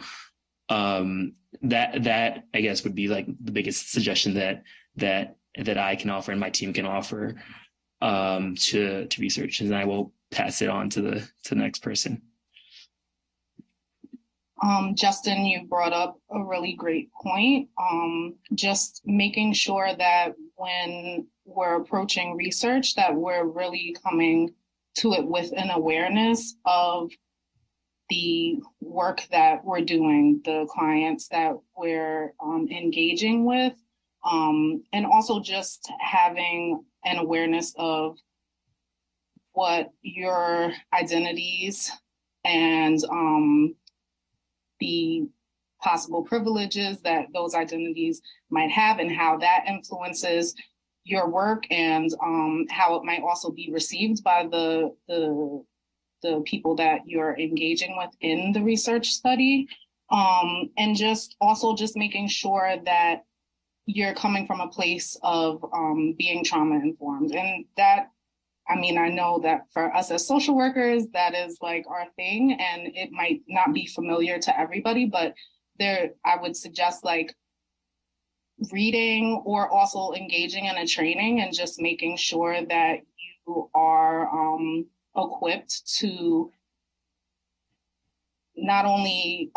that I guess would be like the biggest suggestion that I can offer and my team can offer to research, and I will pass it on to the next person. Justin, you brought up a really great point. Just making sure that when we're approaching research, that we're really coming to it with an awareness of the work that we're doing, the clients that we're engaging with, and also just having an awareness of what your identities and the possible privileges that those identities might have, and how that influences your work, and how it might also be received by the people that you're engaging with in the research study. And just making sure that you're coming from a place of being trauma informed. And that, I know that for us as social workers, that is like our thing, and it might not be familiar to everybody, but I would suggest like reading or also engaging in a training and just making sure that you are equipped to not only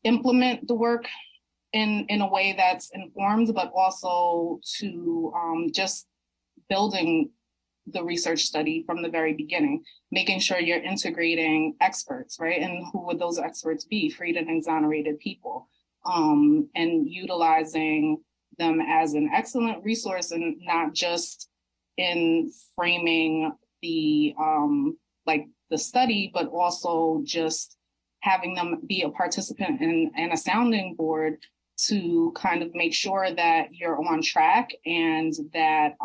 implement the work in a way that's informed, but also to just building the research study from the very beginning, making sure you're integrating experts, right? And who would those experts be? Freed and exonerated people, and utilizing them as an excellent resource, and not just in framing the the study, but also just having them be a participant and a sounding board to kind of make sure that you're on track, and that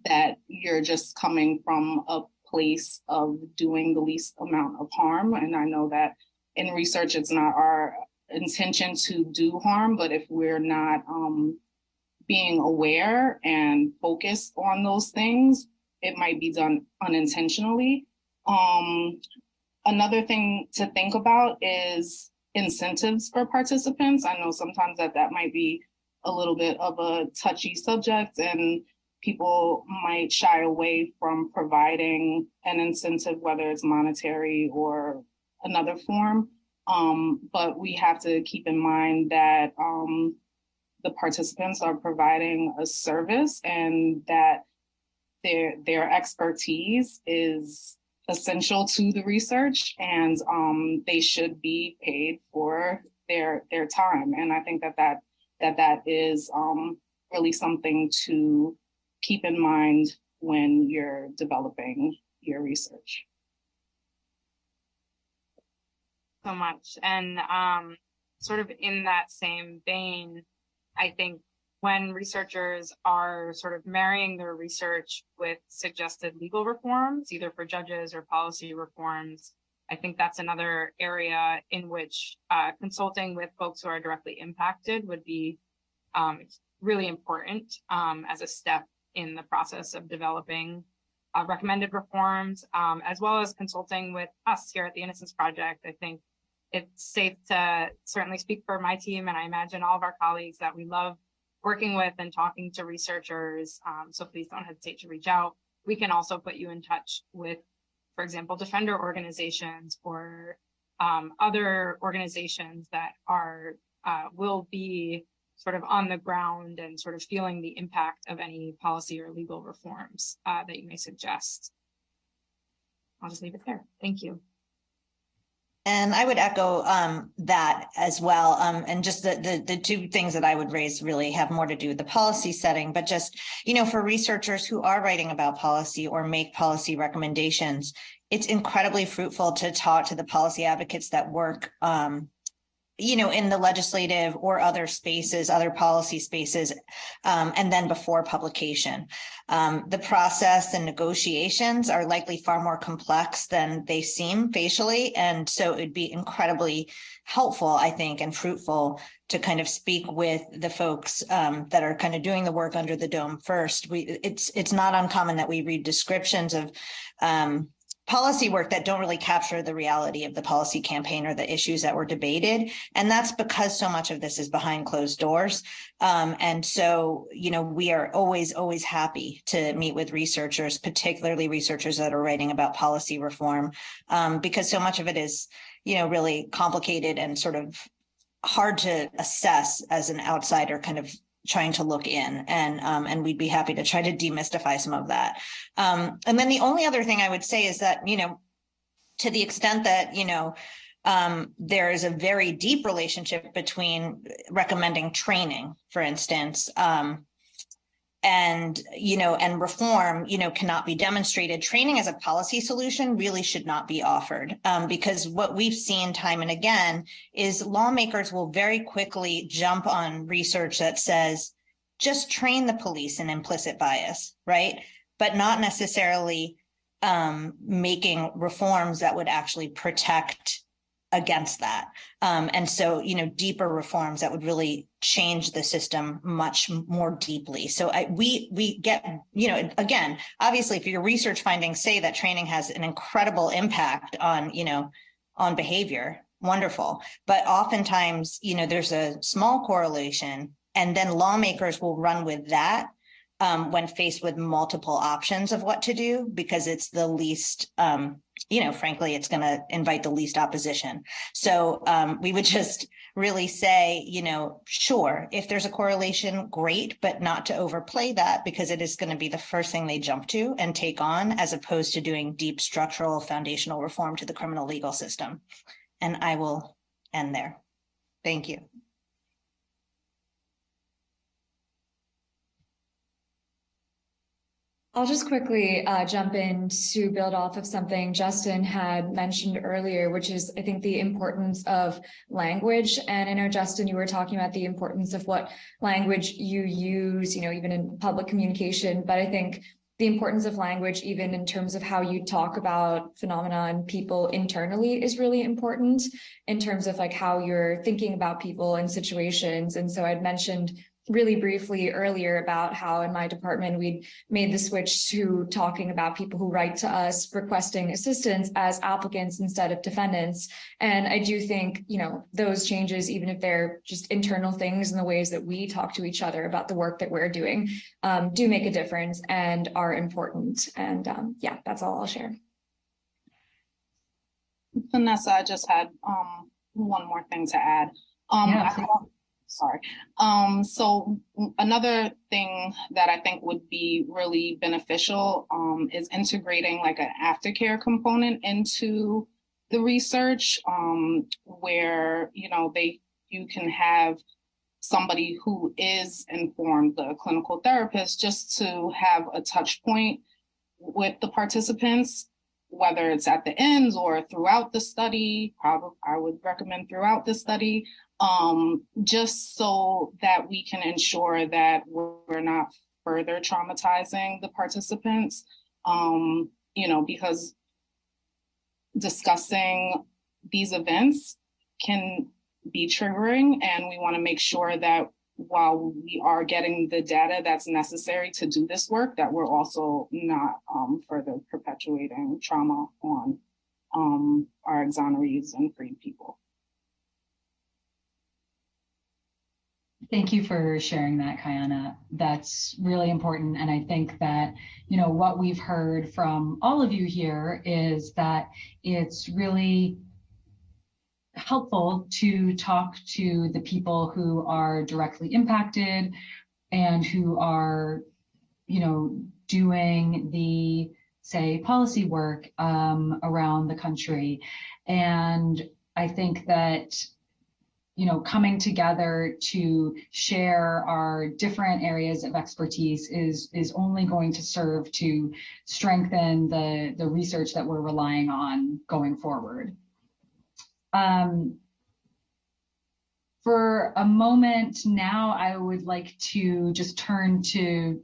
that you're just coming from a place of doing the least amount of harm. And I know that in research, it's not our intention to do harm, but if we're not being aware and focused on those things, it might be done unintentionally. Another thing to think about is incentives for participants. I know sometimes that might be a little bit of a touchy subject, and people might shy away from providing an incentive, whether it's monetary or another form. But we have to keep in mind that the participants are providing a service, and that their expertise is essential to the research, and they should be paid for their time. And I think that is really something to keep in mind when you're developing your research. So much. And sort of in that same vein, I think when researchers are sort of marrying their research with suggested legal reforms, either for judges or policy reforms. I think that's another area in which consulting with folks who are directly impacted would be really important as a step in the process of developing recommended reforms, as well as consulting with us here at the Innocence Project. I think it's safe to certainly speak for my team, and I imagine all of our colleagues, that we love working with and talking to researchers. So please don't hesitate to reach out. We can also put you in touch with, for example, defender organizations or other organizations that are will be sort of on the ground and sort of feeling the impact of any policy or legal reforms that you may suggest. I'll just leave it there. Thank you. And I would echo that as well. And just the two things that I would raise really have more to do with the policy setting, but just, you know, for researchers who are writing about policy or make policy recommendations, it's incredibly fruitful to talk to the policy advocates that work, you know, in the legislative or other spaces, other policy spaces, and then before publication. The process and negotiations are likely far more complex than they seem facially. And so it'd be incredibly helpful, I think, and fruitful to kind of speak with the folks that are kind of doing the work under the dome first. It's not uncommon that we read descriptions of policy work that don't really capture the reality of the policy campaign or the issues that were debated. And that's because so much of this is behind closed doors. And so, you know, we are always happy to meet with researchers, particularly researchers that are writing about policy reform, because so much of it is, you know, really complicated and sort of hard to assess as an outsider kind of trying to look in, and we'd be happy to try to demystify some of that. And then the only other thing I would say is that, you know, to the extent that, you know, there is a very deep relationship between recommending training, for instance, and, you know, and reform, you know, cannot be demonstrated. Training as a policy solution really should not be offered, because what we've seen time and again is lawmakers will very quickly jump on research that says, just train the police in implicit bias, right? But not necessarily making reforms that would actually protect against that. And so, you know, deeper reforms that would really change the system much more deeply. So we get, you know, again, obviously, if your research findings say that training has an incredible impact on, you know, on behavior, wonderful. But oftentimes, you know, there's a small correlation, and then lawmakers will run with that when faced with multiple options of what to do, because it's the least, you know, frankly, it's going to invite the least opposition. So we would just really say, you know, sure, if there's a correlation, great, but not to overplay that, because it is going to be the first thing they jump to and take on, as opposed to doing deep structural foundational reform to the criminal legal system. And I will end there. Thank you. I'll just quickly jump in to build off of something Justin had mentioned earlier, which is, I think, the importance of language. And I know, Justin, you were talking about the importance of what language you use, you know, even in public communication. But I think the importance of language, even in terms of how you talk about phenomena and people internally, is really important in terms of like how you're thinking about people and situations. And so I'd mentioned really briefly earlier about how in my department we made the switch to talking about people who write to us requesting assistance as applicants instead of defendants. And I do think, you know, those changes, even if they're just internal things in the ways that we talk to each other about the work that we're doing, do make a difference and are important. And yeah, that's all I'll share. Vanessa, I just had one more thing to add. Sorry. So another thing that I think would be really beneficial is integrating like an aftercare component into the research, where, you know, you can have somebody who is informed, the clinical therapist, just to have a touch point with the participants. whether it's at the end or throughout the study. Probably I would recommend throughout the study, just so that we can ensure that we're not further traumatizing the participants, because discussing these events can be triggering, and we want to make sure that while we are getting the data that's necessary to do this work, that we're also not further perpetuating trauma on our exonerees and freed people. Thank you for sharing that, Kayana. That's really important. And I think that, what we've heard from all of you here is that it's really helpful to talk to the people who are directly impacted and who are, doing the, say, policy work around the country. And I think that, coming together to share our different areas of expertise is only going to serve to strengthen the research that we're relying on going forward. For a moment now, I would like to just turn to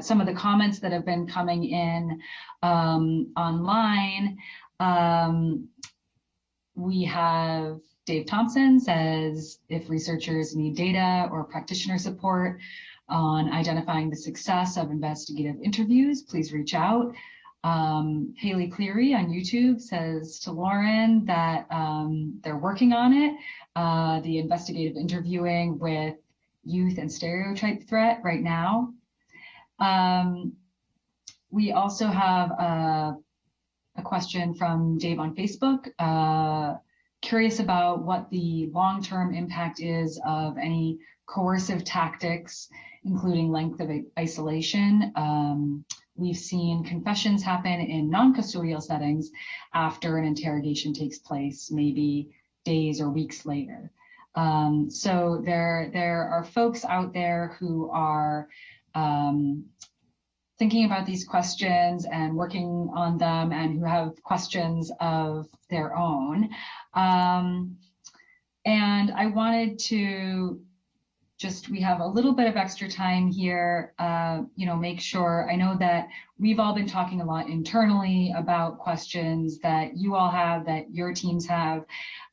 some of the comments that have been coming in online. We have Dave Thompson says, if researchers need data or practitioner support on identifying the success of investigative interviews, please reach out. Haley Cleary on YouTube says to Lauren that they're working on it, the investigative interviewing with youth and stereotype threat right now. We also have a question from Dave on Facebook, curious about what the long-term impact is of any coercive tactics, including length of isolation. We've seen confessions happen in non-custodial settings after an interrogation takes place, maybe days or weeks later. So there are folks out there who are thinking about these questions and working on them and who have questions of their own. And I wanted to we have a little bit of extra time here, make sure, I know that we've all been talking a lot internally about questions that you all have, that your teams have.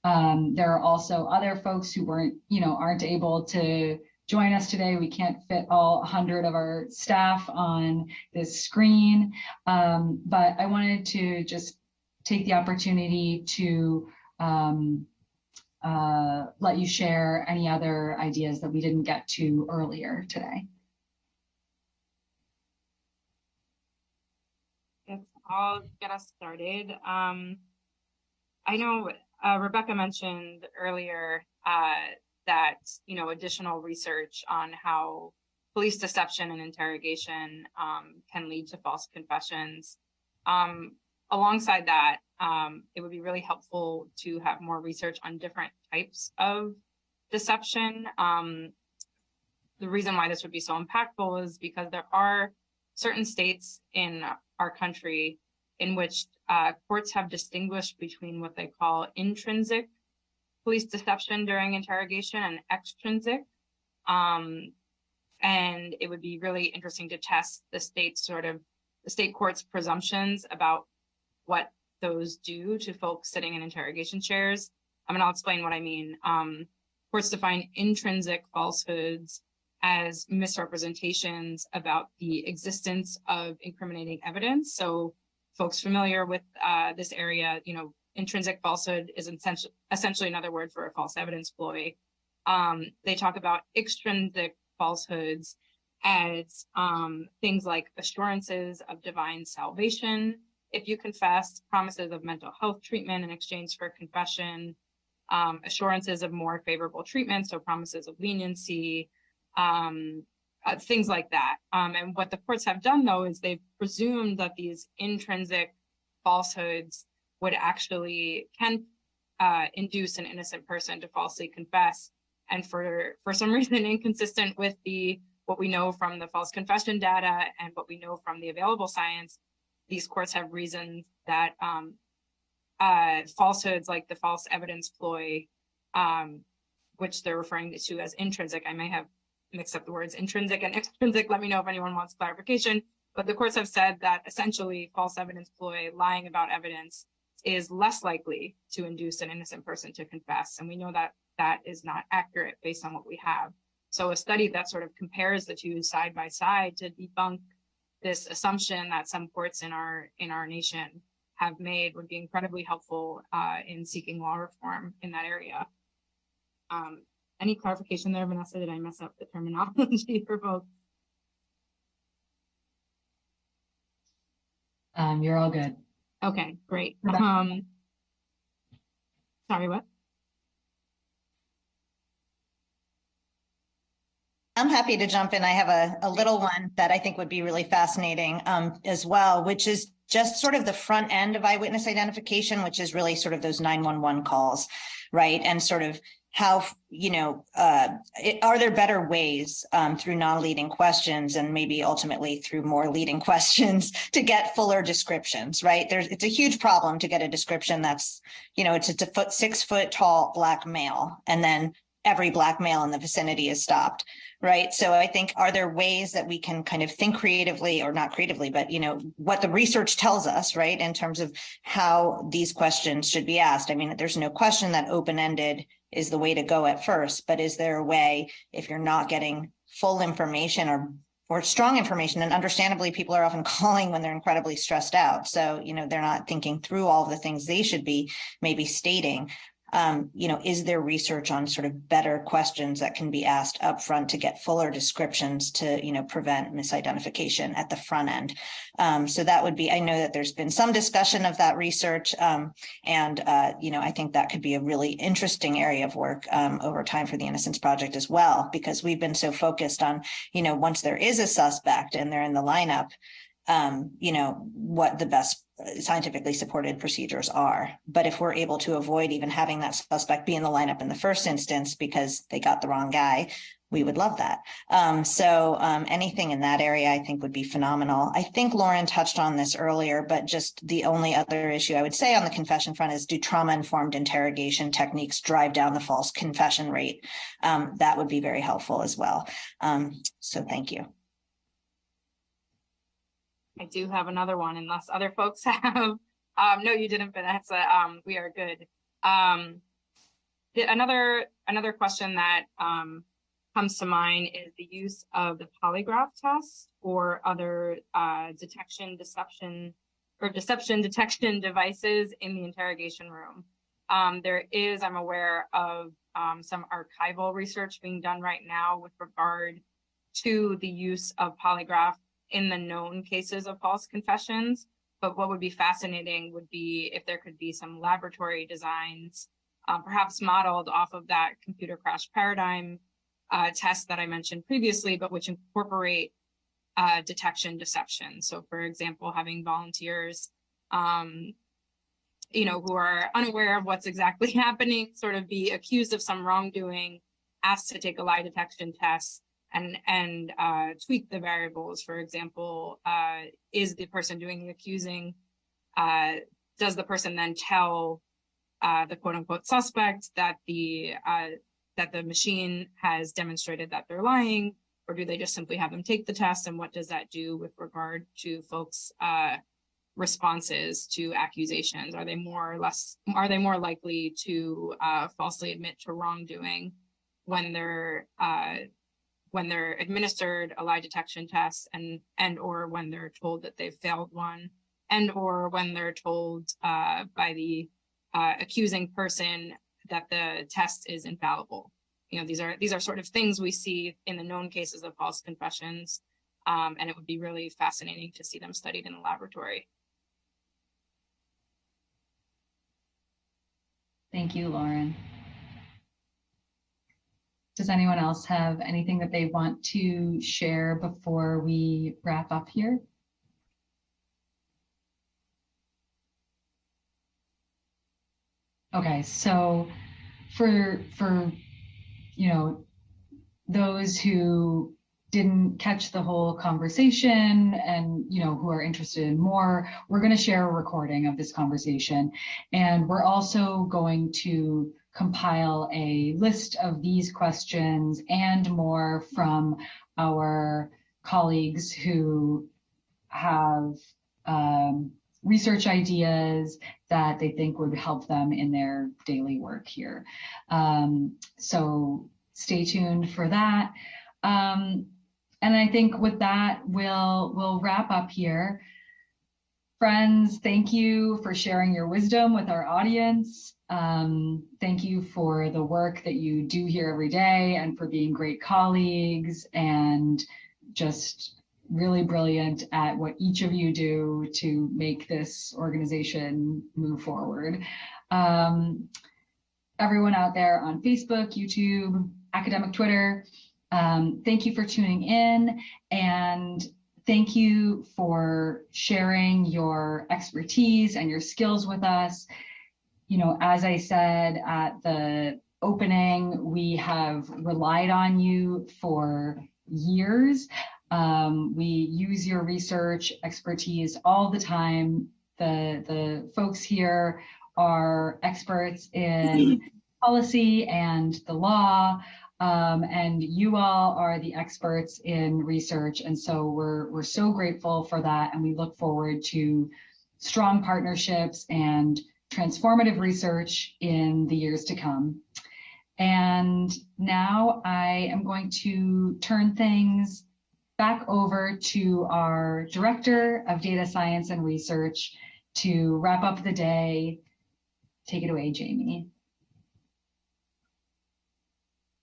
There are also other folks who aren't able to join us today. We can't fit all 100 of our staff on this screen, but I wanted to just take the opportunity to let you share any other ideas that we didn't get to earlier today. Yes, I'll get us started. I know Rebecca mentioned earlier that, additional research on how police deception and interrogation can lead to false confessions. Alongside that, it would be really helpful to have more research on different types of deception. The reason why this would be so impactful is because there are certain states in our country in which courts have distinguished between what they call intrinsic police deception during interrogation and extrinsic. And it would be really interesting to test the state court's presumptions about what those do to folks sitting in interrogation chairs. I'll explain what I mean. Courts define intrinsic falsehoods as misrepresentations about the existence of incriminating evidence. So folks familiar with this area, intrinsic falsehood is essentially another word for a false evidence ploy. They talk about extrinsic falsehoods as things like assurances of divine salvation if you confess, promises of mental health treatment in exchange for confession, assurances of more favorable treatment, so promises of leniency, things like that. And what the courts have done, though, is they've presumed that these intrinsic falsehoods would can induce an innocent person to falsely confess. And for some reason, inconsistent with what we know from the false confession data and what we know from the available science, these courts have reasoned that falsehoods like the false evidence ploy, which they're referring to as intrinsic. I may have mixed up the words intrinsic and extrinsic. Let me know if anyone wants clarification. But the courts have said that essentially false evidence ploy, lying about evidence, is less likely to induce an innocent person to confess. And we know that that is not accurate based on what we have. So a study that sort of compares the two side by side to debunk this assumption that some courts in our nation have made would be incredibly helpful in seeking law reform in that area. Any clarification there, Vanessa? Did I mess up the terminology for folks? You're all good. Okay, great. Sorry, what? I'm happy to jump in. I have a little one that I think would be really fascinating as well, which is just sort of the front end of eyewitness identification, which is really sort of those 911 calls, right? And sort of how, are there better ways through non-leading questions and maybe ultimately through more leading questions to get fuller descriptions, right? It's a huge problem to get a description that's, it's a 6 foot tall black male, and then every black male in the vicinity is stopped, right? So I think, are there ways that we can kind of think creatively, or not creatively, but, what the research tells us, right, in terms of how these questions should be asked? I mean, there's no question that open-ended is the way to go at first, but is there a way, if you're not getting full information or strong information, and understandably, people are often calling when they're incredibly stressed out. So, they're not thinking through all of the things they should be maybe stating. Is there research on sort of better questions that can be asked up front to get fuller descriptions to, prevent misidentification at the front end? So that would be, I know that there's been some discussion of that research. I think that could be a really interesting area of work over time for the Innocence Project as well, because we've been so focused on, once there is a suspect and they're in the lineup, what the best scientifically supported procedures are. But if we're able to avoid even having that suspect be in the lineup in the first instance because they got the wrong guy, we would love that. Anything in that area I think would be phenomenal. I think Lauren touched on this earlier, but just the only other issue I would say on the confession front is, do trauma-informed interrogation techniques drive down the false confession rate? That would be very helpful as well. So thank you. I do have another one, unless other folks have. No, you didn't, Vanessa. We are good. Another question that comes to mind is the use of the polygraph test or other deception detection devices in the interrogation room. There is, I'm aware of some archival research being done right now with regard to the use of polygraph in the known cases of false confessions. But what would be fascinating would be if there could be some laboratory designs, perhaps modeled off of that computer crash paradigm test that I mentioned previously, but which incorporate detection deception. So for example, having volunteers, who are unaware of what's exactly happening, sort of be accused of some wrongdoing, asked to take a lie detection test, and tweak the variables. For example, is the person doing the accusing, does the person then tell the quote unquote suspect that the machine has demonstrated that they're lying, or do they just simply have them take the test? And what does that do with regard to folks' responses to accusations? Are they more likely to falsely admit to wrongdoing when they're administered a lie detection test and or when they're told that they've failed one, and or when they're told by the accusing person that the test is infallible? These are sort of things we see in the known cases of false confessions, and it would be really fascinating to see them studied in the laboratory. Thank you, Lauren. Does anyone else have anything that they want to share before we wrap up here? Okay, so for those who didn't catch the whole conversation and, who are interested in more, we're going to share a recording of this conversation. And we're also going to compile a list of these questions and more from our colleagues who have research ideas that they think would help them in their daily work here. So stay tuned for that. And I think with that, we'll wrap up here. Friends, thank you for sharing your wisdom with our audience. Thank you for the work that you do here every day and for being great colleagues and just really brilliant at what each of you do to make this organization move forward. Everyone out there on Facebook, YouTube, academic Twitter, thank you for tuning in, and thank you for sharing your expertise and your skills with us. As I said at the opening, we have relied on you for years. We use your research expertise all the time. The folks here are experts in policy and the law. And you all are the experts in research. And so we're so grateful for that. And we look forward to strong partnerships and transformative research in the years to come. And now I am going to turn things back over to our Director of Data Science and Research to wrap up the day. Take it away, Jamie.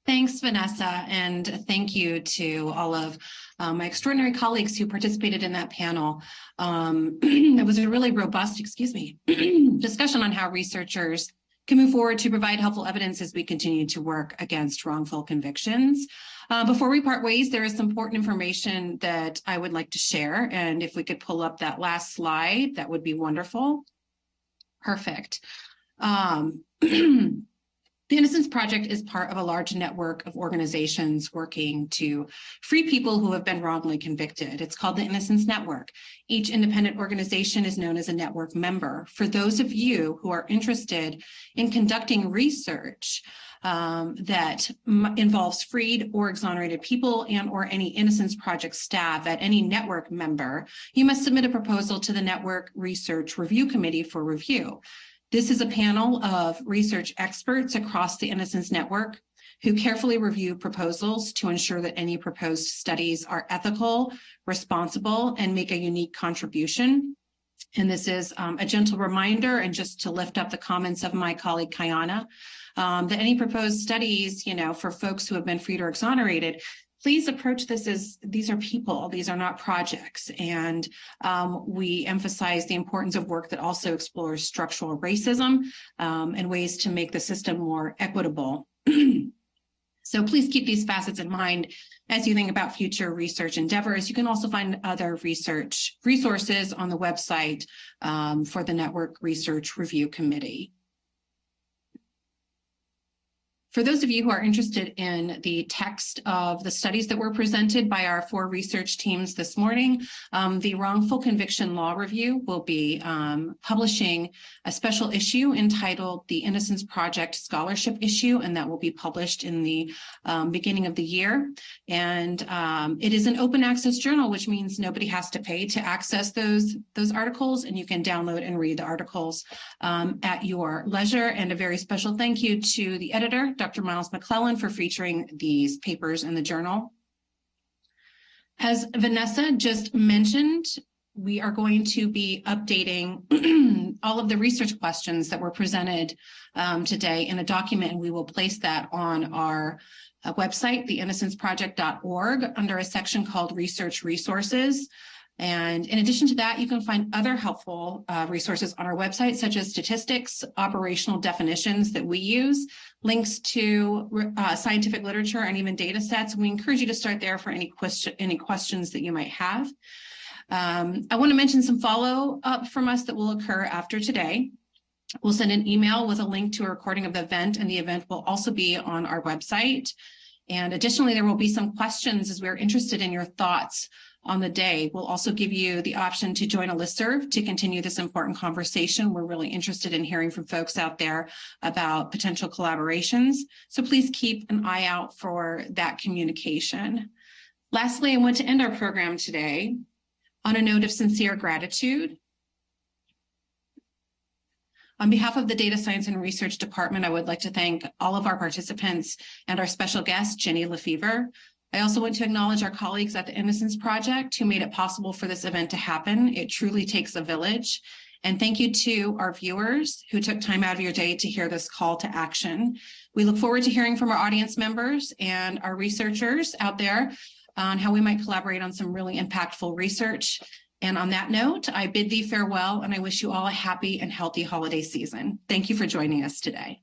Thanks, Vanessa, and thank you to all of my extraordinary colleagues who participated in that panel. It was a really robust, discussion on how researchers can move forward to provide helpful evidence as we continue to work against wrongful convictions. Before we part ways, there is some important information that I would like to share, and if we could pull up that last slide, that would be wonderful. Perfect. The Innocence Project is part of a large network of organizations working to free people who have been wrongly convicted. It's called the Innocence Network. Each independent organization is known as a network member. For those of you who are interested in conducting research that involves freed or exonerated people and or any Innocence Project staff at any network member, you must submit a proposal to the Network Research Review Committee for review. This is a panel of research experts across the Innocence Network who carefully review proposals to ensure that any proposed studies are ethical, responsible, and make a unique contribution. And this is a gentle reminder, and just to lift up the comments of my colleague Kayana, that any proposed studies, for folks who have been freed or exonerated, please approach this as these are people, these are not projects. And we emphasize the importance of work that also explores structural racism and ways to make the system more equitable. So please keep these facets in mind as you think about future research endeavors. You can also find other research resources on the website for the Network Research Review Committee. For those of you who are interested in the text of the studies that were presented by our 4 research teams this morning, the Wrongful Conviction Law Review will be publishing a special issue entitled the Innocence Project Scholarship Issue, and that will be published in the beginning of the year. And it is an open access journal, which means nobody has to pay to access those articles, and you can download and read the articles at your leisure. And a very special thank you to the editor, Dr. Miles McClellan, for featuring these papers in the journal. As Vanessa just mentioned, we are going to be updating all of the research questions that were presented today in a document, and we will place that on our website, theinnocenceproject.org, under a section called Research Resources. And in addition to that, you can find other helpful resources on our website, such as statistics, operational definitions that we use, links to scientific literature, and even data sets. We encourage you to start there for any questions that you might have. I want to mention some follow-up from us that will occur after today. We'll send an email with a link to a recording of the event, and the event will also be on our website. And additionally, there will be some questions as we're interested in your thoughts on the day. We'll also give you the option to join a listserv to continue this important conversation. We're really interested in hearing from folks out there about potential collaborations. So please keep an eye out for that communication. Lastly, I want to end our program today on a note of sincere gratitude. On behalf of the Data Science and Research Department, I would like to thank all of our participants and our special guest, Jenny Lefevre. I also want to acknowledge our colleagues at the Innocence Project who made it possible for this event to happen. It truly takes a village. And thank you to our viewers who took time out of your day to hear this call to action. We look forward to hearing from our audience members and our researchers out there on how we might collaborate on some really impactful research. And on that note, I bid thee farewell, and I wish you all a happy and healthy holiday season. Thank you for joining us today.